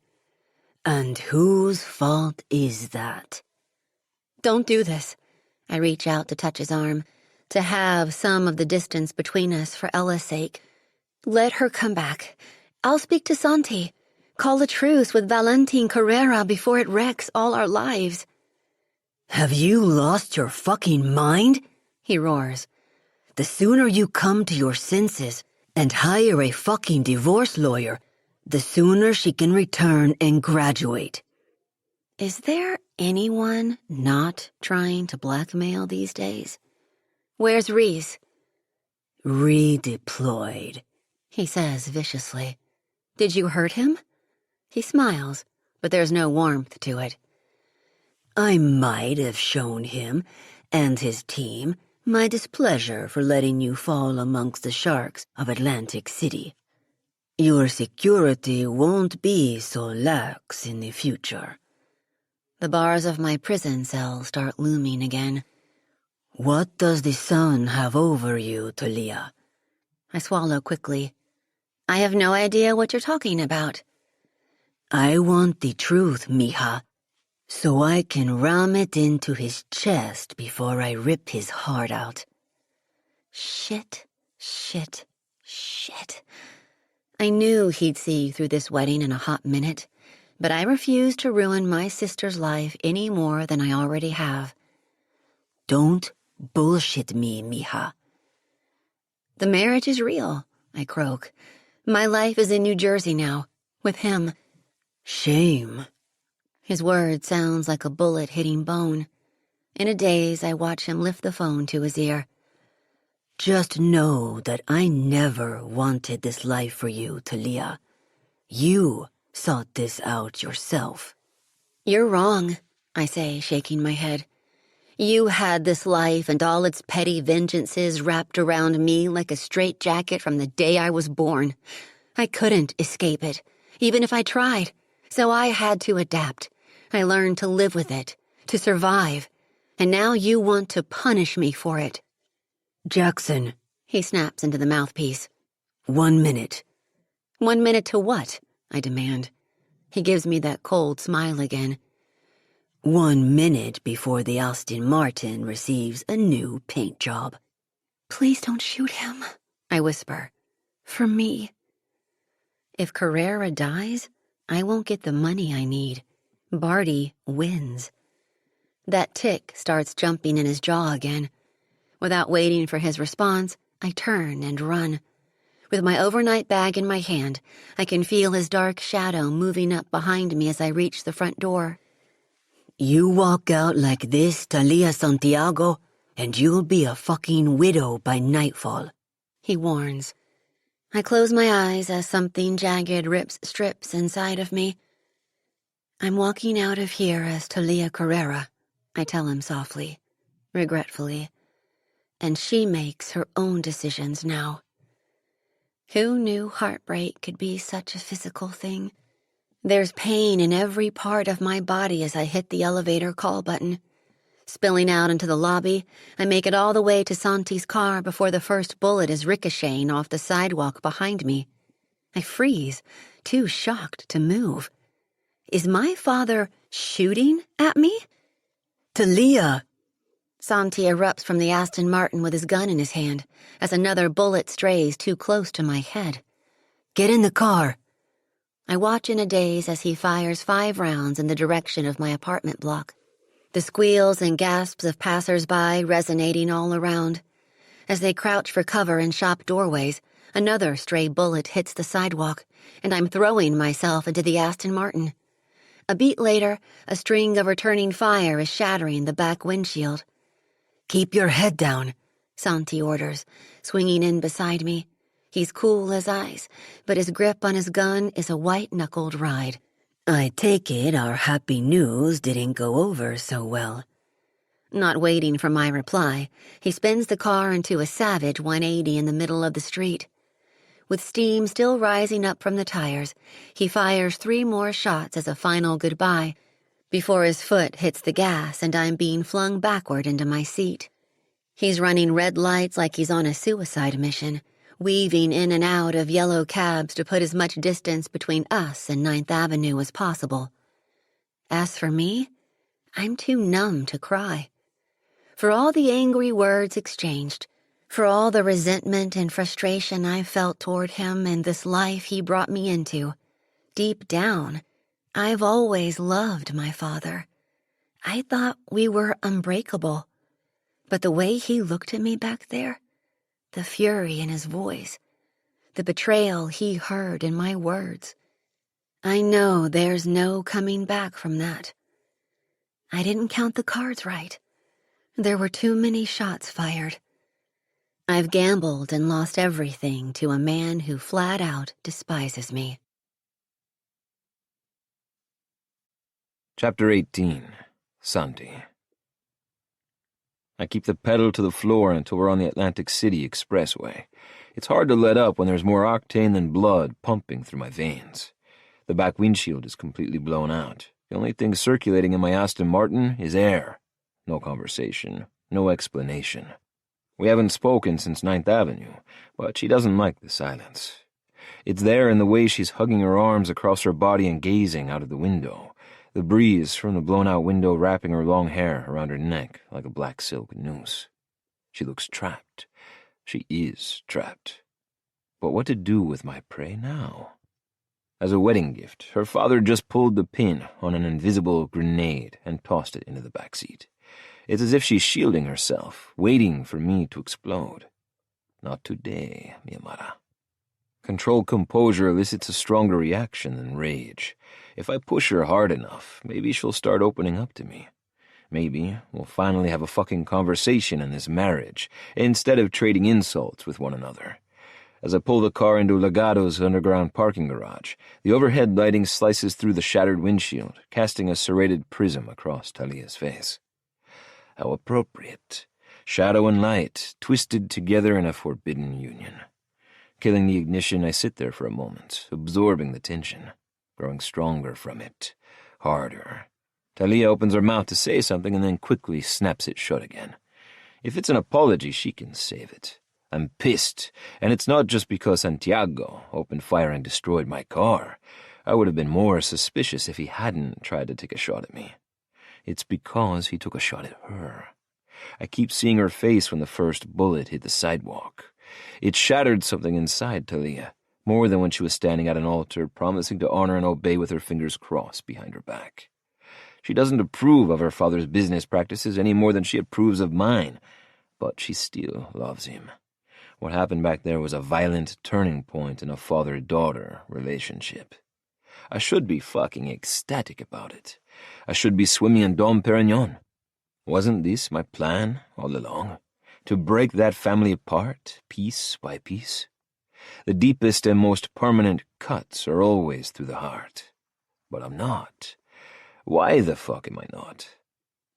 And whose fault is that? Don't do this. I reach out to touch his arm, to have some of the distance between us for Ella's sake. Let her come back. I'll speak to Santi. Call a truce with Valentin Carrera before it wrecks all our lives. Have you lost your fucking mind? He roars. The sooner you come to your senses and hire a fucking divorce lawyer, the sooner she can return and graduate. Is there anyone not trying to blackmail these days? Where's Reese? Redeployed, he says viciously. Did you hurt him? He smiles, but there's no warmth to it. I might have shown him and his team my displeasure for letting you fall amongst the sharks of Atlantic City. Your security won't be so lax in the future. The bars of my prison cell start looming again. What does the sun have over you, Thalia? I swallow quickly. I have no idea what you're talking about. I want the truth, mija, so I can ram it into his chest before I rip his heart out. Shit, shit, shit. I knew he'd see through this wedding in a hot minute, but I refused to ruin my sister's life any more than I already have. Don't bullshit me, mija. The marriage is real, I croak. My life is in New Jersey now, with him. Shame. His word sounds like a bullet hitting bone. In a daze, I watch him lift the phone to his ear. Just know that I never wanted this life for you, Thalia. You sought this out yourself. You're wrong, I say, shaking my head. You had this life and all its petty vengeances wrapped around me like a straitjacket from the day I was born. I couldn't escape it, even if I tried, so I had to adapt. I learned to live with it, to survive, and now you want to punish me for it. Jackson, he snaps into the mouthpiece. 1 minute. 1 minute to what? I demand. He gives me that cold smile again. 1 minute before the Aston Martin receives a new paint job. Please don't shoot him, I whisper. For me. If Carrera dies, I won't get the money I need. Barty wins. That tick starts jumping in his jaw again. Without waiting for his response, I turn and run. With my overnight bag in my hand, I can feel his dark shadow moving up behind me as I reach the front door. You walk out like this, Thalia Santiago, and you'll be a fucking widow by nightfall, he warns. I close my eyes as something jagged rips strips inside of me. I'm walking out of here as Thalia Carrera, I tell him softly, regretfully. And she makes her own decisions now. Who knew heartbreak could be such a physical thing? There's pain in every part of my body as I hit the elevator call button. Spilling out into the lobby, I make it all the way to Santi's car before the first bullet is ricocheting off the sidewalk behind me. I freeze, too shocked to move. Is my father shooting at me? Thalia! Santi erupts from the Aston Martin with his gun in his hand as another bullet strays too close to my head. Get in the car. I watch in a daze as he fires 5 rounds in the direction of my apartment block. The squeals and gasps of passers-by resonating all around. As they crouch for cover in shop doorways, another stray bullet hits the sidewalk, and I'm throwing myself into the Aston Martin. A beat later, a string of returning fire is shattering the back windshield. Keep your head down, Santi orders, swinging in beside me. He's cool as ice, but his grip on his gun is a white-knuckled ride. I take it our happy news didn't go over so well. Not waiting for my reply, he spins the car into a savage 180 in the middle of the street. With steam still rising up from the tires, he fires 3 more shots as a final goodbye before his foot hits the gas and I'm being flung backward into my seat. He's running red lights like he's on a suicide mission, weaving in and out of yellow cabs to put as much distance between us and 9th Avenue as possible. As for me, I'm too numb to cry. For all the angry words exchanged, for all the resentment and frustration I felt toward him and this life he brought me into, deep down, I've always loved my father. I thought we were unbreakable. But the way he looked at me back there, the fury in his voice, the betrayal he heard in my words, I know there's no coming back from that. I didn't count the cards right. There were too many shots fired. I've gambled and lost everything to a man who flat out despises me. Chapter 18. Santi. I keep the pedal to the floor until we're on the Atlantic City Expressway. It's hard to let up when there's more octane than blood pumping through my veins. The back windshield is completely blown out. The only thing circulating in my Aston Martin is air. No conversation, no explanation. We haven't spoken since 9th Avenue, but she doesn't like the silence. It's there in the way she's hugging her arms across her body and gazing out of the window, the breeze from the blown-out window wrapping her long hair around her neck like a black silk noose. She looks trapped. She is trapped. But what to do with my prey now? As a wedding gift, her father just pulled the pin on an invisible grenade and tossed it into the back seat. It's as if she's shielding herself, waiting for me to explode. Not today, mi amada. Controlled composure elicits a stronger reaction than rage. If I push her hard enough, maybe she'll start opening up to me. Maybe we'll finally have a fucking conversation in this marriage, instead of trading insults with one another. As I pull the car into Legado's underground parking garage, the overhead lighting slices through the shattered windshield, casting a serrated prism across Thalia's face. How appropriate. Shadow and light, twisted together in a forbidden union. Killing the ignition, I sit there for a moment, absorbing the tension, growing stronger from it, harder. Thalia opens her mouth to say something and then quickly snaps it shut again. If it's an apology, she can save it. I'm pissed, and it's not just because Santiago opened fire and destroyed my car. I would have been more suspicious if he hadn't tried to take a shot at me. It's because he took a shot at her. I keep seeing her face when the first bullet hit the sidewalk. It shattered something inside Thalia, more than when she was standing at an altar, promising to honor and obey with her fingers crossed behind her back. She doesn't approve of her father's business practices any more than she approves of mine, but she still loves him. What happened back there was a violent turning point in a father-daughter relationship. I should be fucking ecstatic about it. I should be swimming in Dom Perignon. Wasn't this my plan all along? To break that family apart, piece by piece? The deepest and most permanent cuts are always through the heart. But I'm not. Why the fuck am I not?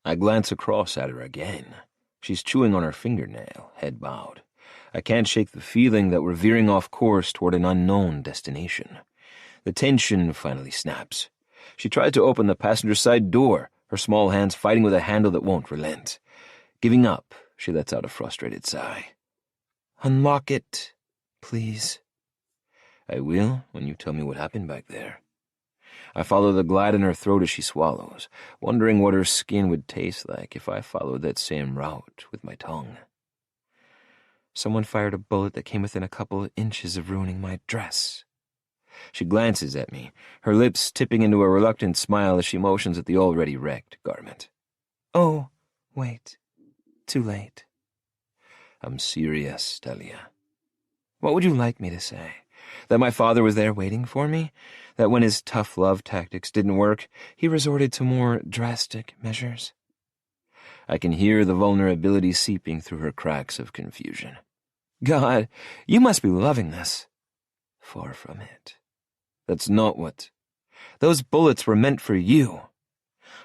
I glance across at her again. She's chewing on her fingernail, head bowed. I can't shake the feeling that we're veering off course toward an unknown destination. The tension finally snaps. She tries to open the passenger side door, her small hands fighting with a handle that won't relent. Giving up, she lets out a frustrated sigh. "Unlock it, please." "I will when you tell me what happened back there." I follow the glide in her throat as she swallows, wondering what her skin would taste like if I followed that same route with my tongue. "Someone fired a bullet that came within a couple of inches of ruining my dress." She glances at me, her lips tipping into a reluctant smile as she motions at the already wrecked garment. "Oh, wait. Too late." "I'm serious, Thalia." "What would you like me to say? That my father was there waiting for me? That when his tough love tactics didn't work, he resorted to more drastic measures?" I can hear the vulnerability seeping through her cracks of confusion. "God, you must be loving this." "Far from it. That's not what... Those bullets were meant for you."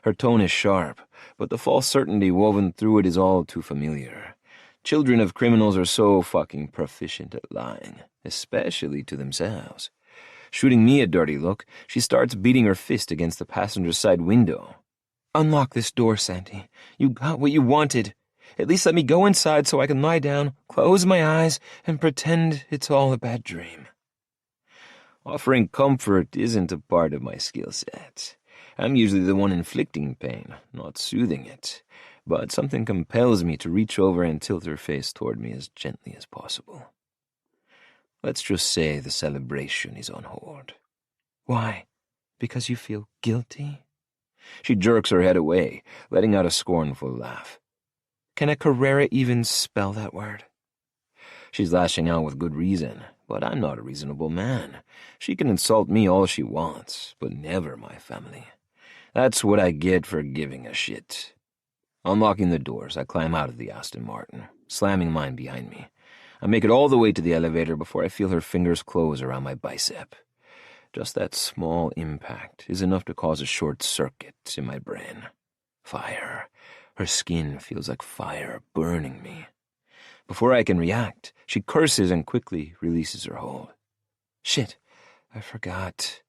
Her tone is sharp, but the false certainty woven through it is all too familiar. Children of criminals are so fucking proficient at lying, especially to themselves. Shooting me a dirty look, she starts beating her fist against the passenger side window. "Unlock this door, Santi. You got what you wanted. At least let me go inside so I can lie down, close my eyes, and pretend it's all a bad dream." Offering comfort isn't a part of my skill set. I'm usually the one inflicting pain, not soothing it. But something compels me to reach over and tilt her face toward me as gently as possible. Let's just say the celebration is on hold. "Why? Because you feel guilty?" She jerks her head away, letting out a scornful laugh. "Can a Carrera even spell that word?" She's lashing out with good reason, but I'm not a reasonable man. She can insult me all she wants, but never my family. That's what I get for giving a shit. Unlocking the doors, I climb out of the Aston Martin, slamming mine behind me. I make it all the way to the elevator before I feel her fingers close around my bicep. Just that small impact is enough to cause a short circuit in my brain. Fire. Her skin feels like fire burning me. Before I can react, she curses and quickly releases her hold. "Shit, I forgot.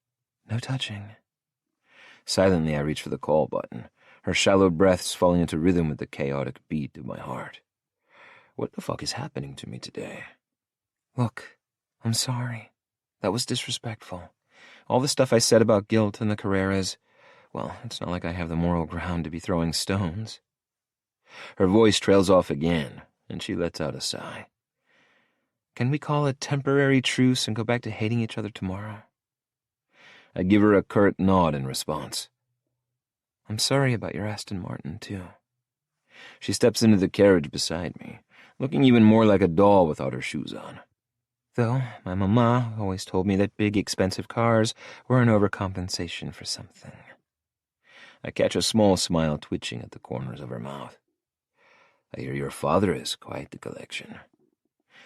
No touching." Silently, I reach for the call button, her shallow breaths falling into rhythm with the chaotic beat of my heart. What the fuck is happening to me today? "Look, I'm sorry. That was disrespectful. All the stuff I said about guilt and the Carreras, well, it's not like I have the moral ground to be throwing stones." Her voice trails off again, and she lets out a sigh. "Can we call a temporary truce and go back to hating each other tomorrow?" I give her a curt nod in response. "I'm sorry about your Aston Martin, too." She steps into the carriage beside me, looking even more like a doll without her shoes on. "Though my mama always told me that big, expensive cars were an overcompensation for something." I catch a small smile twitching at the corners of her mouth. "I hear your father is quite the collection."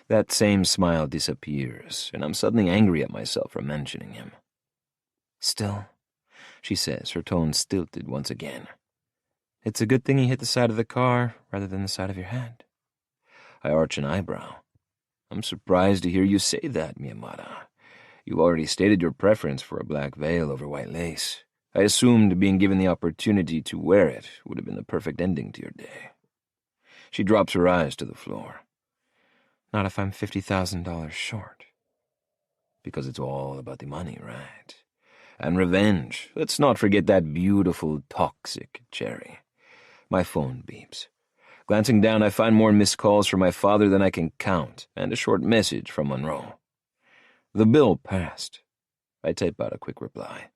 That same smile disappears, and I'm suddenly angry at myself for mentioning him. "Still," she says, her tone stilted once again, "it's a good thing he hit the side of the car rather than the side of your head." I arch an eyebrow. "I'm surprised to hear you say that, Miyamada. You've already stated your preference for a black veil over white lace. I assumed being given the opportunity to wear it would have been the perfect ending to your day." She drops her eyes to the floor. "Not if I'm $50,000 short." Because it's all about the money, right? And revenge. Let's not forget that beautiful, toxic cherry. My phone beeps. Glancing down, I find more missed calls from my father than I can count, and a short message from Monroe. The bill passed. I type out a quick reply.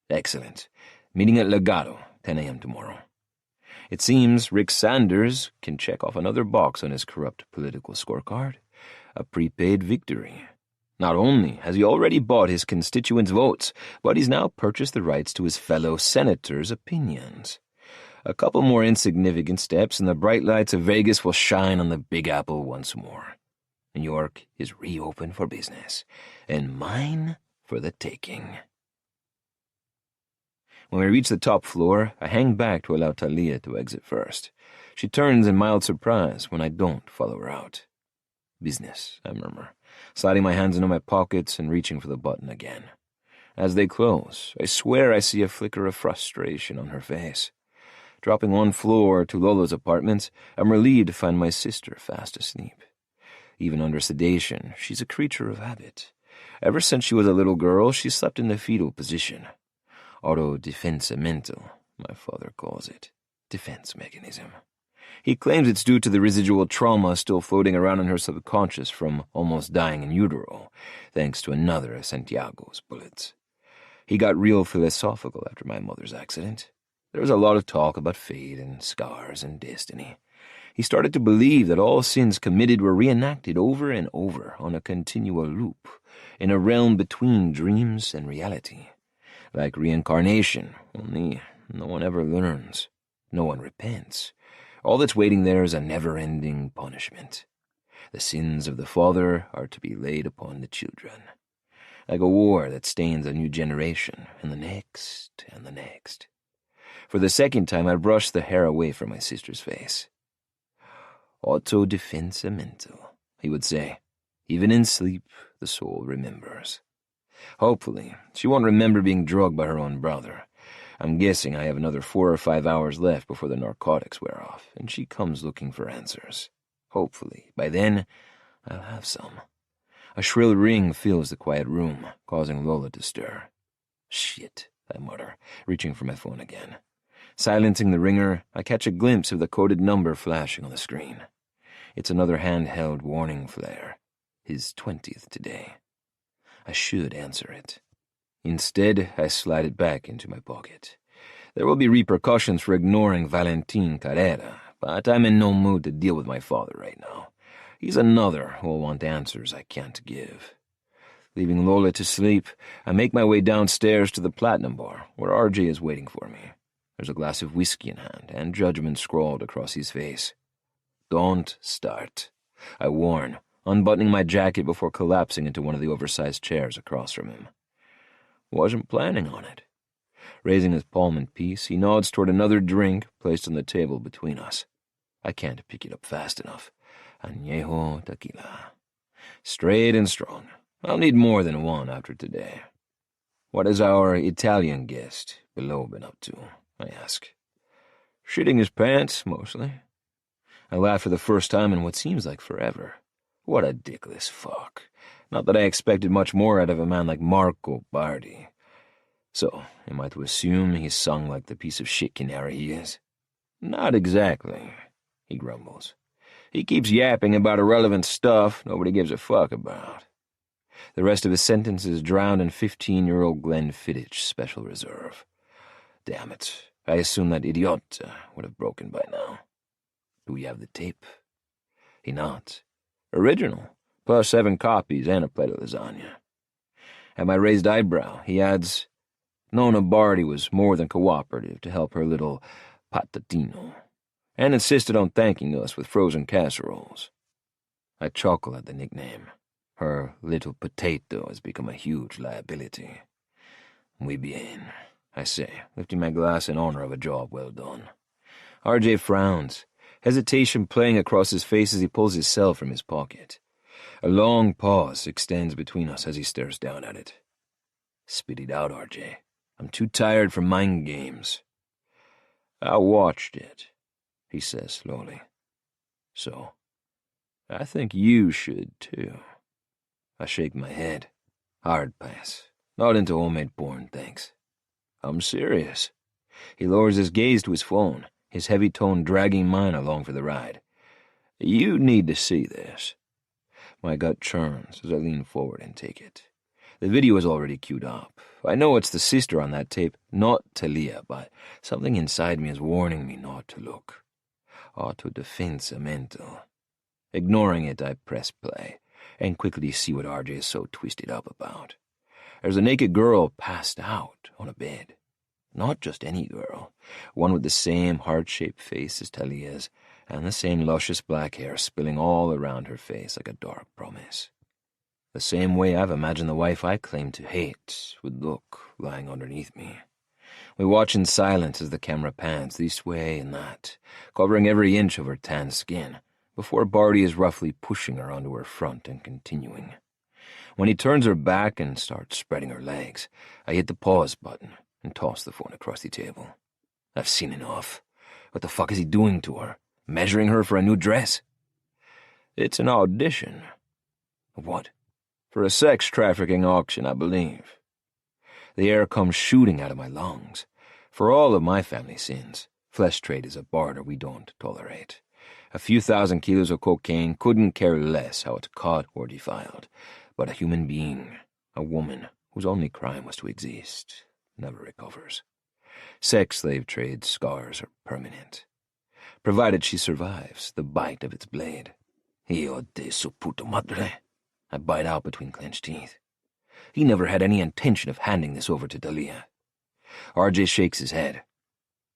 "Excellent. Meeting at Legato, 10 a.m. tomorrow." It seems Rick Sanders can check off another box on his corrupt political scorecard. A prepaid victory. Not only has he already bought his constituents' votes, but he's now purchased the rights to his fellow senators' opinions. A couple more insignificant steps and the bright lights of Vegas will shine on the Big Apple once more. New York is reopened for business, and mine for the taking. When we reach the top floor, I hang back to allow Thalia to exit first. She turns in mild surprise when I don't follow her out. "Business," I murmur, sliding my hands into my pockets and reaching for the button again. As they close, I swear I see a flicker of frustration on her face. Dropping one floor to Lolo's apartment, I'm relieved to find my sister fast asleep. Even under sedation, she's a creature of habit. Ever since she was a little girl, she slept in the fetal position. Autodefensamental, my father calls it. Defense mechanism. He claims it's due to the residual trauma still floating around in her subconscious from almost dying in utero, thanks to another of Santiago's bullets. He got real philosophical after my mother's accident. There was a lot of talk about fate and scars and destiny. He started to believe that all sins committed were reenacted over and over on a continual loop, in a realm between dreams and reality. Like reincarnation, only no one ever learns. No one repents. All that's waiting there is a never-ending punishment. The sins of the father are to be laid upon the children. Like a war that stains a new generation, and the next, and the next. For the second time, I brushed the hair away from my sister's face. Autodefensa mental, he would say. Even in sleep, the soul remembers. Hopefully, she won't remember being drugged by her own brother. I'm guessing I have another 4 or 5 hours left before the narcotics wear off, and she comes looking for answers. Hopefully, by then, I'll have some. A shrill ring fills the quiet room, causing Lola to stir. Shit, I mutter, reaching for my phone again. Silencing the ringer, I catch a glimpse of the coded number flashing on the screen. It's another handheld warning flare. His 20th today. I should answer it. Instead, I slide it back into my pocket. There will be repercussions for ignoring Valentin Carrera, but I'm in no mood to deal with my father right now. He's another who will want answers I can't give. Leaving Lola to sleep, I make my way downstairs to the Platinum Bar, where RJ is waiting for me. There's a glass of whiskey in hand, and judgment scrawled across his face. Don't start, I warn, unbuttoning my jacket before collapsing into one of the oversized chairs across from him. Wasn't planning on it. Raising his palm in peace, he nods toward another drink placed on the table between us. I can't pick it up fast enough. Añejo tequila. Straight and strong. I'll need more than one after today. What has our Italian guest below been up to, I ask. Shitting his pants, mostly. I laugh for the first time in what seems like forever. What a dickless fuck. Not that I expected much more out of a man like Marco Bardi. So, am I to assume he's sung like the piece of shit canary he is? Not exactly, he grumbles. He keeps yapping about irrelevant stuff nobody gives a fuck about. The rest of his sentences drowned in 15-year-old Glenn Fittich Special Reserve. Damn it, I assume that idiot would have broken by now. Do we have the tape? He nods. Original, plus 7 copies and a plate of lasagna. At my raised eyebrow, he adds, Nona Bardi was more than cooperative to help her little patatino, and insisted on thanking us with frozen casseroles. I chuckle at the nickname. Her little potato has become a huge liability. Muy bien, I say, lifting my glass in honor of a job well done. RJ frowns, hesitation playing across his face as he pulls his cell from his pocket. A long pause extends between us as he stares down at it. Spit it out, RJ. I'm too tired for mind games. I watched it, he says slowly. So, I think you should too. I shake my head. Hard pass. Not into homemade porn, thanks. I'm serious. He lowers his gaze to his phone, his heavy tone dragging mine along for the ride. You need to see this. My gut churns as I lean forward and take it. The video is already queued up. I know it's the sister on that tape, not Thalia, but something inside me is warning me not to look. Autodefensa mental. Ignoring it, I press play, and quickly see what RJ is so twisted up about. There's a naked girl passed out on a bed. Not just any girl, one with the same heart-shaped face as Thalia's, and the same luscious black hair spilling all around her face like a dark promise. The same way I've imagined the wife I claim to hate would look lying underneath me. We watch in silence as the camera pans this way and that, covering every inch of her tan skin, before Barty is roughly pushing her onto her front and continuing. When he turns her back and starts spreading her legs, I hit the pause button and toss the phone across the table. I've seen enough. What the fuck is he doing to her? Measuring her for a new dress? It's an audition. What? For a sex trafficking auction, I believe. The air comes shooting out of my lungs. For all of my family sins, flesh trade is a barter we don't tolerate. A few thousand kilos of cocaine couldn't care less how it's caught or defiled. But a human being, a woman, whose only crime was to exist, never recovers. Sex slave trade scars are permanent. Provided she survives the bite of its blade. Hijo de su puta madre. I bite out between clenched teeth. He never had any intention of handing this over to Thalia. RJ shakes his head.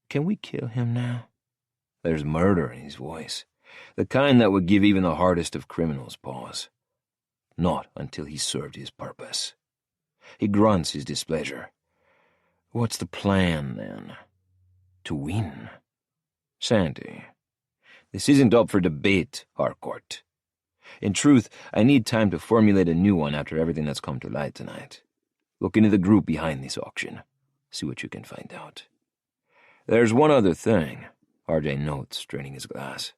Can we kill him now? There's murder in his voice, the kind that would give even the hardest of criminals pause. Not until he's served his purpose. He grunts his displeasure. What's the plan, then? To win? Santi. This isn't up for debate, Harcourt. In truth, I need time to formulate a new one after everything that's come to light tonight. Look into the group behind this auction. See what you can find out. There's one other thing, RJ notes, draining his glass.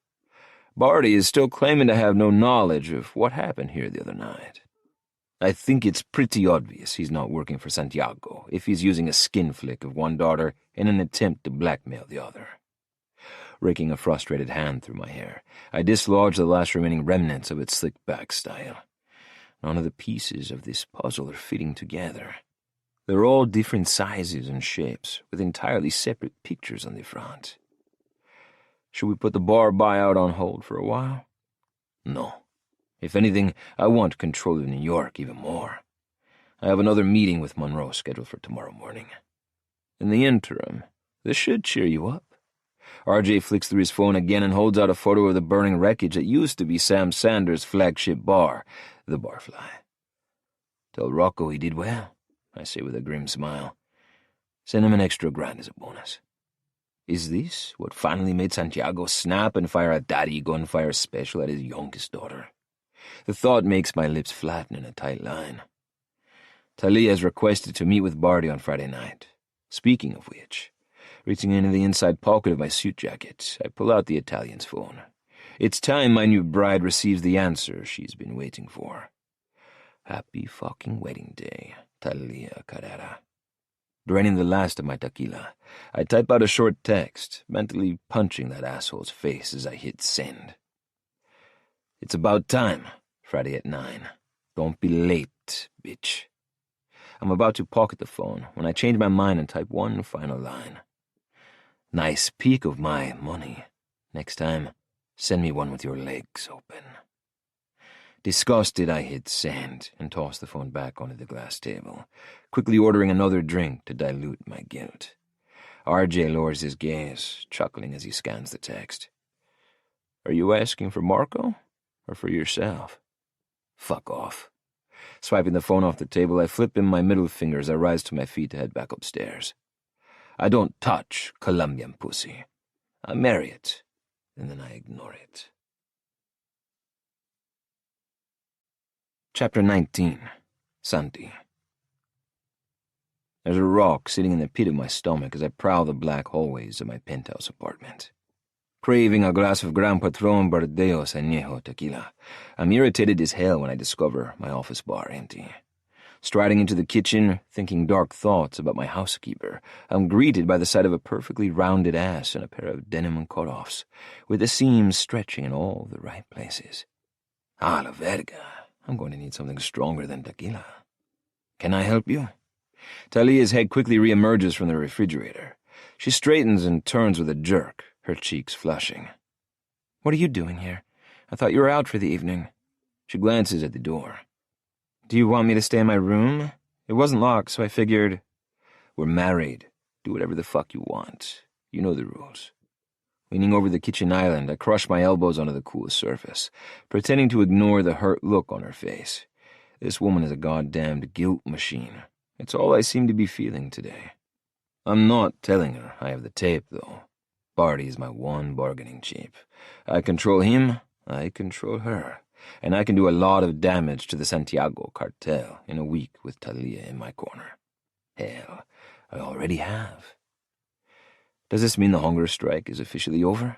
Barty is still claiming to have no knowledge of what happened here the other night. I think it's pretty obvious he's not working for Santiago if he's using a skin flick of one daughter in an attempt to blackmail the other. Raking a frustrated hand through my hair, I dislodge the last remaining remnants of its slick-back style. None of the pieces of this puzzle are fitting together. They're all different sizes and shapes, with entirely separate pictures on the front. Should we put the bar buyout on hold for a while? No. If anything, I want control of New York even more. I have another meeting with Monroe scheduled for tomorrow morning. In the interim, this should cheer you up. RJ flicks through his phone again and holds out a photo of the burning wreckage that used to be Sam Sanders' flagship bar, the Barfly. Tell Rocco he did well, I say with a grim smile. Send him an extra $1,000 as a bonus. Is this what finally made Santiago snap and fire a daddy gunfire special at his youngest daughter? The thought makes my lips flatten in a tight line. Thalia has requested to meet with Barty on Friday night. Speaking of which, reaching into the inside pocket of my suit jacket, I pull out the Italian's phone. It's time my new bride receives the answer she's been waiting for. Happy fucking wedding day, Thalia Carrera. Draining the last of my tequila, I type out a short text, mentally punching that asshole's face as I hit send. It's about time, Friday at 9. Don't be late, bitch. I'm about to pocket the phone when I change my mind and type one final line. Nice peek of my money. Next time, send me one with your legs open. Disgusted, I hit send and toss the phone back onto the glass table, quickly ordering another drink to dilute my guilt. RJ lowers his gaze, chuckling as he scans the text. Are you asking for Marco or for yourself? Fuck off. Swiping the phone off the table, I flip him my middle finger as I rise to my feet to head back upstairs. I don't touch Colombian pussy. I marry it, and then I ignore it. Chapter 19. Santi. There's a rock sitting in the pit of my stomach as I prowl the black hallways of my penthouse apartment. Craving a glass of Gran Patron Bardeos Añejo tequila, I'm irritated as hell when I discover my office bar empty. Striding into the kitchen, thinking dark thoughts about my housekeeper, I'm greeted by the sight of a perfectly rounded ass and a pair of denim cutoffs, with the seams stretching in all the right places. Ah, la verga. I'm going to need something stronger than tequila. Can I help you? Thalia's head quickly reemerges from the refrigerator. She straightens and turns with a jerk, her cheeks flushing. What are you doing here? I thought you were out for the evening. She glances at the door. Do you want me to stay in my room? It wasn't locked, so I figured... We're married. Do whatever the fuck you want. You know the rules. Leaning over the kitchen island, I crush my elbows onto the cool surface, pretending to ignore the hurt look on her face. This woman is a goddamned guilt machine. It's all I seem to be feeling today. I'm not telling her I have the tape, though. Barty is my one bargaining chip. I control him, I control her, and I can do a lot of damage to the Santiago cartel in a week with Thalia in my corner. Hell, I already have. Does this mean the hunger strike is officially over?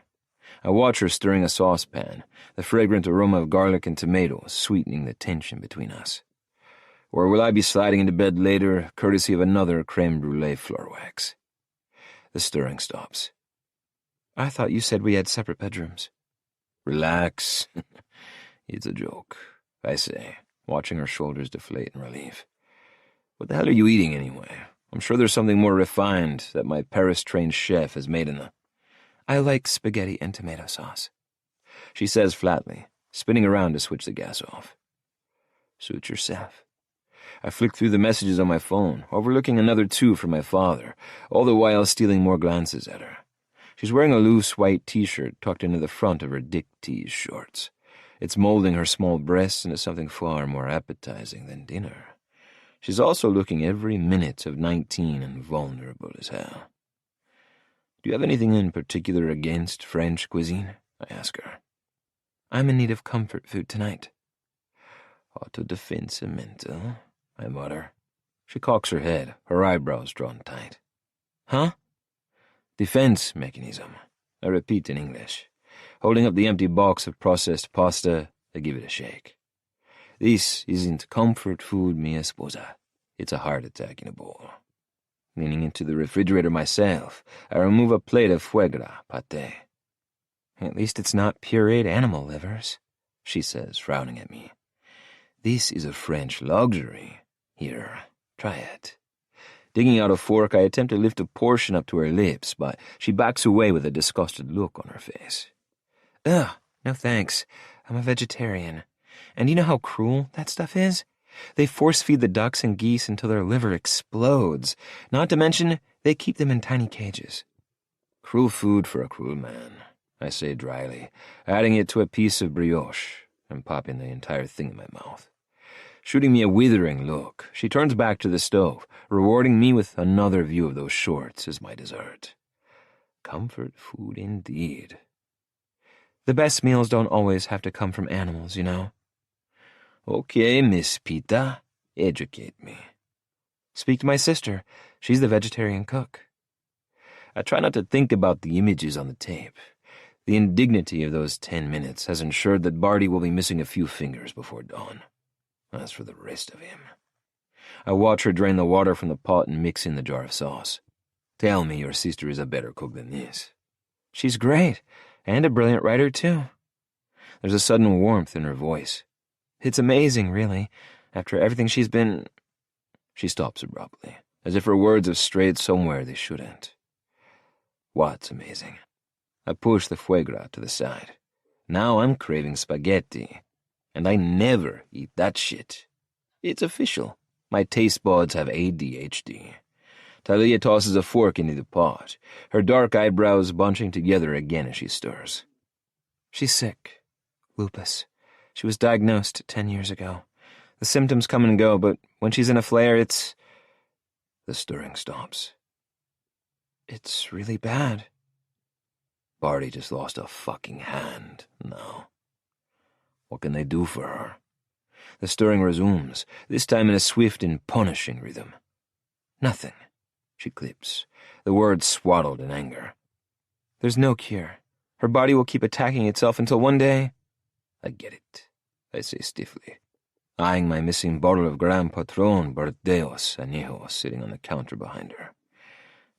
I watch her stirring a saucepan, the fragrant aroma of garlic and tomatoes sweetening the tension between us. Or will I be sliding into bed later, courtesy of another creme brulee floor wax? The stirring stops. I thought you said we had separate bedrooms. Relax. It's a joke, I say, watching her shoulders deflate in relief. What the hell are you eating anyway? I'm sure there's something more refined that my Paris-trained chef has made in the... I like spaghetti and tomato sauce, she says flatly, spinning around to switch the gas off. Suit yourself. I flick through the messages on my phone, overlooking another two from my father, all the while stealing more glances at her. She's wearing a loose white t-shirt tucked into the front of her Dick Tease shorts. It's molding her small breasts into something far more appetizing than dinner. She's also looking every minute of 19 and vulnerable as hell. Do you have anything in particular against French cuisine? I ask her. I'm in need of comfort food tonight. Autodefensimento, I mutter. She cocks her head, her eyebrows drawn tight. Huh? Defense mechanism, I repeat in English. Holding up the empty box of processed pasta, I give it a shake. This isn't comfort food, mi esposa. It's a heart attack in a bowl. Leaning into the refrigerator myself, I remove a plate of foie gras pâté. At least it's not pureed animal livers, she says, frowning at me. This is a French luxury. Here, try it. Digging out a fork, I attempt to lift a portion up to her lips, but she backs away with a disgusted look on her face. Ugh, no thanks. I'm a vegetarian. And you know how cruel that stuff is? They force-feed the ducks and geese until their liver explodes. Not to mention, they keep them in tiny cages. Cruel food for a cruel man, I say dryly, adding it to a piece of brioche and popping the entire thing in my mouth. Shooting me a withering look, she turns back to the stove, rewarding me with another view of those shorts as my dessert. Comfort food indeed. The best meals don't always have to come from animals, you know. Okay, Miss Pita, educate me. Speak to my sister. She's the vegetarian cook. I try not to think about the images on the tape. The indignity of those 10 minutes has ensured that Barty will be missing a few fingers before dawn. As for the rest of him, I watch her drain the water from the pot and mix in the jar of sauce. Tell me your sister is a better cook than this. She's great, and a brilliant writer, too. There's a sudden warmth in her voice. It's amazing, really, after everything she's been... She stops abruptly, as if her words have strayed somewhere they shouldn't. What's amazing? I push the foie gras to the side. Now I'm craving spaghetti, and I never eat that shit. It's official. My taste buds have ADHD. Thalia tosses a fork into the pot, her dark eyebrows bunching together again as she stirs. She's sick. Lupus. She was diagnosed 10 years ago. The symptoms come and go, but when she's in a flare, it's... The stirring stops. It's really bad. Barty just lost a fucking hand now. What can they do for her? The stirring resumes, this time in a swift and punishing rhythm. Nothing, she clips, the words swaddled in anger. There's no cure. Her body will keep attacking itself until one day... I get it, I say stiffly, eyeing my missing bottle of Gran Patron Bordeos Añejo sitting on the counter behind her.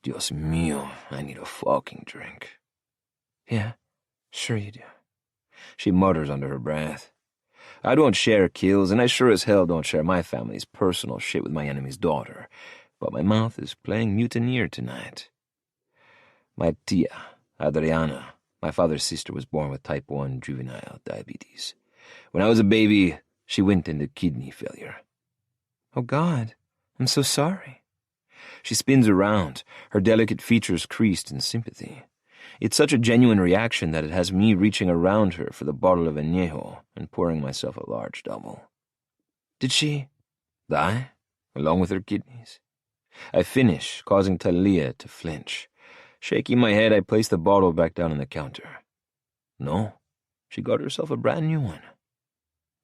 Dios mío, I need a fucking drink. Yeah, sure you do. She mutters under her breath. I don't share kills, and I sure as hell don't share my family's personal shit with my enemy's daughter, but my mouth is playing mutineer tonight. My tia, Adriana, my father's sister, was born with type 1 juvenile diabetes. When I was a baby, she went into kidney failure. Oh, God, I'm so sorry. She spins around, her delicate features creased in sympathy. It's such a genuine reaction that it has me reaching around her for the bottle of añejo and pouring myself a large double. Did she die, along with her kidneys? I finish, causing Thalia to flinch. Shaking my head, I place the bottle back down on the counter. No, she got herself a brand new one.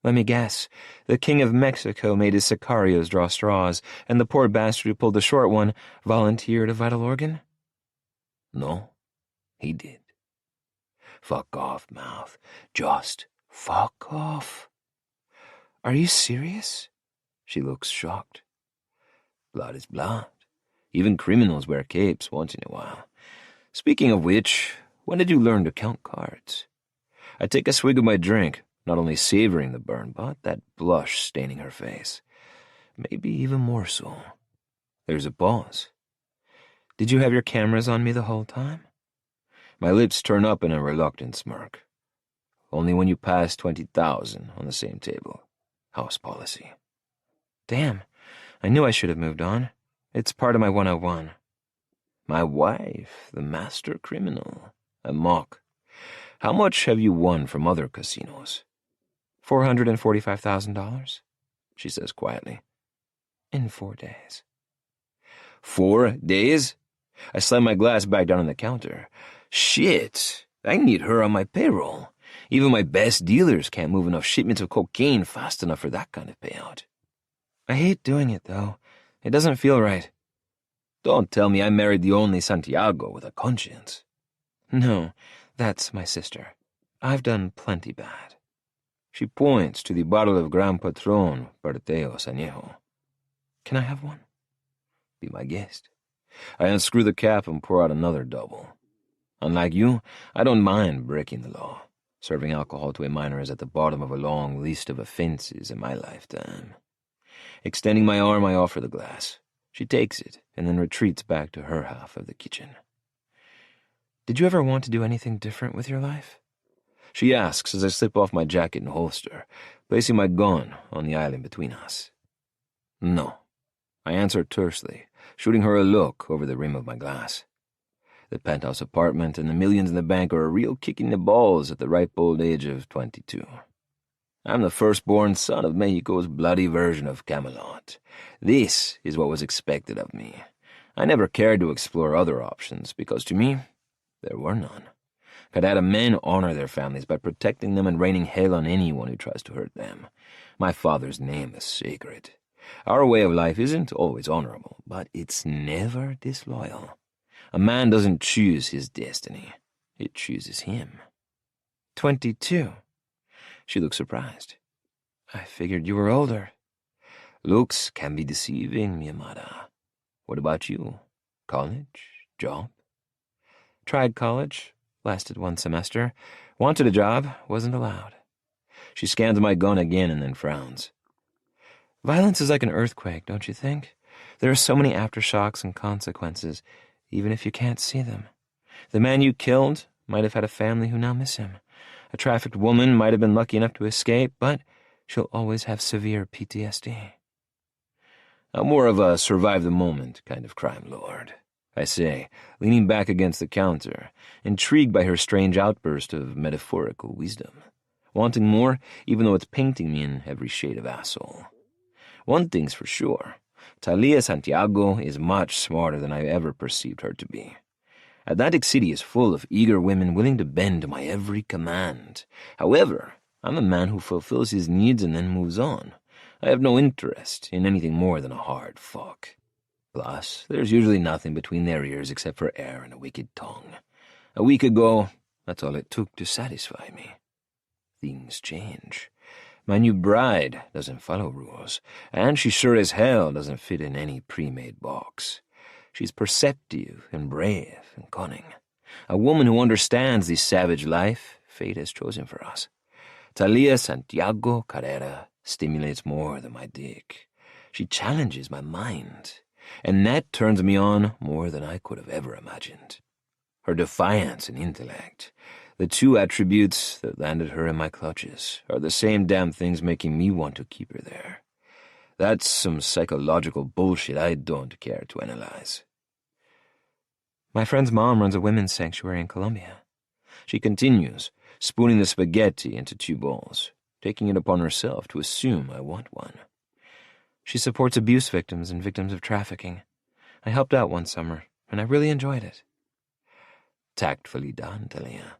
Let me guess. The King of Mexico made his sicarios draw straws, and the poor bastard who pulled the short one volunteered a vital organ? No, he did. Fuck off, mouth. Just fuck off. Are you serious? She looks shocked. Blood is blood. Even criminals wear capes once in a while. Speaking of which, when did you learn to count cards? I take a swig of my drink, not only savoring the burn, but that blush staining her face. Maybe even more so. There's a pause. Did you have your cameras on me the whole time? My lips turn up in a reluctant smirk. Only when you pass 20,000 on the same table. House policy. Damn, I knew I should have moved on. It's part of my 101. My wife, the master criminal. I mock. How much have you won from other casinos? $445,000, she says quietly. In 4 days. 4 days? I slam my glass back down on the counter. Shit! I need her on my payroll. Even my best dealers can't move enough shipments of cocaine fast enough for that kind of payout. I hate doing it, though. It doesn't feel right. Don't tell me I married the only Santiago with a conscience. No, that's my sister. I've done plenty bad. She points to the bottle of Gran Patron Parteos Añejo. Can I have one? Be my guest. I unscrew the cap and pour out another double. Unlike you, I don't mind breaking the law. Serving alcohol to a minor is at the bottom of a long list of offenses in my lifetime. Extending my arm, I offer the glass. She takes it and then retreats back to her half of the kitchen. Did you ever want to do anything different with your life? She asks as I slip off my jacket and holster, placing my gun on the island between us. No, I answer tersely, shooting her a look over the rim of my glass. The penthouse apartment and the millions in the bank are a real kick in the balls at the ripe old age of 22. I'm the firstborn son of Mexico's bloody version of Camelot. This is what was expected of me. I never cared to explore other options because to me, there were none. Carrera men honor their families by protecting them and raining hell on anyone who tries to hurt them. My father's name is sacred. Our way of life isn't always honorable, but it's never disloyal. A man doesn't choose his destiny. It chooses him. 22. She looks surprised. I figured you were older. Looks can be deceiving, mi amada. What about you? College? Job? Tried college. Lasted one semester. Wanted a job. Wasn't allowed. She scans my gun again and then frowns. Violence is like an earthquake, don't you think? There are so many aftershocks and consequences, even if you can't see them. The man you killed might have had a family who now miss him. A trafficked woman might have been lucky enough to escape, but she'll always have severe PTSD. I'm more of a survive-the-moment kind of crime lord, I say, leaning back against the counter, intrigued by her strange outburst of metaphorical wisdom, wanting more even though it's painting me in every shade of asshole. One thing's for sure, Thalia Santiago is much smarter than I ever perceived her to be. Atlantic City is full of eager women willing to bend to my every command. However, I'm a man who fulfills his needs and then moves on. I have no interest in anything more than a hard fuck. Plus, there's usually nothing between their ears except for air and a wicked tongue. A week ago, that's all it took to satisfy me. Things change. My new bride doesn't follow rules, and she sure as hell doesn't fit in any pre-made box. She's perceptive and brave and cunning. A woman who understands the savage life fate has chosen for us. Thalia Santiago Carrera stimulates more than my dick. She challenges my mind, and that turns me on more than I could have ever imagined. Her defiance and intellect, the two attributes that landed her in my clutches, are the same damn things making me want to keep her there. That's some psychological bullshit I don't care to analyze. My friend's mom runs a women's sanctuary in Colombia. She continues, spooning the spaghetti into 2 bowls, taking it upon herself to assume I want one. She supports abuse victims and victims of trafficking. I helped out one summer, and I really enjoyed it. Tactfully done, Thalia.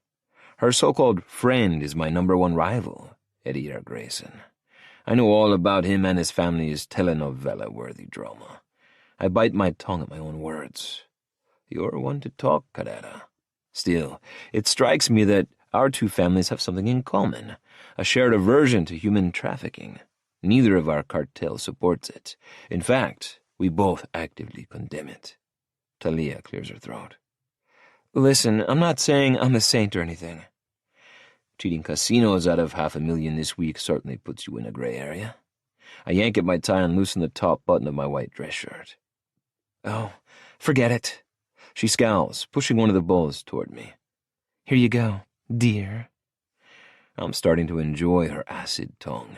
Her so-called friend is my #1 rival, Eddie Grayson. I know all about him and his family's telenovela-worthy drama. I bite my tongue at my own words. You're one to talk, Carrera. Still, it strikes me that our 2 families have something in common, a shared aversion to human trafficking. Neither of our cartels supports it. In fact, we both actively condemn it. Thalia clears her throat. Listen, I'm not saying I'm a saint or anything. Cheating casinos out of $500,000 this week certainly puts you in a gray area. I yank at my tie and loosen the top button of my white dress shirt. Oh, forget it. She scowls, pushing one of the bowls toward me. Here you go, dear. I'm starting to enjoy her acid tongue.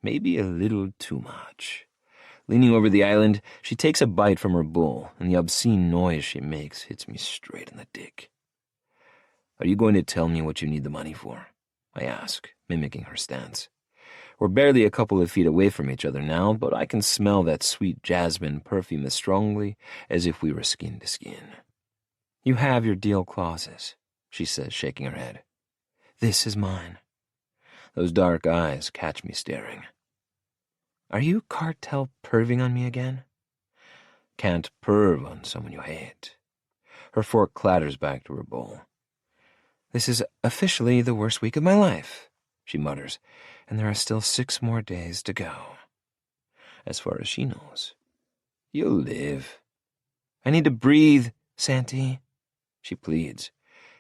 Maybe a little too much. Leaning over the island, she takes a bite from her bowl, and the obscene noise she makes hits me straight in the dick. Are you going to tell me what you need the money for? I ask, mimicking her stance. We're barely a couple of feet away from each other now, but I can smell that sweet jasmine perfume as strongly as if we were skin to skin. You have your deal clauses. she says, shaking her head. This is mine. Those dark eyes catch me staring. Are you cartel perving on me again? Can't perv on someone you hate. Her fork clatters back to her bowl. This is officially the worst week of my life, she mutters, and there are still 6 more days to go. As far as she knows. You'll live. I need to breathe, Santi, she pleads.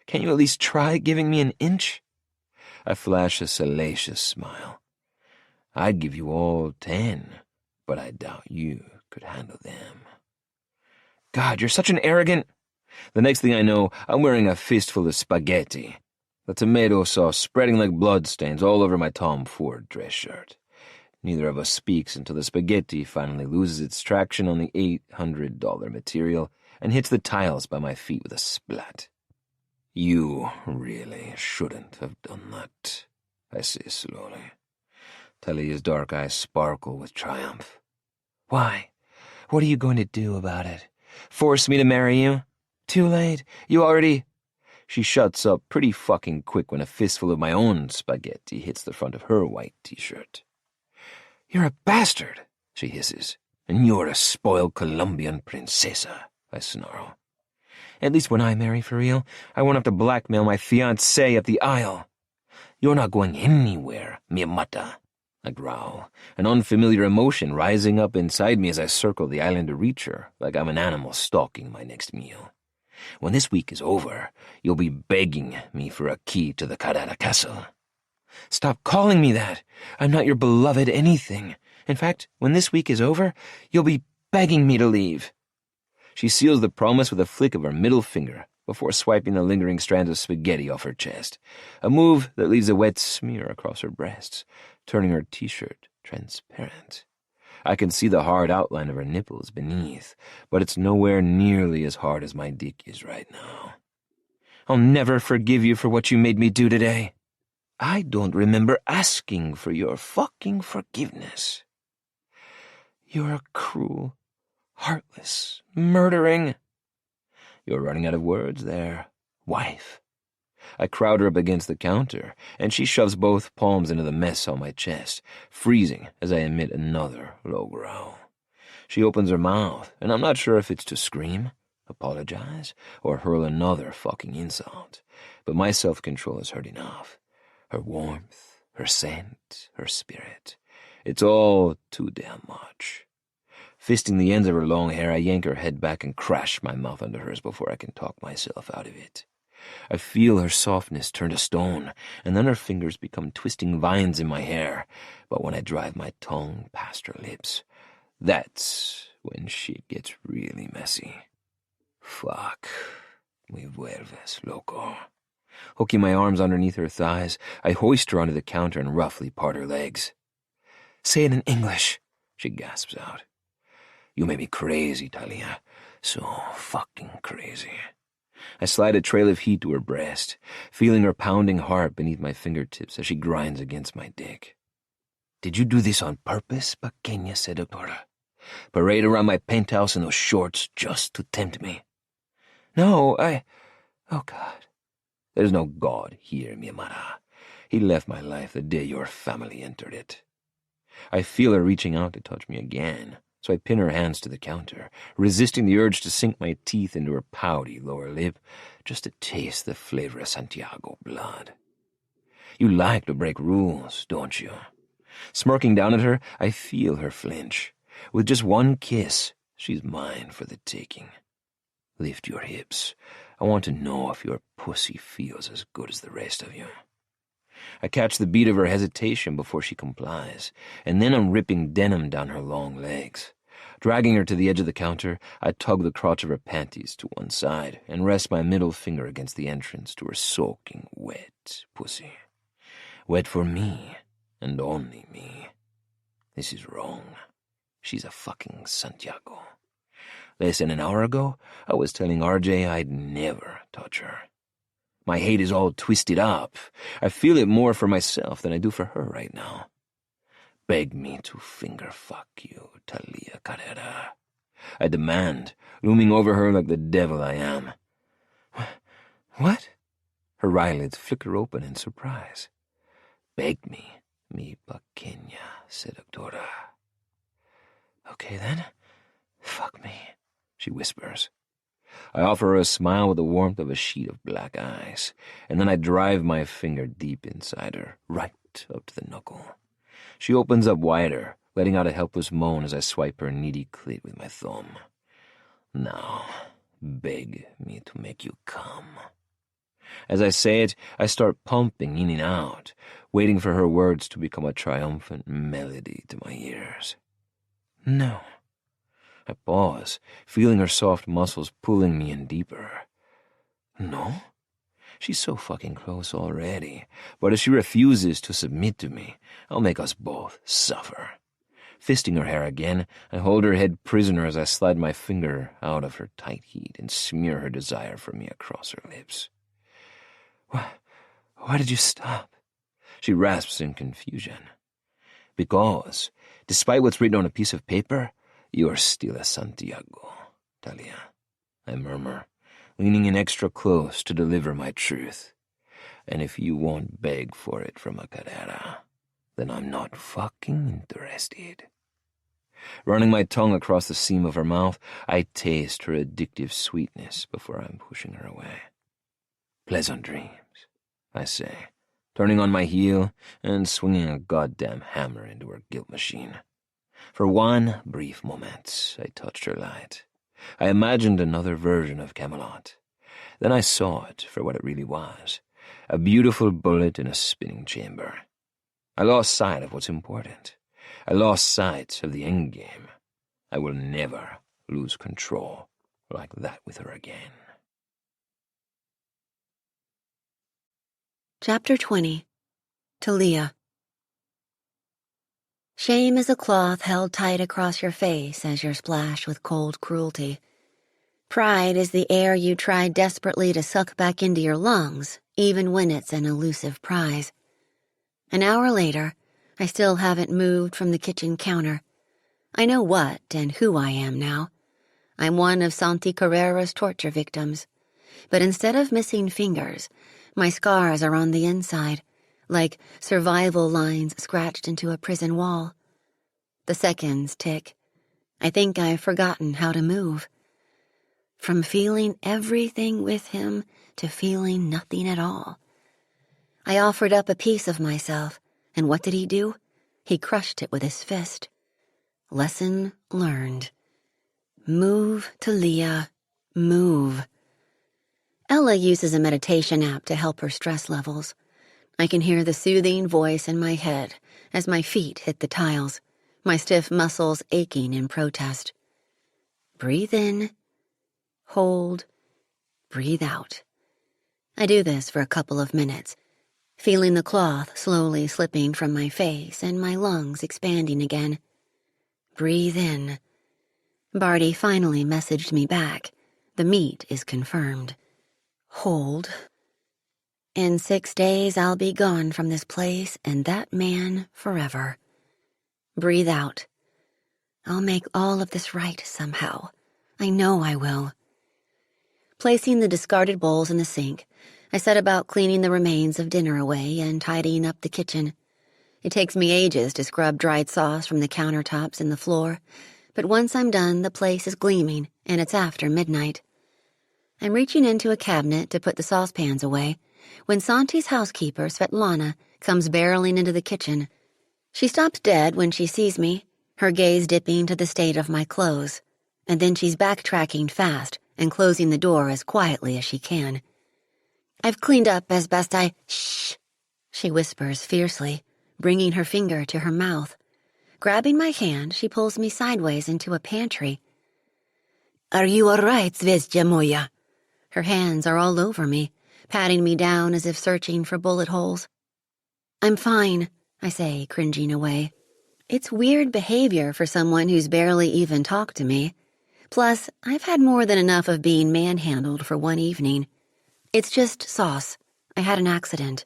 Can't you at least try giving me an inch? I flash a salacious smile. I'd give you all 10, but I doubt you could handle them. God, you're such an arrogant... The next thing I know, I'm wearing a fistful of spaghetti. The tomato sauce spreading like bloodstains all over my Tom Ford dress shirt. Neither of us speaks until the spaghetti finally loses its traction on the $800 material and hits the tiles by my feet with a splat. You really shouldn't have done that, I say slowly. Thalia's dark eyes sparkle with triumph. Why? What are you going to do about it? Force me to marry you? Too late. You already... She shuts up pretty fucking quick when a fistful of my own spaghetti hits the front of her white t-shirt. You're a bastard, she hisses. And you're a spoiled Colombian princesa, I snarl. At least when I marry for real, I won't have to blackmail my fiancé up the aisle. You're not going anywhere, mi mata, I growl, an unfamiliar emotion rising up inside me as I circle the island to reach her, like I'm an animal stalking my next meal. When this week is over, you'll be begging me for a key to the Carrera castle. Stop calling me that. I'm not your beloved anything. In fact, when this week is over, you'll be begging me to leave. She seals the promise with a flick of her middle finger before swiping the lingering strands of spaghetti off her chest, a move that leaves a wet smear across her breasts, turning her t-shirt transparent. I can see the hard outline of her nipples beneath, but it's nowhere nearly as hard as my dick is right now. I'll never forgive you for what you made me do today. I don't remember asking for your fucking forgiveness. You're a cruel, heartless, murdering... You're running out of words there, wife. I crowd her up against the counter, and she shoves both palms into the mess on my chest, freezing as I emit another low growl. She opens her mouth, and I'm not sure if it's to scream, apologize, or hurl another fucking insult, but my self-control is hurt enough. Her warmth, her scent, her spirit. It's all too damn much. Fisting the ends of her long hair, I yank her head back and crash my mouth under hers before I can talk myself out of it. I feel her softness turn to stone, and then her fingers become twisting vines in my hair. But when I drive my tongue past her lips, that's when shit gets really messy. Fuck. Me vuelves loco. Hooking my arms underneath her thighs, I hoist her onto the counter and roughly part her legs. Say it in English, she gasps out. You made me crazy, Thalia. So fucking crazy. I slide a trail of heat to her breast, feeling her pounding heart beneath my fingertips as she grinds against my dick. Did you do this on purpose, pequeña seductora? Parade around my penthouse in those shorts just to tempt me? No, Oh, God. There's no God here, mi amada. He left my life the day your family entered it. I feel her reaching out to touch me again, so I pin her hands to the counter, resisting the urge to sink my teeth into her pouty lower lip just to taste the flavor of Santiago blood. You like to break rules, don't you? Smirking down at her, I feel her flinch. With just one kiss, she's mine for the taking. Lift your hips. I want to know if your pussy feels as good as the rest of you. I catch the beat of her hesitation before she complies, and then I'm ripping denim down her long legs. Dragging her to the edge of the counter, I tug the crotch of her panties to one side and rest my middle finger against the entrance to her soaking wet pussy. Wet for me, and only me. This is wrong. She's a fucking Santiago. Less than an hour ago, I was telling RJ I'd never touch her. My hate is all twisted up. I feel it more for myself than I do for her right now. Beg me to finger fuck you, Thalia Carrera. I demand, looming over her like the devil I am. What? Her eyelids flicker open in surprise. Beg me, mi pequeña seductora. Okay then, fuck me, she whispers. I offer her a smile with the warmth of a sheet of black ice, and then I drive my finger deep inside her, right up to the knuckle. She opens up wider, letting out a helpless moan as I swipe her needy clit with my thumb. Now, beg me to make you come. As I say it, I start pumping in and out, waiting for her words to become a triumphant melody to my ears. No. I pause, feeling her soft muscles pulling me in deeper. No? She's so fucking close already, but if she refuses to submit to me, I'll make us both suffer. Fisting her hair again, I hold her head prisoner as I slide my finger out of her tight heat and smear her desire for me across her lips. Why did you stop? She rasps in confusion. Because, despite what's written on a piece of paper, you're still a Santiago, Thalia, I murmur, leaning in extra close to deliver my truth. And if you won't beg for it from a Carrera, then I'm not fucking interested. Running my tongue across the seam of her mouth, I taste her addictive sweetness before I'm pushing her away. Pleasant dreams, I say, turning on my heel and swinging a goddamn hammer into her guilt machine. For one brief moment, I touched her light. I imagined another version of Camelot. Then I saw it for what it really was, a beautiful bullet in a spinning chamber. I lost sight of what's important. I lost sight of the endgame. I will never lose control like that with her again. Chapter 20. Thalia. Shame is a cloth held tight across your face as you're splashed with cold cruelty. Pride is the air you try desperately to suck back into your lungs, even when it's an elusive prize. An hour later, I still haven't moved from the kitchen counter. I know what and who I am now. I'm one of Santi Carrera's torture victims. But instead of missing fingers, my scars are on the inside, like survival lines scratched into a prison wall. The seconds tick. I think I've forgotten how to move. From feeling everything with him to feeling nothing at all. I offered up a piece of myself, and what did he do? He crushed it with his fist. Lesson learned. Move, Thalia, move. Ella uses a meditation app to help her stress levels. I can hear the soothing voice in my head as my feet hit the tiles, my stiff muscles aching in protest. Breathe in, hold, breathe out. I do this for a couple of minutes, feeling the cloth slowly slipping from my face and my lungs expanding again. Breathe in. Barty finally messaged me back. The meet is confirmed. Hold. In 6 days, I'll be gone from this place and that man forever. Breathe out. I'll make all of this right somehow. I know I will. Placing the discarded bowls in the sink, I set about cleaning the remains of dinner away and tidying up the kitchen. It takes me ages to scrub dried sauce from the countertops and the floor, but once I'm done, the place is gleaming, and it's after midnight. I'm reaching into a cabinet to put the saucepans away when Santi's housekeeper, Svetlana, comes barreling into the kitchen. She stops dead when she sees me, her gaze dipping to the state of my clothes, and then she's backtracking fast and closing the door as quietly as she can. I've cleaned up as best I— Shh, she whispers fiercely, bringing her finger to her mouth. Grabbing my hand, she pulls me sideways into a pantry. Are you all right, Zvezda moya? Her hands are all over me, patting me down as if searching for bullet holes. I'm fine, I say, cringing away. It's weird behavior for someone who's barely even talked to me. Plus, I've had more than enough of being manhandled for one evening. It's just sauce. I had an accident.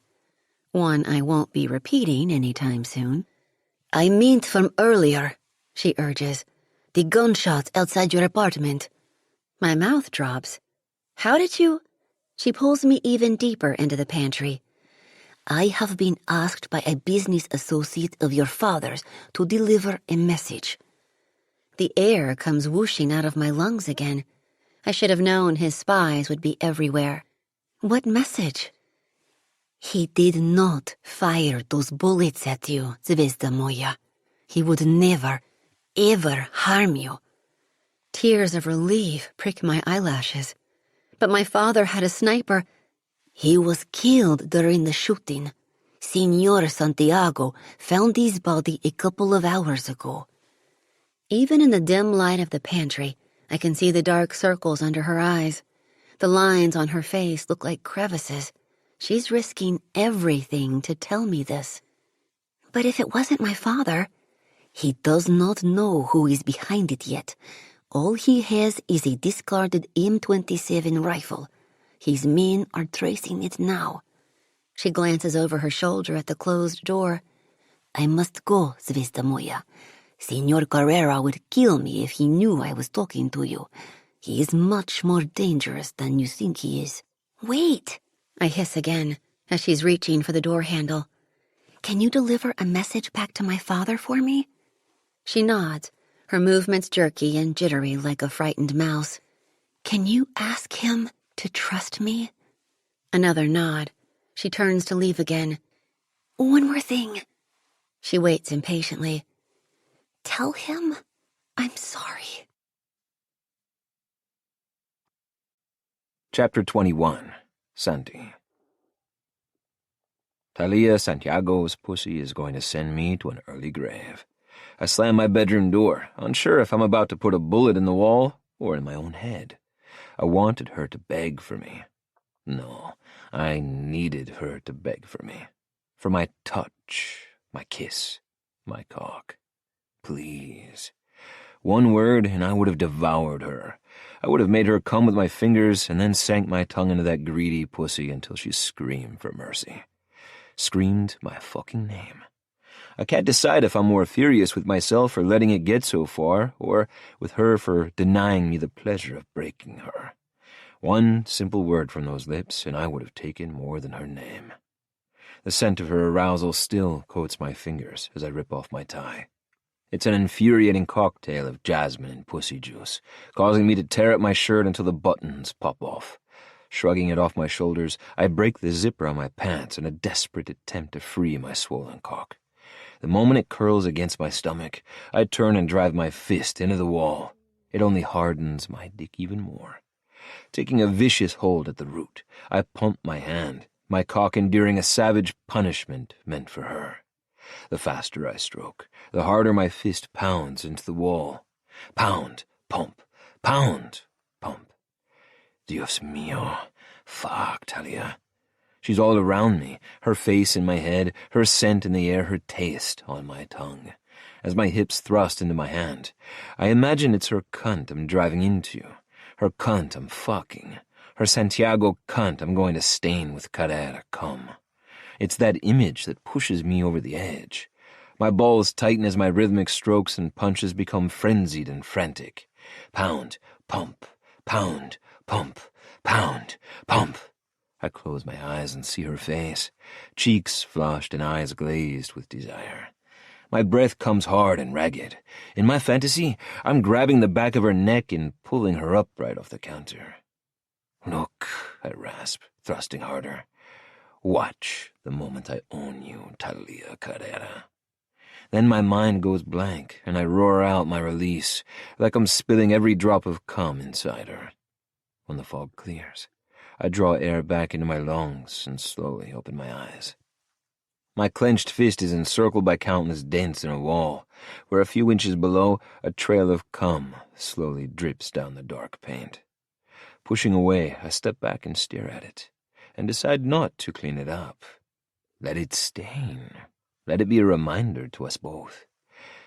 One I won't be repeating anytime soon. I meant from earlier, she urges. The gunshots outside your apartment. My mouth drops. How did you— She pulls me even deeper into the pantry. I have been asked by a business associate of your father's to deliver a message. The air comes whooshing out of my lungs again. I should have known his spies would be everywhere. What message? He did not fire those bullets at you, Zvezda moja. He would never, ever harm you. Tears of relief prick my eyelashes. But my father had a sniper. He was killed during the shooting. Senor Santiago found his body a couple of hours ago. Even in the dim light of the pantry, I can see the dark circles under her eyes. The lines on her face look like crevices. She's risking everything to tell me this. But if it wasn't my father, he does not know who is behind it yet. All he has is a discarded M27 rifle. His men are tracing it now. She glances over her shoulder at the closed door. I must go, Zvezda moja. Senor Carrera would kill me if he knew I was talking to you. He is much more dangerous than you think he is. Wait, I hiss again as she's reaching for the door handle. Can you deliver a message back to my father for me? She nods, her movements jerky and jittery like a frightened mouse. Can you ask him to trust me? Another nod. She turns to leave again. One more thing. She waits impatiently. Tell him I'm sorry. Chapter 21. Santi. Thalia Santiago's pussy is going to send me to an early grave. I slam my bedroom door, unsure if I'm about to put a bullet in the wall or in my own head. I wanted her to beg for me. No, I needed her to beg for me. For my touch, my kiss, my cock. Please. One word and I would have devoured her. I would have made her come with my fingers and then sank my tongue into that greedy pussy until she screamed for mercy. Screamed my fucking name. I can't decide if I'm more furious with myself for letting it get so far, or with her for denying me the pleasure of breaking her. One simple word from those lips, and I would have taken more than her name. The scent of her arousal still coats my fingers as I rip off my tie. It's an infuriating cocktail of jasmine and pussy juice, causing me to tear at my shirt until the buttons pop off. Shrugging it off my shoulders, I break the zipper on my pants in a desperate attempt to free my swollen cock. The moment it curls against my stomach, I turn and drive my fist into the wall. It only hardens my dick even more. Taking a vicious hold at the root, I pump my hand, my cock enduring a savage punishment meant for her. The faster I stroke, the harder my fist pounds into the wall. Pound, pump, pound, pump. Dios mío. Fuck, Thalia. She's all around me, her face in my head, her scent in the air, her taste on my tongue. As my hips thrust into my hand, I imagine it's her cunt I'm driving into, her cunt I'm fucking, her Santiago cunt I'm going to stain with Carrera cum. It's that image that pushes me over the edge. My balls tighten as my rhythmic strokes and punches become frenzied and frantic. Pound, pump, pound, pump, pound, pump. I close my eyes and see her face, cheeks flushed and eyes glazed with desire. My breath comes hard and ragged. In my fantasy, I'm grabbing the back of her neck and pulling her upright off the counter. Look, I rasp, thrusting harder. Watch the moment I own you, Thalia Carrera. Then my mind goes blank, and I roar out my release, like I'm spilling every drop of cum inside her. When the fog clears, I draw air back into my lungs and slowly open my eyes. My clenched fist is encircled by countless dents in a wall, where a few inches below, a trail of cum slowly drips down the dark paint. Pushing away, I step back and stare at it, and decide not to clean it up. Let it stain. Let it be a reminder to us both.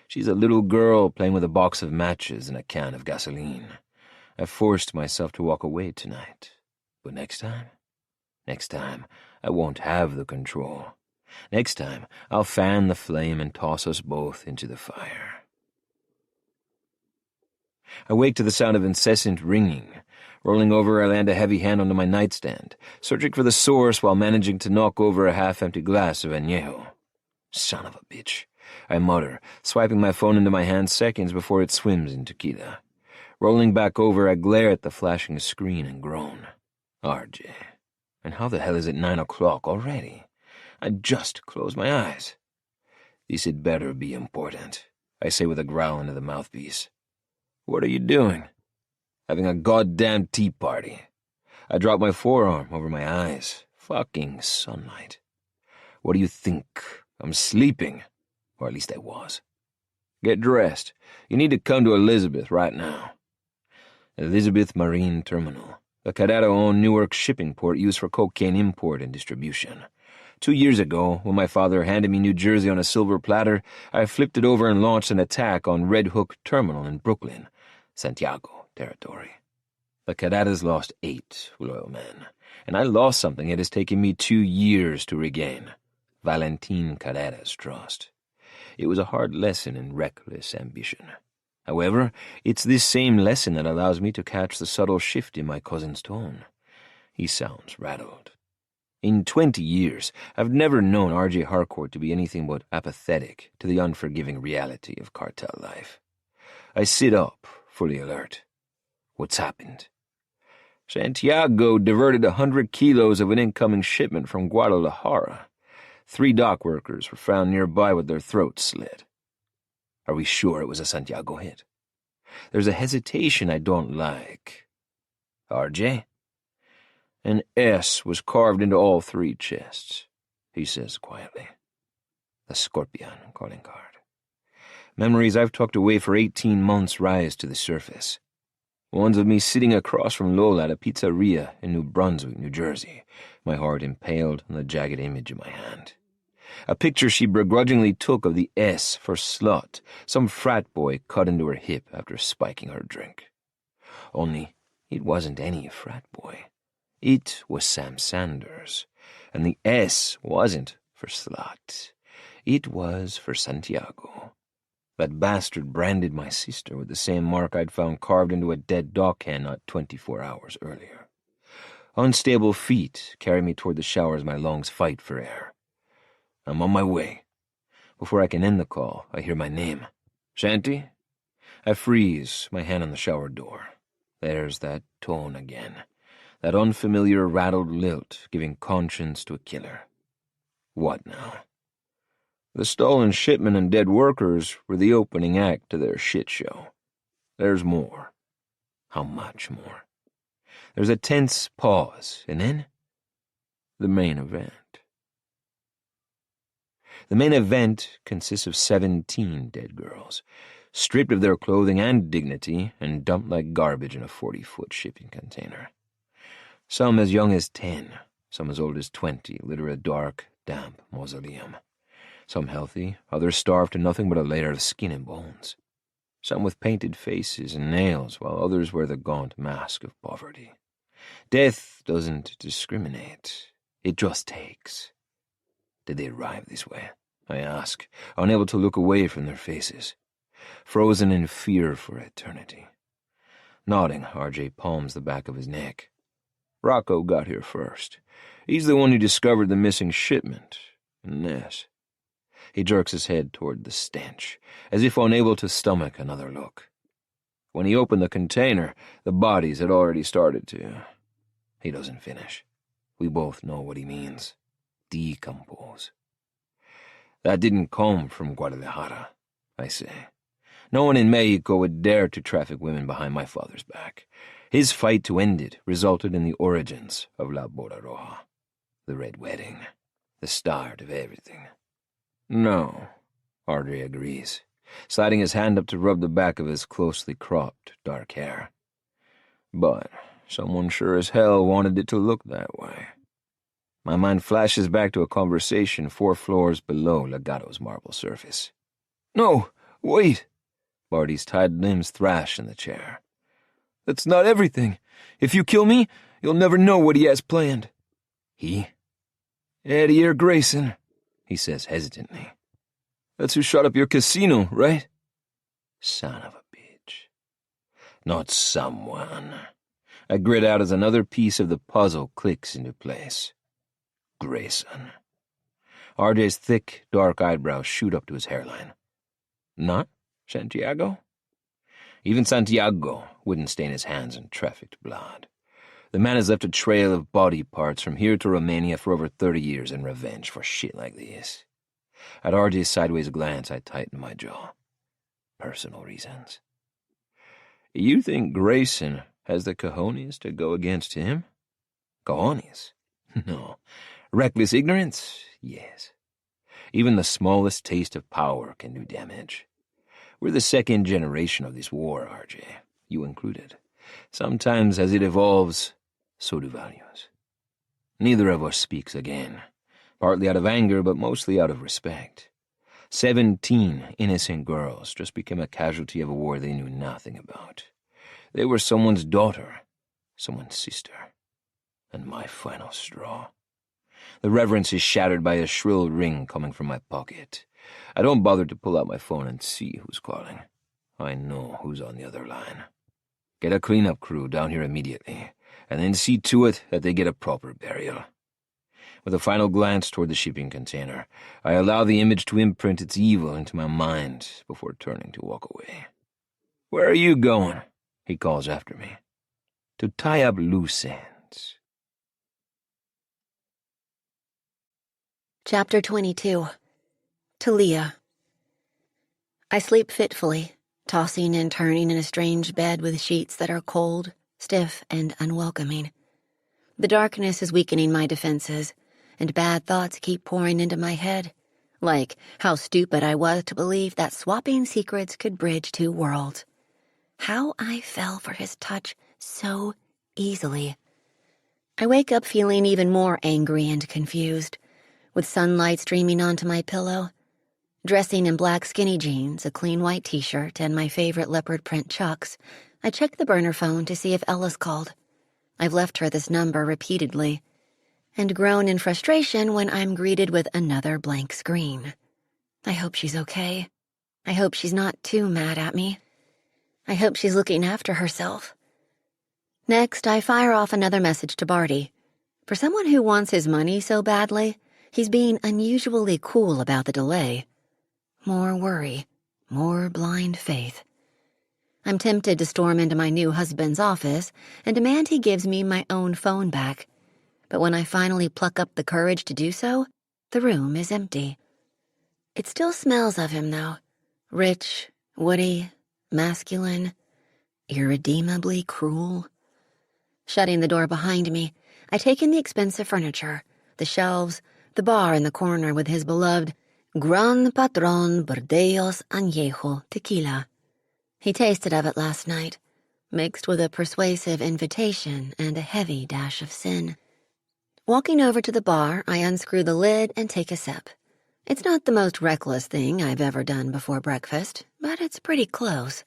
She's a little girl playing with a box of matches and a can of gasoline. I forced myself to walk away tonight. But next time, I won't have the control. Next time, I'll fan the flame and toss us both into the fire. I wake to the sound of incessant ringing. Rolling over, I land a heavy hand onto my nightstand, searching for the source while managing to knock over a half-empty glass of añejo. Son of a bitch, I mutter, swiping my phone into my hand seconds before it swims in tequila. Rolling back over, I glare at the flashing screen and groan. RJ. And how the hell is it 9 o'clock already? I just closed my eyes. This had better be important, I say with a growl into the mouthpiece. What are you doing? Having a goddamn tea party. I drop my forearm over my eyes. Fucking sunlight. What do you think? I'm sleeping. Or at least I was. Get dressed. You need to come to Elizabeth right now. Elizabeth Marine Terminal, the Carrera-owned Newark shipping port used for cocaine import and distribution. 2 years ago, when my father handed me New Jersey on a silver platter, I flipped it over and launched an attack on Red Hook Terminal in Brooklyn, Santiago territory. The Carreras lost 8 loyal men, and I lost something it has taken me 2 years to regain. Valentin Carrera's trust. It was a hard lesson in reckless ambition. However, it's this same lesson that allows me to catch the subtle shift in my cousin's tone. He sounds rattled. In 20 years, I've never known R.J. Harcourt to be anything but apathetic to the unforgiving reality of cartel life. I sit up, fully alert. What's happened? Santiago diverted 100 kilos of an incoming shipment from Guadalajara. 3 dock workers were found nearby with their throats slit. Are we sure it was a Santiago hit? There's a hesitation I don't like. RJ? An S was carved into all 3 chests, he says quietly. The Scorpion calling card. Memories I've tucked away for 18 months rise to the surface. Ones of me sitting across from Lola at a pizzeria in New Brunswick, New Jersey, my heart impaled on the jagged image in my hand. A picture she begrudgingly took of the S for slut, some frat boy cut into her hip after spiking her drink. Only, it wasn't any frat boy. It was Sam Sanders, and the S wasn't for slut. It was for Santiago. That bastard branded my sister with the same mark I'd found carved into a dead dock hand not 24 hours earlier. Unstable feet carry me toward the shower as my lungs fight for air. I'm on my way. Before I can end the call, I hear my name. Shanty? I freeze, my hand on the shower door. There's that tone again. That unfamiliar rattled lilt giving conscience to a killer. What now? The stolen shipment and dead workers were the opening act to their shit show. There's more. How much more? There's a tense pause, and then the main event. The main event consists of 17 dead girls, stripped of their clothing and dignity and dumped like garbage in a 40-foot shipping container. Some as young as 10, some as old as 20 litter a dark, damp mausoleum. Some healthy, others starved to nothing but a layer of skin and bones. Some with painted faces and nails, while others wear the gaunt mask of poverty. Death doesn't discriminate. It just takes. Did they arrive this way? I ask, unable to look away from their faces. Frozen in fear for eternity. Nodding, RJ palms the back of his neck. Rocco got here first. He's the one who discovered the missing shipment. And this. He jerks his head toward the stench, as if unable to stomach another look. When he opened the container, the bodies had already started to. He doesn't finish. We both know what he means. Decompose. That didn't come from Guadalajara, I say. No one in Mexico would dare to traffic women behind my father's back. His fight to end it resulted in the origins of La Boda Roja, the Red Wedding, the start of everything. No, Audrey agrees, sliding his hand up to rub the back of his closely cropped dark hair. But someone sure as hell wanted it to look that way. My mind flashes back to a conversation 4 floors below Legato's marble surface. No, wait! Barty's tied limbs thrash in the chair. That's not everything. If you kill me, you'll never know what he has planned. He? Eddie or Grayson, he says hesitantly. That's who shot up your casino, right? Son of a bitch. Not someone. I grit out as another piece of the puzzle clicks into place. Grayson. RJ's thick, dark eyebrows shoot up to his hairline. Not Santiago? Even Santiago wouldn't stain his hands in trafficked blood. The man has left a trail of body parts from here to Romania for over 30 years in revenge for shit like this. At RJ's sideways glance, I tightened my jaw. Personal reasons. You think Grayson has the cojones to go against him? Cojones? No. Reckless ignorance? Yes. Even the smallest taste of power can do damage. We're the second generation of this war, RJ, you included. Sometimes as it evolves, so do values. Neither of us speaks again, partly out of anger, but mostly out of respect. 17 innocent girls just became a casualty of a war they knew nothing about. They were someone's daughter, someone's sister, and my final straw. The reverence is shattered by a shrill ring coming from my pocket. I don't bother to pull out my phone and see who's calling. I know who's on the other line. Get a cleanup crew down here immediately, and then see to it that they get a proper burial. With a final glance toward the shipping container, I allow the image to imprint its evil into my mind before turning to walk away. Where are you going? He calls after me. To tie up loose ends. Chapter 22. Thalia. I sleep fitfully, tossing and turning in a strange bed with sheets that are cold, stiff, and unwelcoming. The darkness is weakening my defenses, and bad thoughts keep pouring into my head, like how stupid I was to believe that swapping secrets could bridge two worlds. How I fell for his touch so easily. I wake up feeling even more angry and confused, with sunlight streaming onto my pillow. Dressing in black skinny jeans, a clean white t-shirt, and my favorite leopard print chucks, I check the burner phone to see if Ella's called. I've left her this number repeatedly, and groan in frustration when I'm greeted with another blank screen. I hope she's okay. I hope she's not too mad at me. I hope she's looking after herself. Next, I fire off another message to Barty. For someone who wants his money so badly, he's being unusually cool about the delay. More worry, more blind faith. I'm tempted to storm into my new husband's office and demand he gives me my own phone back. But when I finally pluck up the courage to do so, the room is empty. It still smells of him, though. Rich, woody, masculine, irredeemably cruel. Shutting the door behind me, I take in the expensive furniture, the shelves, the bar in the corner with his beloved Gran Patron Bordeos Añejo tequila. He tasted of it last night, mixed with a persuasive invitation and a heavy dash of sin. Walking over to the bar, I unscrew the lid and take a sip. It's not the most reckless thing I've ever done before breakfast, but it's pretty close.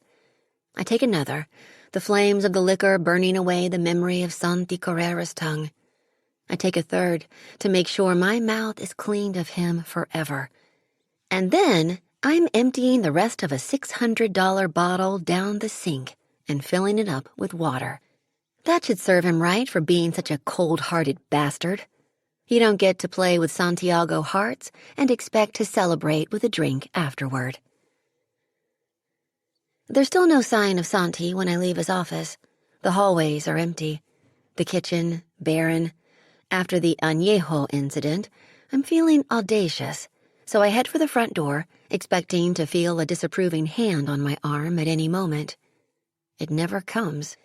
I take another, the flames of the liquor burning away the memory of Santi Carrera's tongue. I take a third to make sure my mouth is cleaned of him forever. And then I'm emptying the rest of a $600 bottle down the sink and filling it up with water. That should serve him right for being such a cold-hearted bastard. You don't get to play with Santiago hearts and expect to celebrate with a drink afterward. There's still no sign of Santi when I leave his office. The hallways are empty. The kitchen, barren. After the Añejo incident, I'm feeling audacious, so I head for the front door, expecting to feel a disapproving hand on my arm at any moment. It never comes.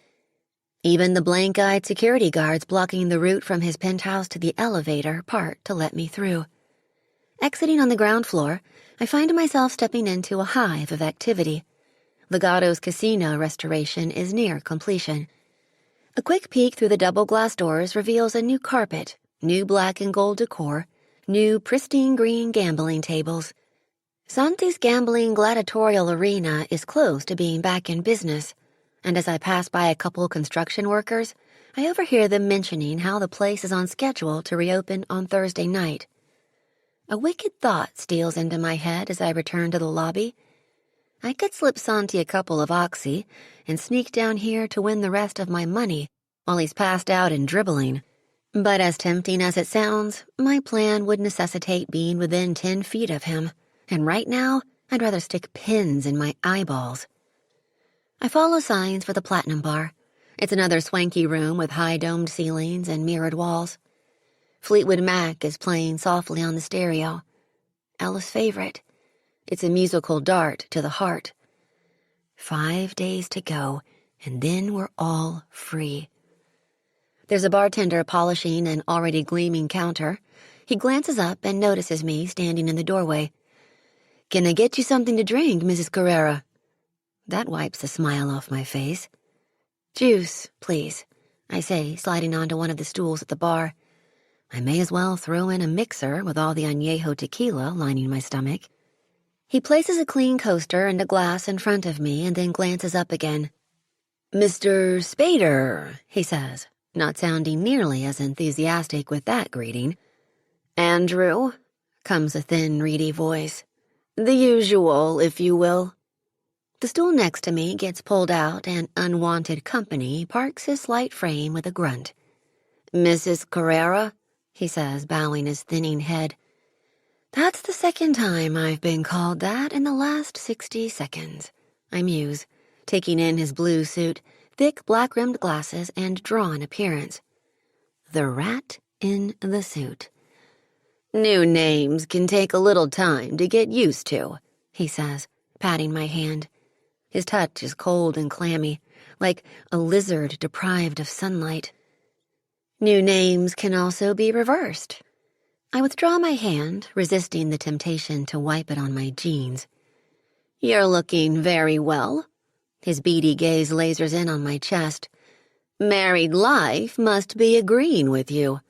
Even the blank-eyed security guards blocking the route from his penthouse to the elevator part to let me through. Exiting on the ground floor, I find myself stepping into a hive of activity. Legato's casino restoration is near completion. A quick peek through the double glass doors reveals a new carpet, new black and gold decor, new pristine green gambling tables. Santi's gambling gladiatorial arena is close to being back in business, and as I pass by a couple construction workers, I overhear them mentioning how the place is on schedule to reopen on Thursday night. A wicked thought steals into my head as I return to the lobby. I could slip Santi a couple of oxy and sneak down here to win the rest of my money while he's passed out and dribbling. But as tempting as it sounds, my plan would necessitate being within 10 feet of him, and right now, I'd rather stick pins in my eyeballs. I follow signs for the Platinum Bar. It's another swanky room with high-domed ceilings and mirrored walls. Fleetwood Mac is playing softly on the stereo. Ella's favorite. It's a musical dart to the heart. 5 days to go, and then we're all free. There's a bartender polishing an already gleaming counter. He glances up and notices me standing in the doorway. "Can I get you something to drink, Mrs. Carrera?" That wipes the smile off my face. "Juice, please," I say, sliding onto one of the stools at the bar. I may as well throw in a mixer with all the añejo tequila lining my stomach. He places a clean coaster and a glass in front of me and then glances up again. "Mr. Spader," he says, not sounding nearly as enthusiastic with that greeting. "Andrew," comes a thin, reedy voice. "The usual, if you will." The stool next to me gets pulled out and unwanted company parks his slight frame with a grunt. "Mrs. Carrera," he says, bowing his thinning head. That's the second time I've been called that in the last 60 seconds. I muse, taking in his blue suit, thick black-rimmed glasses, and drawn appearance. The rat in the suit. "New names can take a little time to get used to," he says, patting my hand. His touch is cold and clammy, like a lizard deprived of sunlight. New names can also be reversed. I withdraw my hand, resisting the temptation to wipe it on my jeans. "You're looking very well." His beady gaze lasers in on my chest. "Married life must be agreeing with you."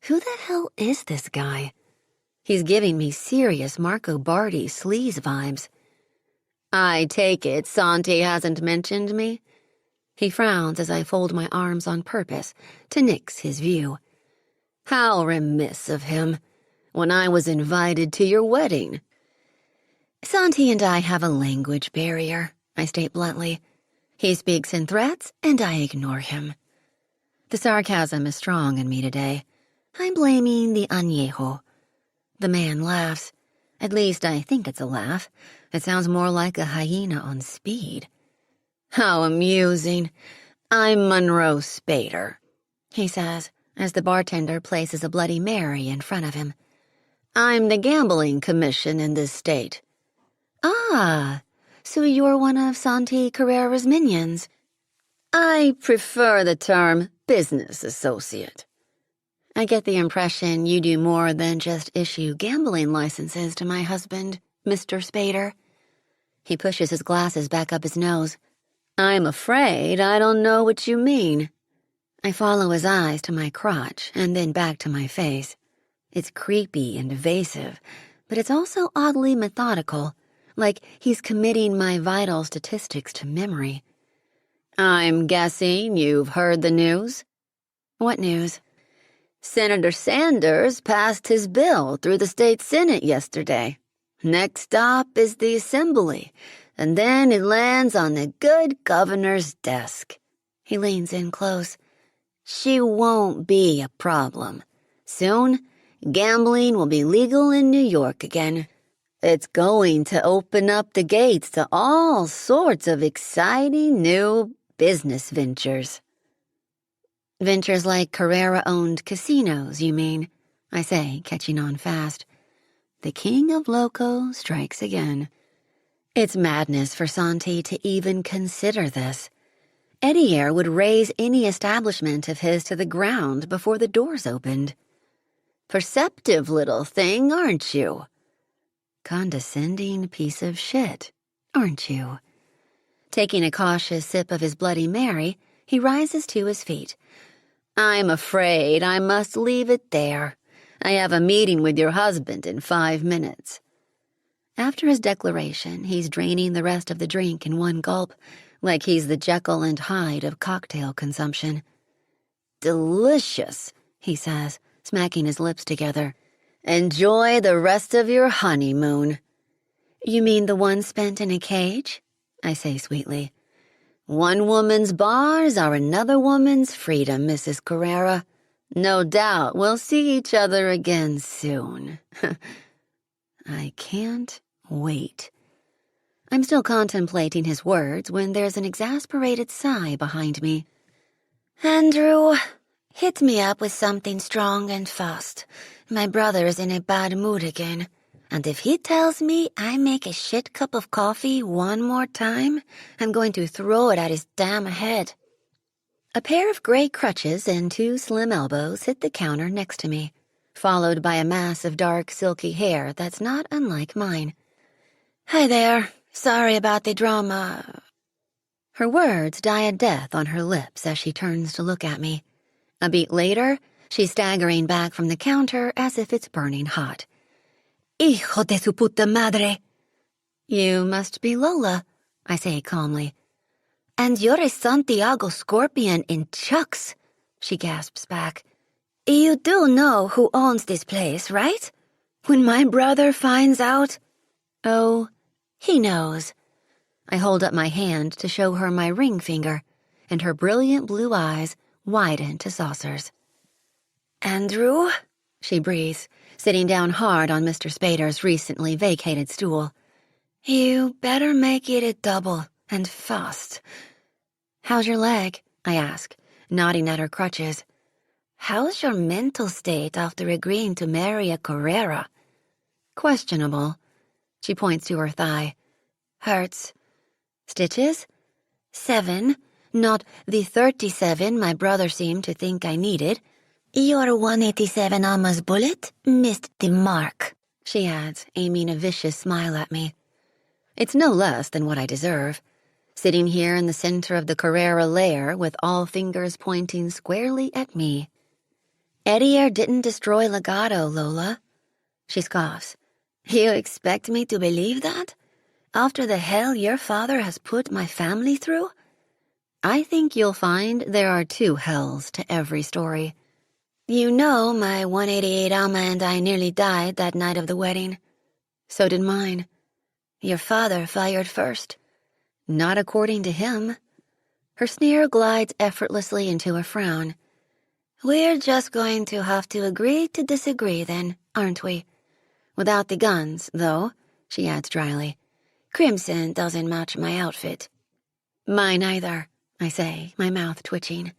Who the hell is this guy? He's giving me serious Marco Bardi sleaze vibes. "I take it Santi hasn't mentioned me?" He frowns as I fold my arms on purpose to nix his view. "How remiss of him, when I was invited to your wedding." Santi and I have a language barrier, I state bluntly. He speaks in threats, and I ignore him. The sarcasm is strong in me today. I'm blaming the añejo. The man laughs. At least I think it's a laugh. It sounds more like a hyena on speed. "How amusing. I'm Monroe Spader," he says, as the bartender places a Bloody Mary in front of him. "I'm the gambling commission in this state." "Ah, so you're one of Santi Carrera's minions." "I prefer the term business associate." I get the impression you do more than just issue gambling licenses to my husband, Mr. Spader. He pushes his glasses back up his nose. "I'm afraid I don't know what you mean." I follow his eyes to my crotch and then back to my face. It's creepy and evasive, but it's also oddly methodical, like he's committing my vital statistics to memory. "I'm guessing you've heard the news?" "What news?" "Senator Sanders passed his bill through the state Senate yesterday. Next stop is the Assembly, and then it lands on the good governor's desk." He leans in close. "She won't be a problem. Soon, gambling will be legal in New York again. It's going to open up the gates to all sorts of exciting new business ventures." "Ventures like Carrera-owned casinos, you mean?" I say, catching on fast. The king of loco strikes again. It's madness for Santi to even consider this. Edier would raze any establishment of his to the ground before the doors opened. "Perceptive little thing, aren't you?" Condescending piece of shit, aren't you? Taking a cautious sip of his Bloody Mary, he rises to his feet. "I'm afraid I must leave it there. I have a meeting with your husband in 5 minutes." After his declaration, he's draining the rest of the drink in one gulp, like he's the Jekyll and Hyde of cocktail consumption. "Delicious," he says, smacking his lips together. "Enjoy the rest of your honeymoon." "You mean the one spent in a cage?" I say sweetly. One woman's bars are another woman's freedom, Mrs. Carrera. No doubt we'll see each other again soon. I can't wait. I'm still contemplating his words when there's an exasperated sigh behind me. Andrew, hit me up with something strong and fast. My brother's in a bad mood again. And if he tells me I make a shit cup of coffee one more time, I'm going to throw it at his damn head. A pair of gray crutches and 2 slim elbows hit the counter next to me, followed by a mass of dark, silky hair that's not unlike mine. Hi there. Sorry about the drama. Her words die a death on her lips as she turns to look at me. A beat later, she's staggering back from the counter as if it's burning hot. Hijo de su puta madre. You must be Lola, I say calmly. And you're a Santiago scorpion in chucks, she gasps back. You do know who owns this place, right? When my brother finds out... Oh, he knows. I hold up my hand to show her my ring finger, and her brilliant blue eyes widen to saucers. Andrew, she breathes, sitting down hard on Mr. Spader's recently vacated stool. You better make it a double, and fast. How's your leg? I ask, nodding at her crutches. How's your mental state after agreeing to marry a Carrera? Questionable. She points to her thigh. Hurts. Stitches? 7, not the 37 my brother seemed to think I needed. Your 187 Alma's bullet missed the mark, she adds, aiming a vicious smile at me. It's no less than what I deserve. Sitting here in the center of the Carrera lair with all fingers pointing squarely at me. Edier didn't destroy Legato, Lola. She scoffs. You expect me to believe that? After the hell your father has put my family through? I think you'll find there are 2 hells to every story. You know my 188 Alma and I nearly died that night of the wedding. So did mine. Your father fired first. Not according to him. Her sneer glides effortlessly into a frown. We're just going to have to agree to disagree then, aren't we? Without the guns, though, she adds dryly. Crimson doesn't match my outfit. Mine either, I say, my mouth twitching.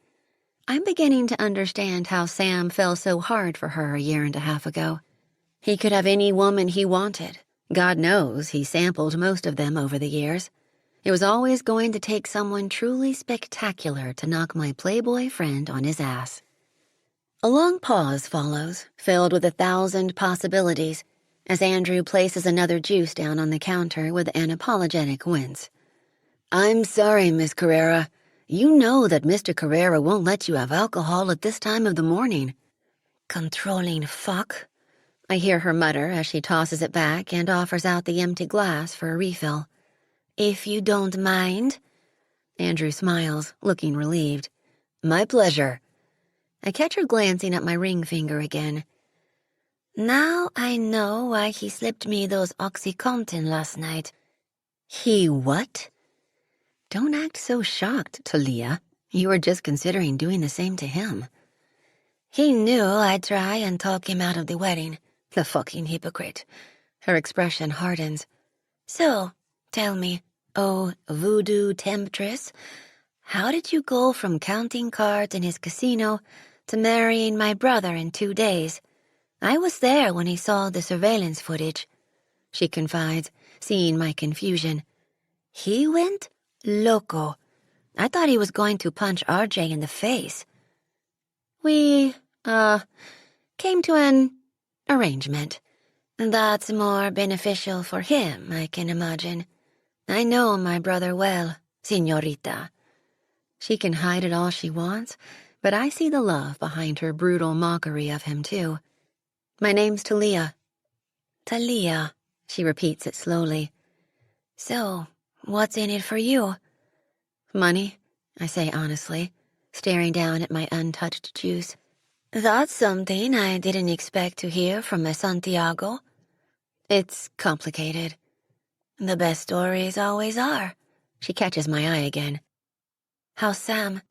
I'm beginning to understand how Sam fell so hard for her a year and a half ago. He could have any woman he wanted. God knows he sampled most of them over the years. It was always going to take someone truly spectacular to knock my playboy friend on his ass. A long pause follows, filled with 1,000 possibilities, as Andrew places another juice down on the counter with an apologetic wince. I'm sorry, Miss Carrera. You know that Mr. Carrera won't let you have alcohol at this time of the morning. Controlling fuck, I hear her mutter as she tosses it back and offers out the empty glass for a refill. If you don't mind. Andrew smiles, looking relieved. My pleasure. I catch her glancing at my ring finger again. Now I know why he slipped me those OxyContin last night. He what? Don't act so shocked, Thalia. You were just considering doing the same to him. He knew I'd try and talk him out of the wedding. The fucking hypocrite. Her expression hardens. So, tell me, oh, voodoo temptress, how did you go from counting cards in his casino to marrying my brother in 2 days? I was there when he saw the surveillance footage, she confides, seeing my confusion. He went loco. I thought he was going to punch RJ in the face. We, came to an arrangement. That's more beneficial for him, I can imagine. I know my brother well, señorita. She can hide it all she wants, but I see the love behind her brutal mockery of him, too. My name's Thalia. Thalia, she repeats it slowly. So, what's in it for you? Money, I say honestly, staring down at my untouched juice. That's something I didn't expect to hear from a Santiago. It's complicated. The best stories always are. She catches my eye again. How's Sam?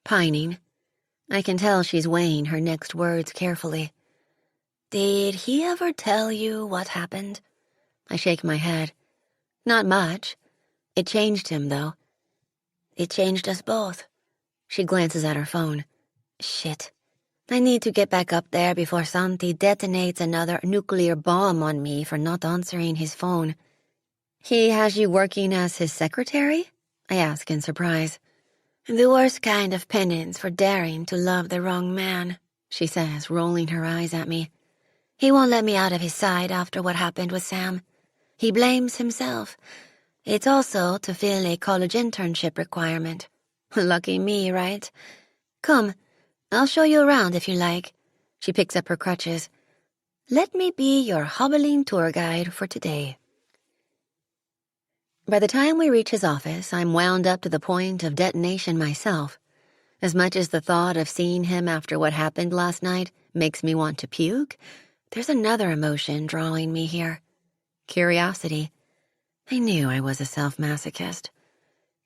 Pining. I can tell she's weighing her next words carefully. Did he ever tell you what happened? I shake my head. Not much. It changed him, though. It changed us both. She glances at her phone. Shit. I need to get back up there before Santi detonates another nuclear bomb on me for not answering his phone. He has you working as his secretary? I ask in surprise. The worst kind of penance for daring to love the wrong man, she says, rolling her eyes at me. He won't let me out of his sight after what happened with Sam. He blames himself. It's also to fill a college internship requirement. Lucky me, right? Come, I'll show you around if you like. She picks up her crutches. Let me be your hobbling tour guide for today. By the time we reach his office, I'm wound up to the point of detonation myself. As much as the thought of seeing him after what happened last night makes me want to puke, there's another emotion drawing me here. Curiosity. I knew I was a self-masochist.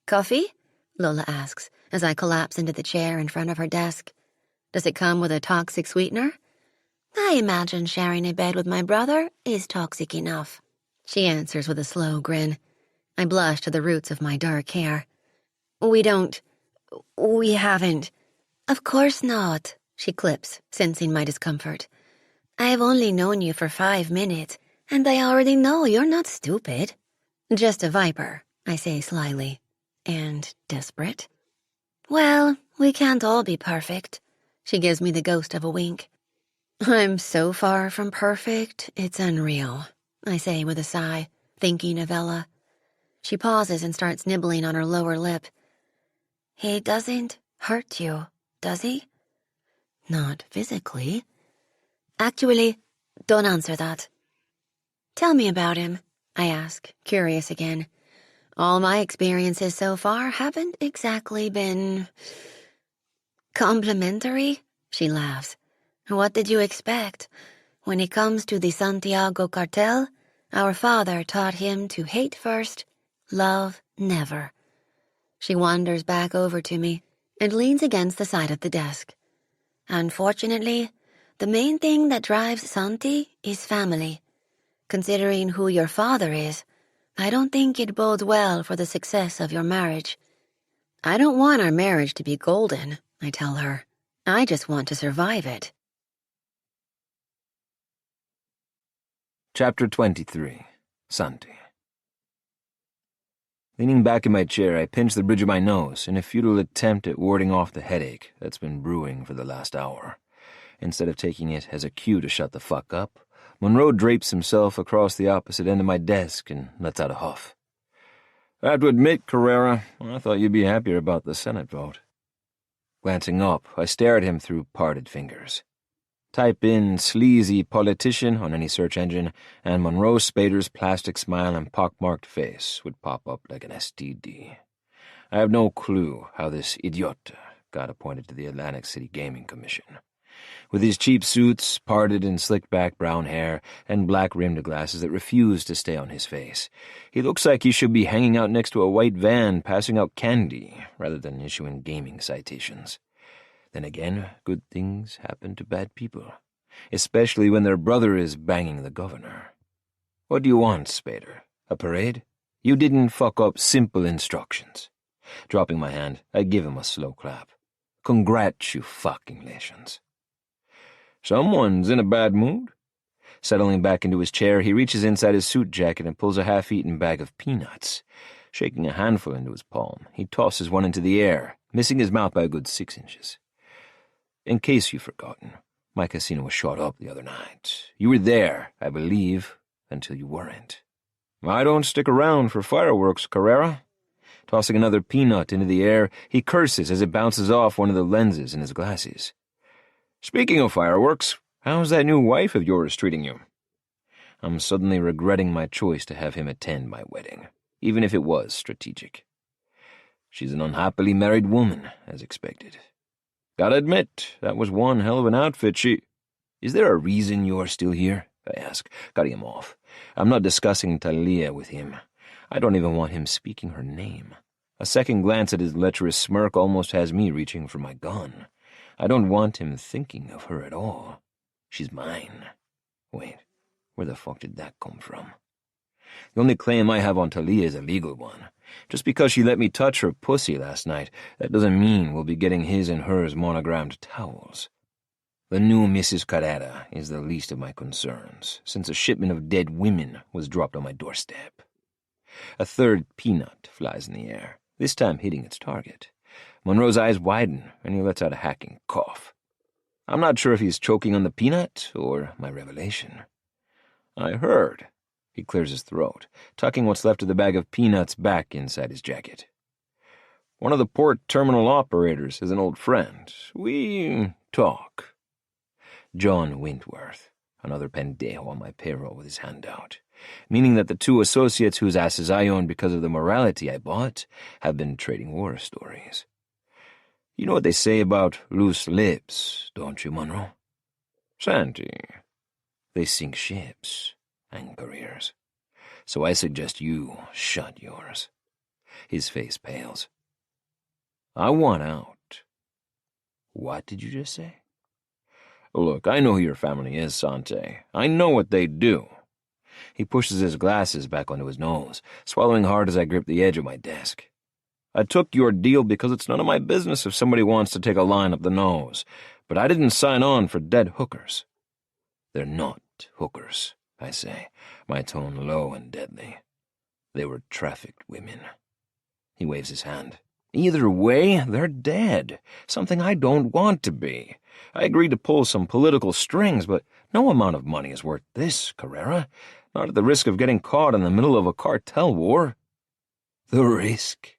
Coffee? Lola asks as I collapse into the chair in front of her desk. Does it come with a toxic sweetener? I imagine sharing a bed with my brother is toxic enough. She answers with a slow grin. I blush to the roots of my dark hair. We haven't. Of course not, she clips, sensing my discomfort. I've only known you for 5 minutes, and I already know you're not stupid. Just a viper, I say slyly. And desperate? Well, we can't all be perfect. She gives me the ghost of a wink. I'm so far from perfect, it's unreal, I say with a sigh, thinking of Ella. She pauses and starts nibbling on her lower lip. He doesn't hurt you, does he? Not physically. Actually, don't answer that. Tell me about him, I ask, curious again. All my experiences so far haven't exactly been complimentary, she laughs. What did you expect? When it comes to the Santiago cartel, our father taught him to hate first, love never. She wanders back over to me and leans against the side of the desk. Unfortunately, the main thing that drives Santi is family. Considering who your father is, I don't think it bodes well for the success of your marriage. I don't want our marriage to be golden, I tell her. I just want to survive it. Chapter 23. Santi. Leaning back in my chair, I pinch the bridge of my nose in a futile attempt at warding off the headache that's been brewing for the last hour. Instead of taking it as a cue to shut the fuck up, Monroe drapes himself across the opposite end of my desk and lets out a huff. I have to admit, Carrera, I thought you'd be happier about the Senate vote. Glancing up, I stare at him through parted fingers. Type in sleazy politician on any search engine, and Monroe Spader's plastic smile and pockmarked face would pop up like an STD. I have no clue how this idiota got appointed to the Atlantic City Gaming Commission. With his cheap suits, parted and slicked-back brown hair, and black-rimmed glasses that refuse to stay on his face, he looks like he should be hanging out next to a white van passing out candy rather than issuing gaming citations. Then again, good things happen to bad people, especially when their brother is banging the governor. What do you want, Spader? A parade? You didn't fuck up simple instructions. Dropping my hand, I give him a slow clap. Congratulations. Someone's in a bad mood. Settling back into his chair, he reaches inside his suit jacket and pulls a half-eaten bag of peanuts. Shaking a handful into his palm, he tosses one into the air, missing his mouth by a good 6 inches. In case you've forgotten, my casino was shot up the other night. You were there, I believe, until you weren't. I don't stick around for fireworks, Carrera. Tossing another peanut into the air, he curses as it bounces off one of the lenses in his glasses. Speaking of fireworks, how's that new wife of yours treating you? I'm suddenly regretting my choice to have him attend my wedding, even if it was strategic. She's an unhappily married woman, as expected. Gotta admit, that was one hell of an outfit she... Is there a reason you're still here? I ask, cutting him off. I'm not discussing Thalia with him. I don't even want him speaking her name. A second glance at his lecherous smirk almost has me reaching for my gun. I don't want him thinking of her at all. She's mine. Wait, where the fuck did that come from? The only claim I have on Thalia is a legal one. Just because she let me touch her pussy last night, that doesn't mean we'll be getting his and hers monogrammed towels. The new Mrs. Carrera is the least of my concerns, since a shipment of dead women was dropped on my doorstep. A third peanut flies in the air, this time hitting its target. Monroe's eyes widen, and he lets out a hacking cough. I'm not sure if he's choking on the peanut or my revelation. I heard. He clears his throat, tucking what's left of the bag of peanuts back inside his jacket. One of the port terminal operators is an old friend. We talk. John Wentworth, another pendejo on my payroll with his hand out, meaning that the two associates whose asses I own because of the morality I bought have been trading war stories. You know what they say about loose lips, don't you, Monroe? Santy, they sink ships and careers. So I suggest you shut yours. His face pales. I want out. What did you just say? Look, I know who your family is, Sante. I know what they do. He pushes his glasses back onto his nose, swallowing hard as I grip the edge of my desk. I took your deal because it's none of my business if somebody wants to take a line up the nose, but I didn't sign on for dead hookers. They're not hookers, I say, my tone low and deadly. They were trafficked women. He waves his hand. Either way, they're dead, something I don't want to be. I agreed to pull some political strings, but no amount of money is worth this, Carrera, not at the risk of getting caught in the middle of a cartel war. The risk?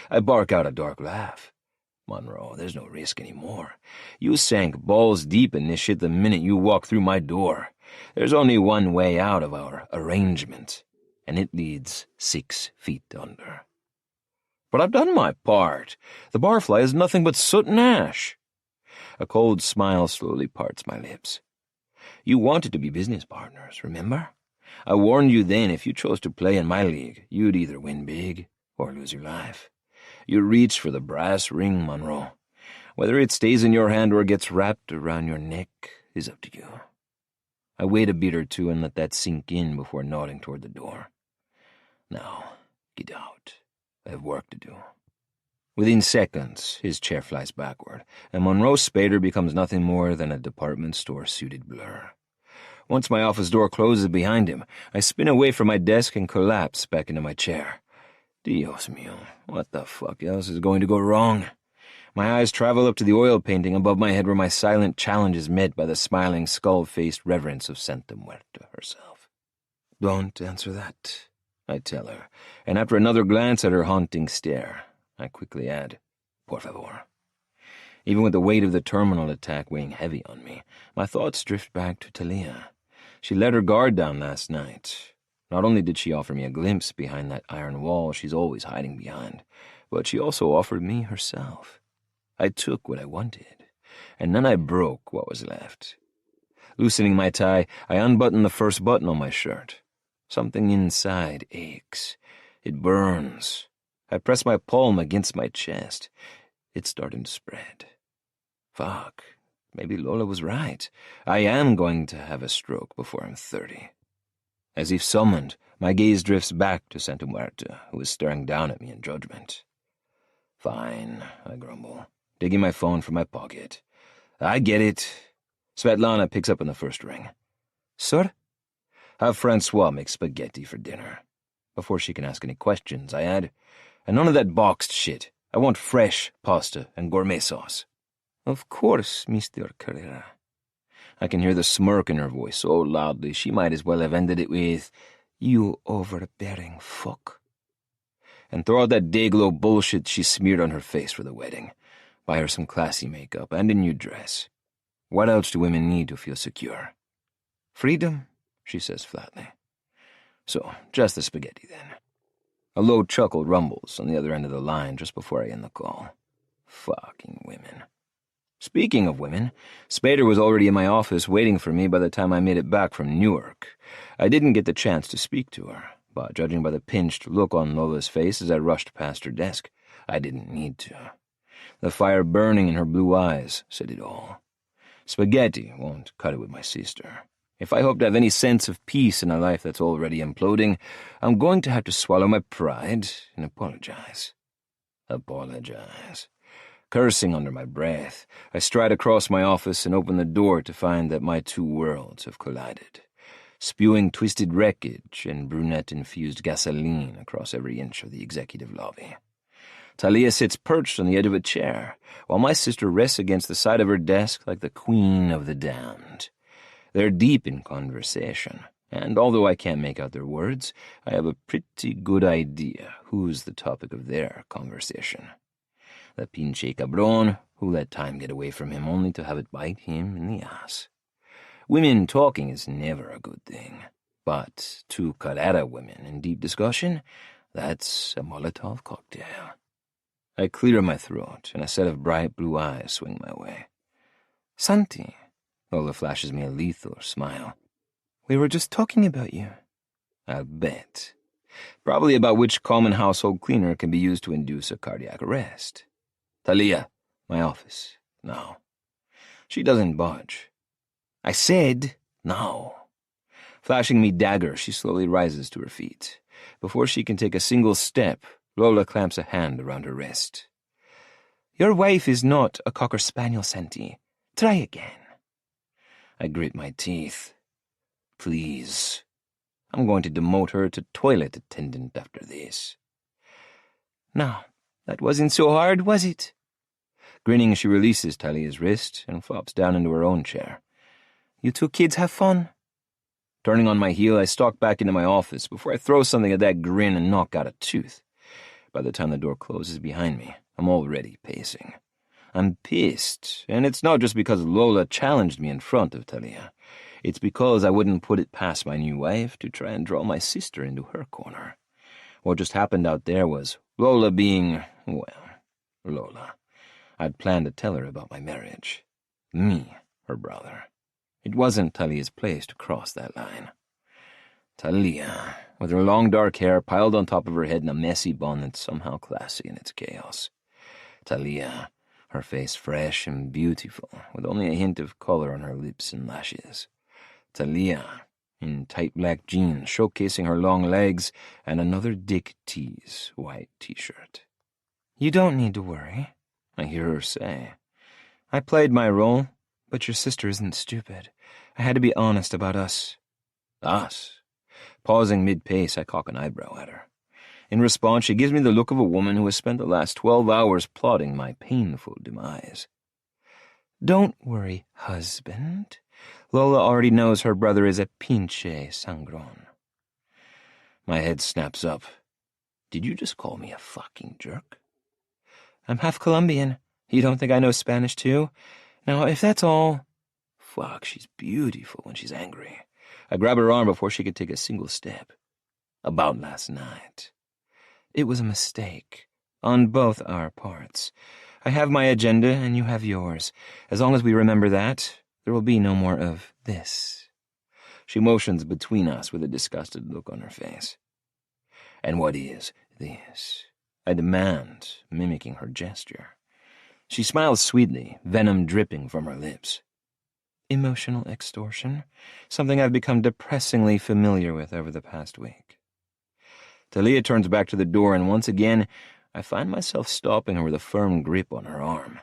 I bark out a dark laugh. Monroe, there's no risk anymore. You sank balls deep in this shit the minute you walked through my door. There's only one way out of our arrangement, and it leads 6 feet under. But I've done my part. The barfly is nothing but soot and ash. A cold smile slowly parts my lips. You wanted to be business partners, remember? I warned you then if you chose to play in my league, you'd either win big or lose your life. You reached for the brass ring, Monroe. Whether it stays in your hand or gets wrapped around your neck is up to you. I wait a beat or two and let that sink in before nodding toward the door. Now, get out. I have work to do. Within seconds, his chair flies backward, and Monroe Spader becomes nothing more than a department store-suited blur. Once my office door closes behind him, I spin away from my desk and collapse back into my chair. Dios mío, what the fuck else is going to go wrong? My eyes travel up to the oil painting above my head where my silent challenge is met by the smiling, skull-faced reverence of Santa Muerta herself. Don't answer that, I tell her, and after another glance at her haunting stare, I quickly add, por favor. Even with the weight of the terminal attack weighing heavy on me, my thoughts drift back to Thalia. She let her guard down last night. Not only did she offer me a glimpse behind that iron wall she's always hiding behind, but she also offered me herself. I took what I wanted, and then I broke what was left. Loosening my tie, I unbuttoned the first button on my shirt. Something inside aches. It burns. I press my palm against my chest. It's starting to spread. Fuck. Maybe Lola was right. I am going to have a stroke before I'm 30. As if summoned, my gaze drifts back to Santa Muerta, who is staring down at me in judgment. Fine, I grumble, digging my phone from my pocket. I get it. Svetlana picks up on the first ring. Sir? Have Francois make spaghetti for dinner. Before she can ask any questions, I add, and none of that boxed shit. I want fresh pasta and gourmet sauce. Of course, Mr. Carrera. I can hear the smirk in her voice so loudly she might as well have ended it with, you overbearing fuck. And throw out that day-glow bullshit she smeared on her face for the wedding. Buy her some classy makeup and a new dress. What else do women need to feel secure? Freedom, she says flatly. So, just the spaghetti then. A low chuckle rumbles on the other end of the line just before I end the call. Fucking women. Speaking of women, Spader was already in my office waiting for me by the time I made it back from Newark. I didn't get the chance to speak to her, but judging by the pinched look on Lola's face as I rushed past her desk, I didn't need to. The fire burning in her blue eyes said it all. Spaghetti won't cut it with my sister. If I hope to have any sense of peace in a life that's already imploding, I'm going to have to swallow my pride and apologize. Apologize. Cursing under my breath, I stride across my office and open the door to find that my two worlds have collided, spewing twisted wreckage and brunette-infused gasoline across every inch of the executive lobby. Thalia sits perched on the edge of a chair, while my sister rests against the side of her desk like the queen of the damned. They're deep in conversation, and although I can't make out their words, I have a pretty good idea who's the topic of their conversation. The pinche cabron who let time get away from him only to have it bite him in the ass. Women talking is never a good thing, but two Carrera women in deep discussion, that's a Molotov cocktail. I clear my throat, and a set of bright blue eyes swing my way. Santi, Lola flashes me a lethal smile. We were just talking about you. I'll bet. Probably about which common household cleaner can be used to induce a cardiac arrest. Thalia, my office, now. She doesn't budge. I said, no. Flashing me dagger, she slowly rises to her feet. Before she can take a single step, Lola clamps a hand around her wrist. Your wife is not a cocker spaniel, Santi. Try again. I grit my teeth. Please. I'm going to demote her to toilet attendant after this. Now, that wasn't so hard, was it? Grinning, she releases Thalia's wrist and flops down into her own chair. You two kids have fun? Turning on my heel, I stalk back into my office before I throw something at that grin and knock out a tooth. By the time the door closes behind me, I'm already pacing. I'm pissed, and it's not just because Lola challenged me in front of Thalia. It's because I wouldn't put it past my new wife to try and draw my sister into her corner. What just happened out there was Lola being, well, Lola. I'd planned to tell her about my marriage. Me, her brother. It wasn't Thalia's place to cross that line. Thalia, with her long dark hair piled on top of her head in a messy bun that's somehow classy in its chaos. Thalia, her face fresh and beautiful, with only a hint of color on her lips and lashes. Thalia, in tight black jeans showcasing her long legs and another Dick T's white t-shirt. You don't need to worry, I hear her say. I played my role, but your sister isn't stupid. I had to be honest about us. Us? Pausing mid-pace, I cock an eyebrow at her. In response, she gives me the look of a woman who has spent the last 12 hours plotting my painful demise. Don't worry, husband. Lola already knows her brother is a pinche sangron. My head snaps up. Did you just call me a fucking jerk? I'm half Colombian. You don't think I know Spanish, too? Now, if that's all... Fuck, she's beautiful when she's angry. I grab her arm before she could take a single step. About last night. It was a mistake. On both our parts. I have my agenda and you have yours. As long as we remember that, there will be no more of this. She motions between us with a disgusted look on her face. And what is this? I demand, mimicking her gesture. She smiles sweetly, venom dripping from her lips. Emotional extortion, something I've become depressingly familiar with over the past week. Thalia turns back to the door, and once again, I find myself stopping her with a firm grip on her arm.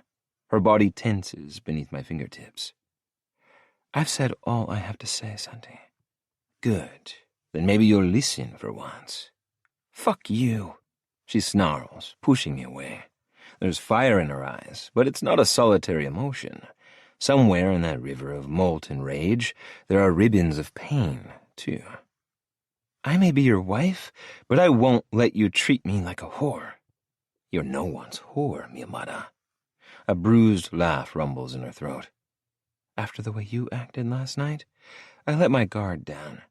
Her body tenses beneath my fingertips. I've said all I have to say, Santi. Good. Then maybe you'll listen for once. Fuck you, she snarls, pushing me away. There's fire in her eyes, but it's not a solitary emotion. Somewhere in that river of molten rage, there are ribbons of pain, too. I may be your wife, but I won't let you treat me like a whore. You're no one's whore, mi amada. A bruised laugh rumbles in her throat. After the way you acted last night, I let my guard down.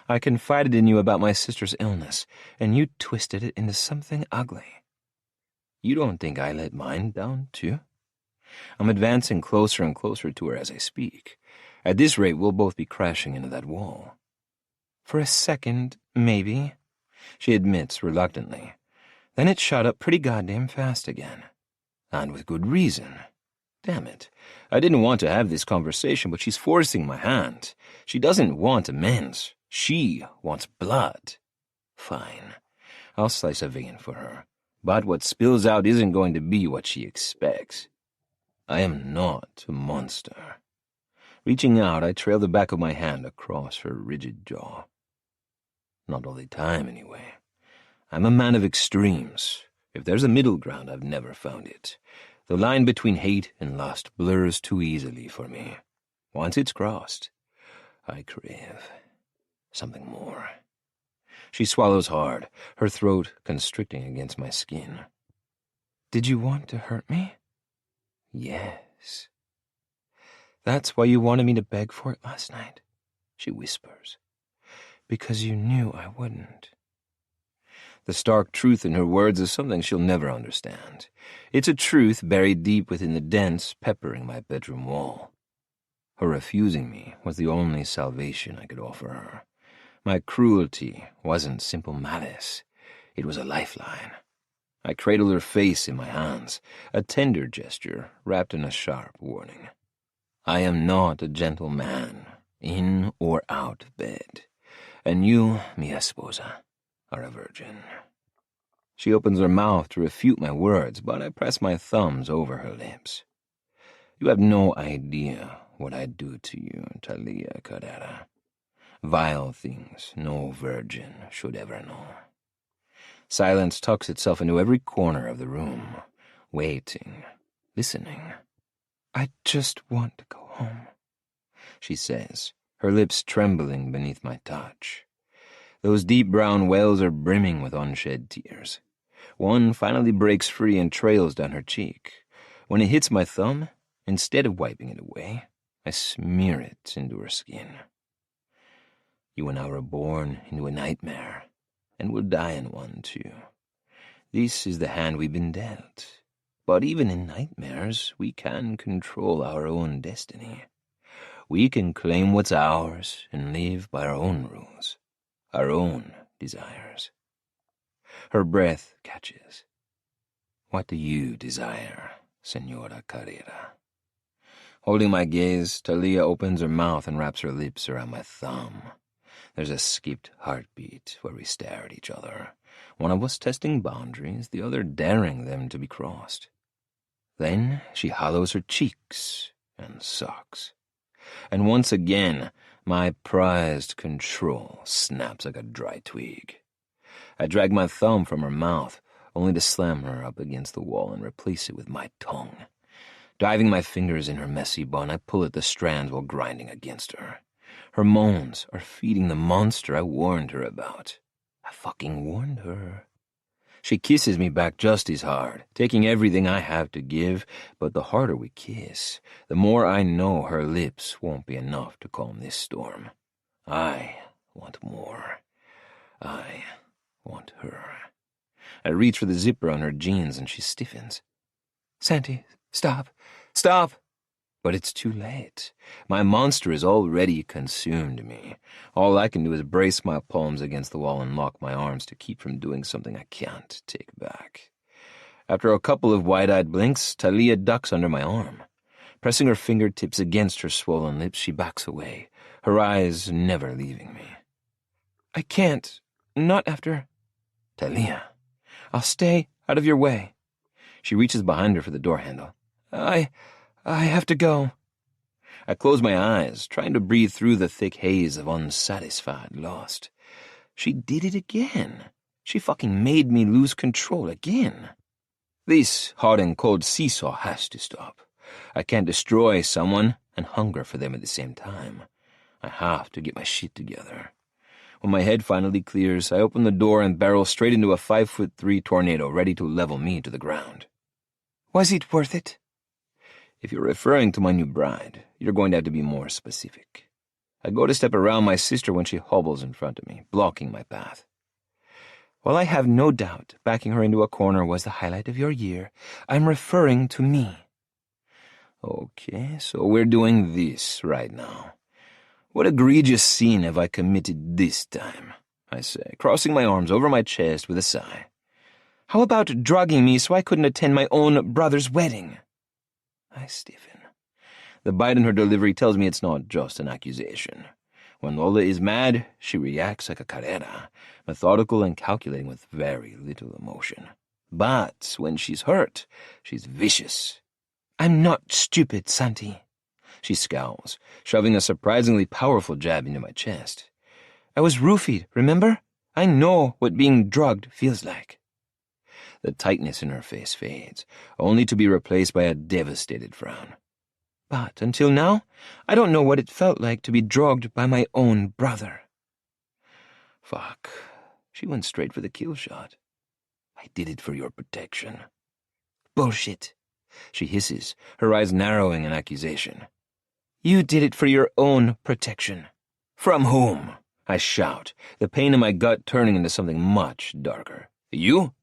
I confided in you about my sister's illness, and you twisted it into something ugly. You don't think I let mine down, too? I'm advancing closer and closer to her as I speak. At this rate, we'll both be crashing into that wall. For a second, maybe, she admits reluctantly. Then it shot up pretty goddamn fast again. And with good reason. Damn it. I didn't want to have this conversation, but she's forcing my hand. She doesn't want amends. She wants blood. Fine. I'll slice a vein for her. But what spills out isn't going to be what she expects. I am not a monster. Reaching out, I trail the back of my hand across her rigid jaw. Not all the time, anyway. I'm a man of extremes. If there's a middle ground, I've never found it. The line between hate and lust blurs too easily for me. Once it's crossed, I crave something more. She swallows hard, her throat constricting against my skin. Did you want to hurt me? Yes. That's why you wanted me to beg for it last night, she whispers. Because you knew I wouldn't. The stark truth in her words is something she'll never understand. It's a truth buried deep within the dents peppering my bedroom wall. Her refusing me was the only salvation I could offer her. My cruelty wasn't simple malice. It was a lifeline. I cradled her face in my hands, a tender gesture wrapped in a sharp warning. I am not a gentle man, in or out of bed, and you, mi esposa, are a virgin. She opens her mouth to refute my words, but I press my thumbs over her lips. You have no idea what I do to you, Thalia Carrera. Vile things no virgin should ever know. Silence tucks itself into every corner of the room, waiting, listening. I just want to go home, she says, her lips trembling beneath my touch. Those deep brown wells are brimming with unshed tears. One finally breaks free and trails down her cheek. When it hits my thumb, instead of wiping it away, I smear it into her skin. You and I were born into a nightmare, and will die in one too. This is the hand we've been dealt. But even in nightmares, we can control our own destiny. We can claim what's ours and live by our own rules, our own desires. Her breath catches. What do you desire, Senora Carrera? Holding my gaze, Thalia opens her mouth and wraps her lips around my thumb. There's a skipped heartbeat where we stare at each other, one of us testing boundaries, the other daring them to be crossed. Then she hollows her cheeks and sucks. And once again, my prized control snaps like a dry twig. I drag my thumb from her mouth, only to slam her up against the wall and replace it with my tongue. Diving my fingers in her messy bun, I pull at the strands while grinding against her. Her moans are feeding the monster I warned her about. I fucking warned her. She kisses me back just as hard, taking everything I have to give, but the harder we kiss, the more I know her lips won't be enough to calm this storm. I want more. I want her. I reach for the zipper on her jeans and she stiffens. Santi, stop. Stop! But it's too late. My monster has already consumed me. All I can do is brace my palms against the wall and lock my arms to keep from doing something I can't take back. After a couple of wide-eyed blinks, Thalia ducks under my arm. Pressing her fingertips against her swollen lips, she backs away, her eyes never leaving me. I can't. Not after... Thalia, I'll stay out of your way. She reaches behind her for the door handle. I have to go. I close my eyes, trying to breathe through the thick haze of unsatisfied lust. She did it again. She fucking made me lose control again. This hot and cold seesaw has to stop. I can't destroy someone and hunger for them at the same time. I have to get my shit together. When my head finally clears, I open the door and barrel straight into a 5'3" tornado ready to level me to the ground. Was it worth it? If you're referring to my new bride, you're going to have to be more specific. I go to step around my sister when she hobbles in front of me, blocking my path. While I have no doubt backing her into a corner was the highlight of your year, I'm referring to me. Okay, so we're doing this right now. What egregious sin have I committed this time? I say, crossing my arms over my chest with a sigh. How about drugging me so I couldn't attend my own brother's wedding? I stiffen. The bite in her delivery tells me it's not just an accusation. When Lola is mad, she reacts like a Carrera, methodical and calculating with very little emotion. But when she's hurt, she's vicious. I'm not stupid, Santi. She scowls, shoving a surprisingly powerful jab into my chest. I was roofied, remember? I know what being drugged feels like. The tightness in her face fades, only to be replaced by a devastated frown. But until now, I don't know what it felt like to be drugged by my own brother. Fuck. She went straight for the kill shot. I did it for your protection. Bullshit. She hisses, her eyes narrowing in accusation. You did it for your own protection. From whom? I shout, the pain in my gut turning into something much darker. You?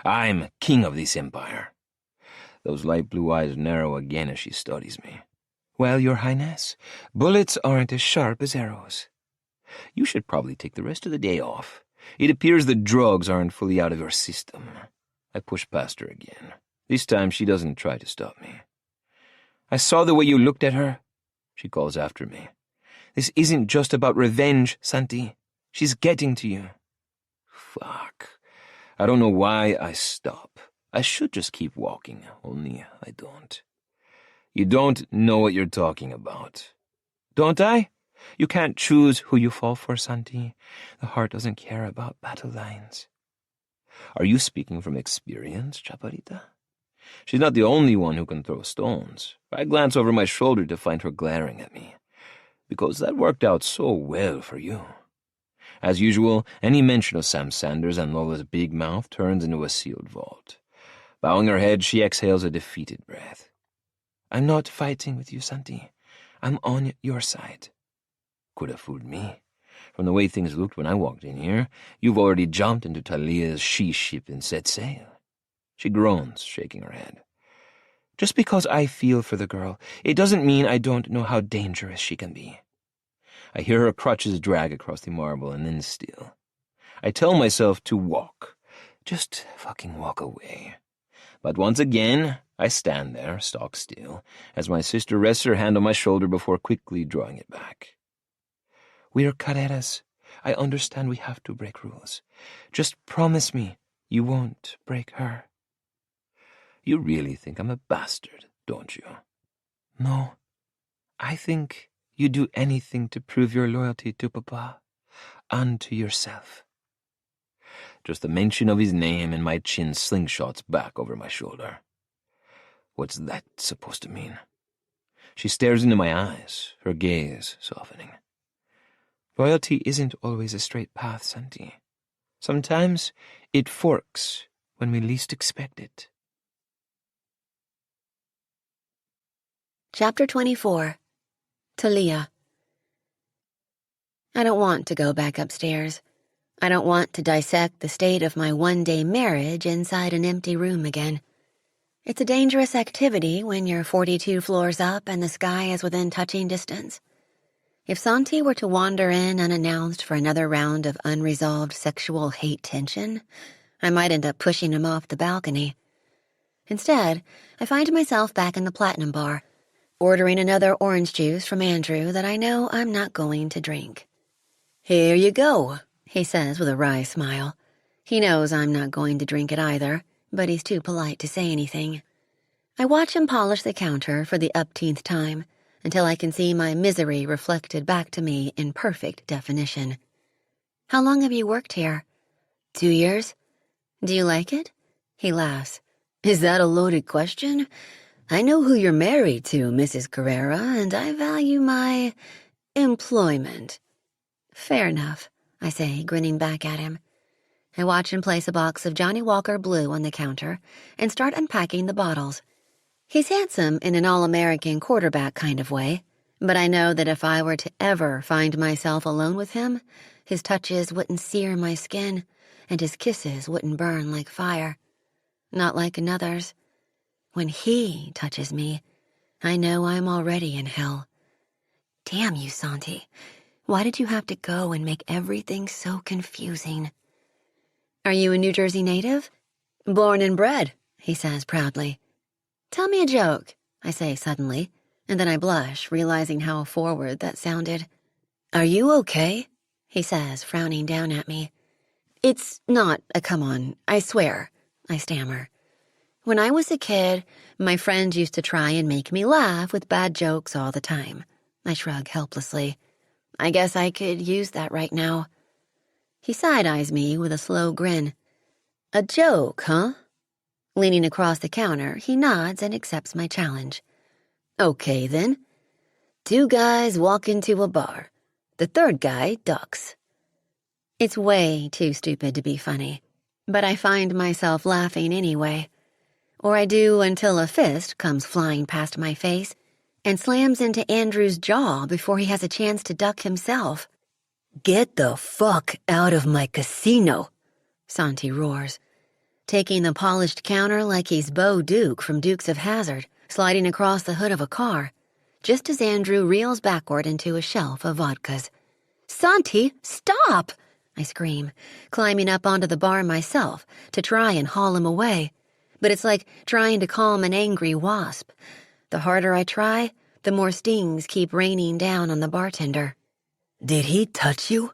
I'm king of this empire. Those light blue eyes narrow again as she studies me. Well, Your Highness, bullets aren't as sharp as arrows. You should probably take the rest of the day off. It appears the drugs aren't fully out of your system. I push past her again. This time she doesn't try to stop me. I saw the way you looked at her, she calls after me. This isn't just about revenge, Santi. She's getting to you. Fuck. I don't know why I stop. I should just keep walking, only I don't. You don't know what you're talking about. Don't I? You can't choose who you fall for, Santi. The heart doesn't care about battle lines. Are you speaking from experience, Chaparita? She's not the only one who can throw stones. I glance over my shoulder to find her glaring at me. Because that worked out so well for you. As usual, any mention of Sam Sanders and Lola's big mouth turns into a sealed vault. Bowing her head, she exhales a defeated breath. I'm not fighting with you, Santi. I'm on your side. Could have fooled me. From the way things looked when I walked in here, you've already jumped into Thalia's she-ship and set sail. She groans, shaking her head. Just because I feel for the girl, it doesn't mean I don't know how dangerous she can be. I hear her crutches drag across the marble and then still. I tell myself to walk. Just fucking walk away. But once again, I stand there, stock still, as my sister rests her hand on my shoulder before quickly drawing it back. We're Carreras. I understand we have to break rules. Just promise me you won't break her. You really think I'm a bastard, don't you? No. I think you'd do anything to prove your loyalty to Papa and to yourself. Just the mention of his name and my chin slingshots back over my shoulder. What's that supposed to mean? She stares into my eyes, her gaze softening. Loyalty isn't always a straight path, Santi. Sometimes it forks when we least expect it. Chapter 24. Thalia. I don't want to go back upstairs. I don't want to dissect the state of my one-day marriage inside an empty room again. It's a dangerous activity when you're 42 floors up and the sky is within touching distance. If Santi were to wander in unannounced for another round of unresolved sexual hate tension, I might end up pushing him off the balcony. Instead, I find myself back in the Platinum Bar, ordering another orange juice from Andrew that I know I'm not going to drink. Here you go, he says with a wry smile. He knows I'm not going to drink it either, but he's too polite to say anything. I watch him polish the counter for the upteenth time, until I can see my misery reflected back to me in perfect definition. How long have you worked here? 2 years? Do you like it? He laughs. Is that a loaded question? I know who you're married to, Mrs. Carrera, and I value my employment. Fair enough, I say, grinning back at him. I watch him place a box of Johnny Walker Blue on the counter and start unpacking the bottles. He's handsome in an all-American quarterback kind of way, but I know that if I were to ever find myself alone with him, his touches wouldn't sear my skin, and his kisses wouldn't burn like fire. Not like another's. When he touches me, I know I'm already in hell. Damn you, Santi. Why did you have to go and make everything so confusing? Are you a New Jersey native? Born and bred, he says proudly. Tell me a joke, I say suddenly, and then I blush, realizing how forward that sounded. Are you okay? He says, frowning down at me. It's not a come on, I swear, I stammer. When I was a kid, my friends used to try and make me laugh with bad jokes all the time. I shrug helplessly. I guess I could use that right now. He side-eyes me with a slow grin. A joke, huh? Leaning across the counter, he nods and accepts my challenge. Okay, then. 2 guys walk into a bar. The third guy ducks. It's way too stupid to be funny, but I find myself laughing anyway. Or I do until a fist comes flying past my face and slams into Andrew's jaw before he has a chance to duck himself. Get the fuck out of my casino, Santi roars, taking the polished counter like he's Bo Duke from Dukes of Hazzard, sliding across the hood of a car, just as Andrew reels backward into a shelf of vodkas. Santi, stop! I scream, climbing up onto the bar myself to try and haul him away. But it's like trying to calm an angry wasp. The harder I try, the more stings keep raining down on the bartender. Did he touch you?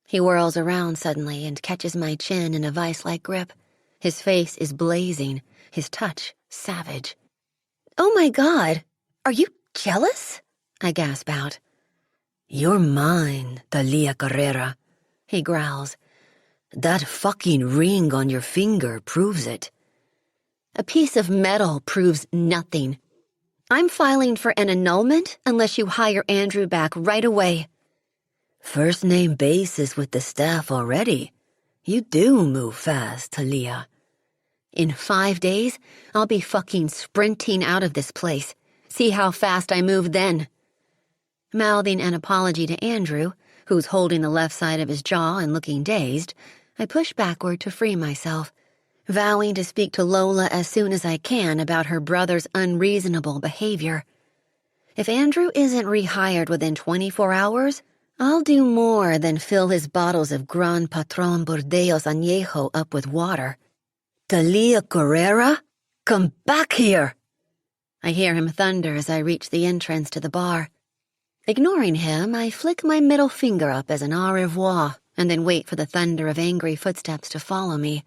He whirls around suddenly and catches my chin in a vice-like grip. His face is blazing, his touch savage. Oh my God, are you jealous? I gasp out. You're mine, Thalia Carrera, he growls. That fucking ring on your finger proves it. A piece of metal proves nothing. I'm filing for an annulment unless you hire Andrew back right away. First name basis with the staff already. You do move fast, Thalia. In 5 days, I'll be fucking sprinting out of this place. See how fast I move then. Mouthing an apology to Andrew, who's holding the left side of his jaw and looking dazed, I push backward to free myself, vowing to speak to Lola as soon as I can about her brother's unreasonable behavior. If Andrew isn't rehired within 24 hours, I'll do more than fill his bottles of Gran Patron Burdeos Añejo up with water. Thalia Carrera? Come back here! I hear him thunder as I reach the entrance to the bar. Ignoring him, I flick my middle finger up as an au revoir and then wait for the thunder of angry footsteps to follow me.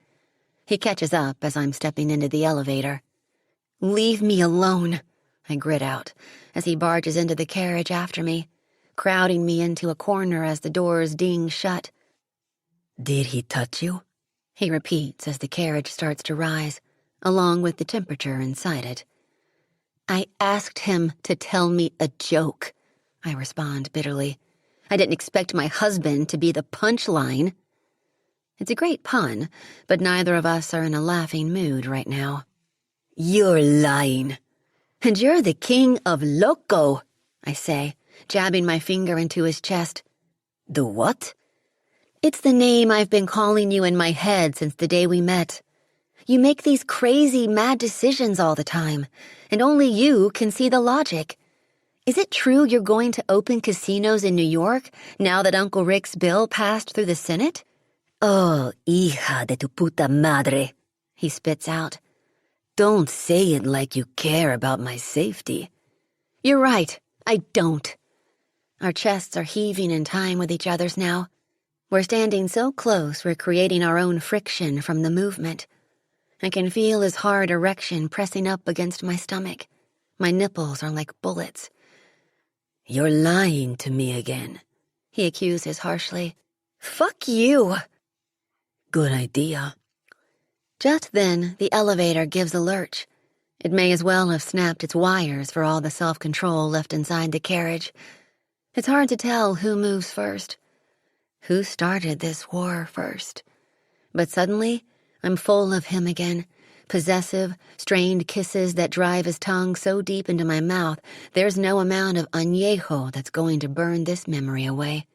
He catches up as I'm stepping into the elevator. Leave me alone, I grit out as he barges into the carriage after me, crowding me into a corner as the doors ding shut. Did he touch you? He repeats as the carriage starts to rise, along with the temperature inside it. I asked him to tell me a joke, I respond bitterly. I didn't expect my husband to be the punchline. It's a great pun, but neither of us are in a laughing mood right now. You're lying. And you're the king of loco, I say, jabbing my finger into his chest. The what? It's the name I've been calling you in my head since the day we met. You make these crazy, mad decisions all the time, and only you can see the logic. Is it true you're going to open casinos in New York now that Uncle Rick's bill passed through the Senate? Oh, hija de tu puta madre, he spits out. Don't say it like you care about my safety. You're right, I don't. Our chests are heaving in time with each other's now. We're standing so close we're creating our own friction from the movement. I can feel his hard erection pressing up against my stomach. My nipples are like bullets. You're lying to me again, he accuses harshly. Fuck you. Good idea. Just then, the elevator gives a lurch. It may as well have snapped its wires for all the self-control left inside the carriage. It's hard to tell who moves first. Who started this war first? But suddenly, I'm full of him again. Possessive, strained kisses that drive his tongue so deep into my mouth, there's no amount of añejo that's going to burn this memory away.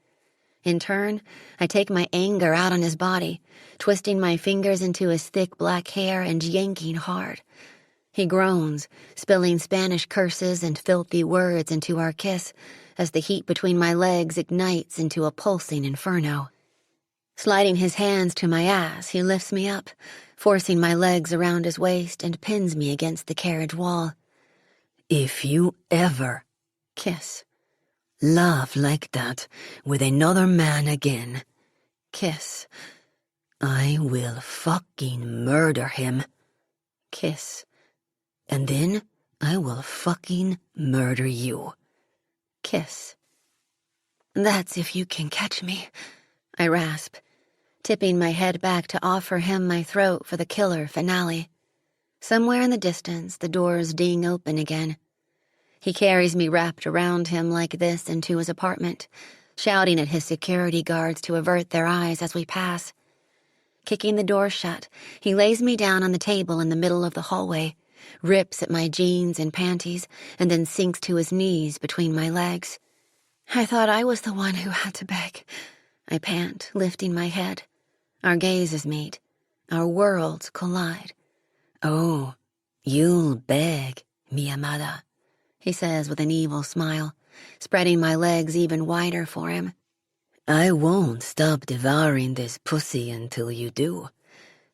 In turn, I take my anger out on his body, twisting my fingers into his thick black hair and yanking hard. He groans, spilling Spanish curses and filthy words into our kiss as the heat between my legs ignites into a pulsing inferno. Sliding his hands to my ass, he lifts me up, forcing my legs around his waist, and pins me against the carriage wall. If you ever Kiss. love like that with another man again, Kiss. I will fucking murder him. Kiss. And then I will fucking murder you. Kiss. That's if you can catch me, I rasp, tipping my head back to offer him my throat for the killer finale. Somewhere in the distance, the doors ding open again. He carries me wrapped around him like this into his apartment, shouting at his security guards to avert their eyes as we pass. Kicking the door shut, he lays me down on the table in the middle of the hallway, rips at my jeans and panties, and then sinks to his knees between my legs. I thought I was the one who had to beg. I pant, lifting my head. Our gazes meet. Our worlds collide. Oh, you'll beg, mi amada, he says with an evil smile, spreading my legs even wider for him. I won't stop devouring this pussy until you do.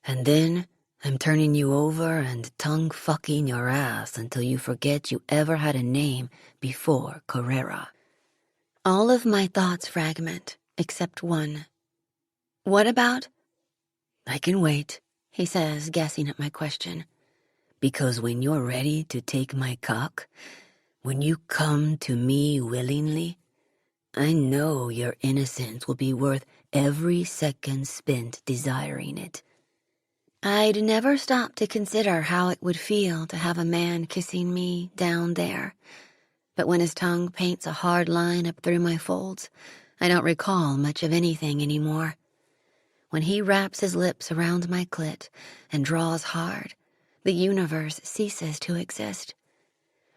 And then I'm turning you over and tongue-fucking your ass until you forget you ever had a name before Carrera. All of my thoughts fragment, except one. What about? I can wait, He says, guessing at my question. because when you're ready to take my cock, when you come to me willingly, I know your innocence will be worth every second spent desiring it. I'd never stop to consider how it would feel to have a man kissing me down there. But when his tongue paints a hard line up through my folds, I don't recall much of anything anymore. When he wraps his lips around my clit and draws hard, the universe ceases to exist.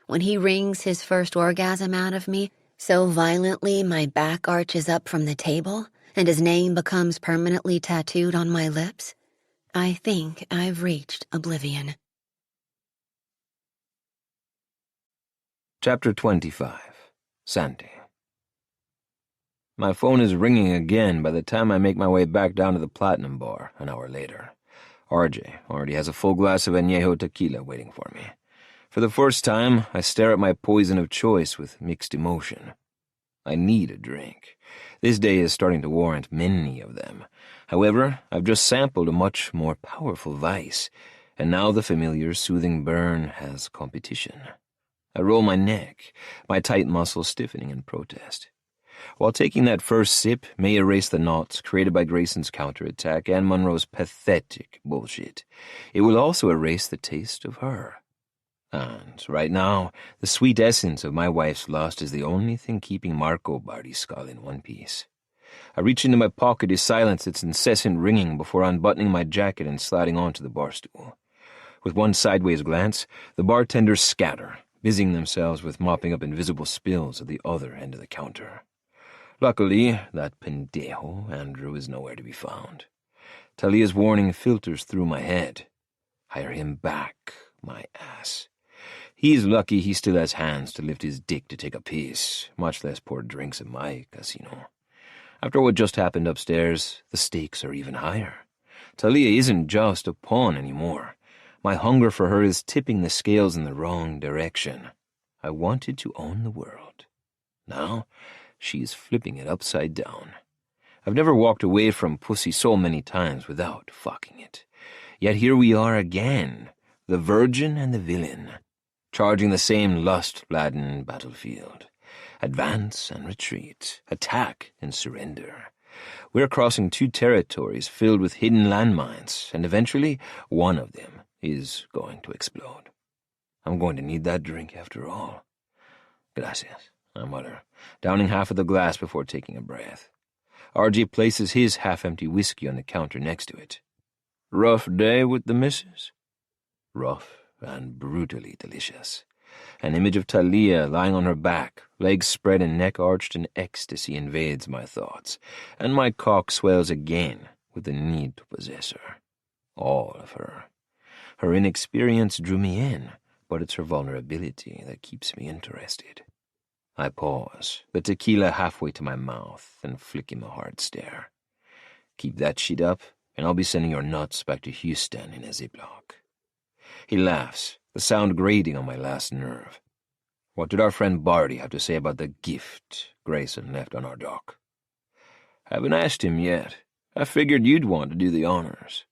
When he wrings his first orgasm out of me so violently my back arches up from the table and his name becomes permanently tattooed on my lips, I think I've reached oblivion. Chapter 25. Santi. My phone is ringing again by the time I make my way back down to the Platinum Bar an hour later. RJ already has a full glass of añejo tequila waiting for me. For the first time, I stare at my poison of choice with mixed emotion. I need a drink. This day is starting to warrant many of them. However, I've just sampled a much more powerful vice, and now the familiar soothing burn has competition. I roll my neck, my tight muscles stiffening in protest. While taking that first sip may erase the knots created by Grayson's counterattack and Monroe's pathetic bullshit, it will also erase the taste of her. And right now, the sweet essence of my wife's lust is the only thing keeping Marco Barty's skull in one piece. I reach into my pocket to silence its incessant ringing before unbuttoning my jacket and sliding onto the bar stool. With one sideways glance, the bartenders scatter, busying themselves with mopping up invisible spills at the other end of the counter. Luckily, that pendejo, Andrew, is nowhere to be found. Thalia's warning filters through my head. Hire him back, my ass. He's lucky he still has hands to lift his dick to take a piece, much less pour drinks at my casino. After what just happened upstairs, the stakes are even higher. Thalia isn't just a pawn anymore. My hunger for her is tipping the scales in the wrong direction. I wanted to own the world. Now, she's flipping it upside down. I've never walked away from pussy so many times without fucking it. Yet here we are again, the virgin and the villain, charging the same lust-laden battlefield. Advance and retreat, attack and surrender. We're crossing two territories filled with hidden landmines, and eventually one of them is going to explode. I'm going to need that drink after all. Gracias, I mutter, downing half of the glass before taking a breath. RG places his half-empty whiskey on the counter next to it. Rough day with the missus? Rough and brutally delicious. An image of Thalia lying on her back, legs spread and neck arched in ecstasy invades my thoughts, and my cock swells again with the need to possess her. All of her. Her inexperience drew me in, but it's her vulnerability that keeps me interested. I pause, the tequila halfway to my mouth, and flick him a hard stare. Keep that shit up, and I'll be sending your nuts back to Houston in a Ziploc. He laughs, the sound grating on my last nerve. What did our friend Barty have to say about the gift Grayson left on our dock? Haven't asked him yet. I figured you'd want to do the honors.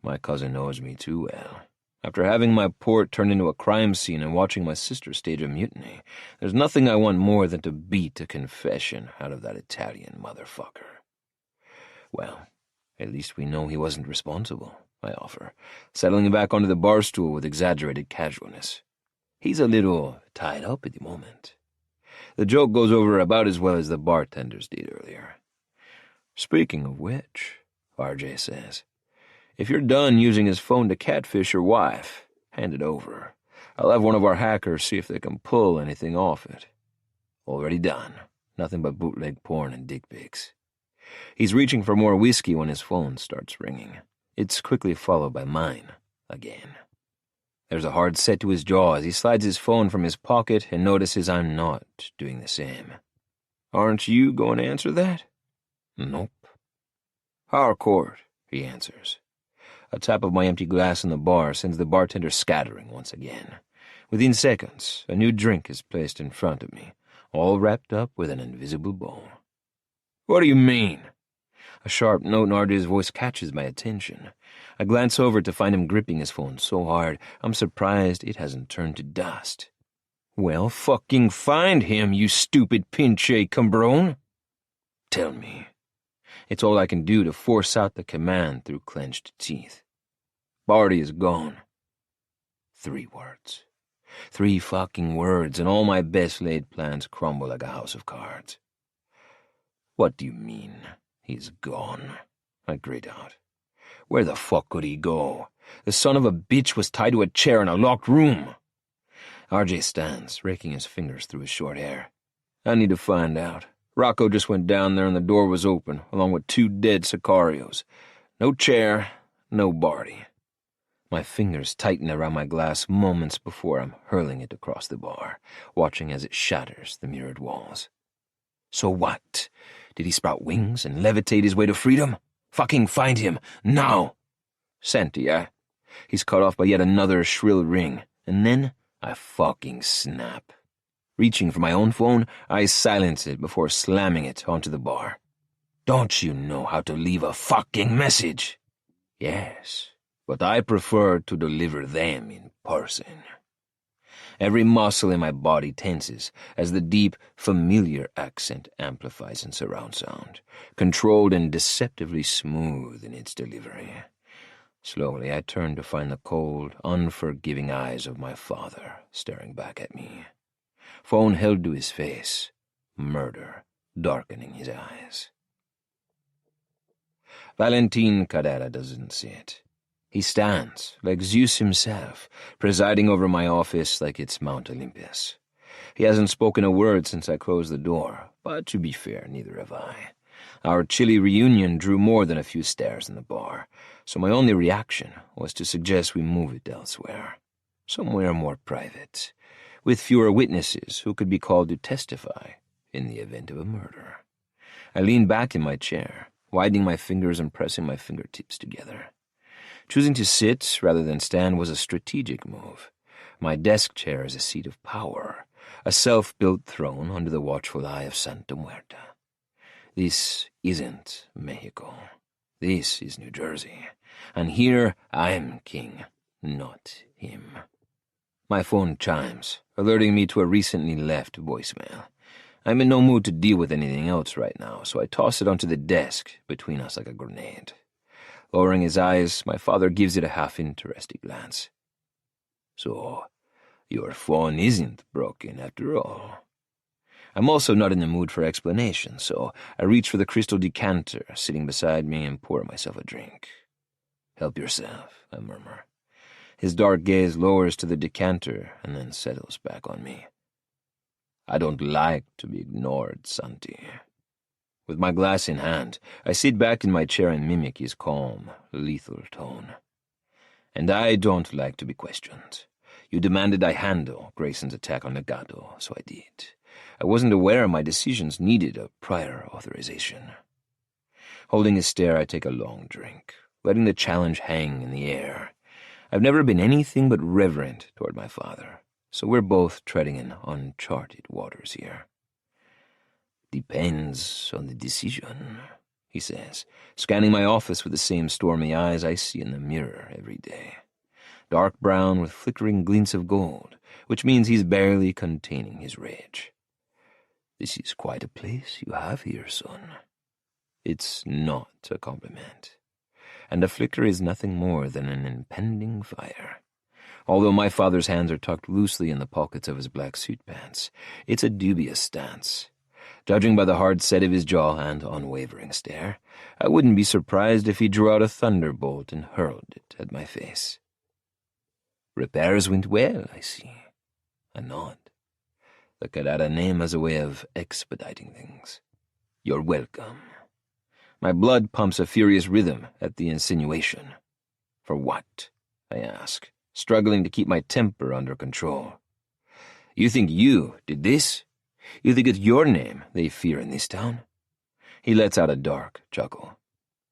My cousin knows me too well. After having my port turned into a crime scene and watching my sister stage a mutiny, there's nothing I want more than to beat a confession out of that Italian motherfucker. Well, at least we know he wasn't responsible, I offer, settling back onto the bar stool with exaggerated casualness. He's a little tied up at the moment. The joke goes over about as well as the bartenders did earlier. Speaking of which, RJ says, if you're done using his phone to catfish your wife, hand it over. I'll have one of our hackers see if they can pull anything off it. Already done. Nothing but bootleg porn and dick pics. He's reaching for more whiskey when his phone starts ringing. It's quickly followed by mine, again. There's a hard set to his jaw as he slides his phone from his pocket and notices I'm not doing the same. Aren't you going to answer that? Nope. Harcourt, he answers. A tap of my empty glass in the bar sends the bartender scattering once again. Within seconds, a new drink is placed in front of me, all wrapped up with an invisible bow. What do you mean? A sharp note in RJ's voice catches my attention. I glance over to find him gripping his phone so hard, I'm surprised it hasn't turned to dust. Well, fucking find him, you stupid pinche cambron. Tell me. It's all I can do to force out the command through clenched teeth. Barty is gone. 3 words. 3 fucking words, and all my best-laid plans crumble like a house of cards. What do you mean, he's gone? I grit out. Where the fuck could he go? The son of a bitch was tied to a chair in a locked room. RJ stands, raking his fingers through his short hair. I need to find out. Rocco just went down there and the door was open, along with 2 dead Sicarios. No chair, no Barty. My fingers tighten around my glass moments before I'm hurling it across the bar, watching as it shatters the mirrored walls. So what? Did he sprout wings and levitate his way to freedom? Fucking find him, now! Santi, He's cut off by yet another shrill ring, and then I fucking snap. Reaching for my own phone, I silence it before slamming it onto the bar. Don't you know how to leave a fucking message? Yes, but I prefer to deliver them in person. Every muscle in my body tenses as the deep, familiar accent amplifies in surround sound, controlled and deceptively smooth in its delivery. Slowly I turn to find the cold, unforgiving eyes of my father staring back at me. Phone held to his face, murder darkening his eyes. Valentin Carrera doesn't see it. He stands, like Zeus himself, presiding over my office like it's Mount Olympus. He hasn't spoken a word since I closed the door, but to be fair, neither have I. Our chilly reunion drew more than a few stares in the bar, so my only reaction was to suggest we move it elsewhere, somewhere more private, with fewer witnesses who could be called to testify in the event of a murder. I leaned back in my chair, widening my fingers and pressing my fingertips together. Choosing to sit rather than stand was a strategic move. My desk chair is a seat of power, a self-built throne under the watchful eye of Santa Muerta. This isn't Mexico. This is New Jersey, and here I'm king, not him. My phone chimes, alerting me to a recently left voicemail. I'm in no mood to deal with anything else right now, so I toss it onto the desk between us like a grenade. Lowering his eyes, my father gives it a half-interested glance. So, your phone isn't broken after all. I'm also not in the mood for explanation, so I reach for the crystal decanter sitting beside me and pour myself a drink. Help yourself, I murmur. His dark gaze lowers to the decanter and then settles back on me. I don't like to be ignored, Santi. With my glass in hand, I sit back in my chair and mimic his calm, lethal tone. And I don't like to be questioned. You demanded I handle Grayson's attack on Legato, so I did. I wasn't aware my decisions needed a prior authorization. Holding his stare, I take a long drink, letting the challenge hang in the air. I've never been anything but reverent toward my father, so we're both treading in uncharted waters here. Depends on the decision, he says, scanning my office with the same stormy eyes I see in the mirror every day. Dark brown with flickering glints of gold, which means he's barely containing his rage. This is quite a place you have here, son. It's not a compliment, and a flicker is nothing more than an impending fire. Although my father's hands are tucked loosely in the pockets of his black suit pants, it's a dubious stance. Judging by the hard set of his jaw and unwavering stare, I wouldn't be surprised if he drew out a thunderbolt and hurled it at my face. Repairs went well, I see. I nod. The Carrera name has a way of expediting things. You're welcome. My blood pumps a furious rhythm at the insinuation. For what? I ask, struggling to keep my temper under control. You think you did this? You think it's your name they fear in this town? He lets out a dark chuckle.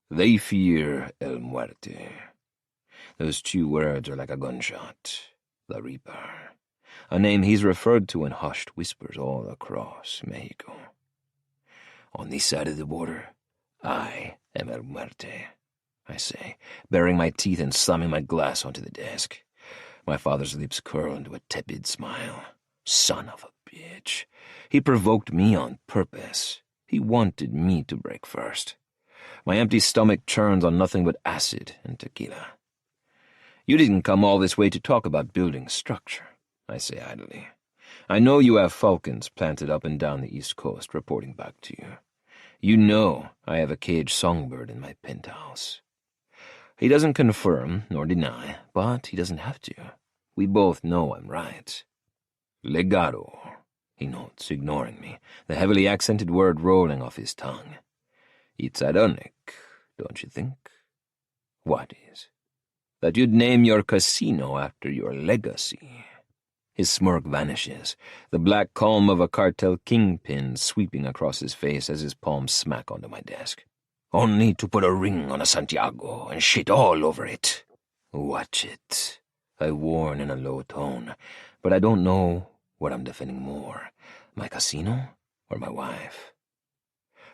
They fear El Muerte. Those 2 words are like a gunshot. The Reaper. A name he's referred to in hushed whispers all across Mexico. On this side of the border, I am El Muerte, I say, baring my teeth and slamming my glass onto the desk. My father's lips curl into a tepid smile. Son of a bitch. He provoked me on purpose. He wanted me to break first. My empty stomach churns on nothing but acid and tequila. You didn't come all this way to talk about building structure, I say idly. I know you have falcons planted up and down the East Coast reporting back to you. You know I have a caged songbird in my penthouse. He doesn't confirm nor deny, but he doesn't have to. We both know I'm right. Legado, he notes, ignoring me, the heavily accented word rolling off his tongue. It's ironic, don't you think? What is? That you'd name your casino after your legacy. His smirk vanishes, the black calm of a cartel kingpin sweeping across his face as his palms smack onto my desk. Only to put a ring on a Santiago and shit all over it. Watch it, I warn in a low tone, but I don't know what I'm defending more, my casino or my wife.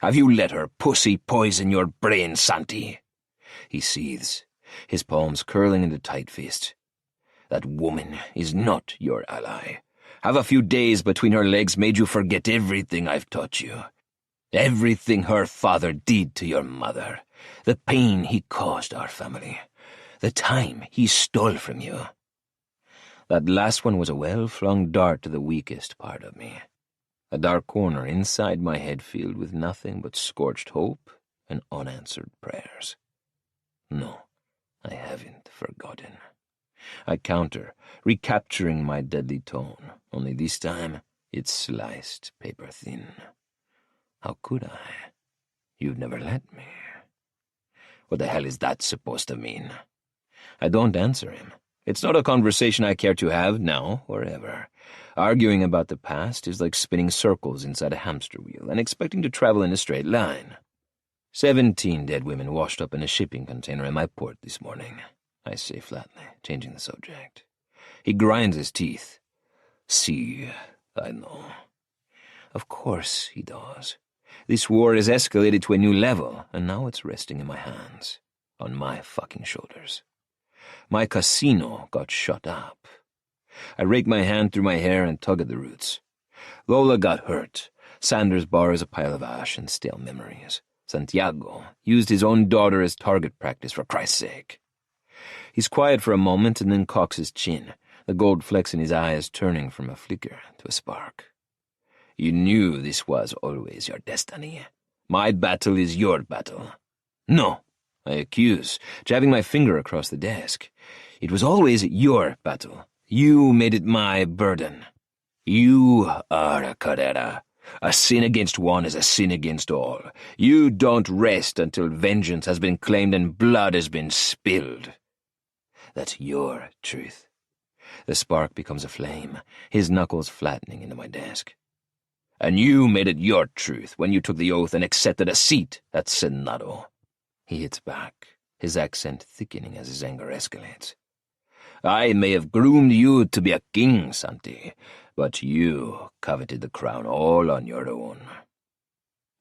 Have you let her pussy poison your brain, Santi? He seethes, his palms curling into tight fists. That woman is not your ally. Have a few days between her legs made you forget everything I've taught you? Everything her father did to your mother. The pain he caused our family. The time he stole from you. That last one was a well-flung dart to the weakest part of me. A dark corner inside my head filled with nothing but scorched hope and unanswered prayers. No, I haven't forgotten. I counter, recapturing my deadly tone, only this time it's sliced paper thin. How could I? You've never let me. What the hell is that supposed to mean? I don't answer him. It's not a conversation I care to have now or ever. Arguing about the past is like spinning circles inside a hamster wheel and expecting to travel in a straight line. 17 dead women washed up in a shipping container in my port this morning, I say flatly, changing the subject. He grinds his teeth. See, I know. Of course he does. This war has escalated to a new level, and now it's resting in my hands, on my fucking shoulders. My casino got shut up. I rake my hand through my hair and tug at the roots. Lola got hurt. Sanders' bar is a pile of ash and stale memories. Santiago used his own daughter as target practice, for Christ's sake. He's quiet for a moment and then cocks his chin, the gold flecks in his eyes turning from a flicker to a spark. You knew this was always your destiny. My battle is your battle. No, I accuse, jabbing my finger across the desk. It was always your battle. You made it my burden. You are a Carrera. A sin against one is a sin against all. You don't rest until vengeance has been claimed and blood has been spilled. That's your truth. The spark becomes a flame, his knuckles flattening into my desk. And you made it your truth when you took the oath and accepted a seat at Senado. He hits back, his accent thickening as his anger escalates. I may have groomed you to be a king, Santi, but you coveted the crown all on your own.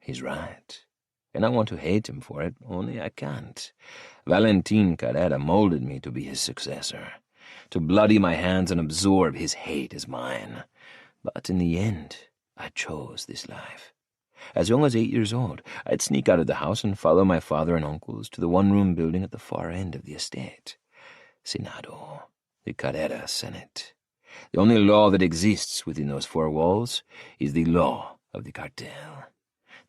He's right, and I want to hate him for it, only I can't. Valentin Carrera molded me to be his successor, to bloody my hands and absorb his hate as mine. But in the end, I chose this life. As young as 8 years old, I'd sneak out of the house and follow my father and uncles to the one-room building at the far end of the estate. Senado, the Carrera Senate. The only law that exists within those four walls is the law of the cartel.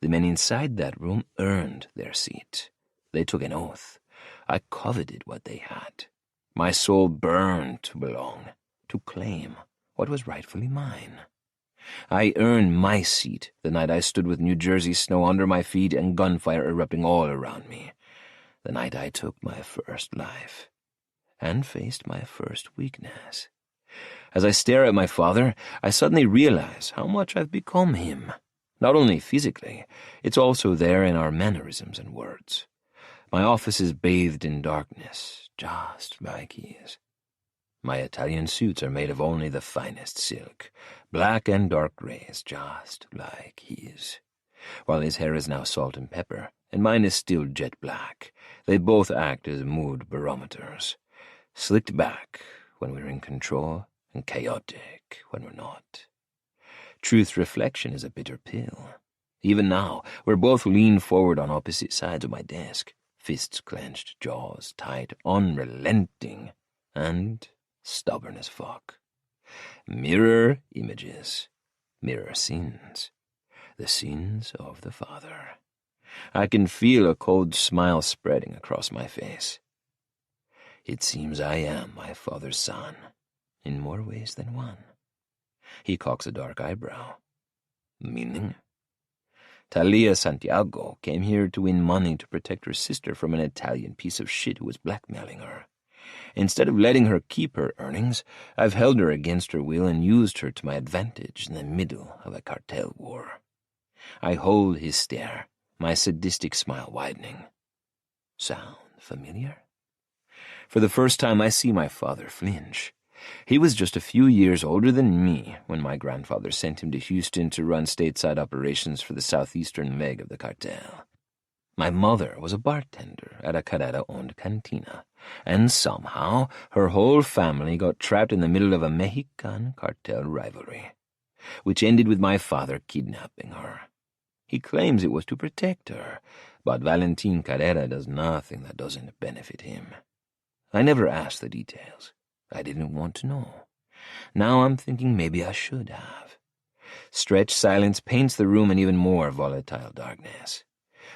The men inside that room earned their seat. They took an oath. I coveted what they had. My soul burned to belong, to claim what was rightfully mine. I earned my seat the night I stood with New Jersey snow under my feet and gunfire erupting all around me. The night I took my first life and faced my first weakness. As I stare at my father, I suddenly realize how much I've become him. Not only physically, it's also there in our mannerisms and words. My office is bathed in darkness, just like his. My Italian suits are made of only the finest silk, black and dark grays, just like his. While his hair is now salt and pepper, and mine is still jet black, they both act as mood barometers. Slicked back when we're in control, and chaotic when we're not. Truth reflection is a bitter pill. Even now, we're both leaned forward on opposite sides of my desk, fists clenched, jaws tight, unrelenting, and stubborn as fuck. Mirror images, mirror sins, the sins of the father. I can feel a cold smile spreading across my face. It seems I am my father's son, in more ways than one. He cocks a dark eyebrow. Meaning? Thalia Santiago came here to win money to protect her sister from an Italian piece of shit who was blackmailing her. Instead of letting her keep her earnings, I've held her against her will and used her to my advantage in the middle of a cartel war. I hold his stare, my sadistic smile widening. Sound familiar? For the first time I see my father flinch. He was just a few years older than me when my grandfather sent him to Houston to run stateside operations for the southeastern leg of the cartel. My mother was a bartender at a Carrera-owned cantina, and somehow her whole family got trapped in the middle of a Mexican cartel rivalry, which ended with my father kidnapping her. He claims it was to protect her, but Valentin Carrera does nothing that doesn't benefit him. I never asked the details. I didn't want to know. Now I'm thinking maybe I should have. Stretched silence paints the room in even more volatile darkness.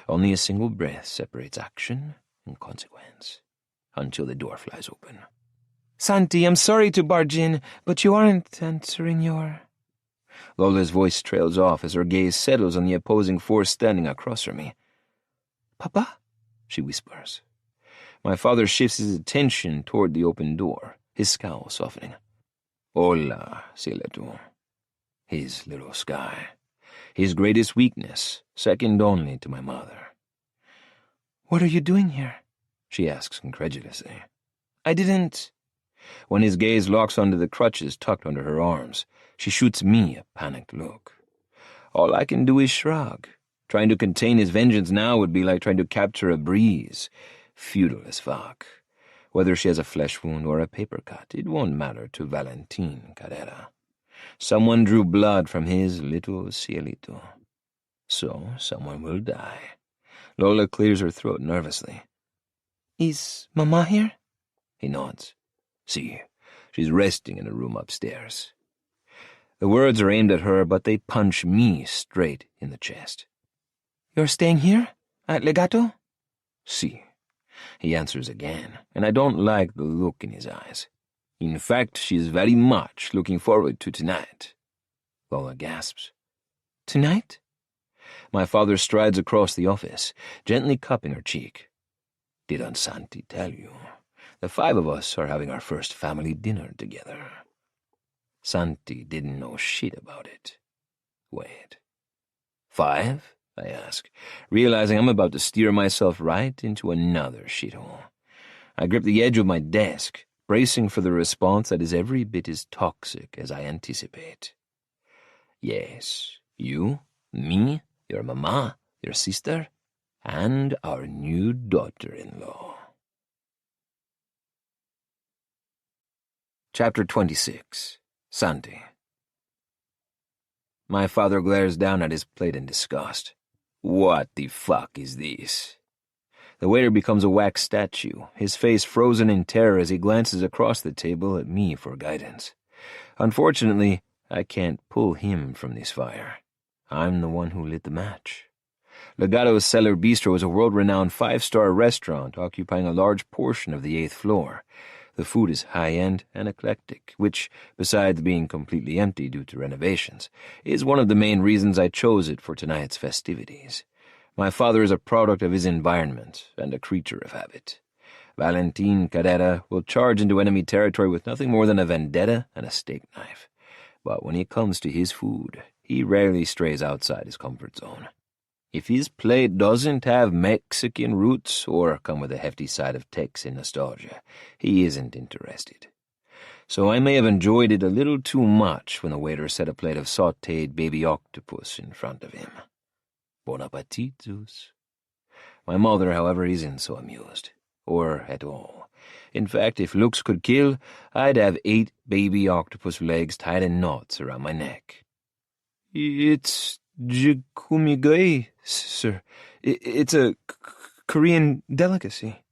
Only a single breath separates action and consequence, until the door flies open. Santi, I'm sorry to barge in, but you aren't answering your... Lola's voice trails off as her gaze settles on the opposing force standing across from me. Papa? She whispers. My father shifts his attention toward the open door, his scowl softening. Hola, Cielo. His little sky. His greatest weakness, second only to my mother. What are you doing here? She asks incredulously. I didn't... When his gaze locks onto the crutches tucked under her arms, she shoots me a panicked look. All I can do is shrug. Trying to contain his vengeance now would be like trying to capture a breeze. Futile as fuck. Whether she has a flesh wound or a paper cut, it won't matter to Valentin Carrera. Someone drew blood from his little cielito. So someone will die. Lola clears her throat nervously. Is Mama here? He nods. See, she's resting in a room upstairs. The words are aimed at her, but they punch me straight in the chest. You're staying here? At Legato? See. He answers again, and I don't like the look in his eyes. In fact, she's very much looking forward to tonight. Lola gasps. Tonight? My father strides across the office, gently cupping her cheek. Didn't Santi tell you? The five of us are having our first family dinner together. Santi didn't know shit about it. Wait, 5? I ask, realizing I'm about to steer myself right into another shithole. I grip the edge of my desk, bracing for the response that is every bit as toxic as I anticipate. Yes, you, me, your mama, your sister, and our new daughter-in-law. Chapter 26. Santi. My father glares down at his plate in disgust. What the fuck is this? The waiter becomes a wax statue, his face frozen in terror as he glances across the table at me for guidance. Unfortunately, I can't pull him from this fire. I'm the one who lit the match. Legato's Cellar Bistro is a world-renowned 5-star restaurant occupying a large portion of the 8th floor. The food is high-end and eclectic, which, besides being completely empty due to renovations, is one of the main reasons I chose it for tonight's festivities. My father is a product of his environment and a creature of habit. Valentin Carrera will charge into enemy territory with nothing more than a vendetta and a steak knife. But when it comes to his food, he rarely strays outside his comfort zone. If his plate doesn't have Mexican roots or come with a hefty side of Texan nostalgia, he isn't interested. So I may have enjoyed it a little too much when the waiter set a plate of sautéed baby octopus in front of him. Bon appetitus. My mother, however, isn't so amused. Or at all. In fact, if looks could kill, I'd have 8 baby octopus legs tied in knots around my neck. It's jikumigai, sir. It's a Korean delicacy.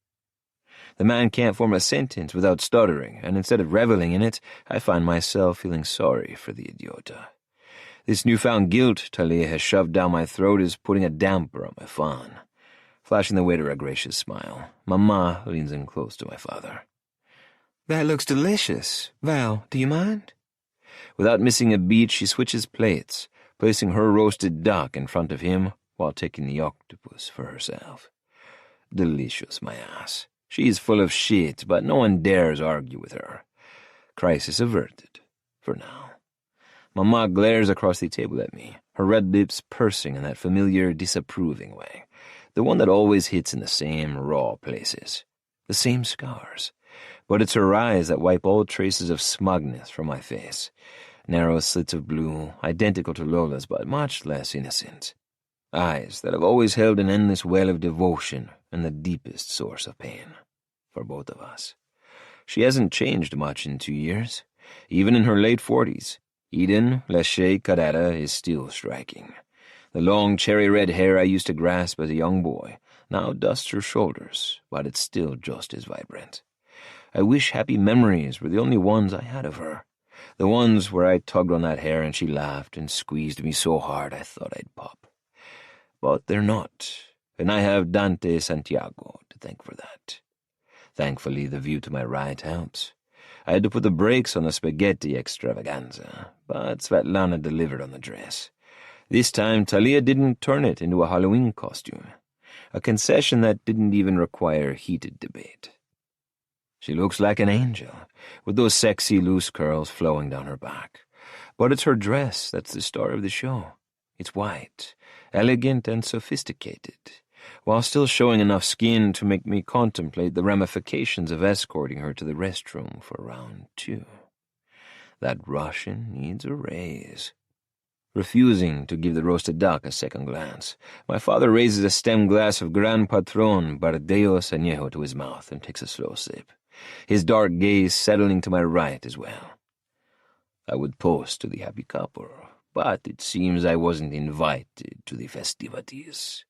The man can't form a sentence without stuttering, and instead of reveling in it, I find myself feeling sorry for the idiota. This newfound guilt Thalia has shoved down my throat is putting a damper on my fun. Flashing the waiter a gracious smile, Mama leans in close to my father. That looks delicious. Val, do you mind? Without missing a beat, she switches plates, placing her roasted duck in front of him while taking the octopus for herself. Delicious, my ass. She's full of shit, but no one dares argue with her. Crisis averted, for now. Mama glares across the table at me, her red lips pursing in that familiar, disapproving way, the one that always hits in the same raw places, the same scars. But it's her eyes that wipe all traces of smugness from my face, narrow slits of blue, identical to Lola's but much less innocent. Eyes that have always held an endless well of devotion and the deepest source of pain, for both of us. She hasn't changed much in 2 years, even in her late 40s. Eden Lachey Carrera is still striking. The long cherry-red hair I used to grasp as a young boy now dusts her shoulders, but it's still just as vibrant. I wish happy memories were the only ones I had of her, the ones where I tugged on that hair and she laughed and squeezed me so hard I thought I'd pop. But they're not, and I have Thalia Santiago to thank for that. Thankfully, the view to my right helps. I had to put the brakes on the spaghetti extravaganza, but Svetlana delivered on the dress. This time, Thalia didn't turn it into a Halloween costume, a concession that didn't even require heated debate. She looks like an angel, with those sexy loose curls flowing down her back. But it's her dress that's the star of the show. It's white, elegant and sophisticated, while still showing enough skin to make me contemplate the ramifications of escorting her to the restroom for round 2. That Russian needs a raise. Refusing to give the roasted duck a second glance, my father raises a stem glass of Gran Patron Bardeos Añejo to his mouth and takes a slow sip, his dark gaze settling to my right as well. I would toast to the happy couple, but it seems I wasn't invited to the festivities.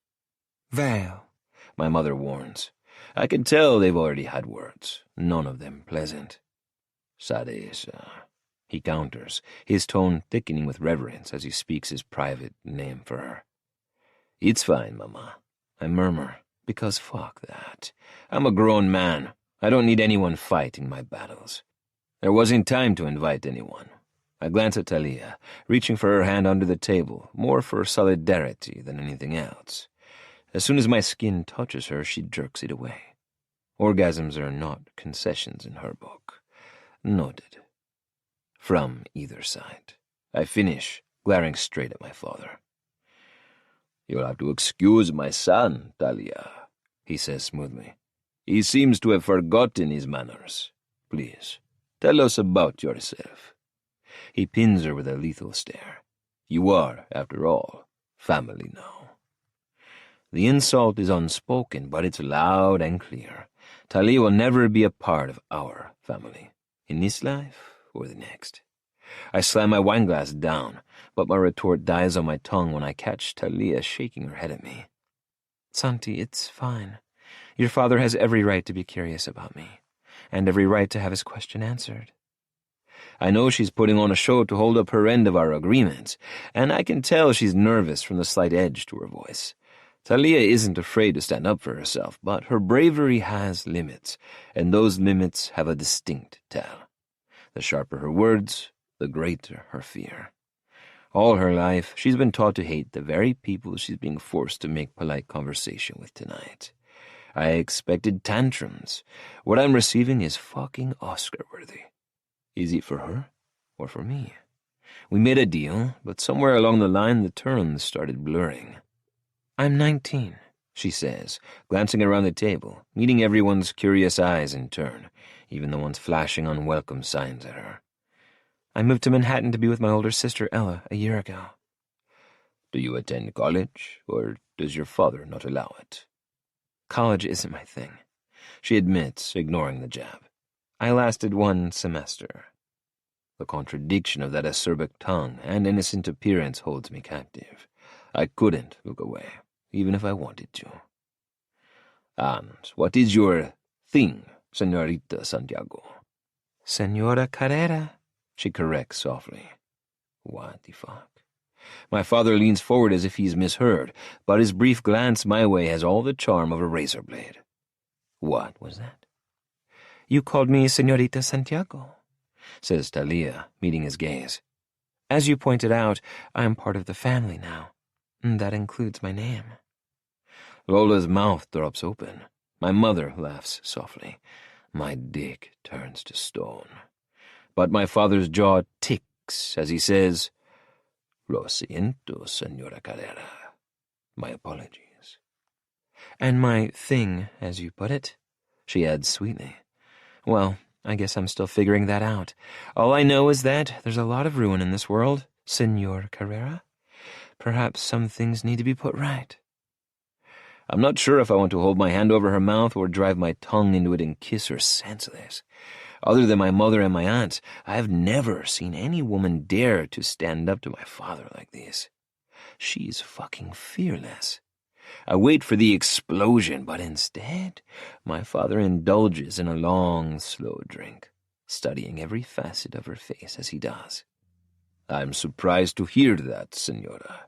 Val, my mother warns. I can tell they've already had words, none of them pleasant. Sadesa, he counters, his tone thickening with reverence as he speaks his private name for her. It's fine, Mama, I murmur, because fuck that. I'm a grown man. I don't need anyone fighting my battles. There wasn't time to invite anyone. I glance at Thalia, reaching for her hand under the table, more for solidarity than anything else. As soon as my skin touches her, she jerks it away. Orgasms are not concessions in her book. Noted. From either side. I finish, glaring straight at my father. You'll have to excuse my son, Thalia, he says smoothly. He seems to have forgotten his manners. Please, tell us about yourself. He pins her with a lethal stare. You are, after all, family now. The insult is unspoken, but it's loud and clear. Thalia will never be a part of our family, in this life or the next. I slam my wineglass down, but my retort dies on my tongue when I catch Thalia shaking her head at me. Santi, it's fine. Your father has every right to be curious about me, and every right to have his question answered. I know she's putting on a show to hold up her end of our agreement, and I can tell she's nervous from the slight edge to her voice. Thalia isn't afraid to stand up for herself, but her bravery has limits, and those limits have a distinct tell. The sharper her words, the greater her fear. All her life, she's been taught to hate the very people she's being forced to make polite conversation with tonight. I expected tantrums. What I'm receiving is fucking Oscar-worthy. Is it for her or for me? We made a deal, but somewhere along the line the terms started blurring. I'm 19, she says, glancing around the table, meeting everyone's curious eyes in turn, even the ones flashing unwelcome signs at her. I moved to Manhattan to be with my older sister, Ella, a year ago. Do you attend college, or does your father not allow it? College isn't my thing, she admits, ignoring the jab. I lasted 1 semester. The contradiction of that acerbic tongue and innocent appearance holds me captive. I couldn't look away, even if I wanted to. And what is your thing, Señorita Santiago? Señora Carrera, she corrects softly. What the fuck? My father leans forward as if he's misheard, but his brief glance my way has all the charm of a razor blade. What was that? You called me Señorita Santiago, says Thalia, meeting his gaze. As you pointed out, I am part of the family now. That includes my name. Lola's mouth drops open. My mother laughs softly. My dick turns to stone. But my father's jaw ticks as he says, Lo siento, Señora Carrera. My apologies. And my thing, as you put it, she adds sweetly. Well, I guess I'm still figuring that out. All I know is that there's a lot of ruin in this world, Señor Carrera. Perhaps some things need to be put right. I'm not sure if I want to hold my hand over her mouth or drive my tongue into it and kiss her senseless. Other than my mother and my aunts, I have never seen any woman dare to stand up to my father like this. She's fucking fearless. I wait for the explosion, but instead, my father indulges in a long, slow drink, studying every facet of her face as he does. I'm surprised to hear that, Senora.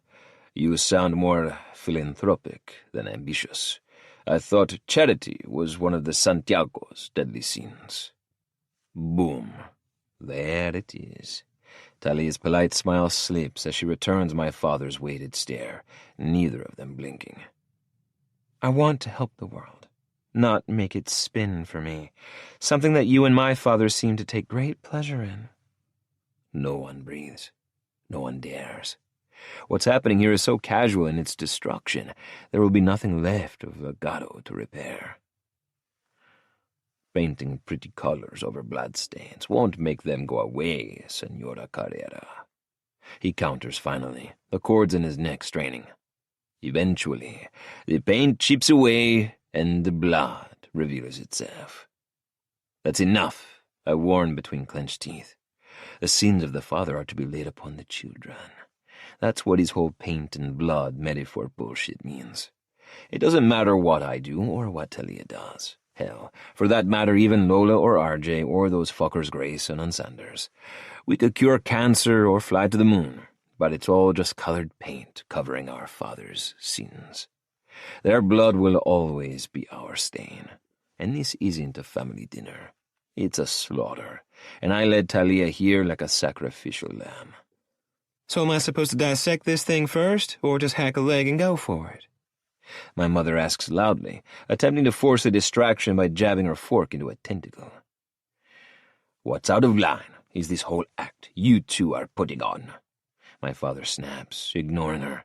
You sound more philanthropic than ambitious. I thought charity was one of the Santiago's deadly sins. Boom. There it is. Thalia's polite smile slips as she returns my father's weighted stare, neither of them blinking. I want to help the world, not make it spin for me, something that you and my father seem to take great pleasure in. No one breathes. No one dares. What's happening here is so casual in its destruction, there will be nothing left of legato to repair. Painting pretty colors over bloodstains won't make them go away, Señora Carrera. He counters finally, the cords in his neck straining. Eventually, the paint chips away and the blood reveals itself. That's enough, I warn between clenched teeth. The sins of the father are to be laid upon the children. That's what his whole paint and blood metaphor bullshit means. It doesn't matter what I do or what Thalia does. Hell, for that matter, even Lola or RJ or those fuckers Grayson and Sanders. We could cure cancer or fly to the moon, but it's all just colored paint covering our father's sins. Their blood will always be our stain. And this isn't a family dinner. It's a slaughter, and I led Thalia here like a sacrificial lamb. So am I supposed to dissect this thing first, or just hack a leg and go for it? My mother asks loudly, attempting to force a distraction by jabbing her fork into a tentacle. What's out of line is this whole act you two are putting on. My father snaps, ignoring her.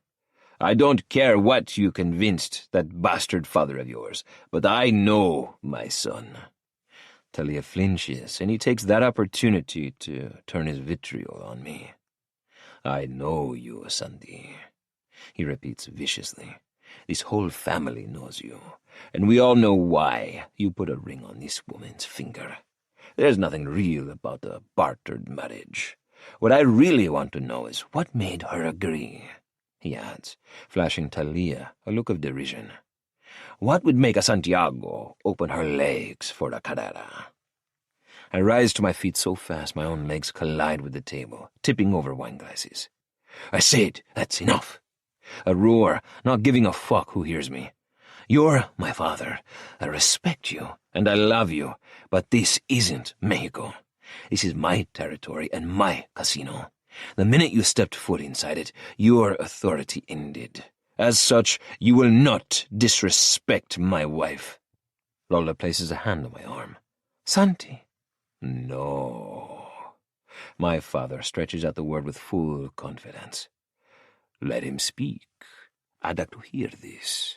I don't care what you convinced that bastard father of yours, but I know my son. Thalia flinches, and he takes that opportunity to turn his vitriol on me. I know you, Santi, he repeats viciously. This whole family knows you, and we all know why you put a ring on this woman's finger. There's nothing real about a bartered marriage. What I really want to know is what made her agree, he adds, flashing Thalia a look of derision. What would make a Santiago open her legs for a Carrera? I rise to my feet so fast my own legs collide with the table, tipping over wine glasses. I said, that's enough. A roar, not giving a fuck who hears me. You're my father. I respect you, and I love you, but this isn't Mexico. This is my territory and my casino. The minute you stepped foot inside it, your authority ended. As such, you will not disrespect my wife. Lola places a hand on my arm. Santi. No. My father stretches out the word with full confidence. Let him speak. I'd like to hear this.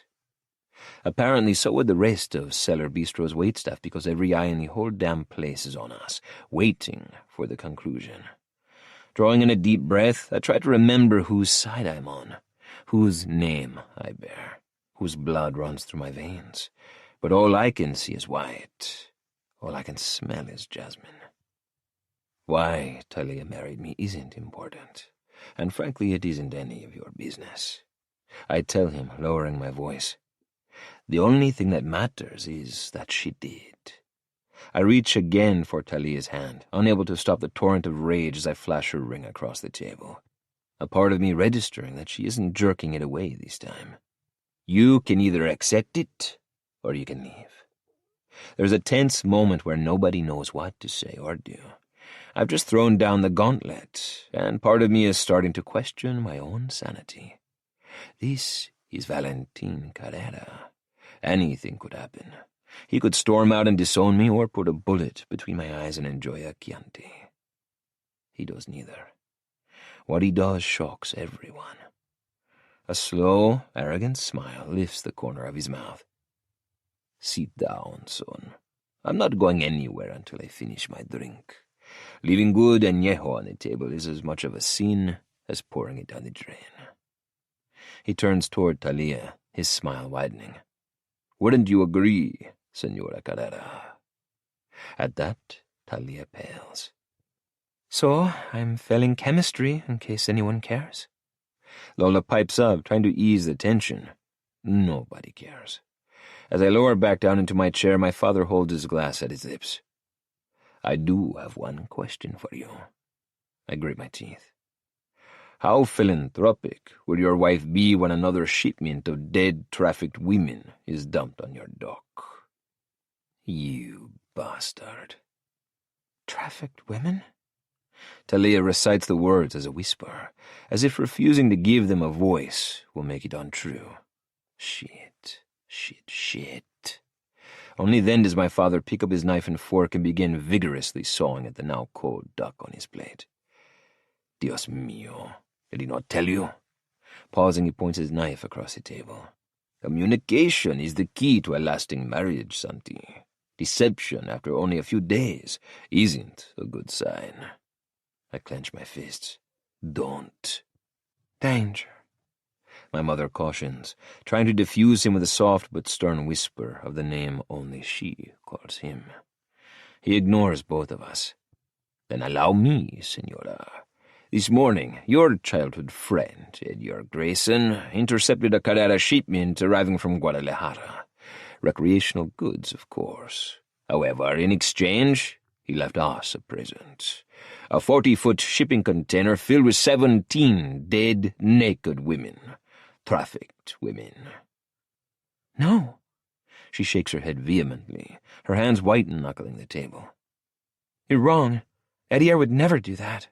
Apparently so would the rest of Cellar Bistro's waitstaff, because every eye in the whole damn place is on us, waiting for the conclusion. Drawing in a deep breath, I try to remember whose side I'm on, whose name I bear, whose blood runs through my veins. But all I can see is white. All I can smell is jasmine. Why Thalia married me isn't important, and frankly it isn't any of your business. I tell him, lowering my voice. The only thing that matters is that she did. I reach again for Thalia's hand, unable to stop the torrent of rage as I flash her ring across the table, a part of me registering that she isn't jerking it away this time. You can either accept it, or you can leave. There's a tense moment where nobody knows what to say or do. I've just thrown down the gauntlet, and part of me is starting to question my own sanity. This is Valentin Carrera. Anything could happen. He could storm out and disown me, or put a bullet between my eyes and enjoy a Chianti. He does neither. What he does shocks everyone. A slow, arrogant smile lifts the corner of his mouth. Sit down, son. I'm not going anywhere until I finish my drink. Leaving good añejo on the table is as much of a sin as pouring it down the drain. He turns toward Thalia, his smile widening. Wouldn't you agree, Senora Carrera? At that, Thalia pales. So, I'm failing chemistry, in case anyone cares. Lola pipes up, trying to ease the tension. Nobody cares. As I lower back down into my chair, my father holds his glass at his lips. I do have one question for you. I grit my teeth. How philanthropic would your wife be when another shipment of dead trafficked women is dumped on your dock? You bastard. Trafficked women? Thalia recites the words as a whisper, as if refusing to give them a voice will make it untrue. Shit. Only then does my father pick up his knife and fork and begin vigorously sawing at the now cold duck on his plate. Dios mío, did he not tell you? Pausing, he points his knife across the table. Communication is the key to a lasting marriage, Santi. Deception after only a few days isn't a good sign. I clench my fists. Don't. Danger. My mother cautions, trying to diffuse him with a soft but stern whisper of the name only she calls him. He ignores both of us. Then allow me, Senora. This morning, your childhood friend, Edgar Grayson, intercepted a Carrera shipment arriving from Guadalajara. Recreational goods, of course. However, in exchange, he left us a present. A 40-foot shipping container filled with 17 dead, naked women. Trafficked women. No. She shakes her head vehemently, her hands white and knuckling the table. You're wrong. Edgar would never do that.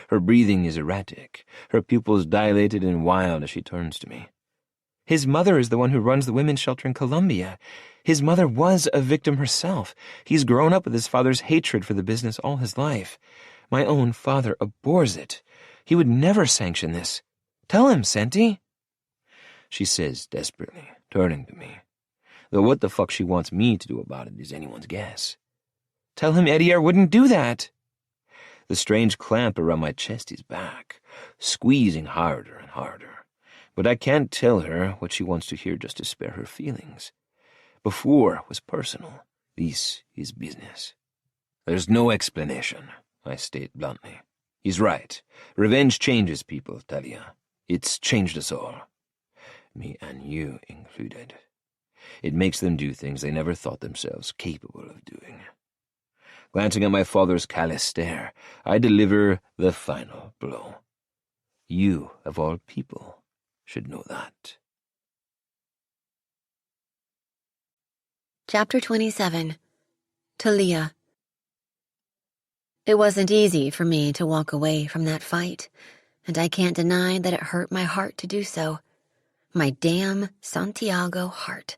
Her breathing is erratic, her pupils dilated and wild as she turns to me. His mother is the one who runs the women's shelter in Colombia. His mother was a victim herself. He's grown up with his father's hatred for the business all his life. My own father abhors it. He would never sanction this. Tell him, Santi. she says desperately, turning to me. Though what the fuck she wants me to do about it is anyone's guess. Tell him Edier wouldn't do that. The strange clamp around my chest is back, squeezing harder and harder. But I can't tell her what she wants to hear just to spare her feelings. Before was personal. This is business. There's no explanation, I state bluntly. He's right. Revenge changes people, Thalia. It's changed us all. Me and you included. It makes them do things they never thought themselves capable of doing. Glancing at my father's callous stare, I deliver the final blow. You, of all people, should know that. Chapter 27. Thalia. It wasn't easy for me to walk away from that fight, and I can't deny that it hurt my heart to do so. My damn Santiago heart.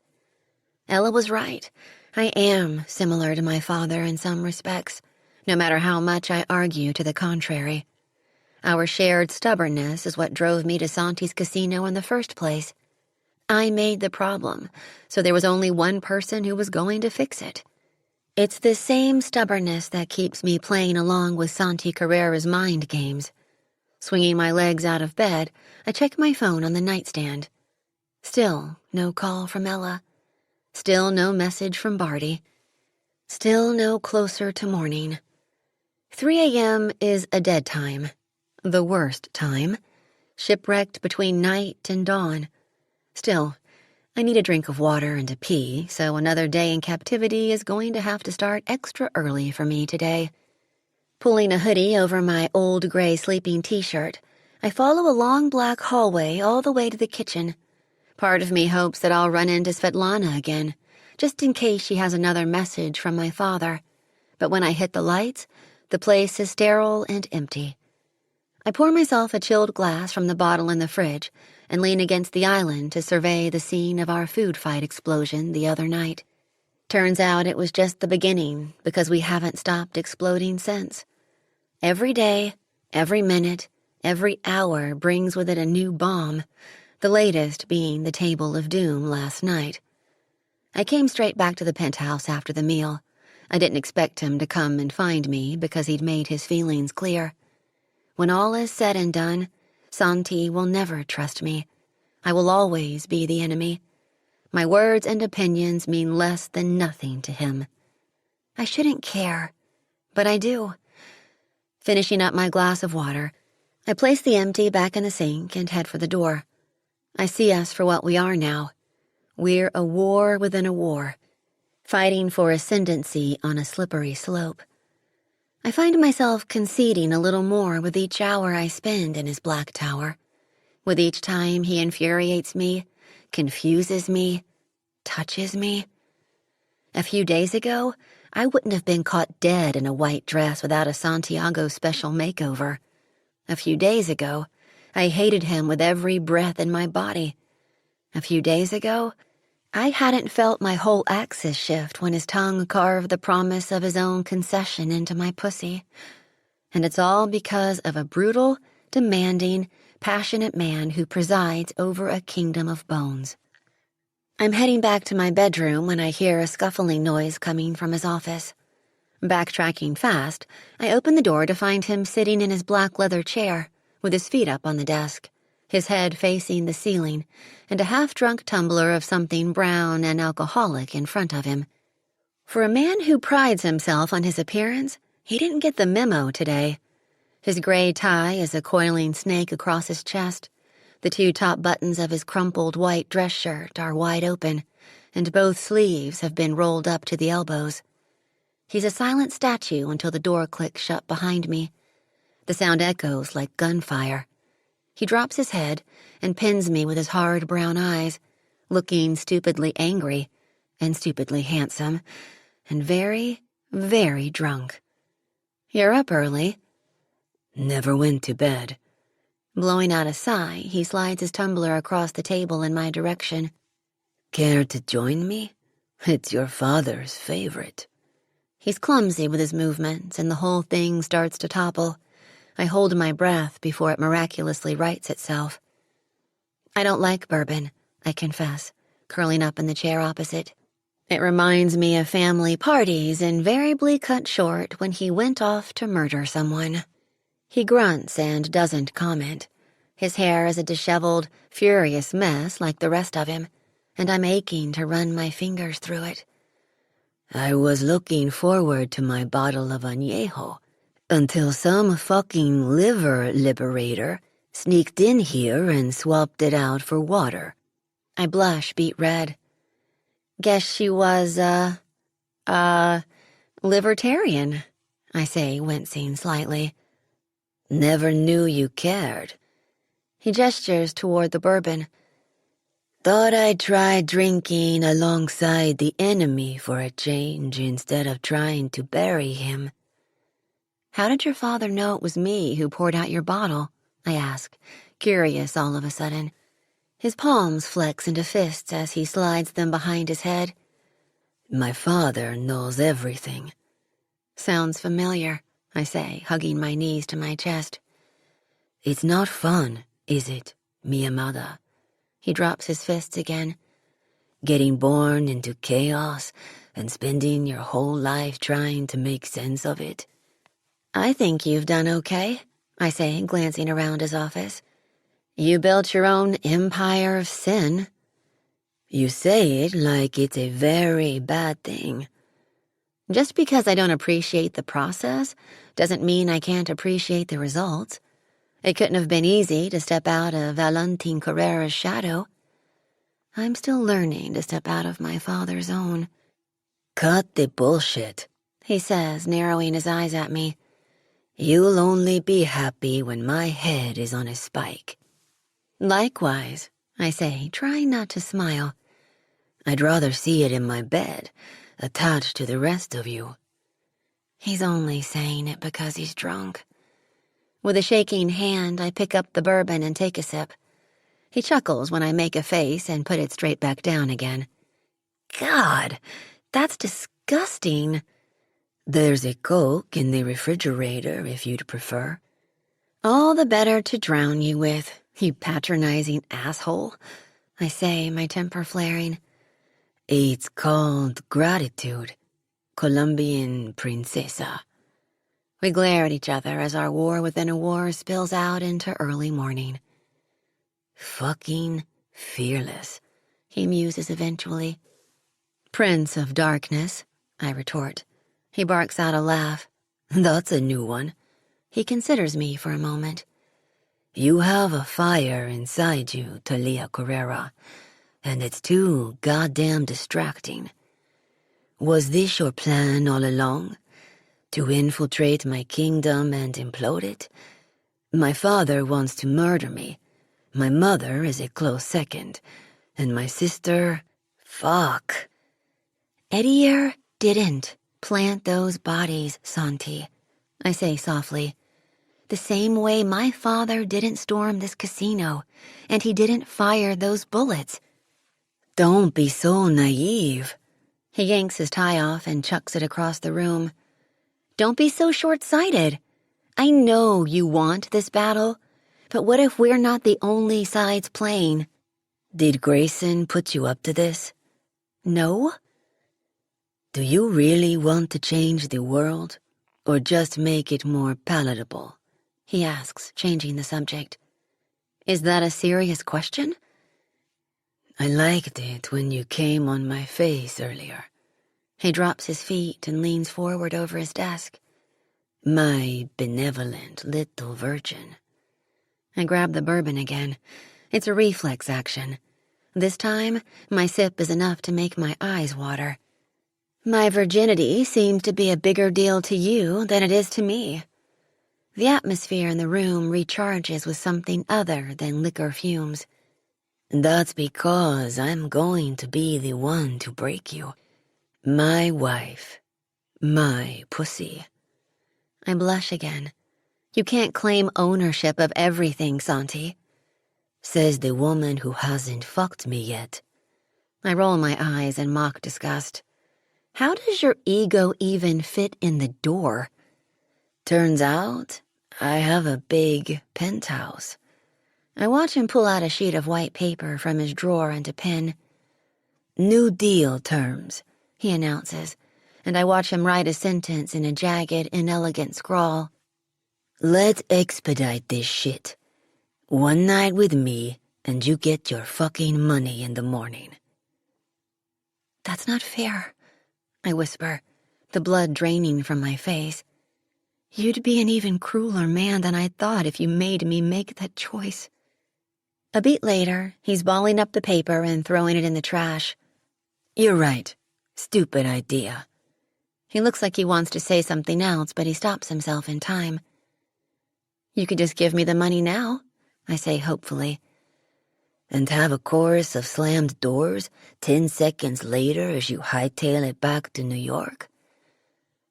Ella was right. I am similar to my father in some respects, no matter how much I argue to the contrary. Our shared stubbornness is what drove me to Santi's casino in the first place. I made the problem, so there was only one person who was going to fix it. It's the same stubbornness that keeps me playing along with Santi Carrera's mind games. Swinging my legs out of bed, I check my phone on the nightstand. Still no call from Ella. Still no message from Barty. Still no closer to morning. 3 a.m. is a dead time. The worst time. Shipwrecked between night and dawn. Still, I need a drink of water and a pee, so another day in captivity is going to have to start extra early for me today. Pulling a hoodie over my old gray sleeping t-shirt, I follow a long black hallway all the way to the kitchen. Part of me hopes that I'll run into Svetlana again, just in case she has another message from my father. But when I hit the lights, the place is sterile and empty. I pour myself a chilled glass from the bottle in the fridge and lean against the island to survey the scene of our food fight explosion the other night. Turns out it was just the beginning, because we haven't stopped exploding since. Every day, every minute, every hour brings with it a new bomb, the latest being the Table of Doom last night. I came straight back to the penthouse after the meal. I didn't expect him to come and find me because he'd made his feelings clear. When all is said and done, Santi will never trust me. I will always be the enemy. My words and opinions mean less than nothing to him. I shouldn't care, but I do. Finishing up my glass of water, I place the empty back in the sink and head for the door. I see us for what we are now. We're a war within a war, fighting for ascendancy on a slippery slope. I find myself conceding a little more with each hour I spend in his black tower. With each time he infuriates me, confuses me, touches me. A few days ago, I wouldn't have been caught dead in a white dress without a Santiago special makeover. A few days ago, I hated him with every breath in my body. A few days ago, I hadn't felt my whole axis shift when his tongue carved the promise of his own concession into my pussy. And it's all because of a brutal, demanding, passionate man who presides over a kingdom of bones. I'm heading back to my bedroom when I hear a scuffling noise coming from his office. Backtracking fast, I open the door to find him sitting in his black leather chair, with his feet up on the desk, his head facing the ceiling, and a half-drunk tumbler of something brown and alcoholic in front of him. For a man who prides himself on his appearance, he didn't get the memo today. His gray tie is a coiling snake across his chest. The 2 top buttons of his crumpled white dress shirt are wide open, and both sleeves have been rolled up to the elbows. He's a silent statue until the door clicks shut behind me. The sound echoes like gunfire. He drops his head and pins me with his hard brown eyes, looking stupidly angry and stupidly handsome and very, very drunk. "You're up early." Never went to bed. Blowing out a sigh, he slides his tumbler across the table in my direction. Care to join me? It's your father's favorite. He's clumsy with his movements, and the whole thing starts to topple. I hold my breath before it miraculously rights itself. "I don't like bourbon," I confess, curling up in the chair opposite. It reminds me of family parties invariably cut short when he went off to murder someone. He grunts and doesn't comment. His hair is a disheveled, furious mess like the rest of him, and I'm aching to run my fingers through it. I was looking forward to my bottle of añejo until some fucking liver liberator sneaked in here and swapped it out for water. I blush beet red. Guess she was, libertarian, I say, wincing slightly. Never knew you cared. He gestures toward the bourbon. Thought I'd try drinking alongside the enemy for a change instead of trying to bury him. How did your father know it was me who poured out your bottle? I ask, curious all of a sudden. His palms flex into fists as he slides them behind his head. My father knows everything. Sounds familiar, I say, hugging my knees to my chest. It's not fun, is it, mi amada? He drops his fists again. Getting born into chaos and spending your whole life trying to make sense of it. I think you've done okay, I say, glancing around his office. You built your own empire of sin. You say it like it's a very bad thing. Just because I don't appreciate the process doesn't mean I can't appreciate the results. It couldn't have been easy to step out of Valentin Carrera's shadow. I'm still learning to step out of my father's own. Cut the bullshit, he says, narrowing his eyes at me. You'll only be happy when my head is on a spike. Likewise, I say, trying not to smile. I'd rather see it in my bed, attached to the rest of you. He's only saying it because he's drunk. With a shaking hand, I pick up the bourbon and take a sip. He chuckles when I make a face and put it straight back down again. God, that's disgusting. There's a Coke in the refrigerator if you'd prefer. All the better to drown you with, you patronizing asshole, I say, my temper flaring. It's called gratitude, Colombian princesa. We glare at each other as our war within a war spills out into early morning. Fucking fearless, he muses eventually. Prince of darkness, I retort. He barks out a laugh. That's a new one. He considers me for a moment. You have a fire inside you, Thalia Carrera, and it's too goddamn distracting. Was this your plan all along? To infiltrate my kingdom and implode it? My father wants to murder me. My mother is a close second. And my sister... Fuck. Edier didn't plant those bodies, Santi, I say softly. The same way my father didn't storm this casino, and he didn't fire those bullets. Don't be so naive. He yanks his tie off and chucks it across the room. Don't be so short-sighted. I know you want this battle, but what if we're not the only sides playing? Did Grayson put you up to this? No. Do you really want to change the world, or just make it more palatable? He asks, changing the subject. Is that a serious question? I liked it when you came on my face earlier. He drops his feet and leans forward over his desk. My benevolent little virgin. I grab the bourbon again. It's a reflex action. This time, my sip is enough to make my eyes water. My virginity seems to be a bigger deal to you than it is to me. The atmosphere in the room recharges with something other than liquor fumes. That's because I'm going to be the one to break you. My wife. My pussy. I blush again. You can't claim ownership of everything, Santi. Says the woman who hasn't fucked me yet. I roll my eyes in mock disgust. How does your ego even fit in the door? Turns out, I have a big penthouse. I watch him pull out a sheet of white paper from his drawer and a pen. New Deal terms, he announces, and I watch him write a sentence in a jagged, inelegant scrawl. Let's expedite this shit. One night with me, and you get your fucking money in the morning. That's not fair, I whisper, the blood draining from my face. You'd be an even crueler man than I thought if you made me make that choice. A beat later, he's balling up the paper and throwing it in the trash. You're right. Stupid idea. He looks like he wants to say something else, but he stops himself in time. You could just give me the money now, I say hopefully. And have a chorus of slammed doors 10 seconds later as you hightail it back to New York?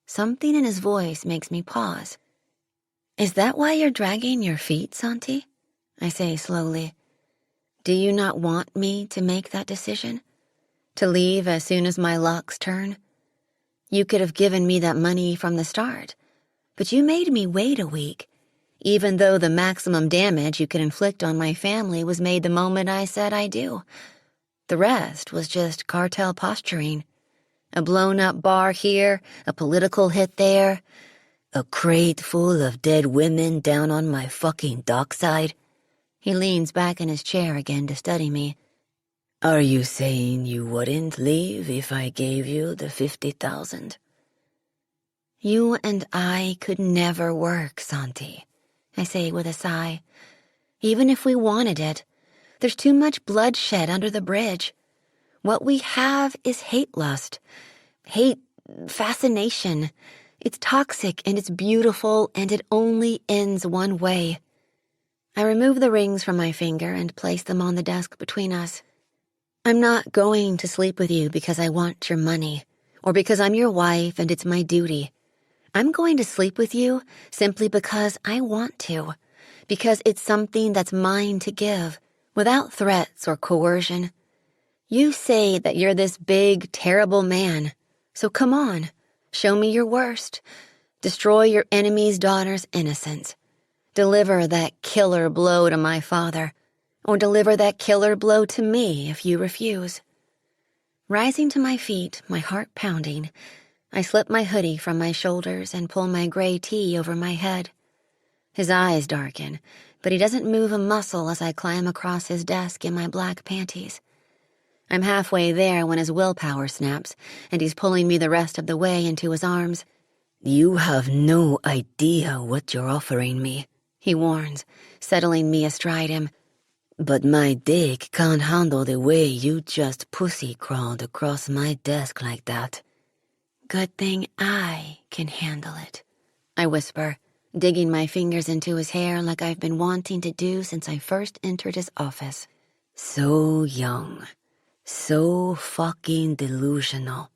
Something in his voice makes me pause. Is that why you're dragging your feet, Santi? I say slowly. Do you not want me to make that decision? To leave as soon as my locks turn? You could have given me that money from the start, but you made me wait a week, even though the maximum damage you could inflict on my family was made the moment I said I do. The rest was just cartel posturing. A blown-up bar here, a political hit there, a crate full of dead women down on my fucking dockside. He leans back in his chair again to study me. Are you saying you wouldn't leave if I gave you the 50,000? You and I could never work, Santi, I say with a sigh. Even if we wanted it, there's too much bloodshed under the bridge. What we have is hate lust. Hate, fascination. It's toxic and it's beautiful and it only ends one way. I remove the rings from my finger and place them on the desk between us. I'm not going to sleep with you because I want your money, or because I'm your wife and it's my duty. I'm going to sleep with you simply because I want to, because it's something that's mine to give, without threats or coercion. You say that you're this big, terrible man, so come on, show me your worst. Destroy your enemy's daughter's innocence. Deliver that killer blow to my father, or deliver that killer blow to me if you refuse. Rising to my feet, my heart pounding, I slip my hoodie from my shoulders and pull my gray tee over my head. His eyes darken, but he doesn't move a muscle as I climb across his desk in my black panties. I'm halfway there when his willpower snaps, and he's pulling me the rest of the way into his arms. You have no idea what you're offering me, he warns, settling me astride him. But my dick can't handle the way you just pussy-crawled across my desk like that. Good thing I can handle it, I whisper, digging my fingers into his hair like I've been wanting to do since I first entered his office. So young. So fucking delusional.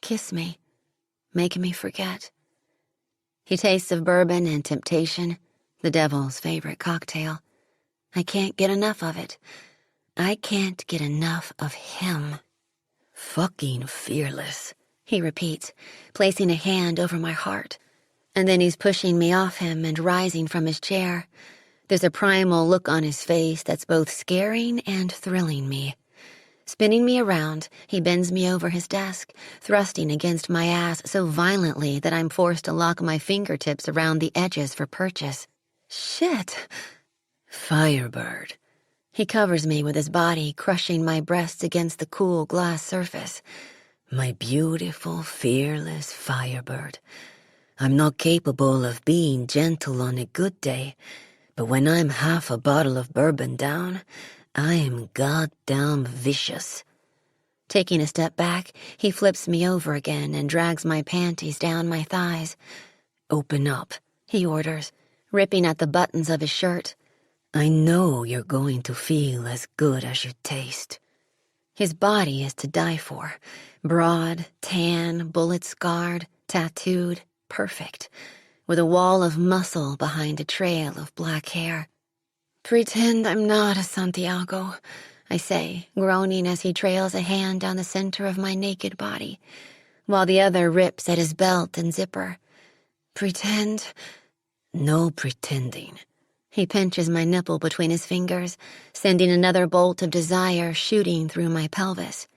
Kiss me. Make me forget. He tastes of bourbon and temptation, the devil's favorite cocktail. I can't get enough of it. I can't get enough of him. Fucking fearless, he repeats, placing a hand over my heart. And then he's pushing me off him and rising from his chair. There's a primal look on his face that's both scaring and thrilling me. Spinning me around, he bends me over his desk, thrusting against my ass so violently that I'm forced to lock my fingertips around the edges for purchase. Shit! Firebird. He covers me with his body, crushing my breasts against the cool glass surface. My beautiful, fearless Firebird. I'm not capable of being gentle on a good day, but when I'm half a bottle of bourbon down, I am goddamn vicious. Taking a step back, he flips me over again and drags my panties down my thighs. Open up, he orders, ripping at the buttons of his shirt. I know you're going to feel as good as you taste. His body is to die for. Broad, tan, bullet-scarred, tattooed, perfect, with a wall of muscle behind a trail of black hair. Pretend I'm not a Santiago, I say, groaning as he trails a hand down the center of my naked body, while the other rips at his belt and zipper. Pretend? No pretending. He pinches my nipple between his fingers, sending another bolt of desire shooting through my pelvis.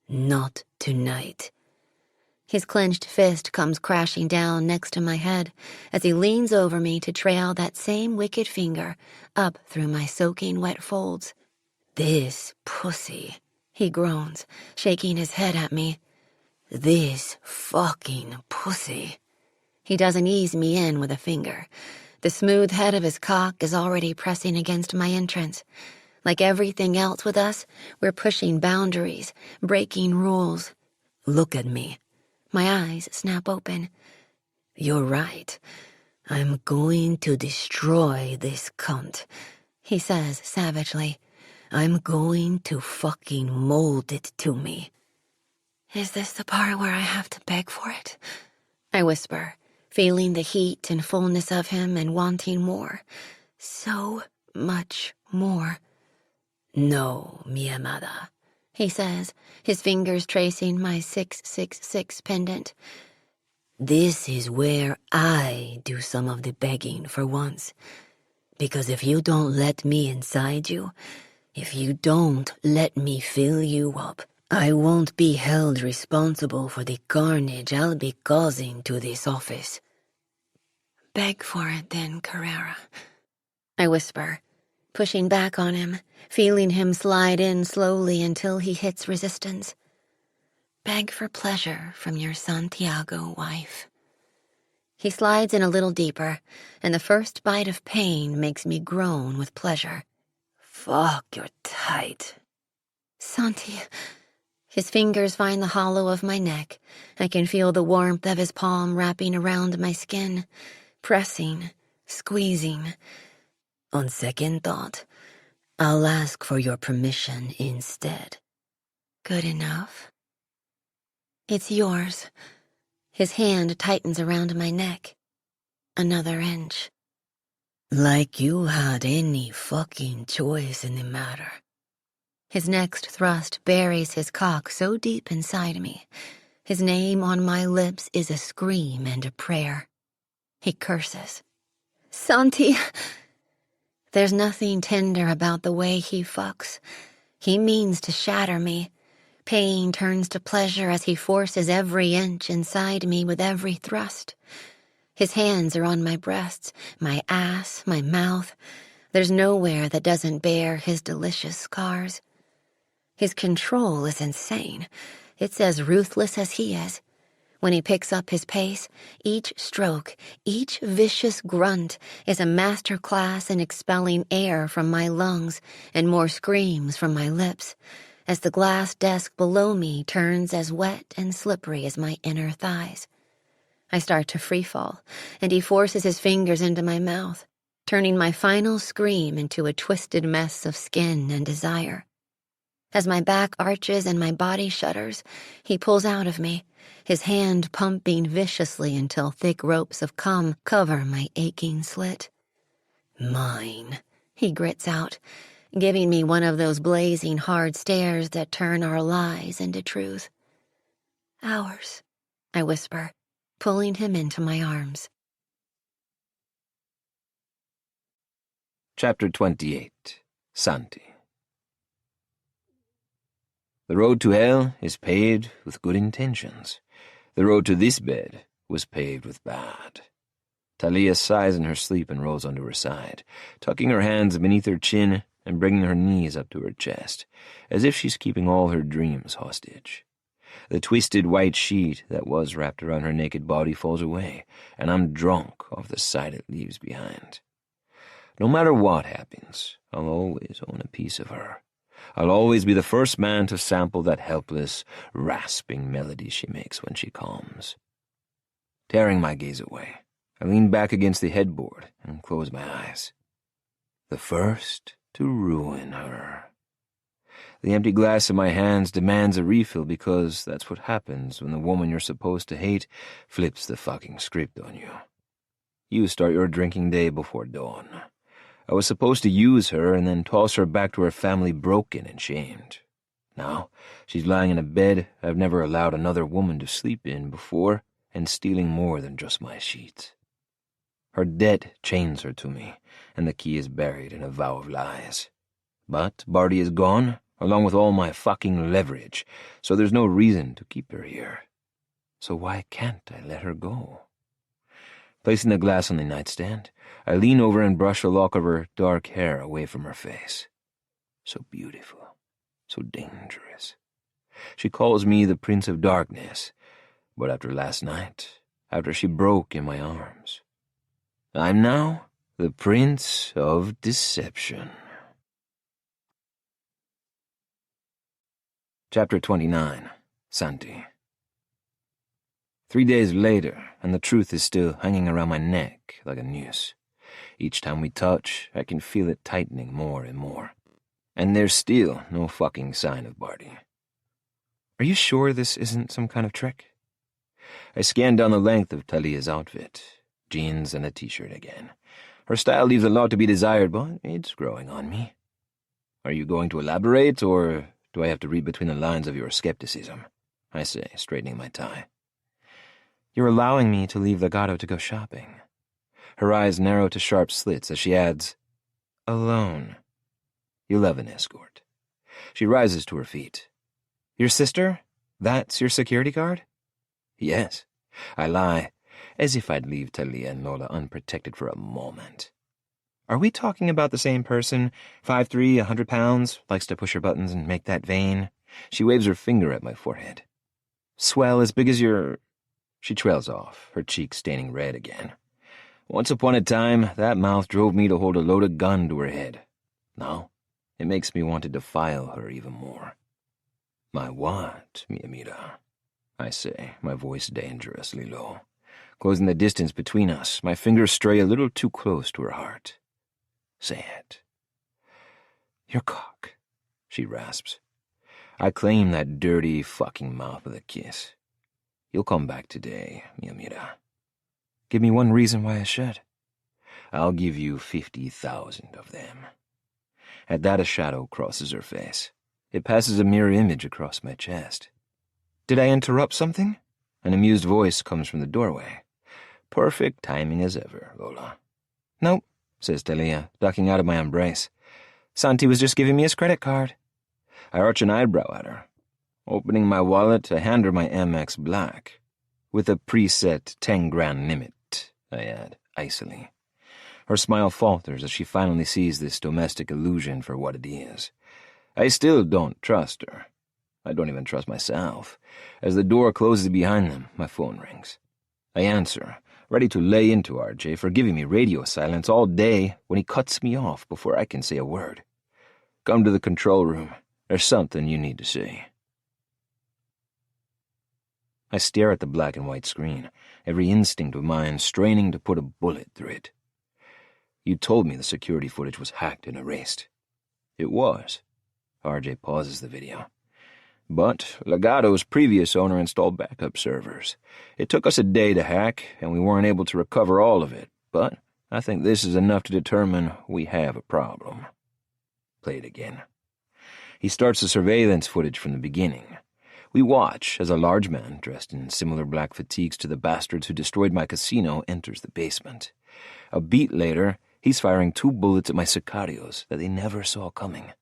Not tonight. His clenched fist comes crashing down next to my head as he leans over me to trail that same wicked finger up through my soaking wet folds. This pussy, He groans, shaking his head at me. this fucking pussy. He doesn't ease me in with a finger. The smooth head of his cock is already pressing against my entrance. Like everything else with us, we're pushing boundaries, breaking rules. Look at me. My eyes snap open. You're right. I'm going to destroy this cunt, He says savagely. I'm going to fucking mold it to me. Is this the part where I have to beg for it? I whisper, feeling the heat and fullness of him and wanting more. So much more. No, mi amada. He says, his fingers tracing my 666 pendant. This is where I do some of the begging for once. Because if you don't let me inside you, if you don't let me fill you up, I won't be held responsible for the carnage I'll be causing to this office. Beg for it then, Carrera. I whisper, pushing back on him, feeling him slide in slowly until he hits resistance. Beg for pleasure from your Santiago wife. He slides in a little deeper, and the first bite of pain makes me groan with pleasure. Fuck, you're tight. Santi. His fingers find the hollow of my neck. I can feel the warmth of his palm wrapping around my skin, pressing, squeezing. On second thought, I'll ask for your permission instead. Good enough. It's yours. His hand tightens around my neck. Another inch. Like you had any fucking choice in the matter. His next thrust buries his cock so deep inside me. His name on my lips is a scream and a prayer. He curses. Santi! There's nothing tender about the way he fucks. He means to shatter me. Pain turns to pleasure as he forces every inch inside me with every thrust. His hands are on my breasts, my ass, my mouth. There's nowhere that doesn't bear his delicious scars. His control is insane. It's as ruthless as he is. When he picks up his pace, each stroke, each vicious grunt is a master class in expelling air from my lungs and more screams from my lips, as the glass desk below me turns as wet and slippery as my inner thighs. I start to freefall, and he forces his fingers into my mouth, turning my final scream into a twisted mess of skin and desire. As my back arches and my body shudders, he pulls out of me, his hand pumping viciously until thick ropes of cum cover my aching slit. Mine, he grits out, giving me one of those blazing hard stares that turn our lies into truth. Ours, I whisper, pulling him into my arms. Chapter 28. Santi. The road to hell is paved with good intentions. The road to this bed was paved with bad. Thalia sighs in her sleep and rolls onto her side, tucking her hands beneath her chin and bringing her knees up to her chest, as if she's keeping all her dreams hostage. The twisted white sheet that was wrapped around her naked body falls away, and I'm drunk off the sight it leaves behind. No matter what happens, I'll always own a piece of her. I'll always be the first man to sample that helpless, rasping melody she makes when she calms. Tearing my gaze away, I lean back against the headboard and close my eyes. The first to ruin her. The empty glass in my hands demands a refill because that's what happens when the woman you're supposed to hate flips the fucking script on you. You start your drinking day before dawn. I was supposed to use her and then toss her back to her family broken and shamed. Now, she's lying in a bed I've never allowed another woman to sleep in before and stealing more than just my sheets. Her debt chains her to me, and the key is buried in a vow of lies. But Barty is gone, along with all my fucking leverage, so there's no reason to keep her here. So why can't I let her go? Placing the glass on the nightstand, I lean over and brush a lock of her dark hair away from her face. So beautiful, so dangerous. She calls me the Prince of Darkness, but after last night, after she broke in my arms, I'm now the Prince of Deception. Chapter 29, Santi. 3 days later, and the truth is still hanging around my neck like a noose. Each time we touch, I can feel it tightening more and more. And there's still no fucking sign of Barty. Are you sure this isn't some kind of trick? I scan down the length of Thalia's outfit. Jeans and a t-shirt again. Her style leaves a lot to be desired, but it's growing on me. Are you going to elaborate, or do I have to read between the lines of your skepticism? I say, straightening my tie. You're allowing me to leave Legato to go shopping. Her eyes narrow to sharp slits as she adds, alone. You'll have an escort. She rises to her feet. Your sister? That's your security guard? Yes. I lie, as if I'd leave Thalia and Lola unprotected for a moment. Are we talking about the same person? 5'3", 100 pounds, likes to push her buttons and make that vain? She waves her finger at my forehead. Swell as big as your... She trails off, her cheeks staining red again. Once upon a time, that mouth drove me to hold a loaded gun to her head. Now, it makes me want to defile her even more. My what, mi amira? I say, my voice dangerously low. Closing the distance between us, my fingers stray a little too close to her heart. Say it. Your cock, she rasps. I claim that dirty fucking mouth with a kiss. You'll come back today, mi amira. Give me one reason why I should. I'll give you 50,000 of them. At that, a shadow crosses her face. It passes a mirror image across my chest. Did I interrupt something? An amused voice comes from the doorway. Perfect timing as ever, Lola. Nope, says Thalia, ducking out of my embrace. Santi was just giving me his credit card. I arch an eyebrow at her. Opening my wallet, I hand her my Amex Black. With a preset 10 grand limit, I add, icily. Her smile falters as she finally sees this domestic illusion for what it is. I still don't trust her. I don't even trust myself. As the door closes behind them, my phone rings. I answer, ready to lay into RJ for giving me radio silence all day when he cuts me off before I can say a word. Come to the control room. There's something you need to say. I stare at the black and white screen, every instinct of mine straining to put a bullet through it. You told me the security footage was hacked and erased. It was. RJ pauses the video. But Legato's previous owner installed backup servers. It took us a day to hack, and we weren't able to recover all of it, but I think this is enough to determine we have a problem. Play it again. He starts the surveillance footage from the beginning. We watch as a large man, dressed in similar black fatigues to the bastards who destroyed my casino, enters the basement. A beat later, he's firing 2 bullets at my sicarios that they never saw coming.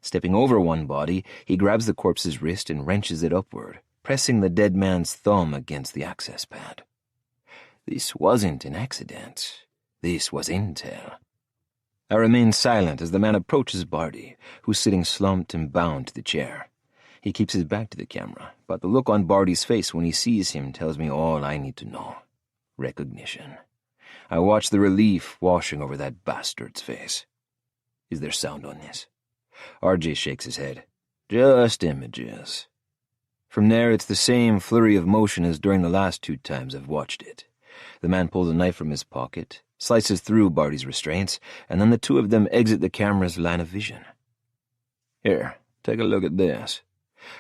Stepping over one body, he grabs the corpse's wrist and wrenches it upward, pressing the dead man's thumb against the access pad. This wasn't an accident. This was intel. I remain silent as the man approaches Barty, who's sitting slumped and bound to the chair. He keeps his back to the camera, but the look on Barty's face when he sees him tells me all I need to know. Recognition. I watch the relief washing over that bastard's face. Is there sound on this? RJ shakes his head. Just images. From there, it's the same flurry of motion as during the last 2 times I've watched it. The man pulls a knife from his pocket, slices through Barty's restraints, and then the 2 of them exit the camera's line of vision. Here, take a look at this.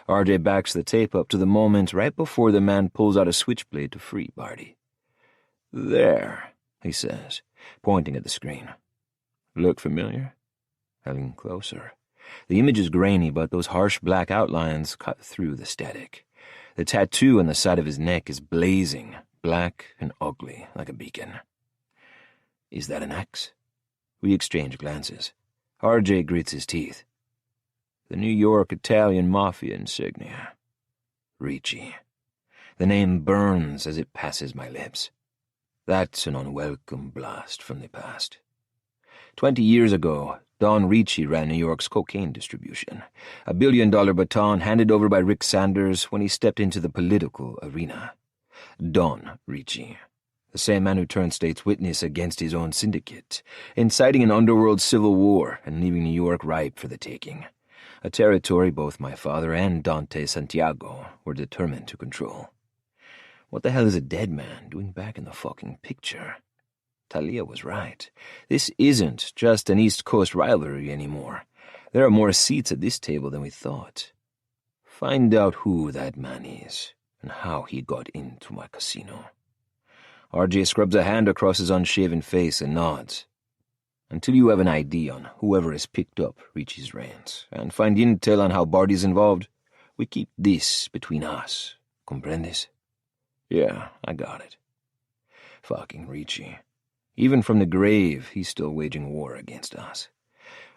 RJ backs the tape up to the moment right before the man pulls out a switchblade to free Barty. There, he says, pointing at the screen. Look familiar? I lean closer. The image is grainy, but those harsh black outlines cut through the static. The tattoo on the side of his neck is blazing, black and ugly, like a beacon. Is that an axe? We exchange glances. RJ grits his teeth. The New York Italian Mafia insignia. Ricci. The name burns as it passes my lips. That's an unwelcome blast from the past. 20 years ago, Don Ricci ran New York's cocaine distribution, a billion-dollar baton handed over by Rick Sanders when he stepped into the political arena. Don Ricci, the same man who turned state's witness against his own syndicate, inciting an underworld civil war and leaving New York ripe for the taking, a territory both my father and Thalia Santiago were determined to control. What the hell is a dead man doing back in the fucking picture? Thalia was right. This isn't just an East Coast rivalry anymore. There are more seats at this table than we thought. Find out who that man is and how he got into my casino. RJ scrubs a hand across his unshaven face and nods. Until you have an ID on whoever has picked up Ricci's reins and find intel on how Barty's involved, we keep this between us. Comprendes? Yeah, I got it. Fucking Ricci. Even from the grave, he's still waging war against us.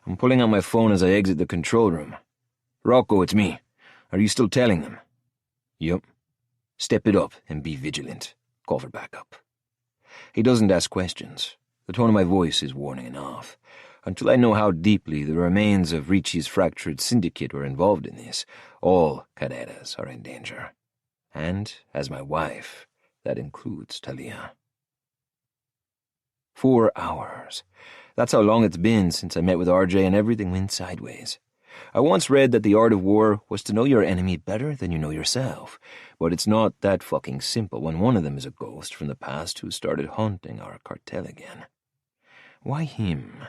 I'm pulling out my phone as I exit the control room. Rocco, it's me. Are you still telling them? Yup. Step it up and be vigilant. Call for backup. He doesn't ask questions. The tone of my voice is warning enough. Until I know how deeply the remains of Ricci's fractured syndicate were involved in this, all Carreras are in danger. And, as my wife, that includes Thalia. 4 hours. That's how long it's been since I met with RJ and everything went sideways. I once read that the art of war was to know your enemy better than you know yourself, but it's not that fucking simple when one of them is a ghost from the past who started haunting our cartel again. Why him?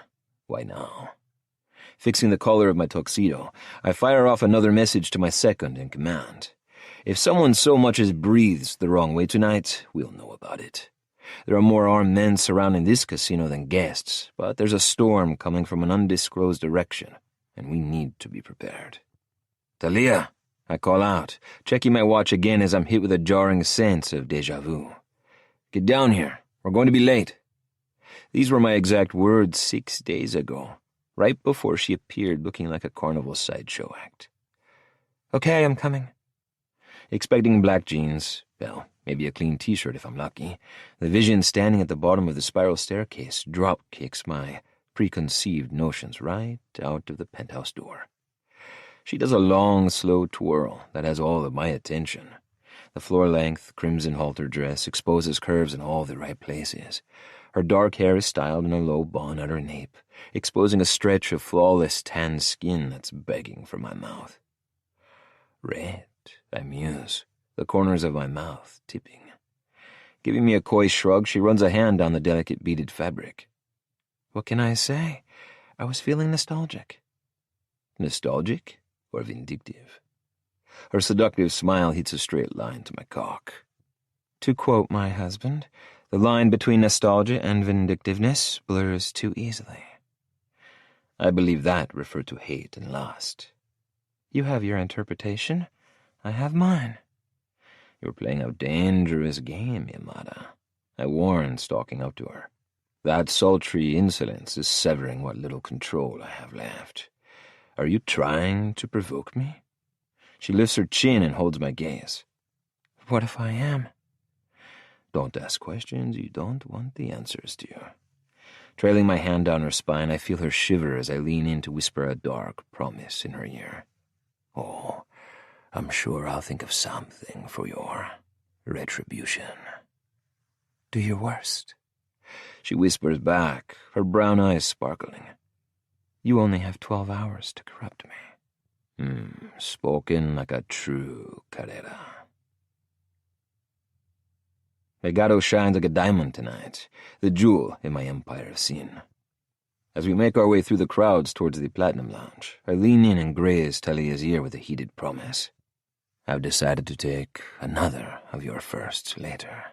Why now? Fixing the collar of my tuxedo, I fire off another message to my second in command. If someone so much as breathes the wrong way tonight, we'll know about it. There are more armed men surrounding this casino than guests, but there's a storm coming from an undisclosed direction, and we need to be prepared. Thalia, I call out, checking my watch again as I'm hit with a jarring sense of déjà vu. Get down here. We're going to be late. These were my exact words 6 days ago, right before she appeared looking like a carnival sideshow act. Okay, I'm coming. Expecting black jeans, well, maybe a clean t-shirt if I'm lucky, the vision standing at the bottom of the spiral staircase drop-kicks my preconceived notions right out of the penthouse door. She does a long, slow twirl that has all of my attention. The floor-length, crimson halter dress exposes curves in all the right places. Her dark hair is styled in a low bun at her nape, exposing a stretch of flawless tan skin that's begging for my mouth. Red, I muse, the corners of my mouth tipping. Giving me a coy shrug, she runs a hand down the delicate beaded fabric. What can I say? I was feeling nostalgic. Nostalgic or vindictive? Her seductive smile hits a straight line to my cock. To quote my husband, the line between nostalgia and vindictiveness blurs too easily. I believe that referred to hate and lust. You have your interpretation. I have mine. You're playing a dangerous game, Yamada. I warn, stalking up to her. That sultry insolence is severing what little control I have left. Are you trying to provoke me? She lifts her chin and holds my gaze. What if I am? Don't ask questions you don't want the answers to. Trailing my hand down her spine, I feel her shiver as I lean in to whisper a dark promise in her ear. Oh, I'm sure I'll think of something for your retribution. Do your worst. She whispers back, her brown eyes sparkling. You only have 12 hours to corrupt me. Spoken like a true Carrera. Legato shines like a diamond tonight, the jewel in my empire of sin. As we make our way through the crowds towards the Platinum Lounge, I lean in and graze Thalia's ear with a heated promise. I've decided to take another of your firsts later.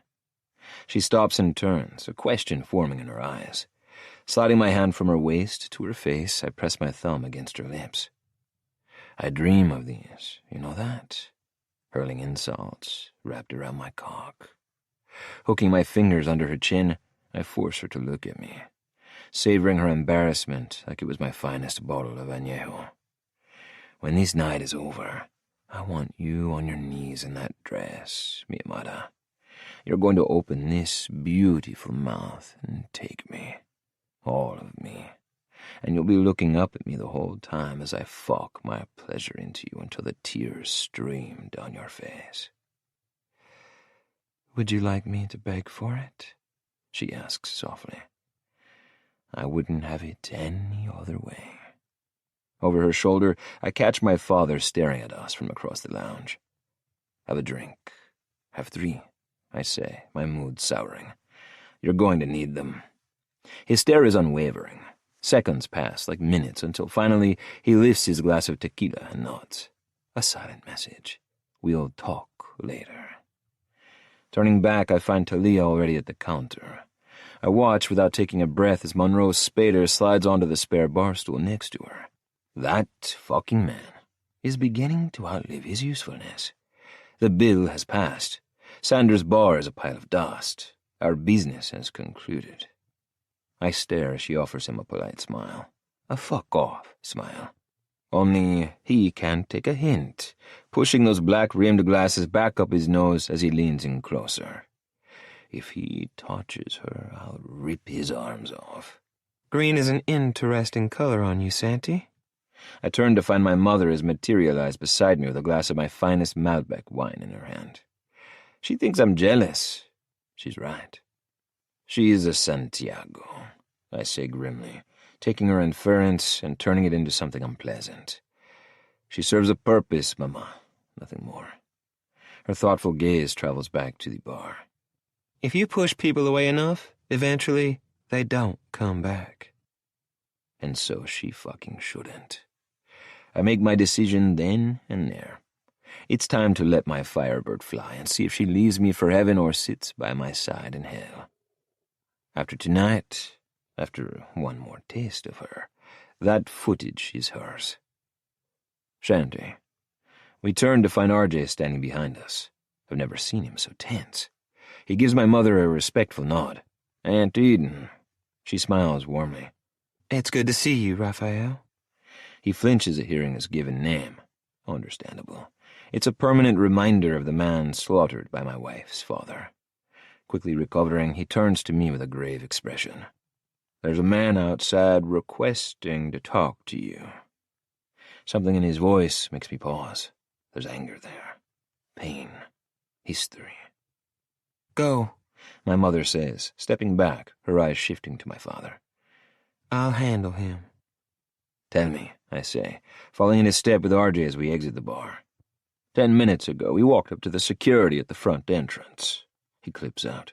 She stops and turns, a question forming in her eyes. Sliding my hand from her waist to her face, I press my thumb against her lips. I dream of these, you know that? Hurling insults wrapped around my cock. Hooking my fingers under her chin, I force her to look at me, savoring her embarrassment like it was my finest bottle of añejo. When this night is over, I want you on your knees in that dress, mi amada. You're going to open this beautiful mouth and take me, all of me, and you'll be looking up at me the whole time as I fuck my pleasure into you until the tears stream down your face. Would you like me to beg for it? She asks softly. I wouldn't have it any other way. Over her shoulder, I catch my father staring at us from across the lounge. Have a drink. Have 3, I say, my mood souring. You're going to need them. His stare is unwavering. Seconds pass like minutes until finally he lifts his glass of tequila and nods. A silent message. We'll talk later. Turning back, I find Thalia already at the counter. I watch without taking a breath as Monroe Spader slides onto the spare bar stool next to her. That fucking man is beginning to outlive his usefulness. The bill has passed. Sanders' bar is a pile of dust. Our business has concluded. I stare as she offers him a polite smile. A fuck-off smile. Only he can't take a hint, pushing those black-rimmed glasses back up his nose as he leans in closer. If he touches her, I'll rip his arms off. Green is an interesting color on you, Santi. I turn to find my mother has materialized beside me with a glass of my finest Malbec wine in her hand. She thinks I'm jealous. She's right. She is a Santiago, I say grimly, taking her inference and turning it into something unpleasant. She serves a purpose, Mama, nothing more. Her thoughtful gaze travels back to the bar. If you push people away enough, eventually they don't come back. And so she fucking shouldn't. I make my decision then and there. It's time to let my firebird fly and see if she leaves me for heaven or sits by my side in hell. After tonight, after one more taste of her, that footage is hers. Shanty. We turn to find RJ standing behind us. I've never seen him so tense. He gives my mother a respectful nod. Aunt Eden. She smiles warmly. It's good to see you, Raphael. He flinches at hearing his given name. Understandable. It's a permanent reminder of the man slaughtered by my wife's father. Quickly recovering, he turns to me with a grave expression. There's a man outside requesting to talk to you. Something in his voice makes me pause. There's anger there. Pain. History. Go, my mother says, stepping back, her eyes shifting to my father. I'll handle him. Tell me, I say, following in his step with RJ as we exit the bar. 10 minutes ago, we walked up to the security at the front entrance. He clips out.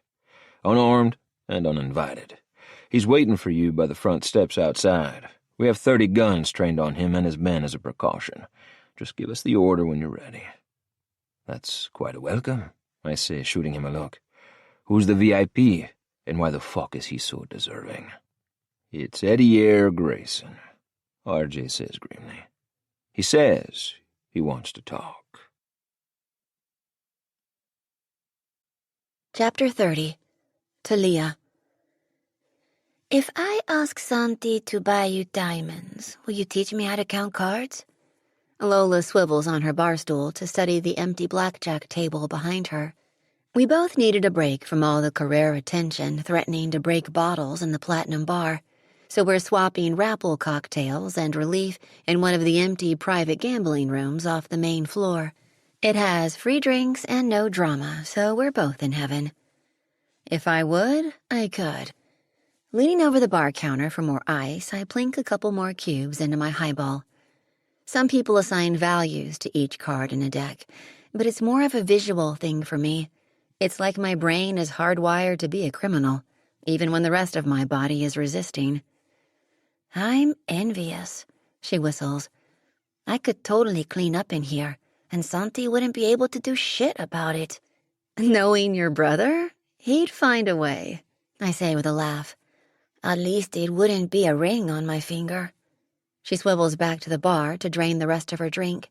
Unarmed and uninvited. He's waiting for you by the front steps outside. We have 30 guns trained on him and his men as a precaution. Just give us the order when you're ready. That's quite a welcome, I say, shooting him a look. Who's the VIP, and why the fuck is he so deserving? It's Eddie Grayson, RJ says grimly. He says he wants to talk. Chapter 30. Thalia. If I ask Santi to buy you diamonds, will you teach me how to count cards? Lola swivels on her bar stool to study the empty blackjack table behind her. We both needed a break from all the Carrera tension threatening to break bottles in the Platinum Bar, so we're swapping Rapple cocktails and relief in one of the empty private gambling rooms off the main floor. It has free drinks and no drama, so we're both in heaven. If I would, I could. Leaning over the bar counter for more ice, I plink a couple more cubes into my highball. Some people assign values to each card in a deck, but it's more of a visual thing for me. It's like my brain is hardwired to be a criminal, even when the rest of my body is resisting. I'm envious, she whistles. I could totally clean up in here, and Santi wouldn't be able to do shit about it. Knowing your brother, he'd find a way, I say with a laugh. At least it wouldn't be a ring on my finger. She swivels back to the bar to drain the rest of her drink.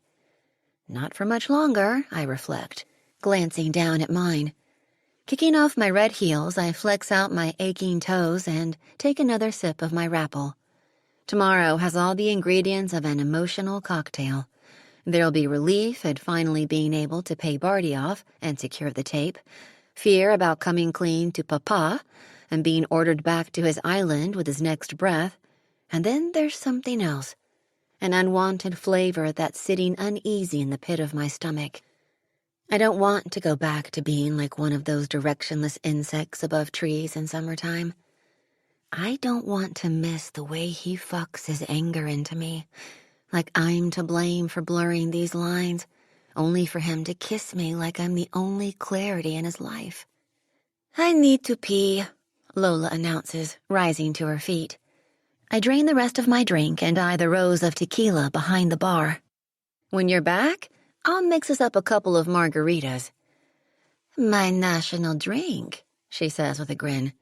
Not for much longer, I reflect, glancing down at mine. Kicking off my red heels, I flex out my aching toes and take another sip of my Rapple. Tomorrow has all the ingredients of an emotional cocktail. There'll be relief at finally being able to pay Barty off and secure the tape, fear about coming clean to Papa and being ordered back to his island with his next breath, and then there's something else, an unwanted flavor that's sitting uneasy in the pit of my stomach. I don't want to go back to being like one of those directionless insects above trees in summertime. I don't want to miss the way he fucks his anger into me, like I'm to blame for blurring these lines, only for him to kiss me like I'm the only clarity in his life. I need to pee, Lola announces, rising to her feet. I drain the rest of my drink and eye the rows of tequila behind the bar. When you're back, I'll mix us up a couple of margaritas. My national drink, she says with a grin.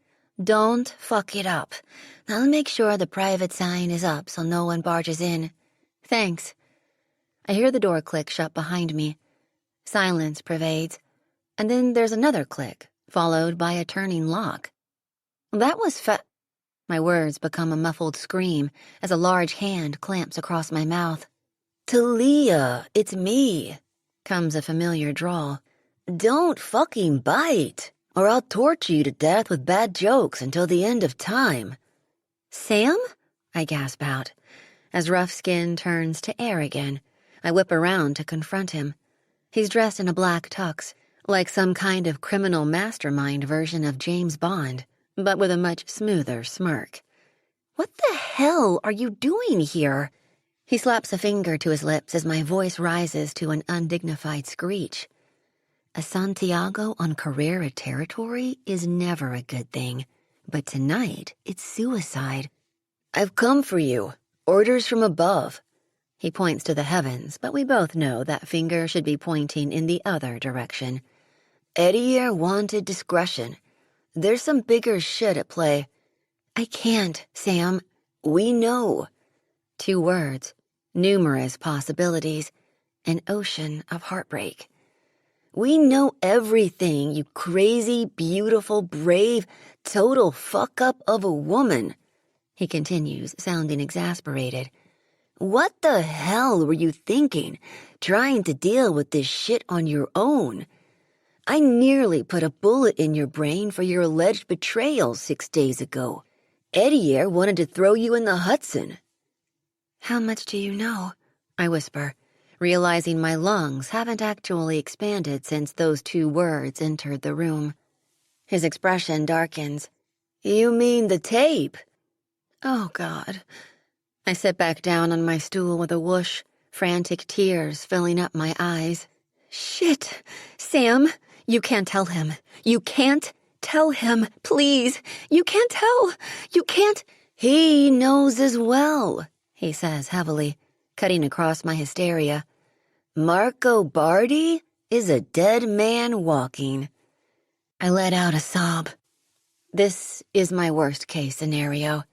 Don't fuck it up. I'll make sure the private sign is up so no one barges in. Thanks. I hear the door click shut behind me. Silence pervades, and then there's another click, followed by a turning lock. That was My words become a muffled scream as a large hand clamps across my mouth. Thalia, it's me, comes a familiar drawl. Don't fucking bite, or I'll torture you to death with bad jokes until the end of time. Sam? I gasp out. As rough skin turns to air again, I whip around to confront him. He's dressed in a black tux, like some kind of criminal mastermind version of James Bond, but with a much smoother smirk. What the hell are you doing here? He slaps a finger to his lips as my voice rises to an undignified screech. A Santiago on Carrera territory is never a good thing, but tonight it's suicide. I've come for you. Orders from above. He points to the heavens, but we both know that finger should be pointing in the other direction. Edier wanted discretion. There's some bigger shit at play. I can't, Sam. We know. 2 words. Numerous possibilities, an ocean of heartbreak. We know everything, you crazy, beautiful, brave, total fuck-up of a woman, he continues, sounding exasperated. What the hell were you thinking, trying to deal with this shit on your own? I nearly put a bullet in your brain for your alleged betrayal 6 days ago. Edier wanted to throw you in the Hudson. How much do you know? I whisper, realizing my lungs haven't actually expanded since those 2 words entered the room. His expression darkens. You mean the tape? Oh, God. I sit back down on my stool with a whoosh, frantic tears filling up my eyes. Shit! Sam, you can't tell him. You can't tell him, please. You can't tell. You can't. He knows as well, he says heavily, cutting across my hysteria. Marco Barty is a dead man walking. I let out a sob. This is my worst-case scenario.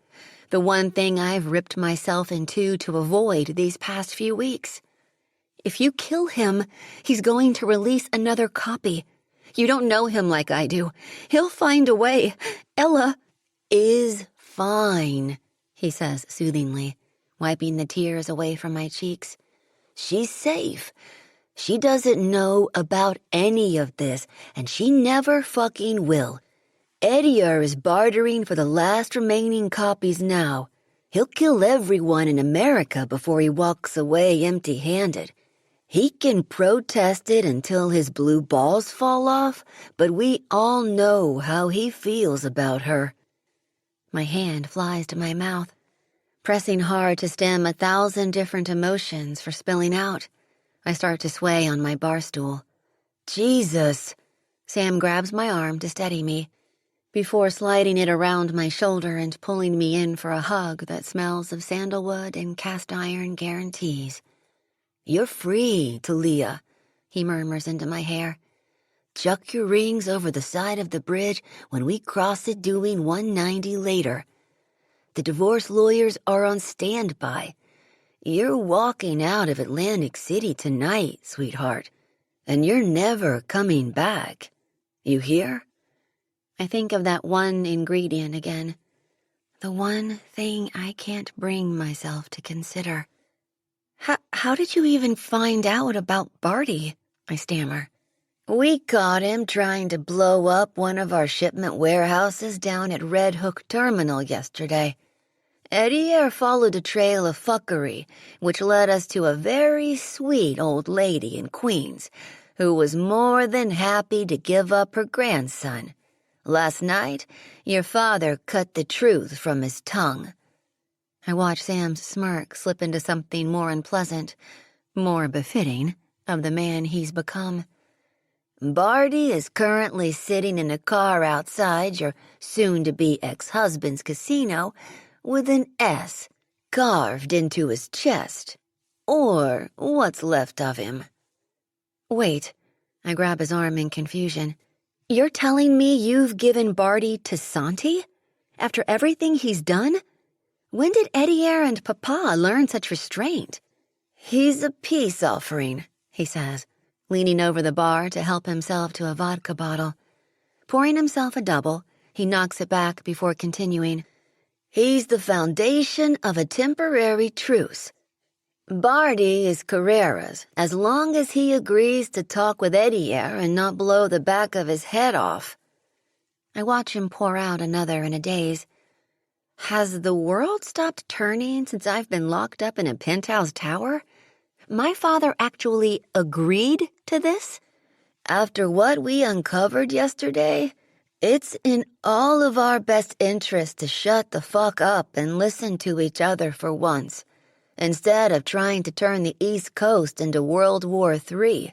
The one thing I've ripped myself into to avoid these past few weeks. If you kill him, he's going to release another copy. You don't know him like I do. He'll find a way. Ella is fine, he says soothingly, wiping the tears away from my cheeks. She's safe. She doesn't know about any of this, and she never fucking will. Edier is bartering for the last remaining copies now. He'll kill everyone in America before he walks away empty-handed. He can protest it until his blue balls fall off, but we all know how he feels about her. My hand flies to my mouth, pressing hard to stem 1,000 different emotions for spilling out. I start to sway on my bar stool. Jesus! Sam grabs my arm to steady me, before sliding it around my shoulder and pulling me in for a hug that smells of sandalwood and cast-iron guarantees. You're free, Thalia, he murmurs into my hair. Chuck your rings over the side of the bridge when we cross it doing 190 later. The divorce lawyers are on standby. You're walking out of Atlantic City tonight, sweetheart, and you're never coming back. You hear? I think of that one ingredient again. The one thing I can't bring myself to consider. How did you even find out about Barty? I stammer. We caught him trying to blow up one of our shipment warehouses down at Red Hook Terminal yesterday. Eddie followed a trail of fuckery, which led us to a very sweet old lady in Queens, who was more than happy to give up her grandson. Last night, your father cut the truth from his tongue. I watch Sam's smirk slip into something more unpleasant, more befitting of the man he's become. Barty is currently sitting in a car outside your soon-to-be ex-husband's casino with an S carved into his chest, or what's left of him. Wait, I grab his arm in confusion. You're telling me you've given Barty to Santi? After everything he's done? When did Eddie and Papa learn such restraint? He's a peace offering, he says, leaning over the bar to help himself to a vodka bottle. Pouring himself a double, he knocks it back before continuing. He's the foundation of a temporary truce. Barty is Carrera's as long as he agrees to talk with Eddie and not blow the back of his head off. I watch him pour out another in a daze. Has the world stopped turning since I've been locked up in a penthouse tower? My father actually agreed to this? After what we uncovered yesterday, it's in all of our best interest to shut the fuck up and listen to each other for once, instead of trying to turn the East Coast into World War III.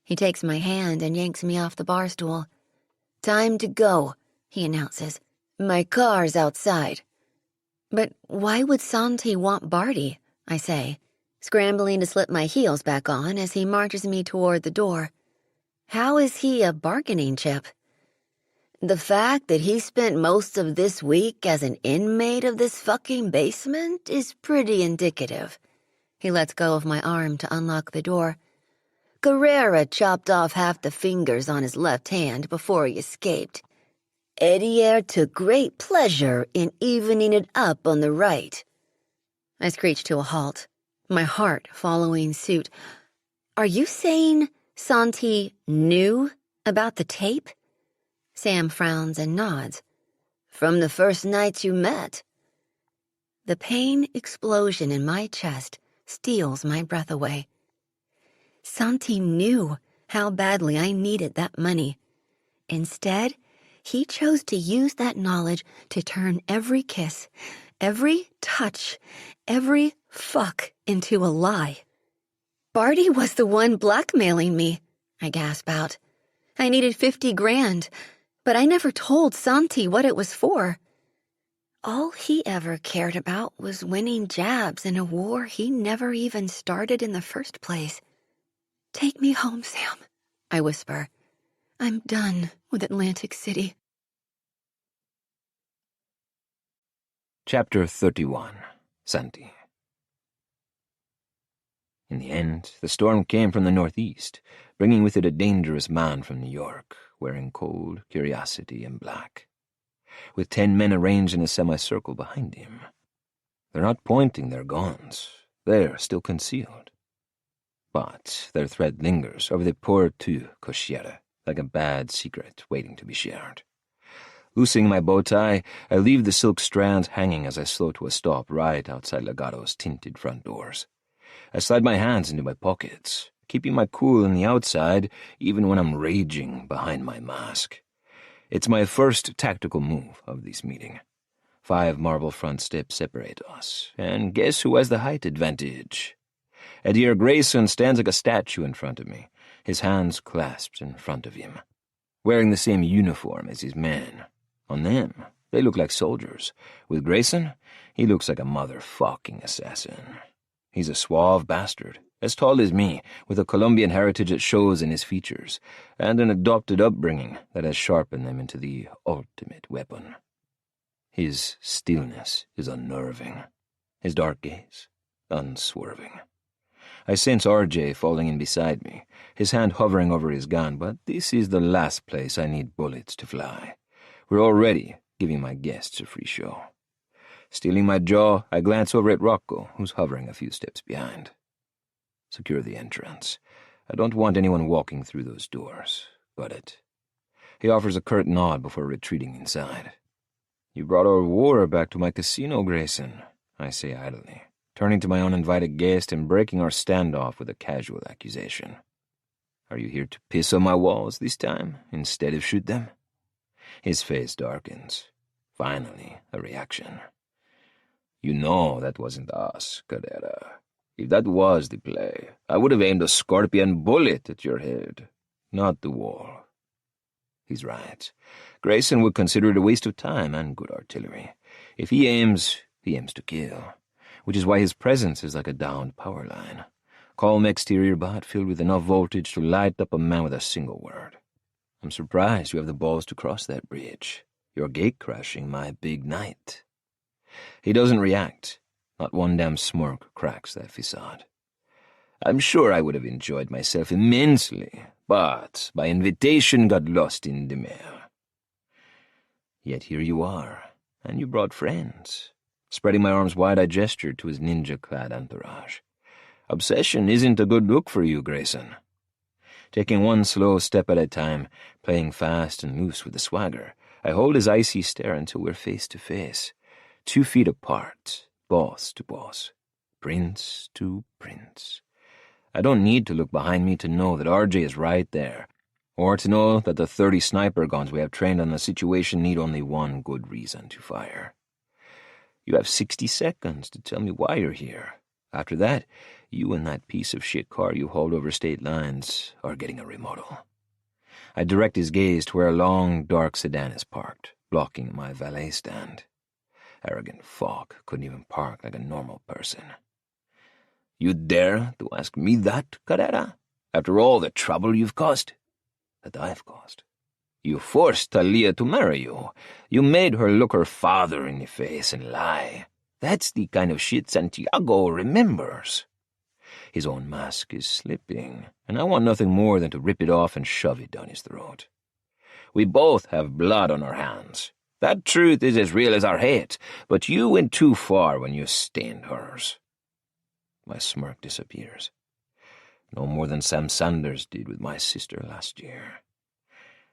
He takes my hand and yanks me off the bar stool. Time to go, he announces. My car's outside. But why would Santi want Barty? I say, scrambling to slip my heels back on as he marches me toward the door. How is he a bargaining chip? The fact that he spent most of this week as an inmate of this fucking basement is pretty indicative. He lets go of my arm to unlock the door. Carrera chopped off half the fingers on his left hand before he escaped. Eddie took great pleasure in evening it up on the right. I screech to a halt, my heart following suit. Are you saying Santi knew about the tape? Sam frowns and nods. From the first night you met. The pain explosion in my chest steals my breath away. Santi knew how badly I needed that money. Instead, he chose to use that knowledge to turn every kiss, every touch, every fuck into a lie. Barty was the one blackmailing me, I gasp out. I needed 50 grand, but I never told Santi what it was for. All he ever cared about was winning jabs in a war he never even started in the first place. Take me home, Sam, I whisper. I'm done with Atlantic City. Chapter 31. Santi. In the end, the storm came from the northeast, bringing with it a dangerous man from New York, wearing cold curiosity in black, with 10 men arranged in a semicircle behind him. They're not pointing their guns. They're still concealed. But their threat lingers over the Porte du Cocchiere, like a bad secret waiting to be shared. Loosening my bow tie, I leave the silk strands hanging as I slow to a stop right outside Legato's tinted front doors. I slide my hands into my pockets, keeping my cool on the outside even when I'm raging behind my mask. It's my first tactical move of this meeting. 5 marble front steps separate us, and guess who has the height advantage? Eddie Grayson stands like a statue in front of me, his hands clasped in front of him, wearing the same uniform as his men. On them, they look like soldiers. With Grayson, he looks like a motherfucking assassin. He's a suave bastard, as tall as me, with a Colombian heritage that shows in his features, and an adopted upbringing that has sharpened them into the ultimate weapon. His stillness is unnerving, his dark gaze unswerving. I sense RJ falling in beside me, his hand hovering over his gun, but this is the last place I need bullets to fly. We're already giving my guests a free show. Stealing my jaw, I glance over at Rocco, who's hovering a few steps behind. Secure the entrance. I don't want anyone walking through those doors. Got it? He offers a curt nod before retreating inside. You brought our war back to my casino, Grayson, I say idly, turning to my uninvited guest and breaking our standoff with a casual accusation. Are you here to piss on my walls this time, instead of shoot them? His face darkens. Finally, a reaction. You know that wasn't us, Carrera. If that was the play, I would have aimed a scorpion bullet at your head, not the wall. He's right. Grayson would consider it a waste of time and good artillery. If he aims to kill, which is why his presence is like a downed power line. Calm exterior but filled with enough voltage to light up a man with a single word. I'm surprised you have the balls to cross that bridge. You're gate-crashing my big night. He doesn't react. Not one damn smirk cracks that facade. I'm sure I would have enjoyed myself immensely, but my invitation got lost in the mail. Yet here you are, and you brought friends. Spreading my arms wide, I gestured to his ninja-clad entourage. Obsession isn't a good look for you, Grayson. Taking one slow step at a time, playing fast and loose with the swagger, I hold his icy stare until we're face to face, 2 feet apart, boss to boss, prince to prince. I don't need to look behind me to know that RJ is right there, or to know that the 30 sniper guns we have trained on the situation need only one good reason to fire. You have 60 seconds to tell me why you're here. After that, you and that piece of shit car you hauled over state lines are getting a remodel. I direct his gaze to where a long, dark sedan is parked, blocking my valet stand. Arrogant fuck couldn't even park like a normal person. You dare to ask me that, Carrera? After all the trouble you've caused? That I've caused. You forced Thalia to marry you. You made her look her father in the face and lie. That's the kind of shit Santiago remembers. His own mask is slipping, and I want nothing more than to rip it off and shove it down his throat. We both have blood on our hands. That truth is as real as our hate, but you went too far when you stained hers. My smirk disappears. No more than Sam Sanders did with my sister last year.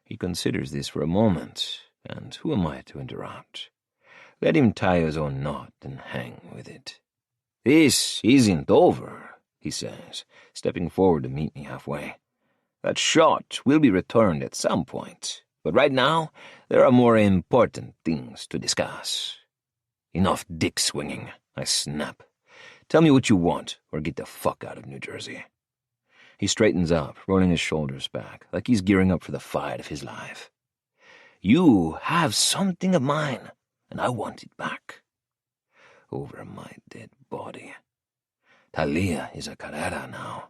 He considers this for a moment, and who am I to interrupt? Let him tie his own knot and hang with it. This isn't over, he says, stepping forward to meet me halfway. That shot will be returned at some point, but right now there are more important things to discuss. Enough dick swinging, I snap. Tell me what you want, or get the fuck out of New Jersey. He straightens up, rolling his shoulders back, like he's gearing up for the fight of his life. You have something of mine, and I want it back. Over my dead body. Thalia is a Carrera now.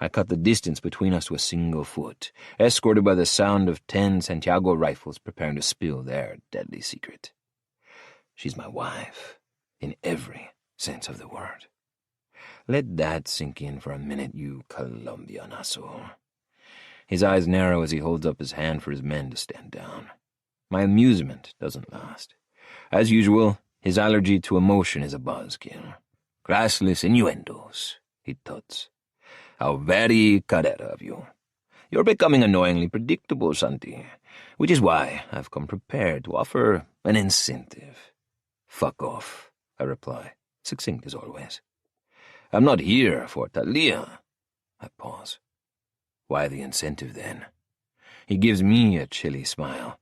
I cut the distance between us to a single foot, escorted by the sound of 10 Santiago rifles preparing to spill their deadly secret. She's my wife, in every sense of the word. Let that sink in for a minute, you Colombianazo. His eyes narrow as he holds up his hand for his men to stand down. My amusement doesn't last. As usual, his allergy to emotion is a buzzkill. Classless innuendos, he tuts. How very Carrera of you. You're becoming annoyingly predictable, Santi, which is why I've come prepared to offer an incentive. Fuck off, I reply, succinct as always. I'm not here for Thalia. I pause. Why the incentive, then? He gives me a chilly smile.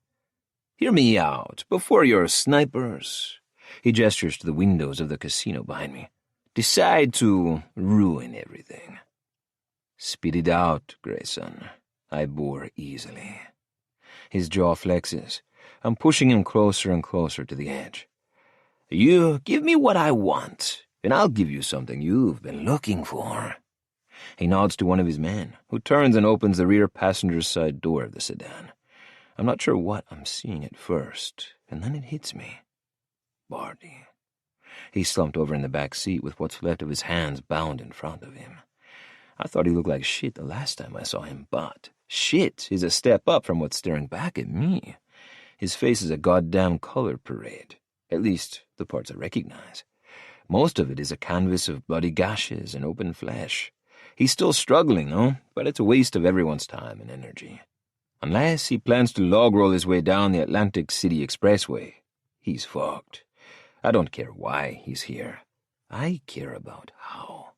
Hear me out, before your snipers. He gestures to the windows of the casino behind me. Decide to ruin everything. Spit it out, Grayson. I bore easily. His jaw flexes. I'm pushing him closer and closer to the edge. You give me what I want, and I'll give you something you've been looking for. He nods to one of his men, who turns and opens the rear passenger's side door of the sedan. I'm not sure what I'm seeing at first, and then it hits me. Barty. He's slumped over in the back seat with what's left of his hands bound in front of him. I thought he looked like shit the last time I saw him, but shit is a step up from what's staring back at me. His face is a goddamn color parade. At least, the parts I recognize. Most of it is a canvas of bloody gashes and open flesh. He's still struggling, though, but it's a waste of everyone's time and energy. Unless he plans to log-roll his way down the Atlantic City Expressway, he's fucked. I don't care why he's here. I care about how.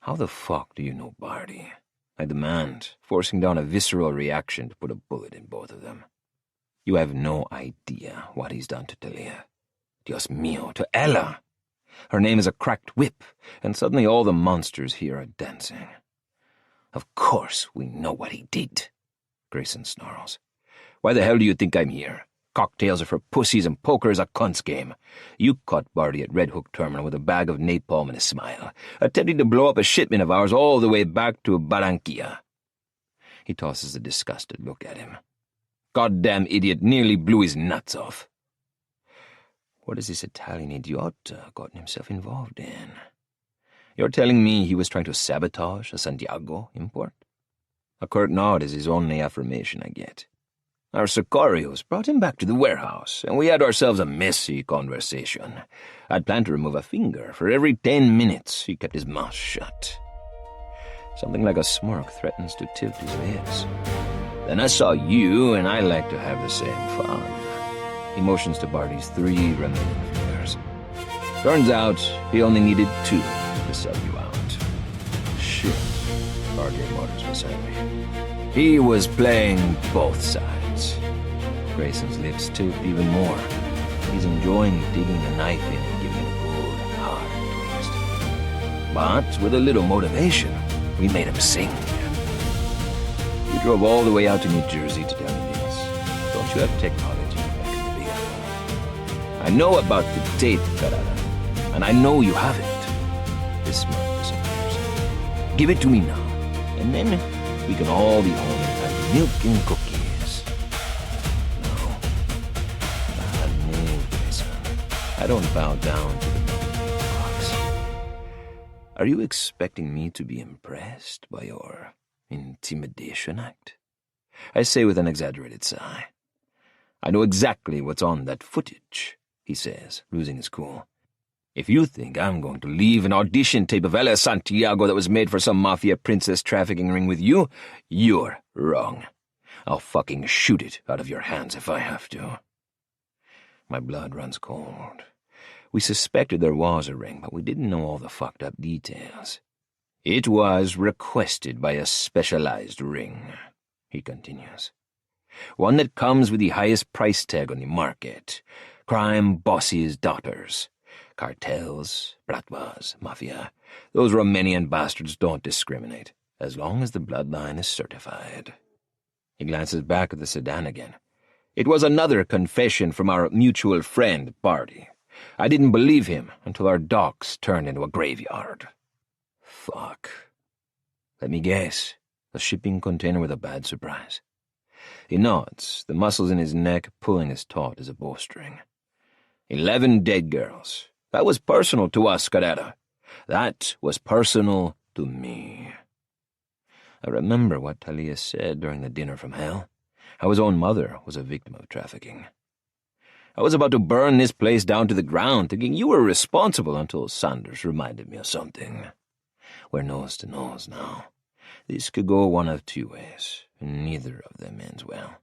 How the fuck do you know Barty? I demand, forcing down a visceral reaction to put a bullet in both of them. You have no idea what he's done to Thalia. Dios mío, to Ella! Her name is a cracked whip, and suddenly all the monsters here are dancing. Of course we know what he did, Grayson snarls. Why the hell do you think I'm here? Cocktails are for pussies and poker is a cunt's game. You caught Barty at Red Hook Terminal with a bag of napalm and a smile, attempting to blow up a shipment of ours all the way back to Barranquilla. He tosses a disgusted look at him. Goddamn idiot nearly blew his nuts off. What has this Italian idiot gotten himself involved in? You're telling me he was trying to sabotage a Santiago import? A curt nod is his only affirmation I get. Our Sicarios brought him back to the warehouse, and we had ourselves a messy conversation. I'd planned to remove a finger for every 10 minutes he kept his mouth shut. Something like a smirk threatens to tilt his lips. Then I saw you, and I like to have the same fun. He motions to Barty's 3 remaining fingers. Turns out he only needed 2 to sell you out. Shit, Barty mutters beside me. He was playing both sides. Grayson's lips tilt even more. He's enjoying digging the knife in and giving it a good, hard twist. But with a little motivation, we made him sing. You drove all the way out to New Jersey to tell me this. Don't you have technology back in the Big Apple? I know about the tape, Carrera, and I know you have it. This smirk disappears. Give it to me now, and then we can all be home and have milk and cookies. No. No, Grayson. I don't bow down to the milk box. Are you expecting me to be impressed by your intimidation act? I say with an exaggerated sigh. I know exactly what's on that footage, he says, losing his cool. If you think I'm going to leave an audition tape of Thalia Santiago that was made for some Mafia princess trafficking ring with you, you're wrong. I'll fucking shoot it out of your hands if I have to. My blood runs cold. We suspected there was a ring, but we didn't know all the fucked up details. It was requested by a specialized ring, he continues. One that comes with the highest price tag on the market. Crime bosses' daughters. Cartels, bratwas, mafia. Those Romanian bastards don't discriminate, as long as the bloodline is certified. He glances back at the sedan again. It was another confession from our mutual friend, Barty. I didn't believe him until our docks turned into a graveyard. Fuck. Let me guess. A shipping container with a bad surprise. He nods, the muscles in his neck pulling as taut as a bowstring. 11 dead girls. That was personal to us, Carrera. That was personal to me. I remember what Thalia said during the dinner from hell, how his own mother was a victim of trafficking. I was about to burn this place down to the ground, thinking you were responsible until Sanders reminded me of something. We're nose to nose now. This could go one of 2 ways, and neither of them ends well.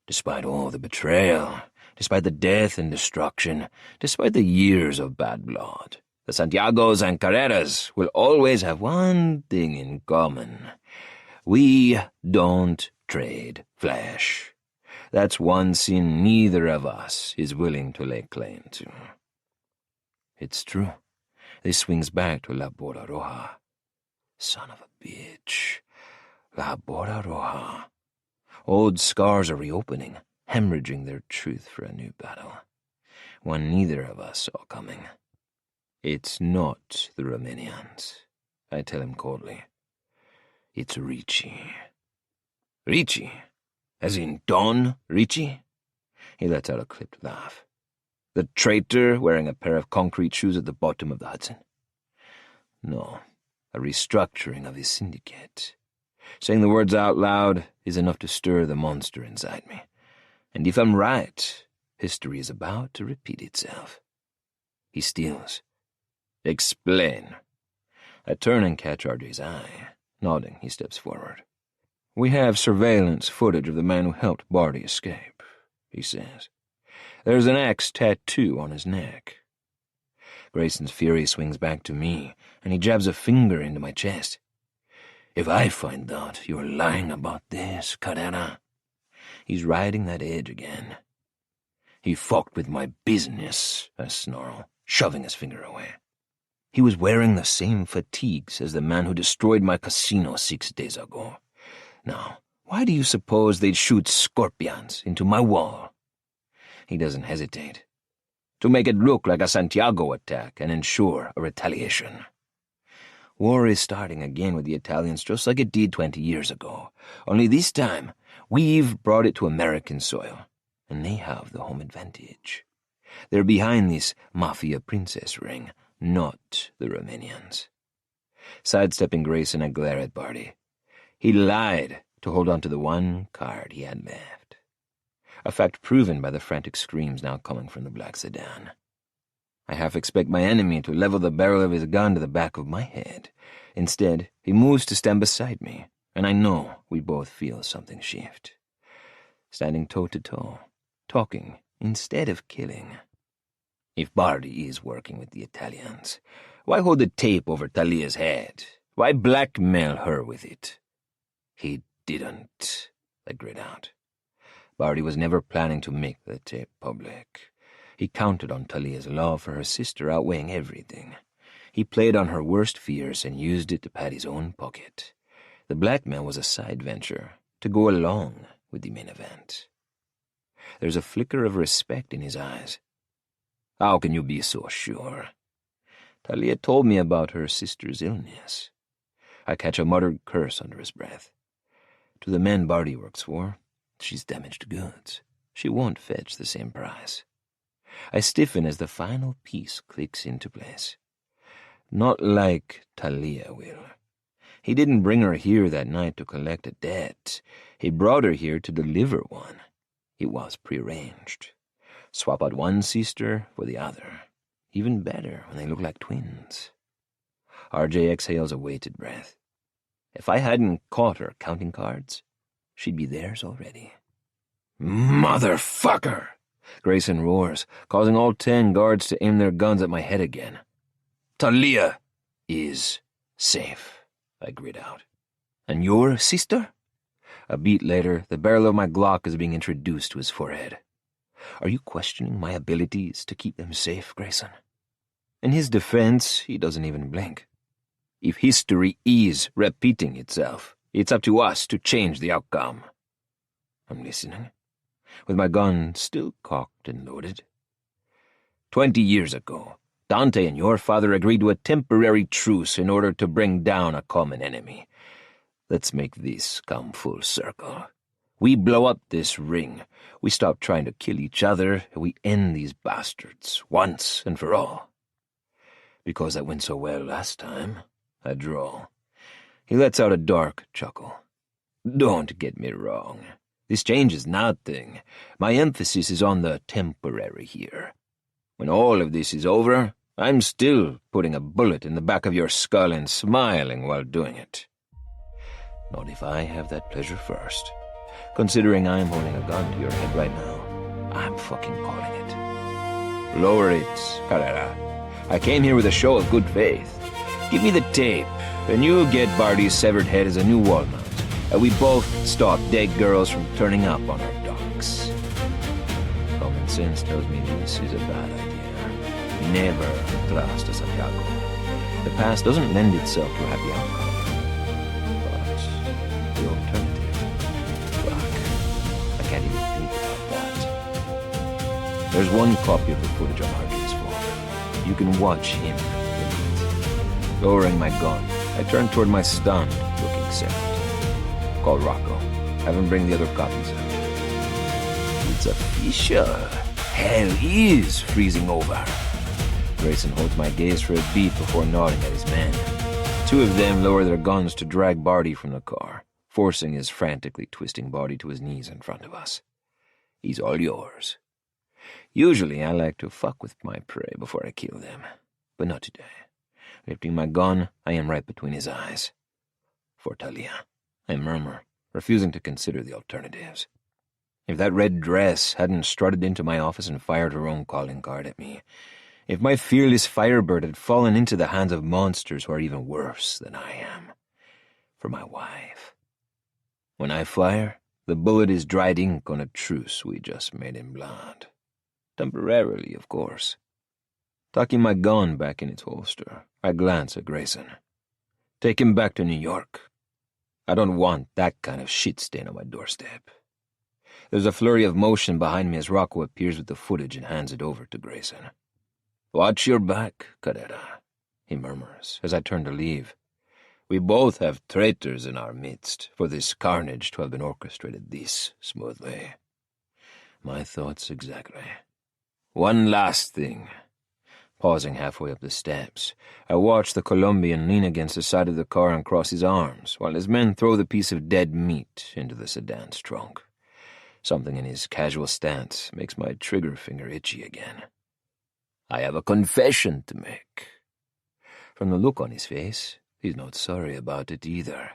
Despite all the betrayal, despite the death and destruction, despite the years of bad blood, the Santiagos and Carreras will always have one thing in common. We don't trade flesh. That's one sin neither of us is willing to lay claim to. It's true. This swings back to La Bora Roja. Son of a bitch. La Bora Roja. Old scars are reopening, hemorrhaging their truth for a new battle. One neither of us saw coming. It's not the Romanians, I tell him coldly. It's Ricci. Ricci? As in Don Ricci? He lets out a clipped laugh. The traitor wearing a pair of concrete shoes at the bottom of the Hudson? No, a restructuring of his syndicate. Saying the words out loud is enough to stir the monster inside me. And if I'm right, history is about to repeat itself. He steals. Explain. I turn and catch RJ's eye. Nodding, he steps forward. We have surveillance footage of the man who helped Barty escape, he says. There's an axe tattoo on his neck. Grayson's fury swings back to me, and he jabs a finger into my chest. If I find out you're lying about this, Carrera. He's riding that edge again. He fucked with my business, I snarl, shoving his finger away. He was wearing the same fatigues as the man who destroyed my casino 6 days ago. Now, why do you suppose they'd shoot scorpions into my wall? He doesn't hesitate. To make it look like a Santiago attack and ensure a retaliation. War is starting again with the Italians just like it did 20 years ago. Only this time, we've brought it to American soil, and they have the home advantage. They're behind this Mafia princess ring, not the Romanians. Sidestepping Grayson, I glare at Barty. He lied to hold on to the one card he had left. A fact proven by the frantic screams now coming from the black sedan. I half expect my enemy to level the barrel of his gun to the back of my head. Instead, he moves to stand beside me, and I know we both feel something shift. Standing toe-to-toe, talking instead of killing. If Barty is working with the Italians, why hold the tape over Thalia's head? Why blackmail her with it? He didn't, I grit out. Barty was never planning to make the tape public. He counted on Thalia's love for her sister outweighing everything. He played on her worst fears and used it to pad his own pocket. The blackmail was a side venture, to go along with the main event. There's a flicker of respect in his eyes. How can you be so sure? Thalia told me about her sister's illness. I catch a muttered curse under his breath. To the man Barty works for, she's damaged goods. She won't fetch the same price. I stiffen as the final piece clicks into place. Not like Thalia will. He didn't bring her here that night to collect a debt. He brought her here to deliver one. It was prearranged. Swap out one sister for the other. Even better when they look like twins. RJ exhales a weighted breath. If I hadn't caught her counting cards, she'd be theirs already. Motherfucker! Grayson roars, causing all 10 guards to aim their guns at my head again. Thalia is safe, I grit out. And your sister? A beat later, the barrel of my Glock is being introduced to his forehead. Are you questioning my abilities to keep them safe, Grayson? In his defense, he doesn't even blink. If history is repeating itself, it's up to us to change the outcome. I'm listening, with my gun still cocked and loaded. 20 years ago, Dante and your father agreed to a temporary truce in order to bring down a common enemy. Let's make this come full circle. We blow up this ring, we stop trying to kill each other, and we end these bastards once and for all. Because that went so well last time, I drawl. He lets out a dark chuckle. Don't get me wrong. This changes nothing. My emphasis is on the temporary here. When all of this is over, I'm still putting a bullet in the back of your skull and smiling while doing it. Not if I have that pleasure first. Considering I'm holding a gun to your head right now, I'm fucking calling it. Lower it, Carrera. I came here with a show of good faith. Give me the tape, and you get Barty's severed head as a new wall mount, and we both stop dead girls from turning up on our docks. Common sense tells me this is a bad idea. Never trust a Santiago. The past doesn't lend itself to a happy outcome. But the alternative, fuck, I can't even think about that. There's one copy of the footage on RJ's phone. You can watch him. Lowering my gun, I turn toward my stunned, looking set. Call Rocco. Have him bring the other copies out. It's official. Hell is freezing over. Grayson holds my gaze for a beat before nodding at his men. 2 of them lower their guns to drag Barty from the car, forcing his frantically twisting body to his knees in front of us. He's all yours. Usually I like to fuck with my prey before I kill them, but not today. Lifting my gun, I am right between his eyes. For Thalia, I murmur, refusing to consider the alternatives. If that red dress hadn't strutted into my office and fired her own calling card at me, if my fearless firebird had fallen into the hands of monsters who are even worse than I am, for my wife. When I fire, the bullet is dried ink on a truce we just made in blood. Temporarily, of course. Tucking my gun back in its holster, I glance at Grayson. Take him back to New York. I don't want that kind of shit stain on my doorstep. There's a flurry of motion behind me as Rocco appears with the footage and hands it over to Grayson. Watch your back, Carrera, he murmurs as I turn to leave. We both have traitors in our midst for this carnage to have been orchestrated this smoothly. My thoughts exactly. One last thing. Pausing halfway up the steps, I watch the Colombian lean against the side of the car and cross his arms, while his men throw the piece of dead meat into the sedan's trunk. Something in his casual stance makes my trigger finger itchy again. I have a confession to make. From the look on his face, he's not sorry about it either.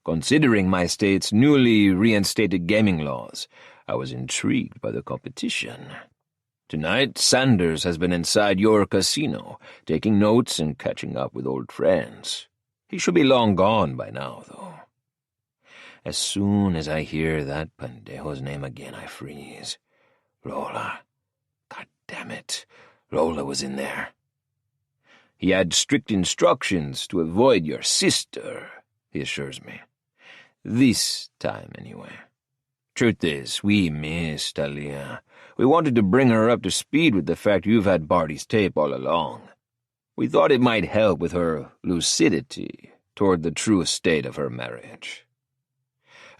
Considering my state's newly reinstated gaming laws, I was intrigued by the competition. Tonight, Sanders has been inside your casino, taking notes and catching up with old friends. He should be long gone by now, though. As soon as I hear that pendejo's name again, I freeze. Lola. God damn it. Lola was in there. He had strict instructions to avoid your sister, he assures me. This time, anyway. Truth is, we missed Thalia. We wanted to bring her up to speed with the fact you've had Barty's tape all along. We thought it might help with her lucidity toward the true state of her marriage.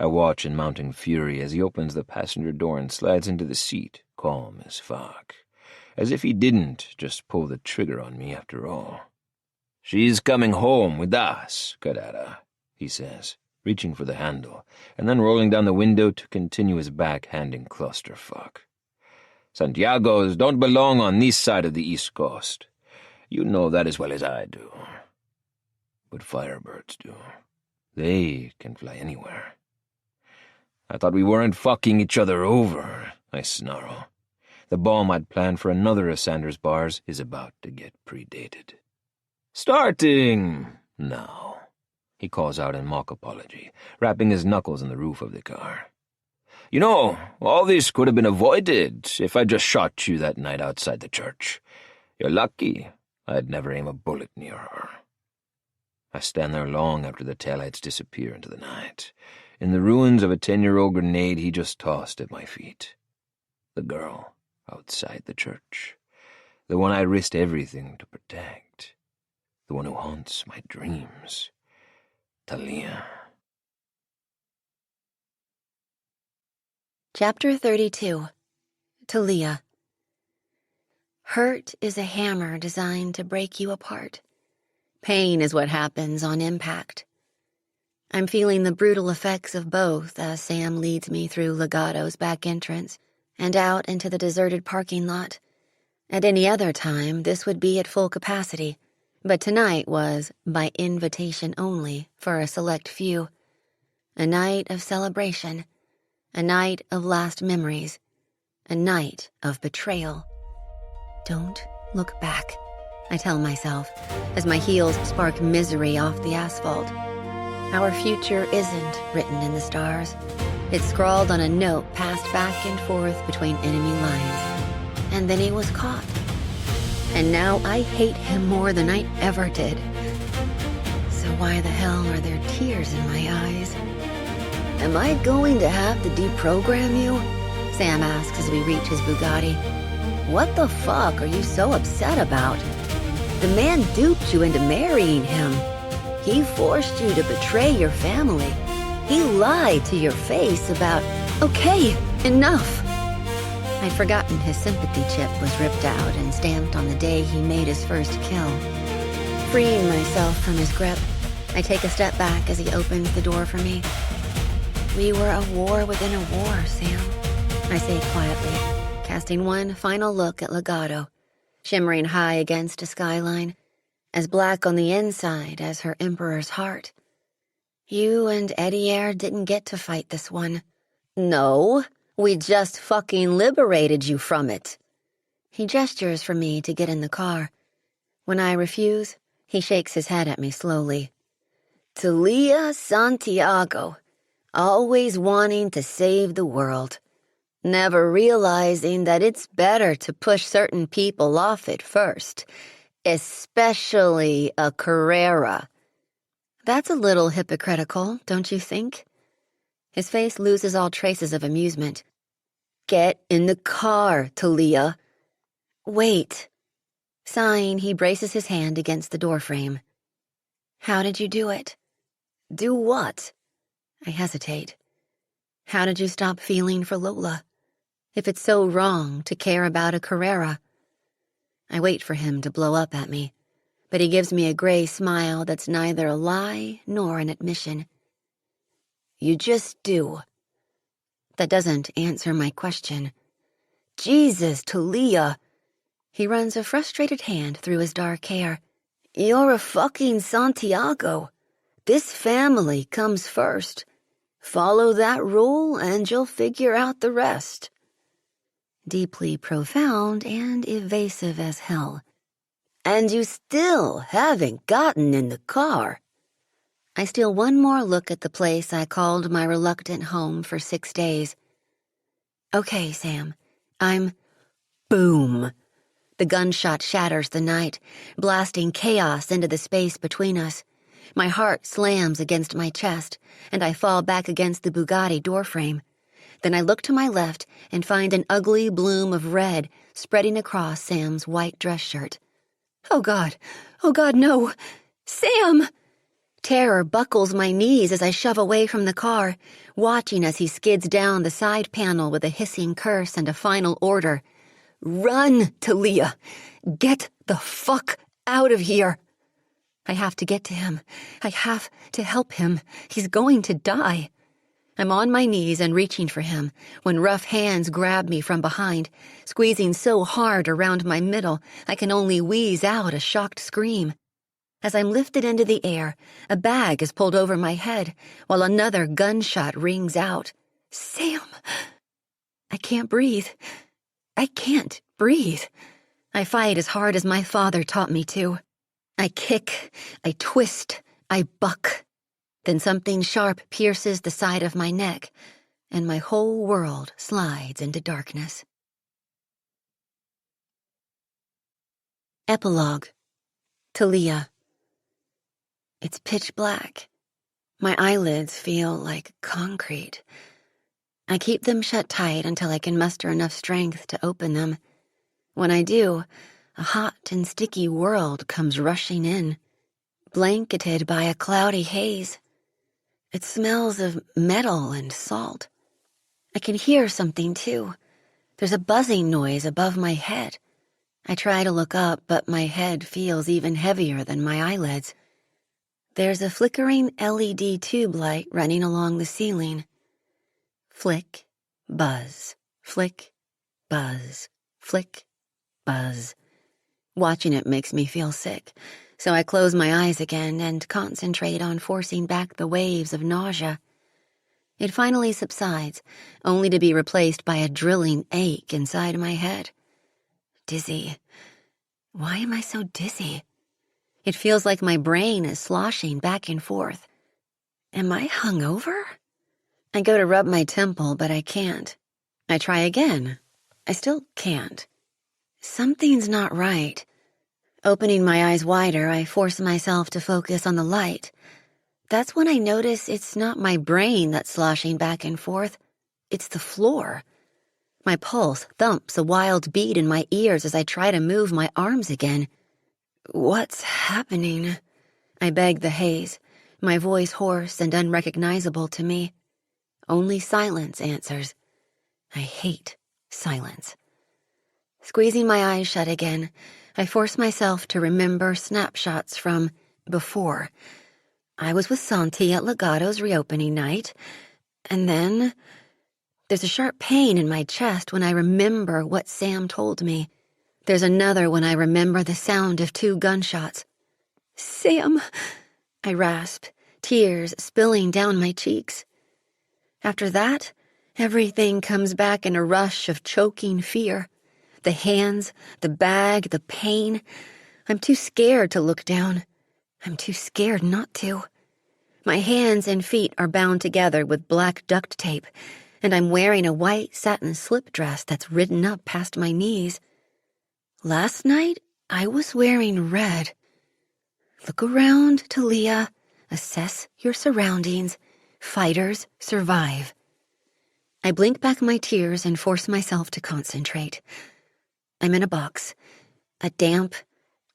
I watch in mounting fury as he opens the passenger door and slides into the seat, calm as fuck, as if he didn't just pull the trigger on me after all. She's coming home with us, Carrera, he says, reaching for the handle, and then rolling down the window to continue his backhanding clusterfuck. Santiagos don't belong on this side of the East Coast. You know that as well as I do. But firebirds do. They can fly anywhere. I thought we weren't fucking each other over, I snarl. The bomb I'd planned for another of Sanders' bars is about to get predated. Starting now, he calls out in mock apology, rapping his knuckles on the roof of the car. You know, all this could have been avoided if I just shot you that night outside the church. You're lucky I'd never aim a bullet near her. I stand there long after the taillights disappear into the night, in the ruins of a 10-year-old grenade he just tossed at my feet. The girl outside the church. The one I risked everything to protect. The one who haunts my dreams. Thalia. Chapter 32. Thalia. Hurt is a hammer designed to break you apart. Pain is what happens on impact. I'm feeling the brutal effects of both as Sam leads me through Legato's back entrance and out into the deserted parking lot. At any other time, this would be at full capacity, but tonight was by invitation only for a select few. A night of celebration, a night of last memories, a night of betrayal. Don't look back, I tell myself, as my heels spark misery off the asphalt. Our future isn't written in the stars. It's scrawled on a note passed back and forth between enemy lines. And then he was caught. And now I hate him more than I ever did. So why the hell are there tears in my eyes? Am I going to have to deprogram you? Sam asks as we reach his Bugatti. What the fuck are you so upset about? The man duped you into marrying him. He forced you to betray your family. He lied to your face about, okay, enough. I'd forgotten his sympathy chip was ripped out and stamped on the day he made his first kill. Freeing myself from his grip, I take a step back as he opens the door for me. We were a war within a war, Sam. I say quietly, casting one final look at Legato, shimmering high against a skyline, as black on the inside as her emperor's heart. You and Edier didn't get to fight this one. No, we just fucking liberated you from it. He gestures for me to get in the car. When I refuse, he shakes his head at me slowly. Thalia Santiago, always wanting to save the world, never realizing that it's better to push certain people off it first, especially a Carrera. That's a little hypocritical, don't you think? His face loses all traces of amusement. Get in the car, Thalia. Wait. Sighing, he braces his hand against the doorframe. How did you do it? Do what? I hesitate. How did you stop feeling for Lola? If it's so wrong to care about a Carrera. I wait for him to blow up at me, but he gives me a gray smile that's neither a lie nor an admission. You just do. That doesn't answer my question. Jesus, Thalia. He runs a frustrated hand through his dark hair. You're a fucking Santiago. This family comes first. Follow that rule and you'll figure out the rest. Deeply profound and evasive as hell. And you still haven't gotten in the car. I steal one more look at the place I called my reluctant home for 6 days. Okay, Sam. Boom. The gunshot shatters the night, blasting chaos into the space between us. My heart slams against my chest, and I fall back against the Bugatti doorframe. Then I look to my left and find an ugly bloom of red spreading across Sam's white dress shirt. Oh God, no! Sam! Terror buckles my knees as I shove away from the car, watching as he skids down the side panel with a hissing curse and a final order. Run, Thalia! Get the fuck out of here! I have to get to him. I have to help him. He's going to die. I'm on my knees and reaching for him when rough hands grab me from behind, squeezing so hard around my middle I can only wheeze out a shocked scream. As I'm lifted into the air, a bag is pulled over my head while another gunshot rings out. Sam! I can't breathe. I can't breathe. I fight as hard as my father taught me to. I kick, I twist, I buck. Then something sharp pierces the side of my neck, and my whole world slides into darkness. Epilogue. Thalia. It's pitch black. My eyelids feel like concrete. I keep them shut tight until I can muster enough strength to open them. When I do, a hot and sticky world comes rushing in, blanketed by a cloudy haze. It smells of metal and salt. I can hear something, too. There's a buzzing noise above my head. I try to look up, but my head feels even heavier than my eyelids. There's a flickering LED tube light running along the ceiling. Flick, buzz, flick, buzz, flick, buzz. Watching it makes me feel sick, so I close my eyes again and concentrate on forcing back the waves of nausea. It finally subsides, only to be replaced by a drilling ache inside my head. Dizzy. Why am I so dizzy? It feels like my brain is sloshing back and forth. Am I hungover? I go to rub my temple, but I can't. I try again. I still can't. Something's not right. Opening my eyes wider, I force myself to focus on the light. That's when I notice it's not my brain that's sloshing back and forth. It's the floor. My pulse thumps a wild beat in my ears as I try to move my arms again. What's happening? I beg the haze, my voice hoarse and unrecognizable to me. Only silence answers. I hate silence. Squeezing my eyes shut again, I force myself to remember snapshots from before. I was with Santi at Legato's reopening night, and then There's a sharp pain in my chest when I remember what Sam told me. There's another when I remember the sound of 2 gunshots. "Sam," I rasp, tears spilling down my cheeks. After that, everything comes back in a rush of choking fear. The hands, the bag, the pain. I'm too scared to look down. I'm too scared not to. My hands and feet are bound together with black duct tape, and I'm wearing a white satin slip dress that's ridden up past my knees. Last night, I was wearing red. Look around, Thalia. Assess your surroundings. Fighters survive. I blink back my tears and force myself to concentrate. I'm in a box. A damp,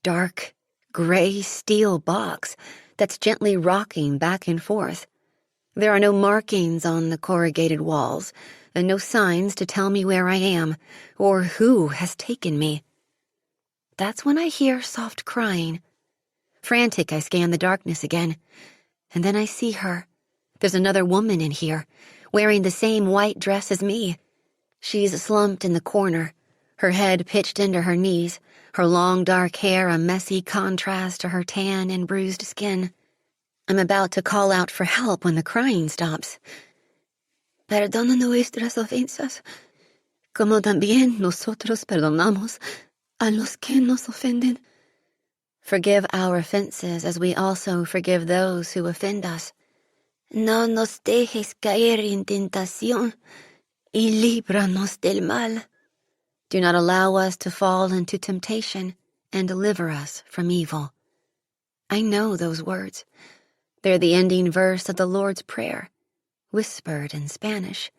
dark, gray steel box that's gently rocking back and forth. There are no markings on the corrugated walls, and no signs to tell me where I am or who has taken me. That's when I hear soft crying. Frantic, I scan the darkness again, and then I see her. There's another woman in here, wearing the same white dress as me. She's slumped in the corner, her head pitched into her knees, her long dark hair a messy contrast to her tan and bruised skin. I'm about to call out for help when the crying stops. "Perdona nuestras ofensas, como también nosotros perdonamos a los que nos ofenden." Forgive our offenses as we also forgive those who offend us. "No nos dejes caer en tentación, y líbranos del mal." Do not allow us to fall into temptation, and deliver us from evil. I know those words. They're the ending verse of the Lord's Prayer, whispered in Spanish.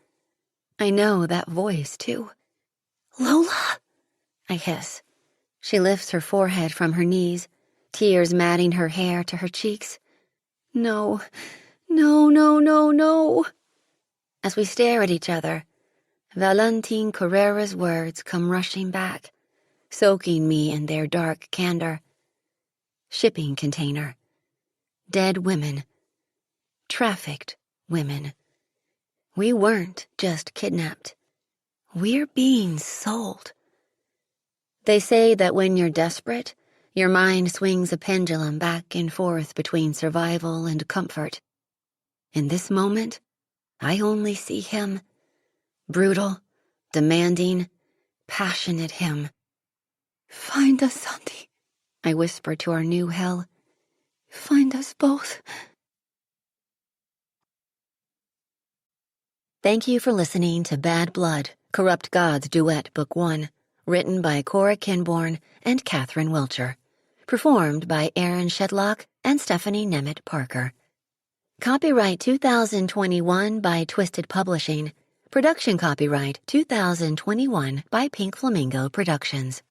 I know that voice, too. "Lola!" I hiss. She lifts her forehead from her knees, tears matting her hair to her cheeks. No, no, no, no, no. As we stare at each other, Valentin Carrera's words come rushing back, soaking me in their dark candor. Shipping container. Dead women. Trafficked women. We weren't just kidnapped. We're being sold. They say that when you're desperate, your mind swings a pendulum back and forth between survival and comfort. In this moment, I only see him. Brutal, demanding, passionate him. "Find us, Santi," I whisper to our new hell. "Find us both." Thank you for listening to Bad Blood, Corrupt Gods Duet Book 1, written by Cora Kenborn and Catherine Wiltcher. Performed by Aaron Shedlock and Stephanie Nemeth Parker. Copyright 2021 by Twisted Publishing. Production copyright 2021 by Pink Flamingo Productions.